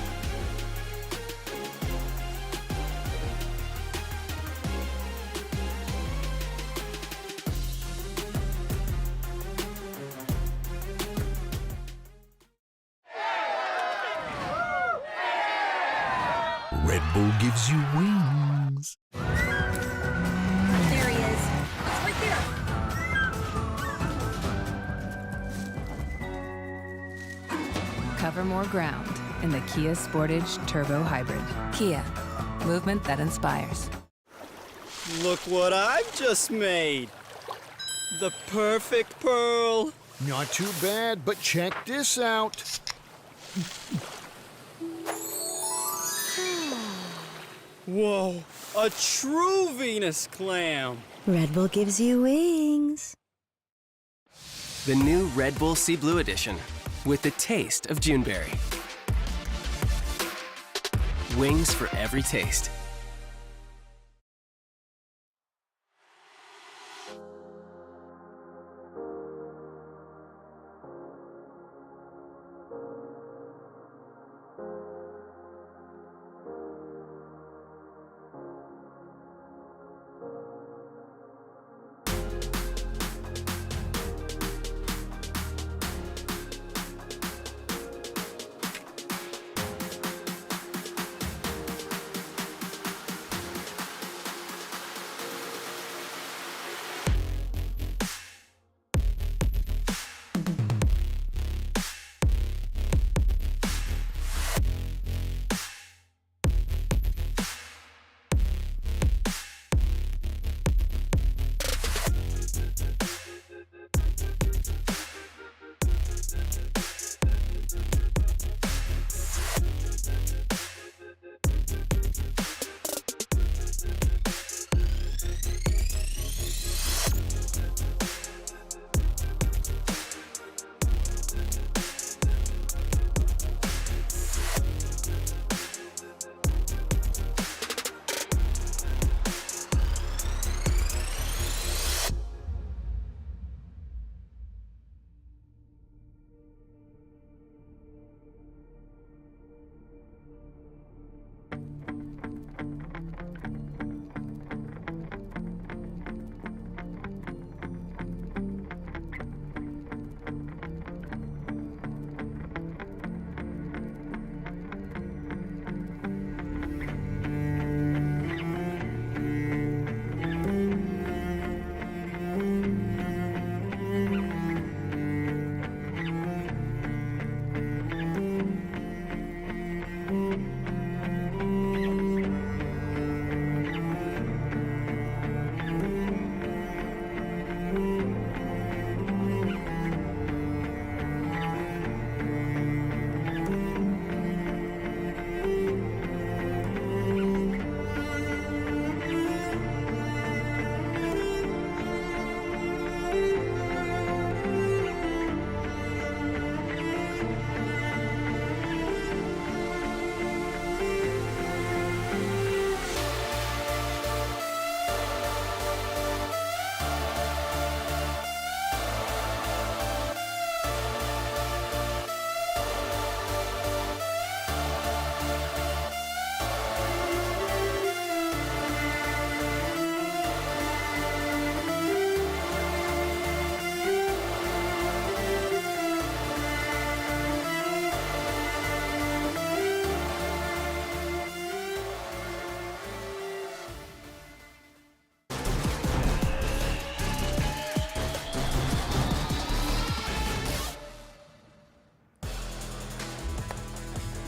Red Bull gives you wings. There he is. It's right there. Cover more ground in the Kia Sportage Turbo Hybrid. Kia, movement that inspires. Look what I've just made. The perfect pearl. Not too bad, but check this out. Whoa, a true Venus clam. Red Bull gives you wings. The new Red Bull Sea Blue Edition with the taste of Juneberry. Wings for every taste.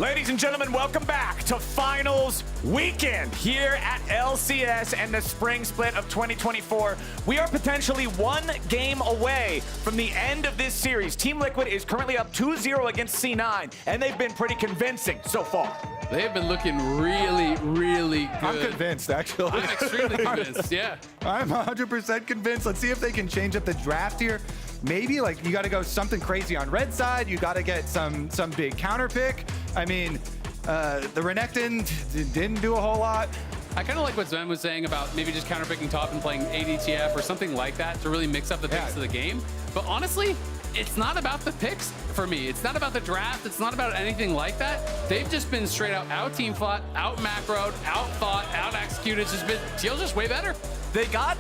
Ladies and gentlemen, welcome back to Finals Weekend here at LCS and the Spring Split of 2024. We are potentially one game away from the end of this series. Team Liquid is currently up 2-0 against C9, and they've been pretty convincing so far. They have been looking really, really good. I'm convinced, actually. I'm extremely convinced, yeah. I'm 100% convinced. Let's see if they can change up the draft here. Maybe like you got to go something crazy on red side. You got to get some big counter pick. I mean, the Renekton didn't do a whole lot. I kind of like what Sven was saying about maybe just counterpicking top and playing ADTF or something like that to really mix up the picks of the game. But honestly, it's not about the picks for me. It's not about the draft. It's not about anything like that. They've just been straight out team fought, out macroed, out thought, out executed. It's just been TL's just way better. They out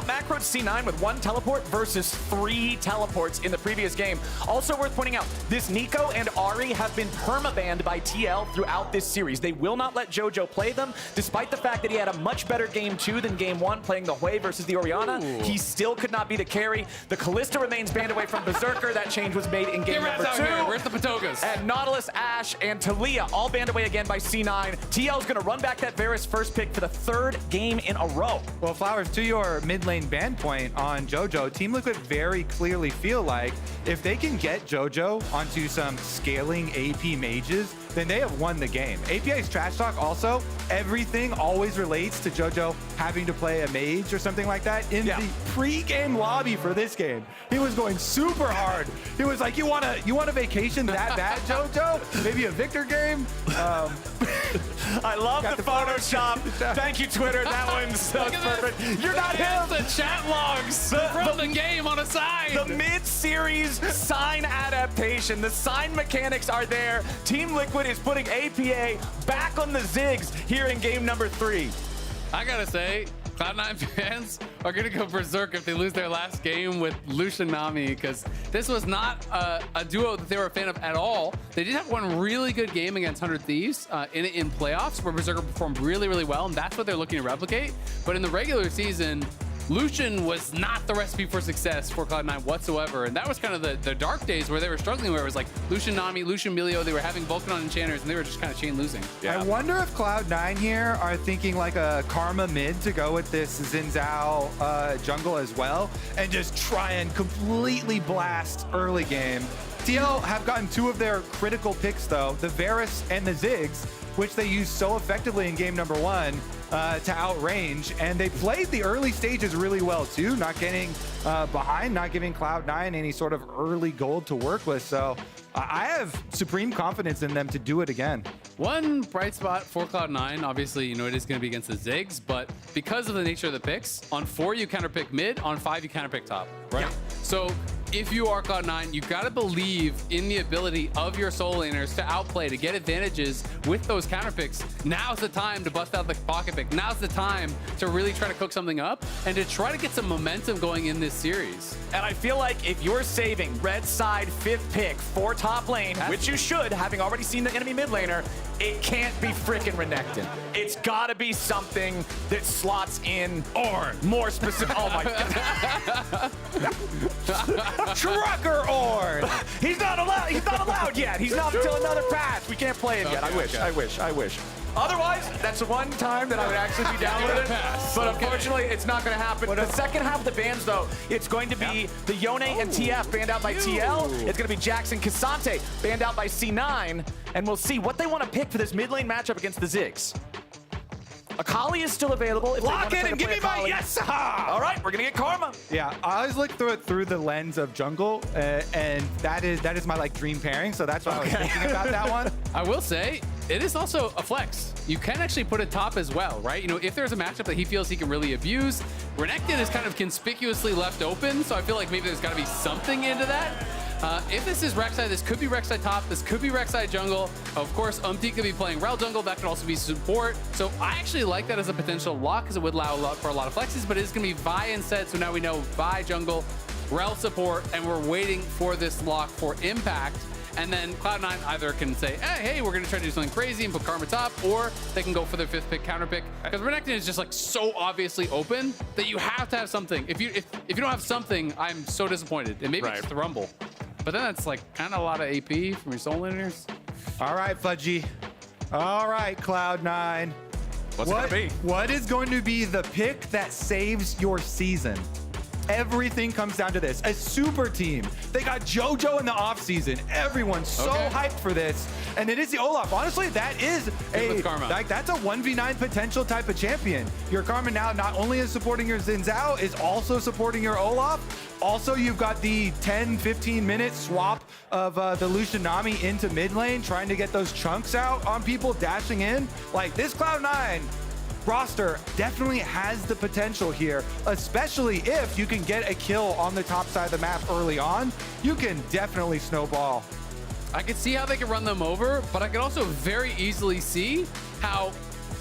macroed C9 with 1 teleport versus 3 teleports in the previous game. Also worth pointing out, this Nico and Ahri have been permabanned by TL throughout this series. They will not let Jojo play them, despite the fact that he had a much better game 2 than game 1 playing the Hui versus the Orianna. Ooh. He still could not be the carry. The Kalista remains banned away from Berserker. That change was made in game number 2. Where's the Patogas? And Nautilus, Ashe, and Talia all banned away again by C9. TL's gonna run back that Varus first pick for the 3rd game in a row. Well, Flowers, to your mid lane ban point on Jojo, Team Liquid very clearly feel like if they can get Jojo onto some scaling AP mages, then they have won the game. API's trash talk also, everything always relates to Jojo having to play a mage or something like that. In the pre-game lobby for this game, he was going super hard. He was like, you want a vacation that bad, Jojo? Maybe a Victor game? I love the Photoshop. Thank you, Twitter. That one's perfect. You're not him. The chat logs from the game on a side. The mid-series sign adaptation. The sign mechanics are there. Team Liquid is putting APA back on the Ziggs here in game number 3. I gotta say, Cloud9 fans are gonna go berserk if they lose their last game with Lucian Nami, because this was not a duo that they were a fan of at all. They did have one really good game against 100 Thieves in playoffs where Berserker performed really, really well, and that's what they're looking to replicate. But in the regular season, Lucian was not the recipe for success for Cloud9 whatsoever, and that was kind of the dark days where they were struggling, where it was like Lucian Nami, Lucian Milio, they were having Vulcan on enchanters, and they were just kind of chain losing. I wonder if Cloud9 here are thinking like a Karma mid to go with this Xin Zhao jungle as well, and just try and completely blast early game. TL have gotten 2 of their critical picks though, the Varus and the Ziggs, which they used so effectively in game number 1 to outrange, and they played the early stages really well too, not getting behind, not giving Cloud9 any sort of early gold to work with. So I have supreme confidence in them to do it again. One bright spot for Cloud9, obviously, it is going to be against the Ziggs, but because of the nature of the picks, on 4 you counterpick mid, on 5 you counterpick top, right? Yeah. So if you are Cloud9, you got to believe in the ability of your solo laners to outplay, to get advantages with those counterpicks. Now's the time to bust out the pocket pick. Now's the time to really try to cook something up and to try to get some momentum going in this series. And I feel like if you're saving red side 5th pick for top lane, which you should, having already seen the enemy mid laner, it can't be frickin' Renekton. It's gotta be something that slots in Ornn. More specific. Oh my god. Trucker Ornn. He's not allowed. He's not allowed yet. He's not until another patch. We can't play him yet. I wish. Otherwise, that's the one time that I would actually be down with it. But unfortunately, it's not going to happen. The second half of the bans, though, it's going to be the Yone and TF banned out by TL. It's going to be Jackson Cassante banned out by C9. And we'll see what they want to pick for this mid lane matchup against the Ziggs. Akali is still available. If Lock it and give me my yes! All right, we're going to get Karma. Yeah, I always look through it through the lens of jungle, and that is my dream pairing, so that's why I was thinking about that one. I will say, it is also a flex. You can actually put it top as well, right? If there's a matchup that he feels he can really abuse, Renekton is kind of conspicuously left open, so I feel like maybe there's got to be something into that. If this is Rek'Sai, this could be Rek'Sai top, this could be Rek'Sai jungle. Of course, Umti could be playing Rel jungle, that could also be support. So I actually like that as a potential lock because it would allow for a lot of flexes, but it's going to be Vi instead. So now we know Vi jungle, Rel support, and we're waiting for this lock for impact. And then Cloud9 either can say, hey, we're going to try to do something crazy and put Karma top, or they can go for their 5th pick counter pick. Because Renekton is just so obviously open that you have to have something. If you don't have something, I'm so disappointed. And maybe it's the Rumble. But then that's kind of a lot of AP from your soul laners. All right, Fudgy. All right, Cloud9. What's it gonna be? What is going to be the pick that saves your season? Everything comes down to this. A super team. They got Jojo in the offseason. Everyone's so hyped for this. And it is the Olaf. Honestly, that is that's a 1v9 potential type of champion. Your Karma now not only is supporting your Xin Zhao, is also supporting your Olaf. Also, you've got the 10-15 minute swap of the Lucian Nami into mid lane, trying to get those chunks out on people dashing in. Like, this Cloud9 roster definitely has the potential here, especially if you can get a kill on the top side of the map early on. You can definitely snowball. I could see how they could run them over, but I could also very easily see how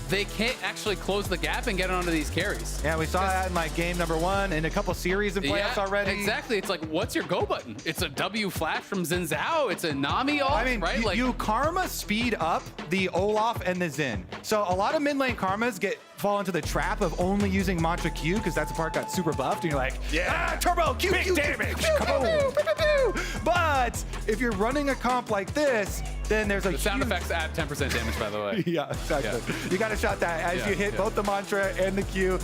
they can't actually close the gap and get onto these carries. Yeah, we saw that in like game number 1 in a couple series and playoffs already. Exactly. It's like, what's your go button? It's a W flash from Xin Zhao. It's a Nami off, right? You Karma speed up the Olaf and the Xin. So a lot of mid lane Karmas fall into the trap of only using Mantra Q because that's the part got super buffed and you're like, turbo Q, big Q, damage, Q, Q. But if you're running a comp like this, then there's the sound effects add 10% damage, by the way. Yeah, exactly. You got to shot that as you hit both the Mantra and the Q.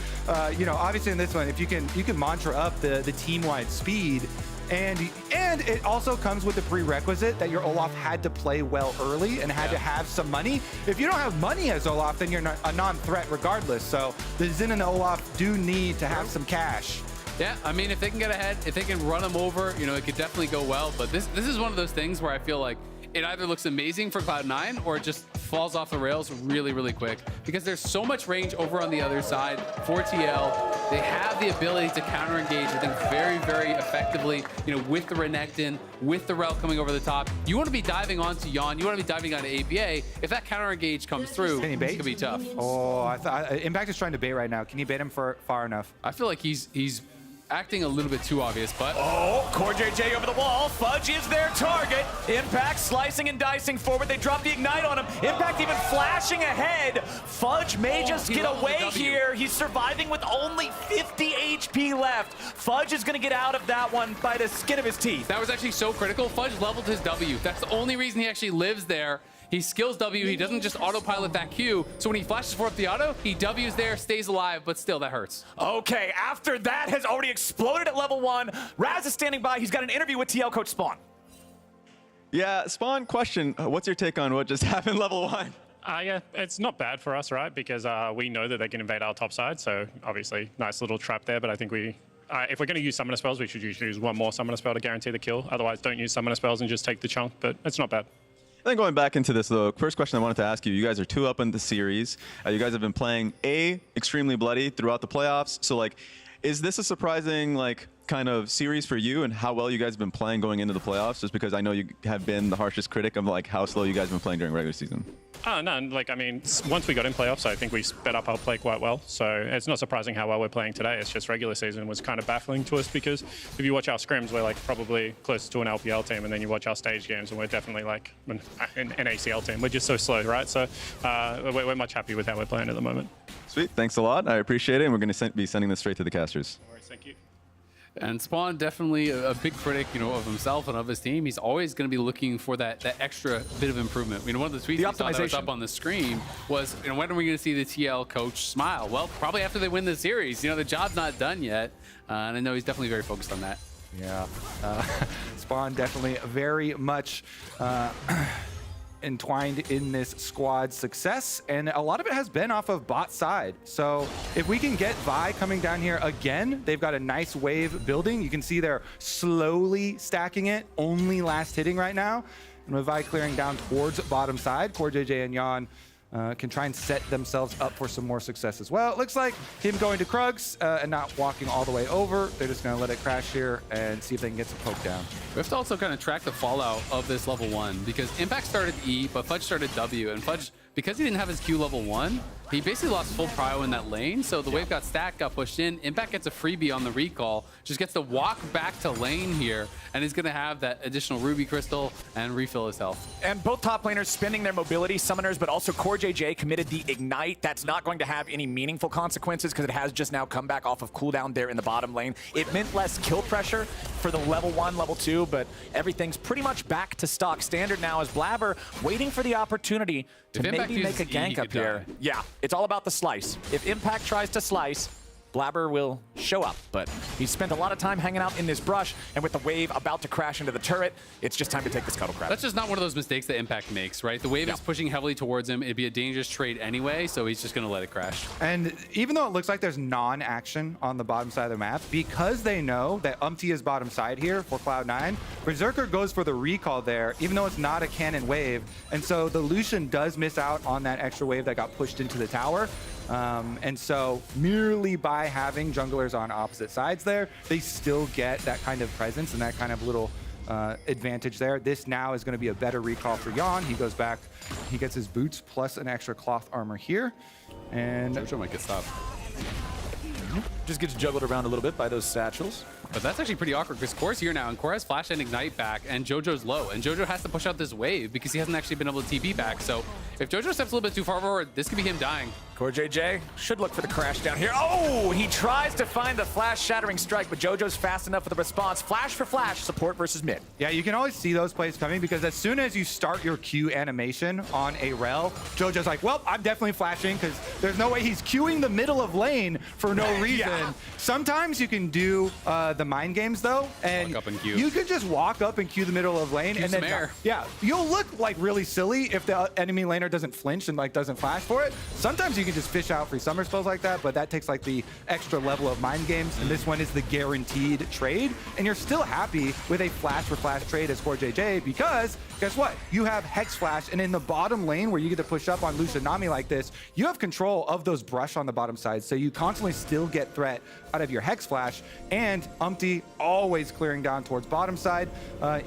You know, obviously in this one, if you can Mantra up the team-wide speed, and it also comes with the prerequisite that your Olaf had to play well early and had to have some money. If you don't have money as Olaf, then you're a non-threat regardless. So the Xin and the Olaf do need to have some cash. Yeah, I mean, if they can get ahead, if they can run them over, you know, it could definitely go well. But this is one of those things where I feel like it either looks amazing for Cloud9 or it just falls off the rails really, really quick because there's so much range over on the other side for TL. They have the ability to counter engage, I think, very, very effectively, you know, with the Renekton, with the Rel coming over the top. You want to be diving onto Yon, you want to be diving onto APA. If that counter engage comes through, it's going to be tough. Oh, I thought Impact is trying to bait right now. Can you bait him for far enough? I feel like he's acting a little bit too obvious, but... Oh, Core JJ over the wall. Fudge is their target. Impact slicing and dicing forward. They drop the Ignite on him. Impact even flashing ahead. Fudge may just get away here. He's surviving with only 50 HP left. Fudge is going to get out of that one by the skin of his teeth. That was actually so critical. Fudge leveled his W. That's the only reason he actually lives there. He skills W, he doesn't just autopilot that Q, so when he flashes for up the auto, he W's there, stays alive, but still, that hurts. Okay, after that has already exploded at level 1, Raz is standing by. He's got an interview with TL coach Spawn. Yeah, Spawn, question. What's your take on what just happened level 1? Yeah, it's not bad for us, right? Because we know that they can invade our top side, so obviously, nice little trap there, but I think we... if we're going to use summoner spells, we should usually use one more summoner spell to guarantee the kill. Otherwise, don't use summoner spells and just take the chunk, but it's not bad. Then going back into this, though, first question I wanted to ask you, you guys are 2 up in the series. You guys have been playing extremely bloody throughout the playoffs. So, like, is this a surprising, like, kind of series for you and how well you guys have been playing going into the playoffs? Just because I know you have been the harshest critic of, like, how slow you guys have been playing during regular season. No, like, I mean, once we got in playoffs, I think we sped up our play quite well. So it's not surprising how well we're playing today. It's just regular season was kind of baffling to us because if you watch our scrims, we're like probably close to an LPL team, and then you watch our stage games, and we're definitely like an ACL team. We're just so slow, right? So we're much happy with how we're playing at the moment. Sweet, thanks a lot. I appreciate it, and we're going to be sending this straight to the casters. All right, thank you. And Spawn, definitely a big critic, you know, of himself and of his team. He's always going to be looking for that extra bit of improvement. You know, one of the tweets we saw that was up on the screen was, you know, when are we going to see the TL coach smile? Well, probably after they win the series. You know, the job's not done yet, and I know he's definitely very focused on that. Yeah, Spawn definitely very much entwined in this squad's success, and a lot of it has been off of bot side. So if we can get Vi coming down here again, they've got a nice wave building. You can see they're slowly stacking it, only last hitting right now. And with Vi clearing down towards bottom side, Core JJ and Yon can try and set themselves up for some more success as well. It looks like him going to Krugs and not walking all the way over. They're just going to let it crash here and see if they can get some poke down. We have to also kind of track the fallout of this level 1 because Impact started E, but Fudge started W. And Fudge, because he didn't have his Q level 1, he basically lost full prio in that lane, so the wave got stacked, got pushed in. Impact gets a freebie on the recall, just gets to walk back to lane here, and is going to have that additional Ruby Crystal and refill his health. And both top laners spending their mobility, summoners, but also CoreJJ committed the Ignite. That's not going to have any meaningful consequences because it has just now come back off of cooldown there in the bottom lane. It meant less kill pressure for the level 1, level 2, but everything's pretty much back to stock standard now as Blabber waiting for the opportunity to maybe make a gank up here. Yeah, it's all about the slice. If Impact tries to slice, Blabber will show up, but he's spent a lot of time hanging out in this brush, and with the wave about to crash into the turret, it's just time to take the scuttle crab. That's just not one of those mistakes that Impact makes, right? The wave is pushing heavily towards him. It'd be a dangerous trade anyway, so he's just going to let it crash. And even though it looks like there's non-action on the bottom side of the map, because they know that Umpty is bottom side here for Cloud9, Berserker goes for the recall there, even though it's not a cannon wave. And so the Lucian does miss out on that extra wave that got pushed into the tower. And so merely by having junglers on opposite sides there, they still get that kind of presence and that kind of little advantage there. This now is going to be a better recall for Jan. He goes back, he gets his boots plus an extra cloth armor here. And Jojo might get stopped. Just gets juggled around a little bit by those satchels. But that's actually pretty awkward because Core's here now, and Core has Flash and Ignite back, and Jojo's low. And Jojo has to push out this wave because he hasn't actually been able to TP back. So if Jojo steps a little bit too far forward, this could be him dying. CoreJJ should look for the crash down here. Oh, he tries to find the Flash Shattering Strike, but Jojo's fast enough for the response. Flash for Flash, support versus mid. Yeah, you can always see those plays coming because as soon as you start your Q animation on a rel, Jojo's like, well, I'm definitely flashing because there's no way he's queuing the middle of lane for no reason. Sometimes you can do the mind games though, and walk up and queue. You can just walk up and queue the middle of lane, Queue and some then air. yeah, you'll look like really silly if the enemy laner doesn't flinch and like doesn't flash for it. Sometimes you can just fish out free summer spells like that, but that takes like the extra level of mind games, and this one is the guaranteed trade, and you're still happy with a flash for flash trade as CoreJJ because guess what? You have Hex Flash, and in the bottom lane where you get to push up on Lucian Nami like this, you have control of those brush on the bottom side, so you constantly still get threat out of your Hex Flash, and Umpty always clearing down towards bottom side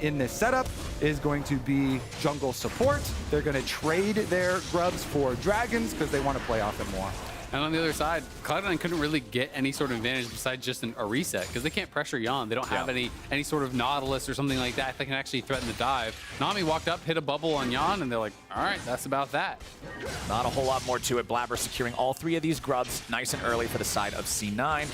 in this setup is going to be jungle support. They're going to trade their grubs for dragons because they want to play off it more. And on the other side, Cloud9 couldn't really get any sort of advantage besides just a reset because they can't pressure Jan. They don't have any sort of Nautilus or something like that that can actually threaten the dive. Nami walked up, hit a bubble on Jan, and they're like, all right, that's about that. Not a whole lot more to it. Blabber securing all 3 of these grubs nice and early for the side of C9.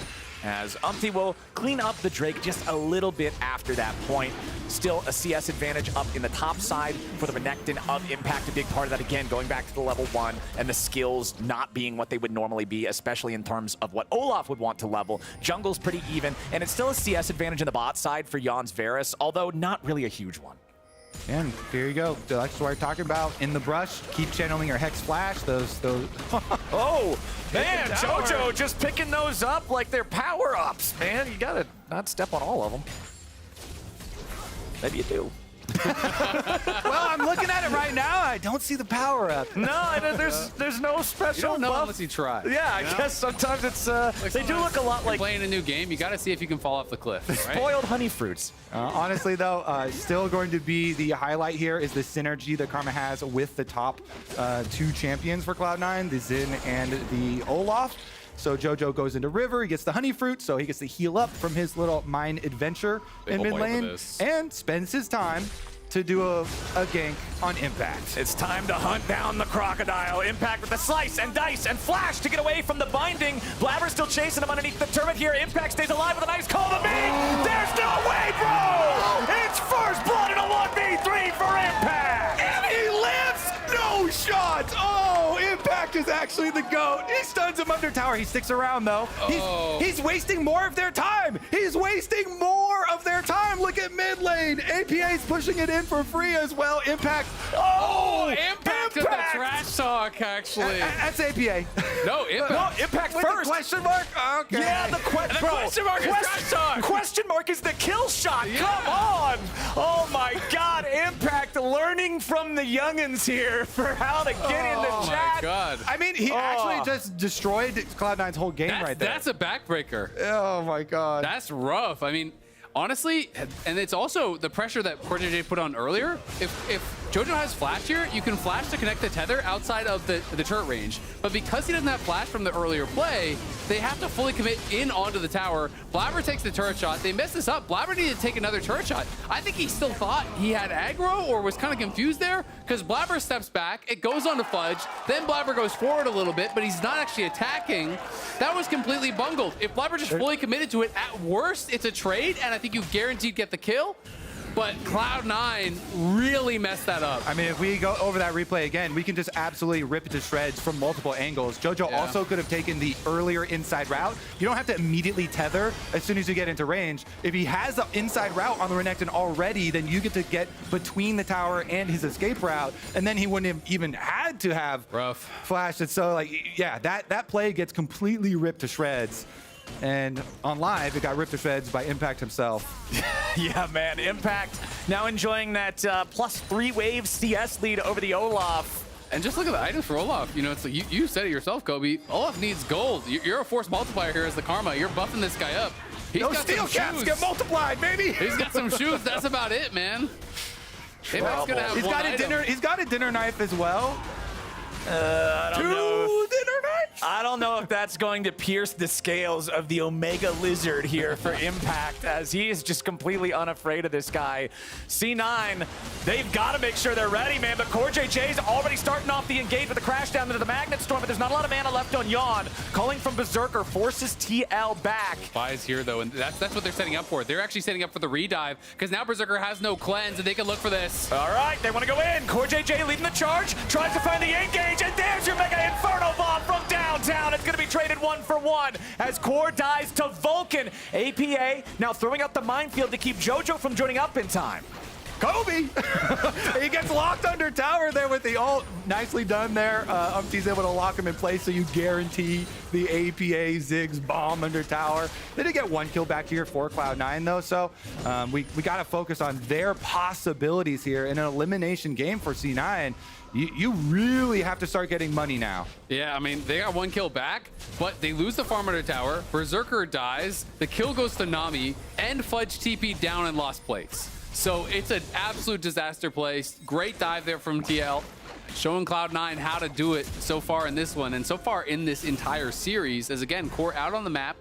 As Umpty will clean up the Drake just a little bit after that point. Still a CS advantage up in the top side for the Renekton of Impact. A big part of that, again, going back to the level 1 and the skills not being what they would normally be, especially in terms of what Olaf would want to level. Jungle's pretty even, and it's still a CS advantage in the bot side for Jan's Varus, although not really a huge one. And there you go. That's what we're talking about in the brush. Keep channeling your Hex Flash. Those. Oh, man, Jojo just picking those up like they're power-ups, man. You gotta not step on all of them. Maybe you do. Well, I'm looking at it right now. I don't see the power up. No, there's no special. You don't know buff. unless you try. Yeah, I guess sometimes it's they do look a lot like playing a new game. You got to see if you can fall off the cliff. Right? Spoiled honey fruits. Honestly, though, still going to be the highlight here is the synergy that Karma has with the top 2 champions for Cloud9, the Xin and the Olaf. So Jojo goes into river, he gets the honey fruit, so he gets to heal up from his little mine adventure in mid lane, and spends his time to do a gank on Impact. It's time to hunt down the crocodile. Impact with the slice and dice and flash to get away from the binding. Blabber still chasing him underneath the turret here. Impact stays alive with a nice call to me. There's no way, bro! It's first blood in a 1v3 for Impact! And he lives! No shot! Oh, Impact is actually the GOAT. He stuns him under tower. He sticks around, though. He's wasting more of their time. He's wasting more of their time. Look at mid lane. APA's pushing it in for free as well. Impact. Oh, Impact of the trash talk, actually. That's APA. No, Impact. No, Impact With first. The question mark? Okay. Yeah, the question mark is trash talk. Question mark is the kill shot. Yeah. Come on. Oh, my God. Impact learning from the youngins here for how to get in the chat. Oh, my God. I mean, he actually just destroyed Cloud9's whole game right there. That's a backbreaker. Oh, my God. That's rough. I mean, honestly, and it's also the pressure that CoreJJ put on earlier. If Jojo has flash here. You can flash to connect the tether outside of the turret range. But because he doesn't have flash from the earlier play, they have to fully commit in onto the tower. Blabber takes the turret shot. They mess this up. Blabber needed to take another turret shot. I think he still thought he had aggro or was kind of confused there because Blabber steps back. It goes on to Fudge. Then Blabber goes forward a little bit, but he's not actually attacking. That was completely bungled. If Blabber just fully committed to it, at worst, it's a trade, and I think you guaranteed get the kill. But Cloud9 really messed that up. I mean, if we go over that replay again, we can just absolutely rip it to shreds from multiple angles. Jojo also could have taken the earlier inside route. You don't have to immediately tether as soon as you get into range. If he has the inside route on the Renekton already, then you get to get between the tower and his escape route, and then he wouldn't have even had to have flash. And so, like, yeah, that play gets completely ripped to shreds. And on live, it got ripped to shreds by Impact himself. Yeah, man, Impact now enjoying that +3 wave CS lead over the Olaf. And just look at the items for Olaf. You know, it's like you said it yourself, Kobe. Olaf needs gold. You're a force multiplier here as the Karma. You're buffing this guy up. He's got steel caps shoes. get multiplied, baby. He's got some shoes. That's about it, man. Impact's gonna have he's got a dinner knife as well. I don't know. I don't know if that's going to pierce the scales of the Omega Lizard here for Impact, as he is just completely unafraid of this guy. C9, they've got to make sure they're ready, man, but CoreJJ's already starting off the engage with the crash down into the Magnet Storm, but there's not a lot of mana left on Yawn. Calling from Berserker forces TL back. Buys here, though, and that's what they're setting up for. They're actually setting up for the redive, because now Berserker has no cleanse, and they can look for this. All right, they want to go in. CoreJJ leading the charge, tries to find the engage, and there's your Mega Inferno Bomb from downtown. It's going to be traded 1-for-1 as Core dies to Vulcan. APA now throwing out the minefield to keep Jojo from joining up in time. Kobe! He gets locked under tower there with the ult. Nicely done there. Umpty's able to lock him in place, so you guarantee the APA Ziggs bomb under tower. They did get one kill back here for Cloud9, though, so we got to focus on their possibilities here in an elimination game for C9. You really have to start getting money now. Yeah, I mean, they got one kill back, but they lose the farm under tower. Berserker dies, the kill goes to Nami, and Fudge TP down and lost place. So it's an absolute disaster place. Great dive there from TL, showing Cloud9 how to do it so far in this one, and so far in this entire series, as again, Core out on the map.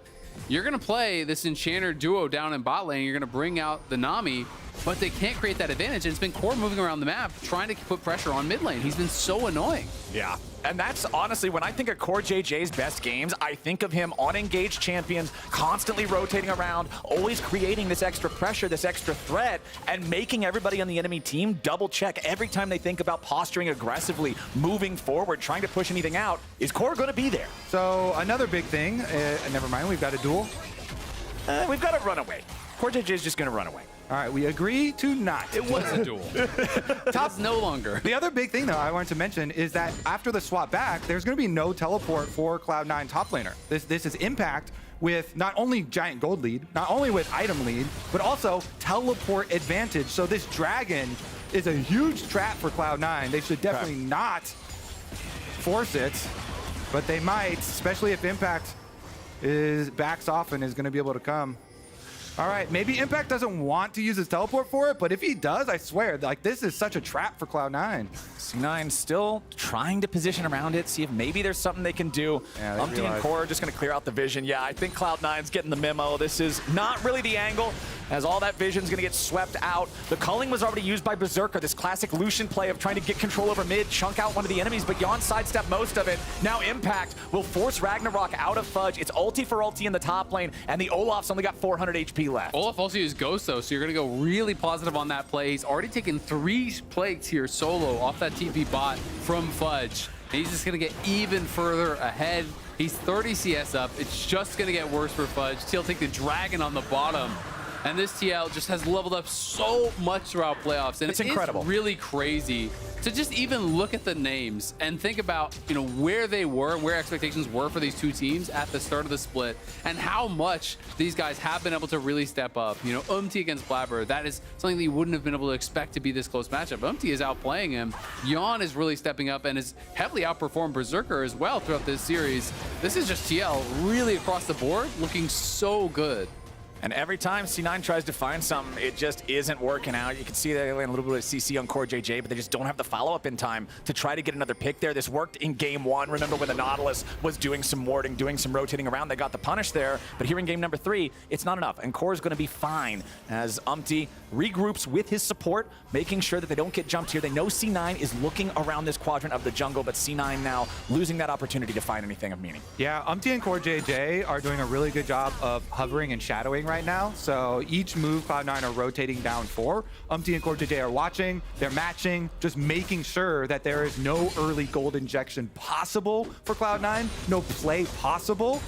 You're going to play this Enchanter duo down in bot lane. You're going to bring out the Nami, but they can't create that advantage. And it's been Core moving around the map, trying to put pressure on mid lane. He's been so annoying. Yeah, and that's honestly, when I think of CoreJJ's best games, I think of him on engaged champions, constantly rotating around, always creating this extra pressure, this extra threat, and making everybody on the enemy team double check every time they think about posturing aggressively, moving forward, trying to push anything out. Is Core going to be there? So another big thing, never mind, we've got a duel. We've got a runaway. CoreJJ is just going to run away. All right, we agree to not. It was a duel. It's no longer. The other big thing, though, I wanted to mention is that after the swap back, there's going to be no teleport for Cloud9 top laner. This is Impact with not only giant gold lead, not only with item lead, but also teleport advantage. So this dragon is a huge trap for Cloud9. They should definitely not force it, but they might, especially if Impact backs off and is going to be able to come. All right, maybe Impact doesn't want to use his teleport for it, but if he does, I swear, like, this is such a trap for Cloud9. C9 still trying to position around it, see if maybe there's something they can do. Yeah, Umpty and Core are just going to clear out the vision. Yeah, I think Cloud9's getting the memo. This is not really the angle, as all that vision's going to get swept out. The culling was already used by Berserker, this classic Lucian play of trying to get control over mid, chunk out one of the enemies, but Yawn sidestepped most of it. Now Impact will force Ragnarok out of Fudge. It's ulti for ulti in the top lane, and the Olaf's only got 400 HP left. Olaf also used Ghost, though, so you're going to go really positive on that play. He's already taken 3 plagues here solo off that TP bot from Fudge. And he's just going to get even further ahead. He's 30 CS up. It's just going to get worse for Fudge. TL take the dragon on the bottom. And this TL just has leveled up so much throughout playoffs. And it's incredible. It's really crazy to just even look at the names and think about, you know, where they were, where expectations were for these two teams at the start of the split, and how much these guys have been able to really step up. You know, Umpty against Blabber, that is something that you wouldn't have been able to expect to be this close matchup. Umpty is outplaying him. Yawn is really stepping up and has heavily outperformed Berserker as well throughout this series. This is just TL really across the board looking so good. And every time C9 tries to find something, it just isn't working out. You can see they land a little bit of CC on Core JJ, but they just don't have the follow-up in time to try to get another pick there. This worked in game 1. Remember when the Nautilus was doing some warding, doing some rotating around, they got the punish there. But here in game number 3, it's not enough. And Core is going to be fine as Umpty regroups with his support, making sure that they don't get jumped here. They know C9 is looking around this quadrant of the jungle, but C9 now losing that opportunity to find anything of meaning. Yeah, Umpty and Core JJ are doing a really good job of hovering and shadowing right now. So each move Cloud9 are rotating down for. Umpty and Core JJ are watching, they're matching, just making sure that there is no early gold injection possible for Cloud9, no play possible.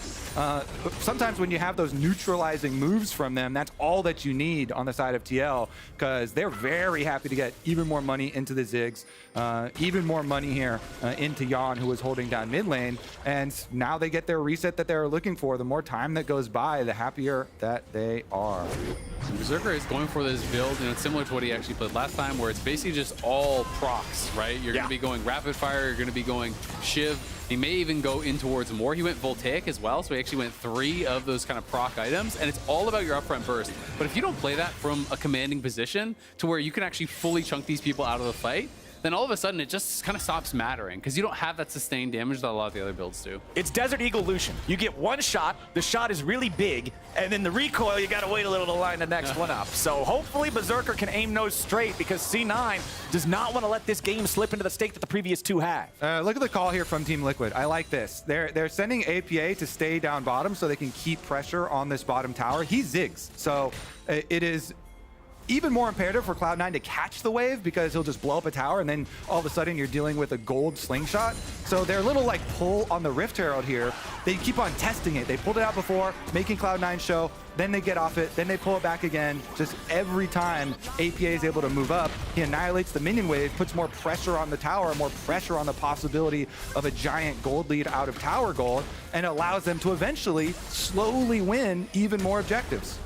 Sometimes when you have those neutralizing moves from them, that's all that you need on the side of TL, because they're very happy to get even more money into the Ziggs, even more money here into Jan, who was holding down mid lane, and now they get their reset that they're looking for. The more time that goes by, the happier that they are. Berserker is going for this build, and it's similar to what he actually played last time, where it's basically just all procs, right? You're going to be going rapid fire, you're going to be going Shiv. He may even go in towards more. He went Voltaic as well, so he actually went 3 of those kind of proc items, and it's all about your upfront burst. But if you don't play that from a commanding position to where you can actually fully chunk these people out of the fight, then all of a sudden it just kind of stops mattering because you don't have that sustained damage that a lot of the other builds do. It's Desert Eagle Lucian. You get one shot, the shot is really big, and then the recoil, you gotta wait a little to line the next one up. So hopefully Berserker can aim nose straight because C9 does not want to let this game slip into the state that the previous 2 have. Look at the call here from Team Liquid. I like this. They're sending APA to stay down bottom so they can keep pressure on this bottom tower. He zigs, so it is even more imperative for Cloud9 to catch the wave because he'll just blow up a tower and then all of a sudden you're dealing with a gold slingshot. So their little like pull on the Rift Herald here, they keep on testing it. They pulled it out before, making Cloud9 show, then they get off it, then they pull it back again. Just every time APA is able to move up, he annihilates the minion wave, puts more pressure on the tower, more pressure on the possibility of a giant gold lead out of tower gold, and allows them to eventually slowly win even more objectives.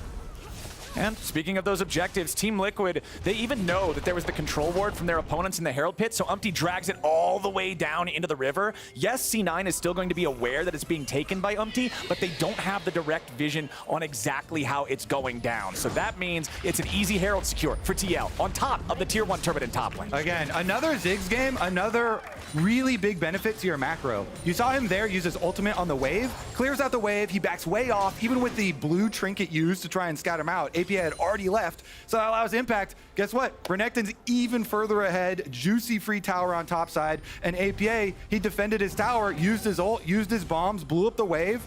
And speaking of those objectives, Team Liquid, they even know that there was the control ward from their opponents in the Herald Pit, so Umpty drags it all the way down into the river. Yes, C9 is still going to be aware that it's being taken by Umpty, but they don't have the direct vision on exactly how it's going down. So that means it's an easy Herald secure for TL on top of the Tier 1 Turbident top lane. Again, another Ziggs game, another really big benefit to your macro. You saw him there use his ultimate on the wave, clears out the wave, he backs way off, even with the blue trinket used to try and scout him out. APA had already left, so that allows impact. Guess what? Renekton's even further ahead, juicy free tower on top side, and APA, he defended his tower, used his ult, used his bombs, blew up the wave.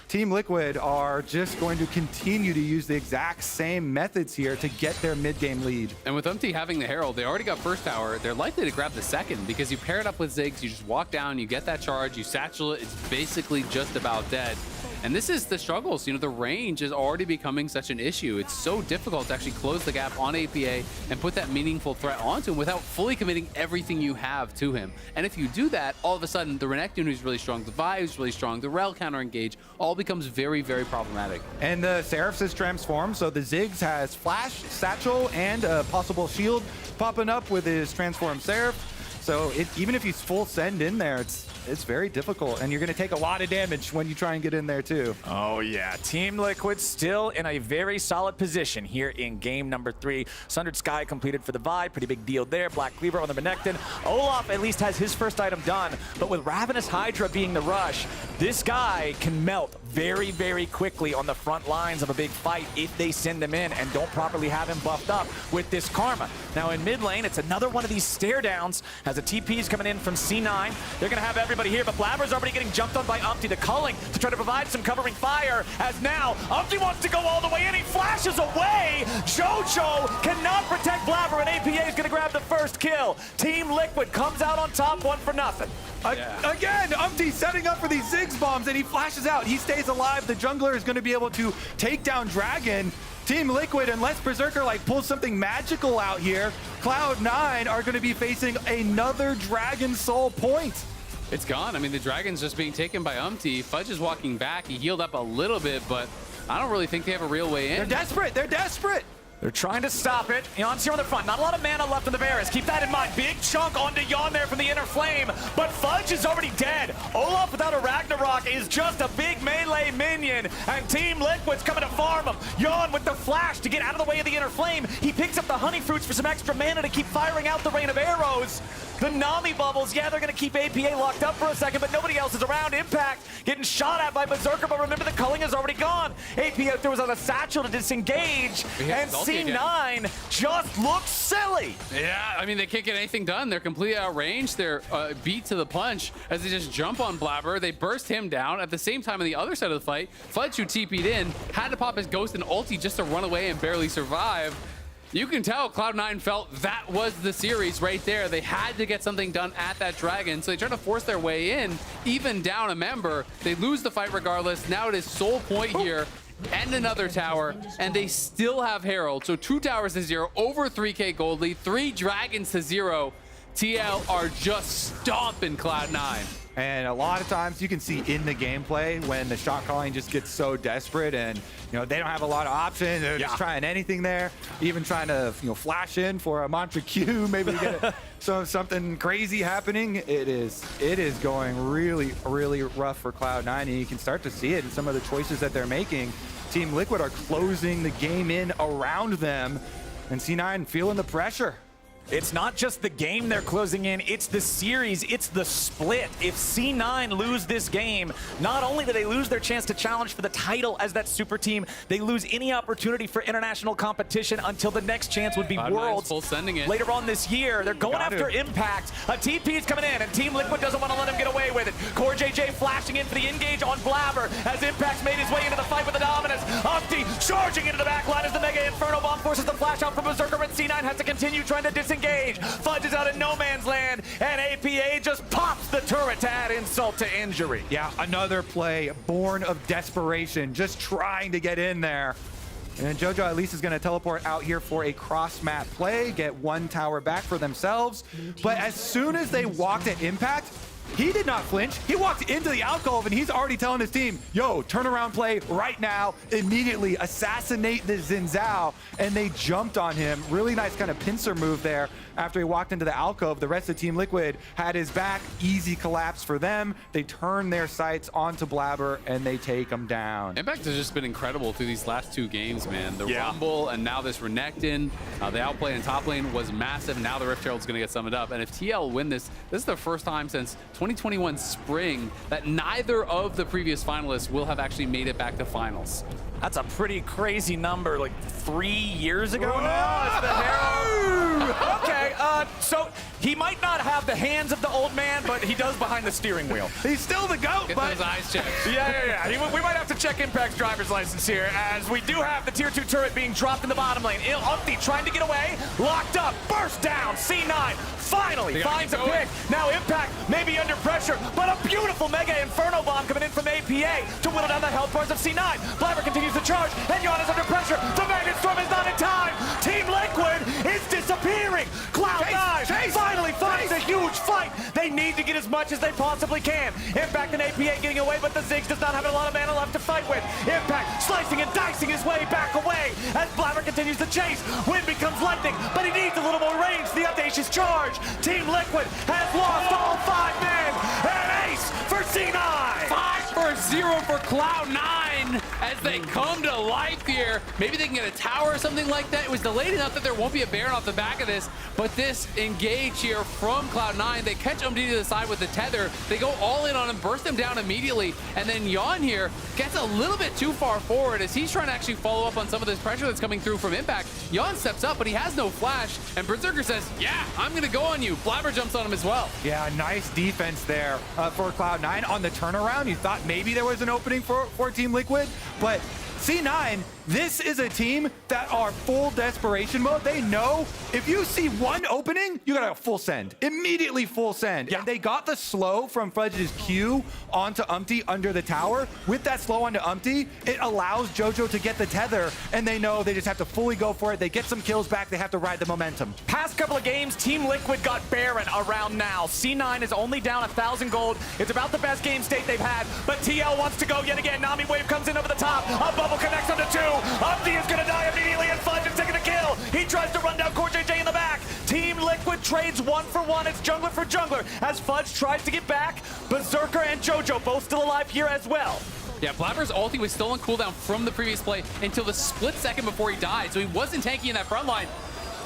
Team Liquid are just going to continue to use the exact same methods here to get their mid-game lead. And with Umpty having the Herald, they already got first tower. They're likely to grab the second because you pair it up with Ziggs, you just walk down, you get that charge, you satchel it, it's basically just about dead. And this is the struggles. You know, the range is already becoming such an issue. It's so difficult to actually close the gap on APA and put that meaningful threat onto him without fully committing everything you have to him. And if you do that, all of a sudden, the Renekton who's really strong, the Vi who's really strong, the Rel counter engage, all becomes very, very problematic. And the Seraphs is transformed, so the Ziggs has Flash, Satchel, and a possible shield popping up with his transformed Seraph. So even if he's full send in there, it's very difficult, and you're going to take a lot of damage when you try and get in there too. Oh yeah, Team Liquid still in a very solid position here in game number 3. Sundered Sky completed for the Vi, pretty big deal there. Black Cleaver on the Renekton. Olaf at least has his first item done, but with Ravenous Hydra being the rush, this guy can melt very, very quickly on the front lines of a big fight if they send him in and don't properly have him buffed up with this Karma. Now in mid lane, it's another one of these stare downs as the TP's coming in from C9. They're going to have everybody here, but Blabber's already getting jumped on by Umpty. The culling to try to provide some covering fire, as now Umpty wants to go all the way in. He flashes away. Jojo cannot protect Blabber, and APA is going to grab the first kill. Team Liquid comes out on top 1-0. Again, Umpty setting up for these Ziggs bombs, and he flashes out. He stays alive. The jungler is going to be able to take down Dragon. Team Liquid, unless Berserker like pulls something magical out here, Cloud9 are going to be facing another Dragon Soul point. It's gone. I mean, the Dragon's just being taken by Umpty. Fudge is walking back. He healed up a little bit, but I don't really think they have a real way in. They're desperate. They're desperate. They're trying to stop it. Yon's here on the front. Not a lot of mana left in the Varus. Keep that in mind. Big chunk onto Yon there from the inner flame, but Fudge is already dead. Olaf without a Ragnarok is just a big melee minion, and Team Liquid's coming to farm him. Yon with the flash to get out of the way of the inner flame. He picks up the honey fruits for some extra mana to keep firing out the rain of arrows. The Nami bubbles, yeah, they're going to keep APA locked up for a second, but nobody else is around. Impact getting shot at by Berserker, but remember the culling is already gone. APA throws on a satchel to disengage, and C9 just looks silly. Yeah, I mean, they can't get anything done. They're completely outranged. They're beat to the punch as they just jump on Blabber. They burst him down. At the same time, on the other side of the fight, Fudge, who TP'd in, had to pop his Ghost and ulti just to run away and barely survive. You can tell Cloud9 felt that was the series right there. They had to get something done at that dragon, so they tried to force their way in, even down a member. They lose the fight regardless. Now it is sole point here and another tower, and they still have Herald. So 2 towers to 0, over 3K gold lead, 3 dragons to 0. TL are just stomping Cloud9. And a lot of times you can see in the gameplay when the shot calling just gets so desperate and, you know, they don't have a lot of options. They're just trying anything there, even trying to, you know, flash in for a mantra Q, maybe get something crazy happening. It is going really, really rough for Cloud9, and you can start to see it in some of the choices that they're making. Team Liquid are closing the game in around them, and C9 feeling the pressure. It's not just the game they're closing in, it's the series, it's the split. If C9 lose this game, not only do they lose their chance to challenge for the title as that super team, they lose any opportunity for international competition until the next chance would be Worlds full sending it. later on this year. They're going after Impact. A TP is coming in, and Team Liquid doesn't want to let him get away with it. Core JJ flashing in for the engage on Blabber as Impact's made his way into the fight with the dominance. Opti charging into the backline as the Mega Inferno Bomb forces the flash out from Berserker, and C9 has to continue trying to disengage. Fudge is out in no man's land, and APA just pops the turret to add insult to injury. Yeah, another play born of desperation, just trying to get in there. And Jojo at least is going to teleport out here for a cross-map play, get 1 tower back for themselves. But as soon as they walked at Impact, he did not flinch. He walked into the alcove and he's already telling his team, yo, turn around play right now, immediately assassinate the Xin Zhao. And they jumped on him. Really nice kind of pincer move there. After he walked into the alcove, the rest of Team Liquid had his back. Easy collapse for them. They turn their sights onto Blabber and they take him down. Impact has just been incredible through these last 2 games, man. The Rumble and now this Renekton. The outplay in top lane was massive. Now the Rift Herald's going to get summoned up. And if TL win this is the first time since 2021 spring that neither of the previous finalists will have actually made it back to finals. That's a pretty crazy number, like 3 years ago now. It's the Herald. Okay, so he might not have the hands of the old man, but he does behind the steering wheel. He's still the GOAT, Get but those eyes checked. Yeah. We might have to check Impact's driver's license here, as we do have the tier 2 turret being dropped in the bottom lane. Umpty trying to get away, locked up, burst down. C9 finally finds a pick. Now Impact may be under pressure, but a beautiful Mega Inferno Bomb coming in from APA to whittle down the health bars of C9. Blabber continues to charge, and Yon is under pressure. The Magnet Storm is not in time. Team Liquid is disappearing. Cloud9 finally finds a huge fight. They need to get as much as they possibly can. Impact and APA getting away, but the Ziggs does not have a lot of mana left to fight with. Impact slicing and dicing his way back away as Blabber continues to chase. Wind becomes lightning, but he needs a little more range. The audacious charge. Team Liquid has lost all 5 men. An ace for C9. 5-0 for Cloud9 as they come to life here. Maybe they can get a tower or something like that. It was delayed enough that there won't be a Baron off the back of this, but this engage here from Cloud9, they catch Umdi to the side with the tether. They go all in on him, burst him down immediately, and then Yon here gets a little bit too far forward as he's trying to actually follow up on some of this pressure that's coming through from Impact. Yon steps up, but he has no flash, and Berserker says, yeah, I'm gonna go on you. Blabber jumps on him as well. Yeah, nice defense there for Cloud9 on the turnaround. You thought maybe there was an opening for Team Liquid, but C9, this is a team that are full desperation mode. They know if you see one opening, you got a full send. Immediately full send. Yeah. And they got the slow from Fudge's Q onto Umpty under the tower. With that slow onto Umpty, it allows Jojo to get the tether, and they know they just have to fully go for it. They get some kills back. They have to ride the momentum. Past couple of games, Team Liquid got Baron around now. C9 is only down 1,000 gold. It's about the best game state they've had, but TL wants to go yet again. Nami Wave comes in over the top. A bubble connects on the 2. Upti is gonna die immediately, and Fudge is taking the kill. He tries to run down CoreJJ in the back. Team Liquid trades 1 for 1. It's jungler for jungler as Fudge tries to get back. Berserker and Jojo both still alive here as well. Yeah, Blabber's ulti was still on cooldown from the previous play until the split second before he died, so he wasn't tanky in that front line.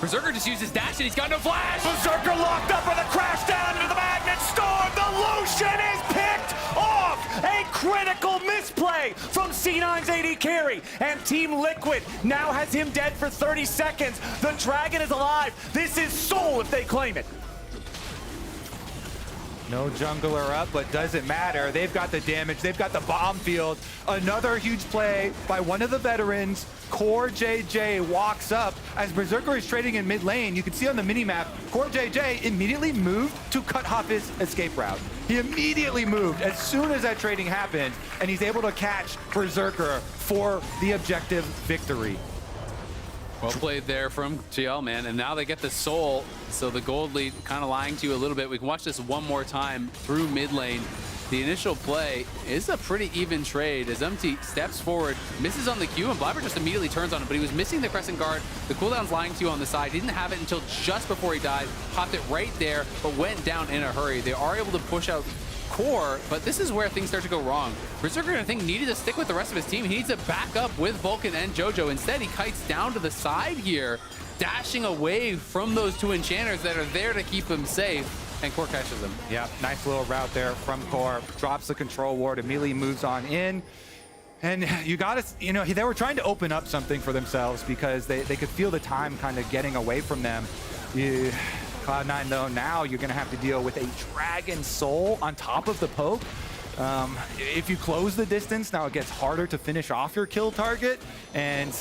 Berserker just used his dash and he's got no flash. Berserker locked up with a crash down into the Magnet Storm. The Lucian is picked off. A critical misplay from C9's AD carry. And Team Liquid now has him dead for 30 seconds. The Dragon is alive. This is Soul if they claim it. No jungler up, but doesn't matter. They've got the damage. They've got the bomb field. Another huge play by one of the veterans. CoreJJ walks up as Berserker is trading in mid lane. You can see on the minimap, CoreJJ immediately moved to cut off his escape route. He immediately moved as soon as that trading happened, and he's able to catch Berserker for the objective victory. Well played there from TL, man. And now they get the Soul, so the gold lead kind of lying to you a little bit. We can watch this one more time through mid lane. The initial play is a pretty even trade as MT steps forward, misses on the Q, and Blabber just immediately turns on him, but he was missing the Crescent Guard. The cooldown's lying to you on the side. He didn't have it until just before he died, popped it right there, but went down in a hurry. They are able to push out Core, but this is where things start to go wrong. Berserker, I think, needed to stick with the rest of his team. He needs to back up with Vulcan and Jojo. Instead, he kites down to the side here, dashing away from those two enchanters that are there to keep him safe, and Core catches him. Yeah, nice little route there from Core. Drops the control ward, immediately moves on in. And you got to, you know, they were trying to open up something for themselves because they could feel the time kind of getting away from them. Cloud9, though, now you're going to have to deal with a Dragon Soul on top of the poke. If you close the distance, now it gets harder to finish off your kill target, and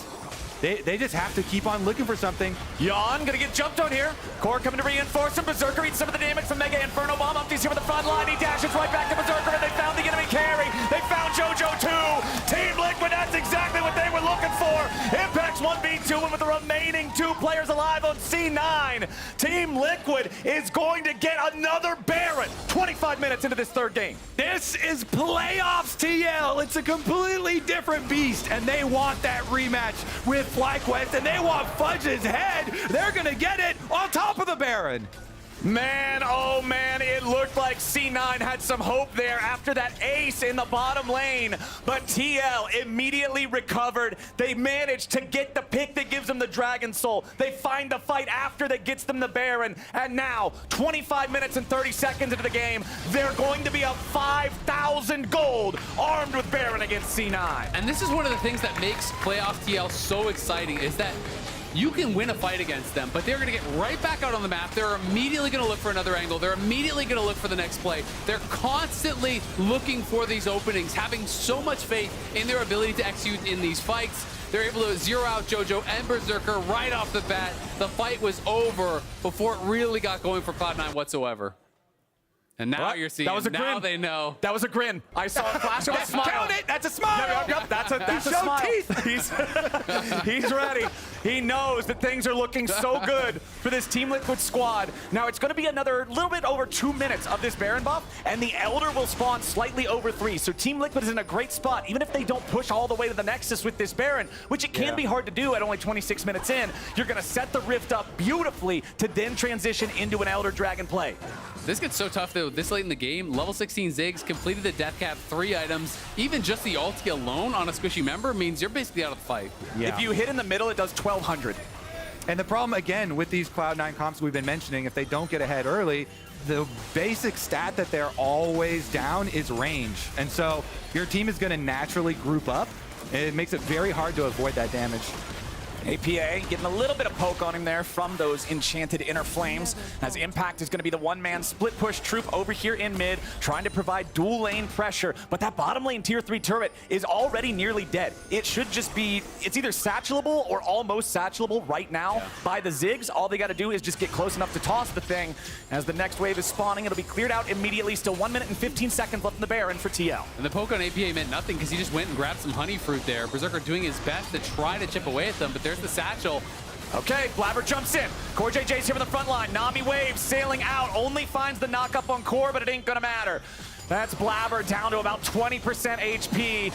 they just have to keep on looking for something. Yawn gonna get jumped on here. Core coming to reinforce him. Berserker eats some of the damage from Mega Inferno Bomb. Upti's here with the front line. He dashes right back to Berserker, and they found the enemy carry. They found Jojo too. Team Liquid, that's exactly what they were looking for. Impact's 1v2, and with the remaining 2 players alive on C9, Team Liquid is going to get another Baron 25 minutes into this third game. This is playoffs, TL. It's a completely different beast, and they want that rematch with FlyQuest, and they want Fudge's head. They're gonna get it on top of the Baron. Man, oh man, it looked like C9 had some hope there after that ace in the bottom lane, but TL immediately recovered. They managed to get the pick that gives them the Dragon Soul. They find the fight after that gets them the Baron, and now, 25 minutes and 30 seconds into the game, they're going to be up 5,000 gold, armed with Baron against C9. And this is one of the things that makes playoff TL so exciting, is that you can win a fight against them, but they're going to get right back out on the map. They're immediately going to look for another angle. They're immediately going to look for the next play. They're constantly looking for these openings, having so much faith in their ability to execute in these fights. They're able to zero out Jojo and Berserker right off the bat. The fight was over before it really got going for Cloud9 whatsoever. And now you're seeing, that was a now grin. they know. That was a grin. I saw a flash of a smile. Count it, that's a smile. Yep, that's a smile. Teeth. He's ready. He knows that things are looking so good for this Team Liquid squad. Now it's going to be another little bit over 2 minutes of this Baron buff, and the Elder will spawn slightly over 3. So Team Liquid is in a great spot, even if they don't push all the way to the Nexus with this Baron, which it can be hard to do at only 26 minutes in. You're going to set the Rift up beautifully to then transition into an Elder Dragon play. This gets so tough, though. This late in the game, level 16 Ziggs completed the death cap 3 items. Even just the ulti alone on a squishy member means you're basically out of the fight. Yeah. If you hit in the middle, it does 1,200. And the problem, again, with these Cloud9 comps we've been mentioning, if they don't get ahead early, the basic stat that they're always down is range. And so your team is going to naturally group up. It makes it very hard to avoid that damage. APA getting a little bit of poke on him there from those enchanted inner flames, as Impact is going to be the one-man split push troop over here in mid, trying to provide dual lane pressure, but that bottom lane tier 3 turret is already nearly dead. It should just be, it's either satchelable or almost satchelable right now by the Ziggs. All they got to do is just get close enough to toss the thing. As the next wave is spawning, it'll be cleared out immediately. Still 1 minute and 15 seconds left in the Baron for TL. And the poke on APA meant nothing because he just went and grabbed some honey fruit there. Berserker doing his best to try to chip away at them, but there's the satchel. Okay, Blabber jumps in. CoreJJ's here on the front line. Nami Wave sailing out, only finds the knock up on Core, but it ain't gonna matter. That's Blabber down to about 20% HP.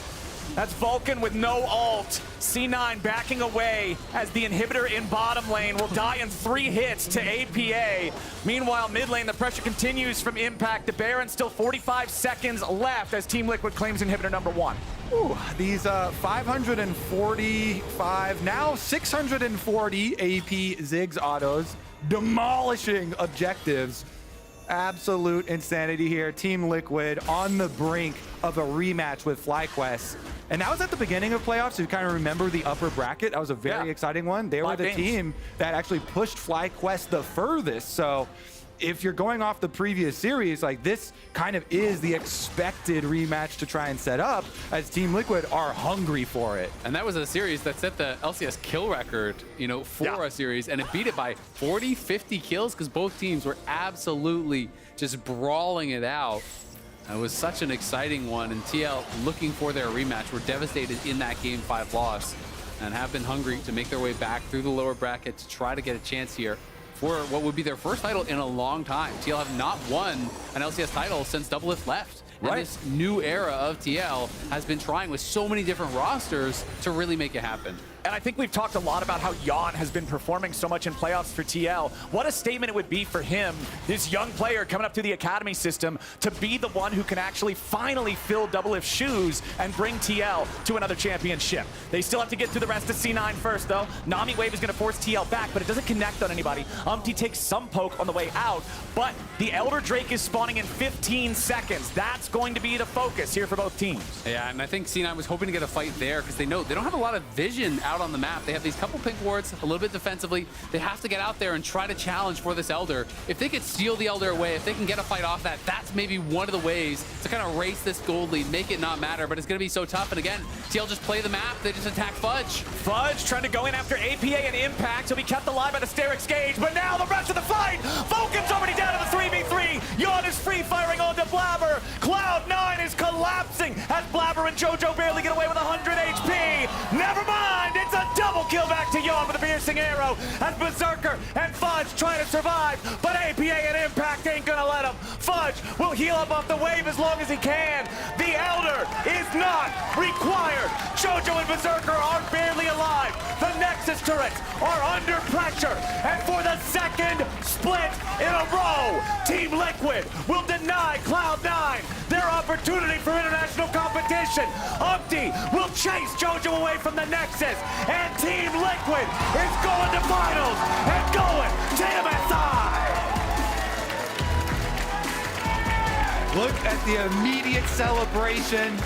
That's Vulcan with no ult. C9 backing away as the inhibitor in bottom lane will die in 3 hits to APA. Meanwhile, mid lane, the pressure continues from Impact to Baron. Still 45 seconds left as Team Liquid claims inhibitor number 1. Ooh, these 545, now 640 AP Ziggs autos, demolishing objectives. Absolute insanity here. Team Liquid on the brink of a rematch with FlyQuest. And that was at the beginning of playoffs. So you kind of remember the upper bracket. That was a very exciting one. They were the team that actually pushed FlyQuest the furthest. So if you're going off the previous series, like this kind of is the expected rematch to try and set up, as Team Liquid are hungry for it. And that was a series that set the LCS kill record, you know, for a series, and it beat it by 40, 50 kills because both teams were absolutely just brawling it out. It was such an exciting one, and TL looking for their rematch were devastated in that Game 5 loss and have been hungry to make their way back through the lower bracket to try to get a chance here for what would be their first title in a long time. TL have not won an LCS title since Doublelift left. And this new era of TL has been trying with so many different rosters to really make it happen. And I think we've talked a lot about how Jan has been performing so much in playoffs for TL. What a statement it would be for him, this young player coming up through the academy system, to be the one who can actually finally fill Doublelift's shoes and bring TL to another championship. They still have to get through the rest of C9 first, though. Nami Wave is going to force TL back, but it doesn't connect on anybody. Umpty takes some poke on the way out, but the Elder Drake is spawning in 15 seconds. That's going to be the focus here for both teams. Yeah, and I think C9 was hoping to get a fight there because they know they don't have a lot of vision out on the map. They have these couple pink wards, a little bit defensively. They have to get out there and try to challenge for this Elder. If they could steal the Elder away, if they can get a fight off that, that's maybe one of the ways to kind of race this gold lead, make it not matter, but it's going to be so tough. And again, TL just play the map, they just attack Fudge. Fudge trying to go in after APA and Impact. He'll be kept alive by the Sterix Gauge, but now the rest of the fight! Vulcan's already down to the 3v3. Yawn is free firing onto Blabber. Cloud9 is collapsing as Blabber and Jojo barely get away with 100 HP. Never mind, it's a double kill back to Yawn with a piercing arrow as Berserker and Fudge trying to survive, but APA and Impact ain't gonna let him. Fudge will heal up off the wave as long as he can. The Elder is not required. Jojo and Berserker are barely alive. The Nexus turrets are under pressure, and for the second split in a row, Team Liquid will deny Cloud9 their opportunity for international competition. Umpty will chase Jojo away from the Nexus, and Team Liquid is going to finals and going to MSI. Look at the immediate celebration.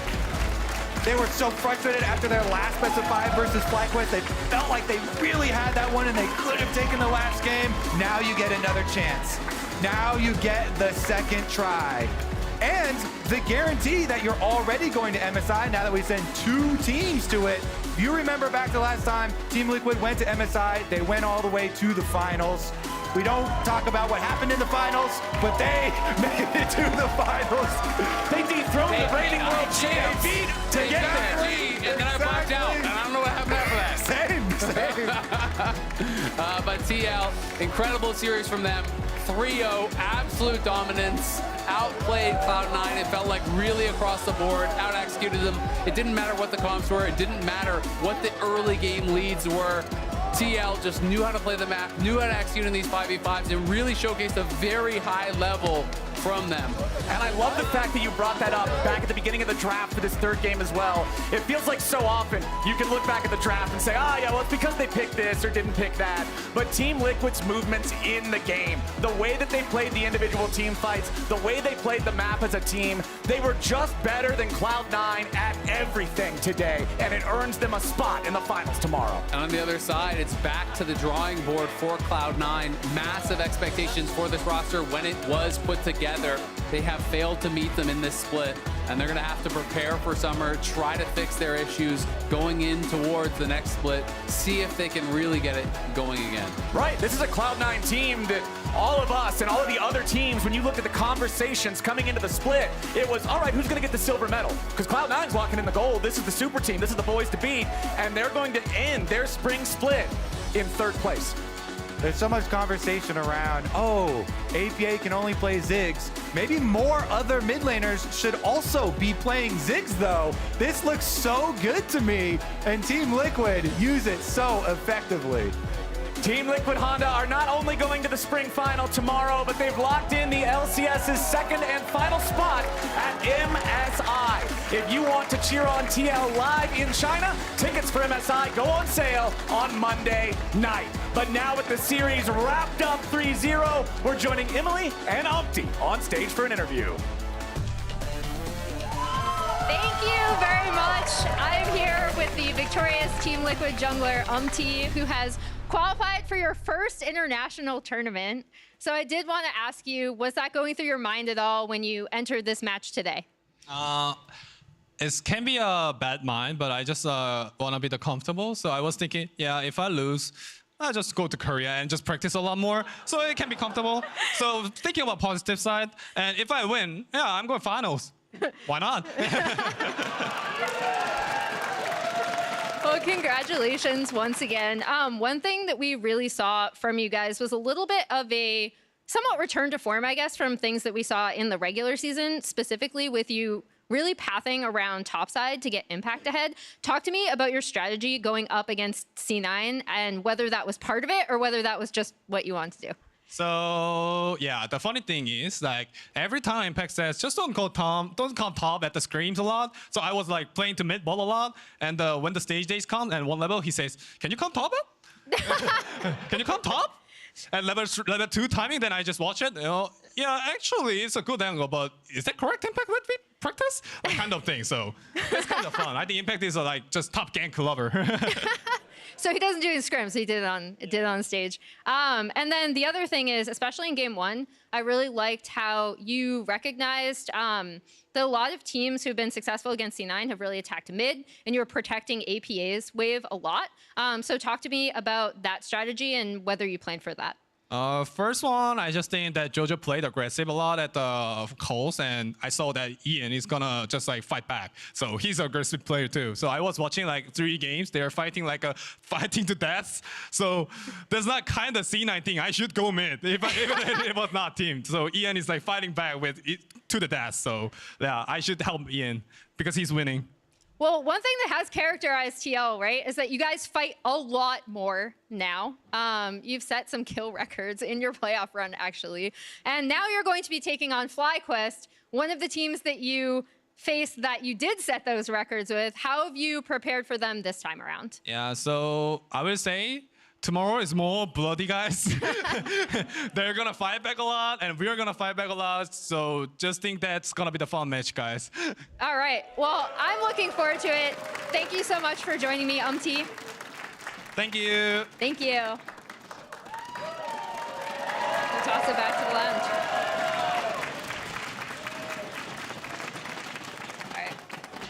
They were so frustrated after their last best of 5 versus FlyQuest. They felt like they really had that one and they could have taken the last game. Now you get another chance. Now you get the second try. And the guarantee that you're already going to MSI now that we send 2 teams to it. If you remember back to last time, Team Liquid went to MSI. They went all the way to the finals. We don't talk about what happened in the finals, but they made it to the finals. They dethroned the reigning world champs to get there. And then I blacked out, and I don't know what happened after that. Same. But TL, incredible series from them. 3-0, absolute dominance. Outplayed Cloud9. It felt like really across the board. Out-executed them. It didn't matter what the comps were. It didn't matter what the early game leads were. TL just knew how to play the map, knew how to execute in these 5v5s, and really showcased a very high level from them. And I love the fact that you brought that up back at the beginning of the draft for this third game as well. It feels like so often you can look back at the draft and say, yeah, well, it's because they picked this or didn't pick that. But Team Liquid's movements in the game, the way that they played the individual team fights, the way they played the map as a team, they were just better than Cloud9 at everything today, and it earns them a spot in the finals tomorrow. And on the other side, it's back to the drawing board for Cloud9. Massive expectations for this roster when it was put together. They have failed to meet them in this split, and they're going to have to prepare for summer, try to fix their issues going in towards the next split, see if they can really get it going again. Right, this is a Cloud9 team that all of us and all of the other teams, when you look at the conversations coming into the split, it was, all right, who's going to get the silver medal? Because Cloud9's locking in the gold. This is the super team. This is the boys to beat, and they're going to end their spring split in 3rd place. There's so much conversation around, oh, APA can only play Ziggs. Maybe more other mid laners should also be playing Ziggs, though. This looks so good to me, and Team Liquid use it so effectively. Team Liquid Honda are not only going to the spring final tomorrow, but they've locked in the LCS's second and final spot at MSI. If you want to cheer on TL live in China, tickets for MSI go on sale on Monday night. But now with the series wrapped up 3-0, we're joining Emily and Umpty on stage for an interview. Thank you very much. I'm here with the victorious Team Liquid jungler, Umpty, who has qualified for your first international tournament. So I did want to ask you, was that going through your mind at all when you entered this match today? It can be a bad mind, but I just want to be the comfortable. So I was thinking, yeah, if I lose, I'll just go to Korea and just practice a lot more, so it can be comfortable. So thinking about positive side, and if I win, yeah, I'm going finals. Why not? Well, congratulations once again. One thing that we really saw from you guys was a little bit of a somewhat return to form, I guess, from things that we saw in the regular season, specifically with you really pathing around topside to get impact ahead. Talk to me about your strategy going up against C9 and whether that was part of it or whether that was just what you wanted to do. So yeah, the funny thing is, like, every time Impact says just don't come top at the screams a lot. So I was like playing to mid ball a lot, and when the stage days come and one level, he says, "Can you come top it? Can you come top?" And level 2 timing, then I just watch it. You know, yeah, actually it's a good angle, but is that correct Impact with we practice? Like, kind of thing. So it's kind of fun. I think Impact is like just top gank lover. So he doesn't do it in scrims, he did it on stage. And then the other thing is, especially in game 1, I really liked how you recognized that a lot of teams who've been successful against C9 have really attacked mid, and you're protecting APA's wave a lot. So talk to me about that strategy and whether you planned for that. First one, I just think that Jojo played aggressive a lot at the coast, and I saw that Ian is gonna just like fight back. So he's an aggressive player too. So I was watching like 3 games. They're fighting like a fighting to death. So there's not kind of C9 thing. I should go mid if it was not team. So Ian is like fighting back with it to the death. So yeah, I should help Ian because he's winning. Well, one thing that has characterized TL, right, is that you guys fight a lot more now. You've set some kill records in your playoff run, actually. And now you're going to be taking on FlyQuest, one of the teams that you faced that you did set those records with. How have you prepared for them this time around? Yeah, so I would say tomorrow is more bloody, guys. They're gonna fight back a lot, and we're gonna fight back a lot. So just think that's gonna be the fun match, guys. All right. Well, I'm looking forward to it. Thank you so much for joining me, Umpty. Thank you. Thank you. We'll toss it back to the lounge.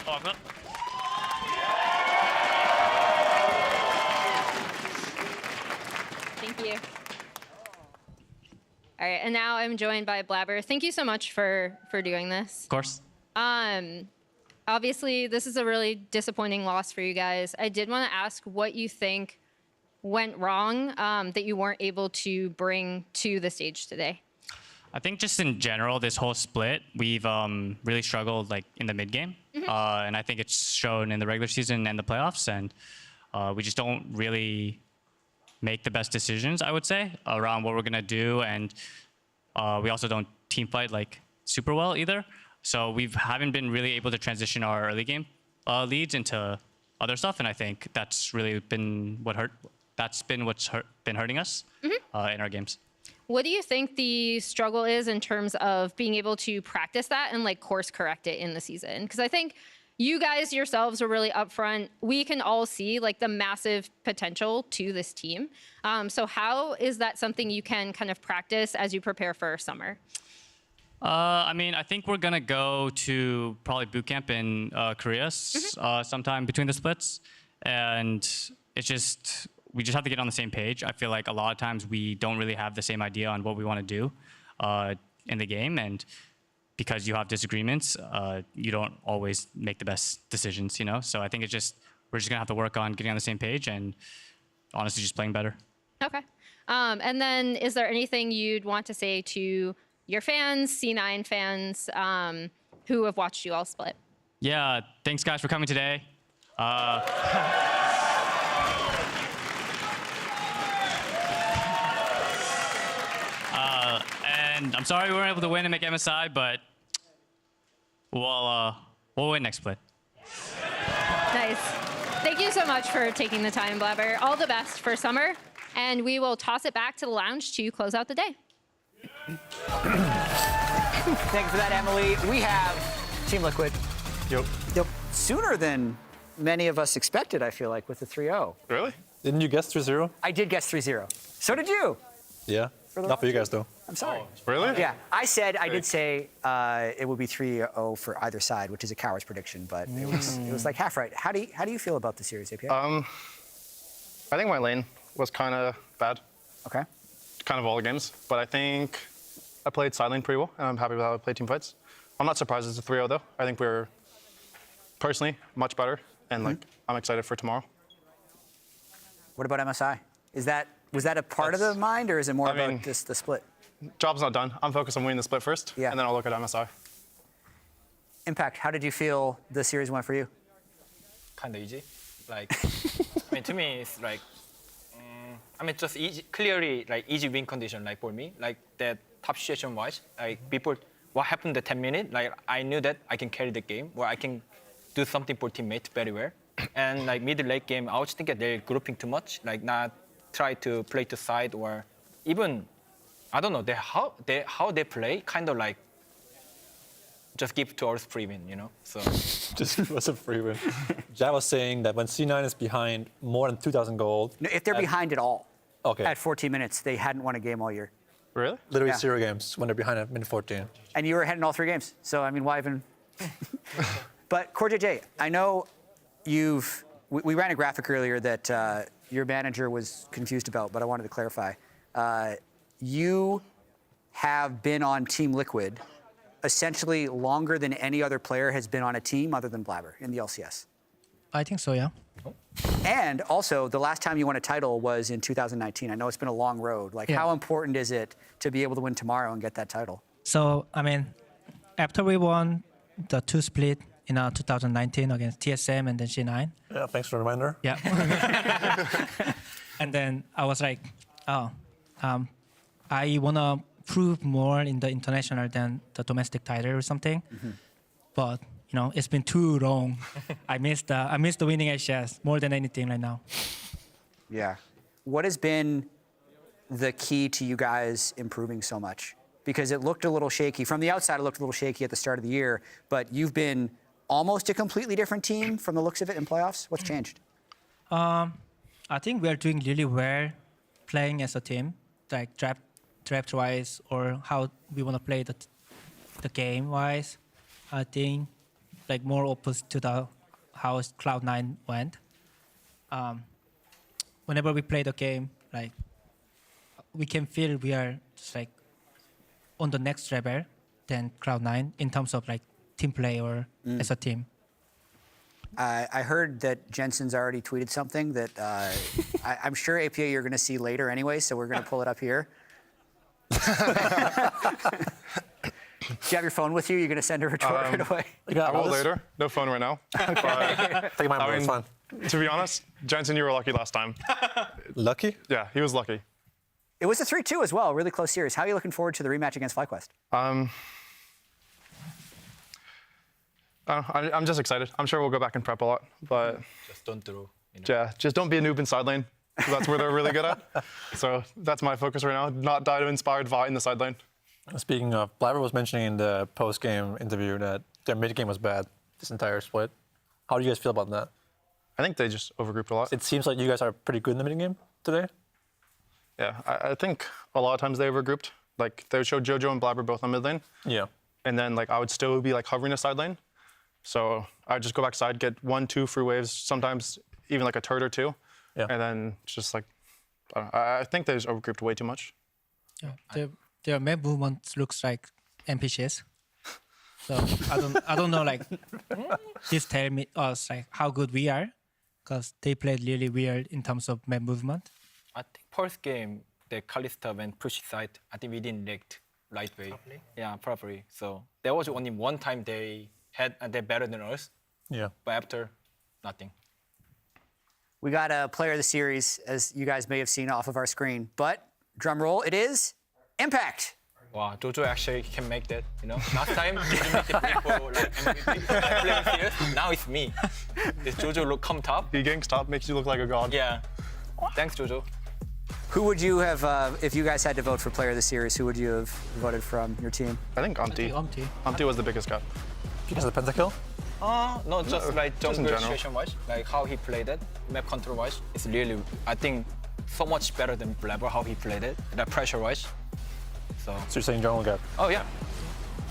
All right. Thank you. All right, and now I'm joined by Blabber. Thank you so much for doing this. Of course. Obviously, this is a really disappointing loss for you guys. I did want to ask what you think went wrong that you weren't able to bring to the stage today. I think just in general, this whole split, we've really struggled like in the mid game, and I think it's shown in the regular season and the playoffs, and we just don't really make the best decisions, I would say, around what we're gonna do, and we also don't team fight like super well either. So we haven't been really able to transition our early game leads into other stuff, and I think that's really been what hurt. That's been what's been hurting us in our games. What do you think the struggle is in terms of being able to practice that and like course correct it in the season? Because I think you guys yourselves are really upfront. We can all see like the massive potential to this team. So how is that something you can kind of practice as you prepare for summer? I mean, I think we're gonna go to probably boot camp in Korea sometime between the splits, and it's just we just have to get on the same page. I feel like a lot of times we don't really have the same idea on what we want to do in the game, and because you have disagreements, you don't always make the best decisions, you know? So I think it's just, we're just gonna have to work on getting on the same page and honestly just playing better. Okay. And then is there anything you'd want to say to your fans, C9 fans, who have watched you all split? Yeah, thanks guys for coming today. And I'm sorry we weren't able to win and make MSI, but we'll win next split. Nice. Thank you so much for taking the time, Blabber. All the best for summer, and we will toss it back to the lounge to close out the day. Thank you for that, Emily. We have Team Liquid. Yep. Sooner than many of us expected, I feel like, with the 3-0. Really? Didn't you guess 3-0? I did guess 3-0. So did you. Yeah. Not for you guys, though. I'm sorry. Really? Yeah, I did say it would be 3-0 for either side, which is a coward's prediction, but it was like half right. How do you feel about the series, APA? I think my lane was kind of bad. Okay. Kind of all the games, but I think I played side lane pretty well, and I'm happy with how I played team fights. I'm not surprised it's a 3-0 though. I think we're personally much better, and I'm excited for tomorrow. What about MSI? Was that a part of the mind, or is it more about just the split? Job's not done. I'm focused on winning the split first, and then I'll look at MSI. Impact, how did you feel the series went for you? Kind of easy. To me, it's just easy, clearly easy win condition. For me, that top situation wise, before what happened the 10 minutes, I knew that I can carry the game, or I can do something for teammates very well. And middle late game, I was thinking they're grouping too much, not try to play to side, or even I don't know how they play, kind of just give to us free win, So just give us a free win. Jai was saying that when C9 is behind more than 2,000 gold. No, if they're behind at all, okay, at 14 minutes, they hadn't won a game all year. Really? Literally 0 games when they're behind at minute 14. And you were ahead in all 3 games, so I mean, why even? But CoreJJ, I know we ran a graphic earlier that your manager was confused about, but I wanted to clarify. You have been on Team Liquid essentially longer than any other player has been on a team other than Blabber in the LCS. I think so, yeah. And also, the last time you won a title was in 2019. I know it's been a long road. How important is it to be able to win tomorrow and get that title? So, after we won the 2 split in 2019 against TSM and then C9. Yeah, thanks for the reminder. Yeah. And then I was like, I want to prove more in the international than the domestic title or something. Mm-hmm. But, it's been too long. I miss the winning LCS more than anything right now. Yeah. What has been the key to you guys improving so much? Because it looked a little shaky. From the outside, it looked a little shaky at the start of the year, but you've been almost a completely different team from the looks of it in playoffs. What's changed? I think we are doing really well playing as a team, draft-wise, or how we want to play the game-wise. I think more opposite to how Cloud9 went. Whenever we play the game, we can feel we are just on the next level than Cloud9 in terms of team play or as a team. I heard that Jensen's already tweeted something that I'm sure APA you're going to see later anyway, so we're going to pull it up here. Do you have your phone with you? You're going to send a retort right away? I will later. No phone right now. Okay. Take mine, it's fine. To be honest, Jensen, you were lucky last time. Lucky? Yeah, he was lucky. It was a 3-2 as well, really close series. How are you looking forward to the rematch against FlyQuest? I'm just excited. I'm sure we'll go back and prep a lot, but just don't throw. Yeah, just don't be a noob in side lane. That's where they're really good at. So that's my focus right now. Not die to inspired Vi in the side lane. Speaking of, Blabber was mentioning in the post-game interview that their mid-game was bad this entire split. How do you guys feel about that? I think they just overgrouped a lot. It seems like you guys are pretty good in the mid-game today. Yeah, I think a lot of times they overgrouped. They would show Jojo and Blabber both on mid lane. Yeah. And then I would still be hovering a side lane. So I'd just go back side, get 1-2 free waves, sometimes even a turret or 2. Yeah. And then just I think they just overgrouped way too much. Yeah. Their map movement looks like NPCs. So I don't know this tell me us how good we are, because they played really weird in terms of map movement. I think first game the Kalista when push side, I think we didn't react right way. Yeah, properly. So there was only one time they had they better than us. Yeah. But after, nothing. We got a player of the series, as you guys may have seen off of our screen. But drum roll, it is Impact. Wow, Jojo actually can make that. You know, last time he didn't make the play for like MVP. Now it's me. This Jojo look come top. He getting top makes you look like a god. Yeah. Thanks, Jojo. Who would you have, if you guys had to vote for player of the series, who would you have voted from your team? I think Umti. Umti was the biggest cut. Because of the pentakill? No, just like just in jungle general. situation-wise, like how he played it, map control-wise, it's really, I think, so much better than Blabber, how he played it, that pressure-wise. So you're saying jungle gap? Oh, yeah.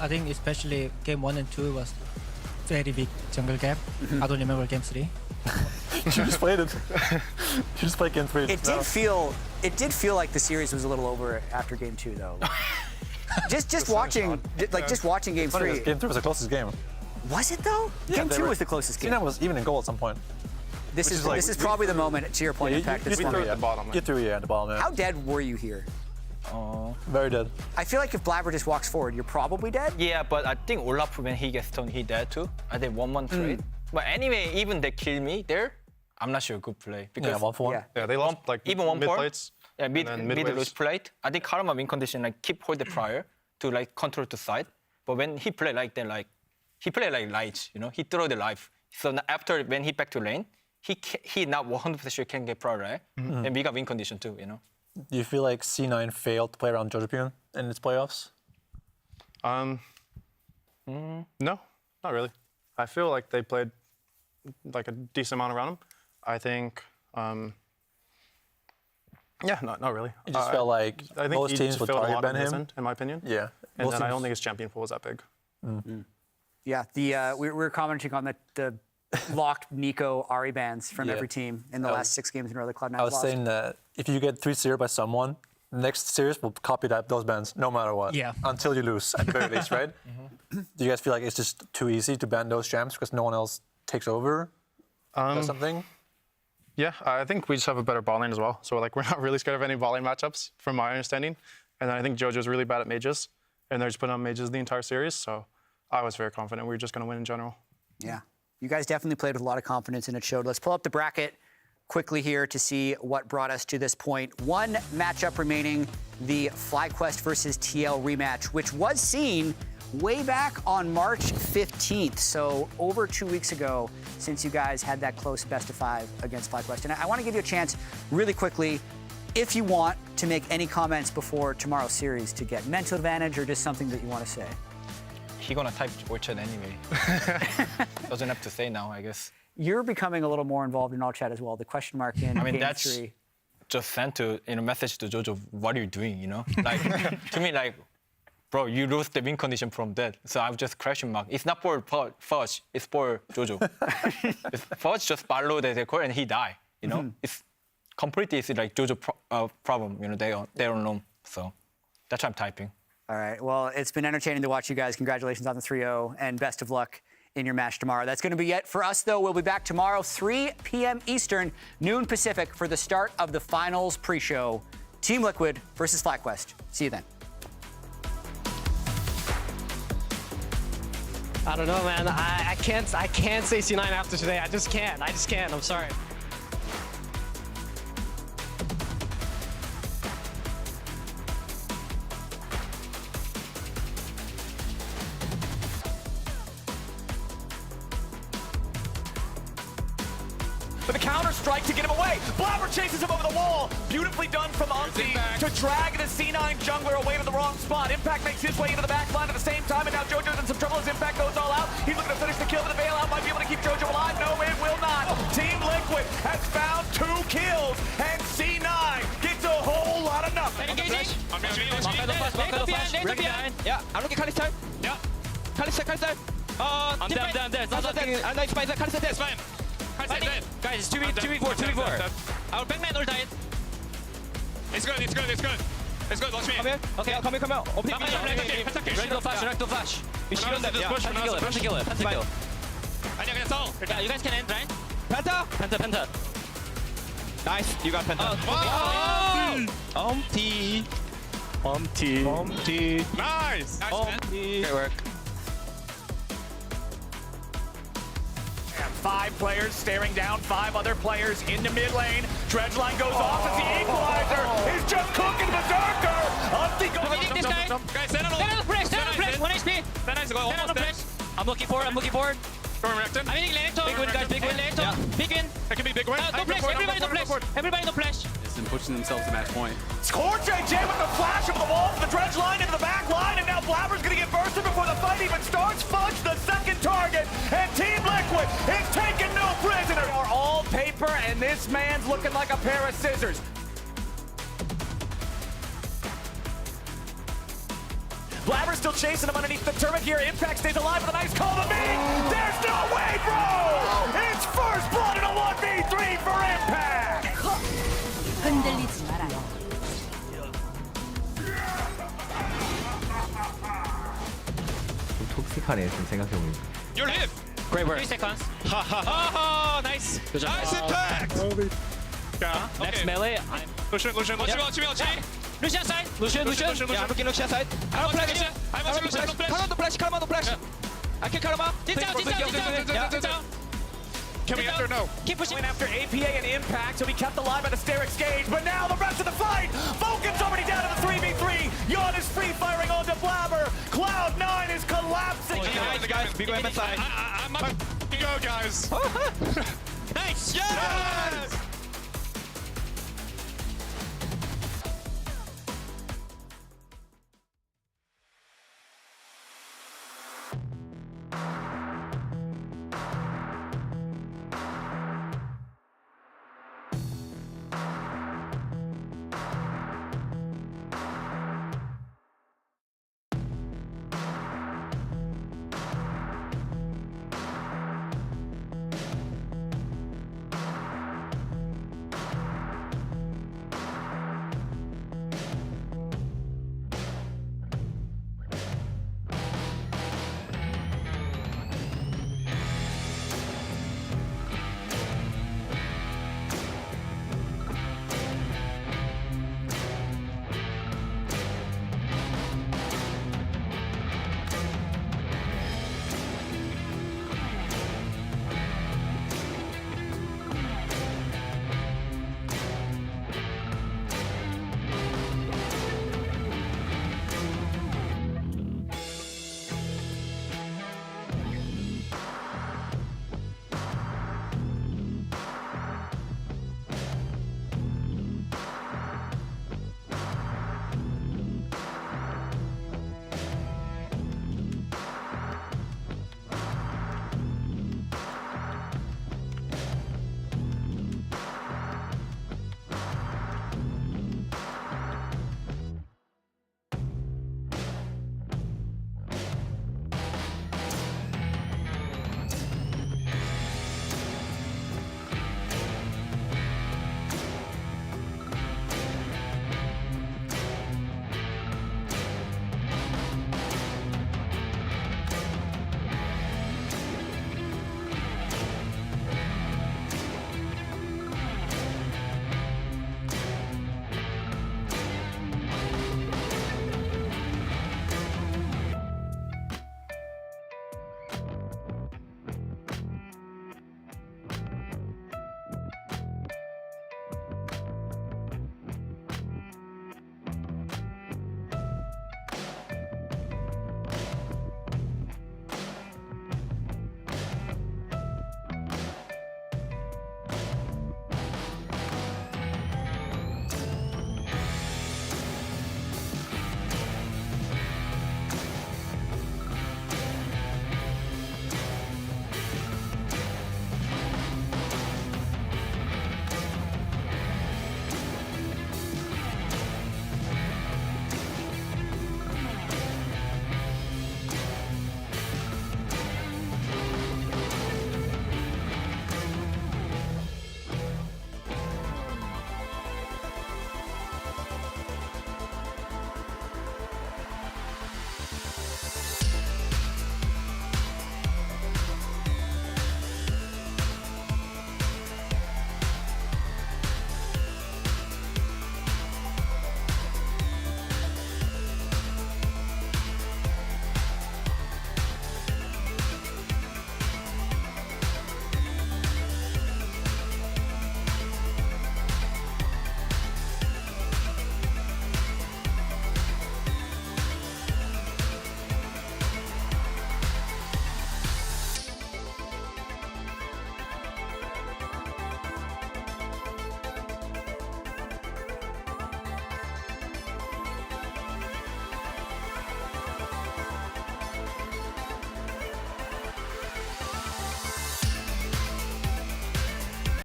I think especially game 1 and 2 was very big jungle gap. I don't remember game 3. You just played it. You just played game 3. It did feel like the series was a little over after game 2, though. just watching game 3. Game 3 was the closest game. Was it though? Yeah, game 2 was the closest game. C9 was even in goal at some point. This is probably the moment, to your point, Impact. You threw it at the bottom. You threw at the bottom. How dead were you here? Very dead. I feel like if Blabber just walks forward, you're probably dead. Yeah, but I think Olaf, when he gets stoned, he dead too. I think 1-1 trade. But anyway, even they kill me there, I'm not sure good play. Because 1-for-1. Yeah, they lost like even 1 mid point. plates. Yeah, mid waves. lose plate. I think Karma win condition like keep hold the prior to like control to side. But when he play like that, like he play like lights, you know, he throw the life. So now after when he back to lane, he not 100% sure can get prior, right? And we got win condition too, you know. Do you feel like C9 failed to play around Jojo in its playoffs? No, not really. I feel like they played like a decent amount around him. I think, yeah, not really. You just felt like I think most he teams just would failed a target lot ban on his him. end, in my opinion. Yeah. And Most then I don't teams- think his champion pool was that big. Yeah, we were commenting on the locked Nico Ari bans from Yeah. every team in the last 6 games in a row that Cloud9 I was lost. saying that if you get 3-0 by someone, the next series will copy those bans no matter what. Yeah. Until you lose, at the very least, right? Do you guys feel like it's just too easy to ban those champs because no one else takes over? Or something? Yeah, I think we just have a better ball lane as well. So like we're not really scared of any ball lane matchups, from my understanding. And then I think Jojo's really bad at mages, and they're just putting on mages the entire series. So I was very confident we were just going to win in general. Yeah, you guys definitely played with a lot of confidence, and it showed. Let's pull up the bracket quickly here to see what brought us to this point. One matchup remaining, the FlyQuest versus TL rematch, which was seen way back on March 15th. So over 2 weeks ago since you guys had that close best of 5 against FlyQuest. And I want to give you a chance really quickly, if you want to make any comments before tomorrow's series to get mental advantage or just something that you want to say. He gonna type Orchard anyway. Doesn't have to say now, I guess. You're becoming a little more involved in all chat as well. The question mark in I mean, game that's 3. just sent to message to Jojo. What are you doing? You know, like to me, like, bro, you lose the win condition from that. So I'm just question mark. It's not for Fudge. It's for Jojo. Fudge just followed the decor and he died. You know, it's completely like Jojo problem. You know, they don't know. So that's why I'm typing. All right. Well, it's been entertaining to watch you guys. Congratulations on the 3-0 and best of luck in your match tomorrow. That's going to be it for us, though. We'll be back tomorrow, 3 p.m. Eastern, noon Pacific, for the start of the finals pre-show. Team Liquid versus FlyQuest. See you then. I don't know, man. I can't say C9 after today. I just can't. I'm sorry. With a counter strike to get him away. Blabber chases him over the wall. Beautifully done from Umti to drag the C9 jungler away to the wrong spot. Impact makes his way into the back line at the same time, and now Jojo's in some trouble as Impact goes all out. He's looking to finish the kill, but the bailout might be able to keep Jojo alive. No, it will not. Team Liquid has found 2 kills, and C9 gets a whole lot of nothing. Engaging. Yeah, I'm looking at Kalista. Yeah. Kalista. I'm dead. It's not looking. I'm not expecting Kalista dead. It's fine. Guys, it's 2v4. Our backman all died. It's good. Watch me. Come here. Okay, I'll come here. Open Ready to flash. We should run Pentakill. 아니야 그냥 써. Yeah, you guys can end, right? Penta. Nice, you got Penta. Umpty. Nice. Great work. And 5 players staring down 5 other players in the mid lane. Dredgeline goes off as the equalizer is just cooking Berserker. Umpty goes. This guy. Guys, stand on ult. Press. 1 HP. Stand nice, go almost dead. I'm looking forward. Storm reacting. I'm hitting lane top. Big win, guys. Big win. Lane top. Big win. That can be big win. No flash. Everybody no flash. Everybody no flash. And pushing themselves to match point. Score JJ with the flash over the wall from the dredge line into the back line, and now Blabber's gonna get bursted before the fight even starts. Fudge the second target, and Team Liquid is taking no prisoners. They are all paper, and this man's looking like a pair of scissors. Blabber's still chasing him underneath the turret here. Impact stays alive with a nice call to me. There's no way, bro! It's first blood in a 1v3 for Impact! 흔들리지 말아요. 좀 톡식하네 지금 생각해보니까. You're hit. Great work. 3 seconds. Oh, nice. Good job. Nice impact. Yeah. Next melee. Lucian. Lucian side. Lucian. Yeah, I'm looking Lucian side. I don't flash. Calm on the flash. I can cut him up. Down. Can we enter? No. Keep pushing. Went after APA and Impact, so he kept alive at the Sterix gauge, but now the rest of the fight! Vulcan's already down to the 3v3! Yawn is free firing onto Blabber! Cloud9 is collapsing! Guys, big win side. I'm go, guys.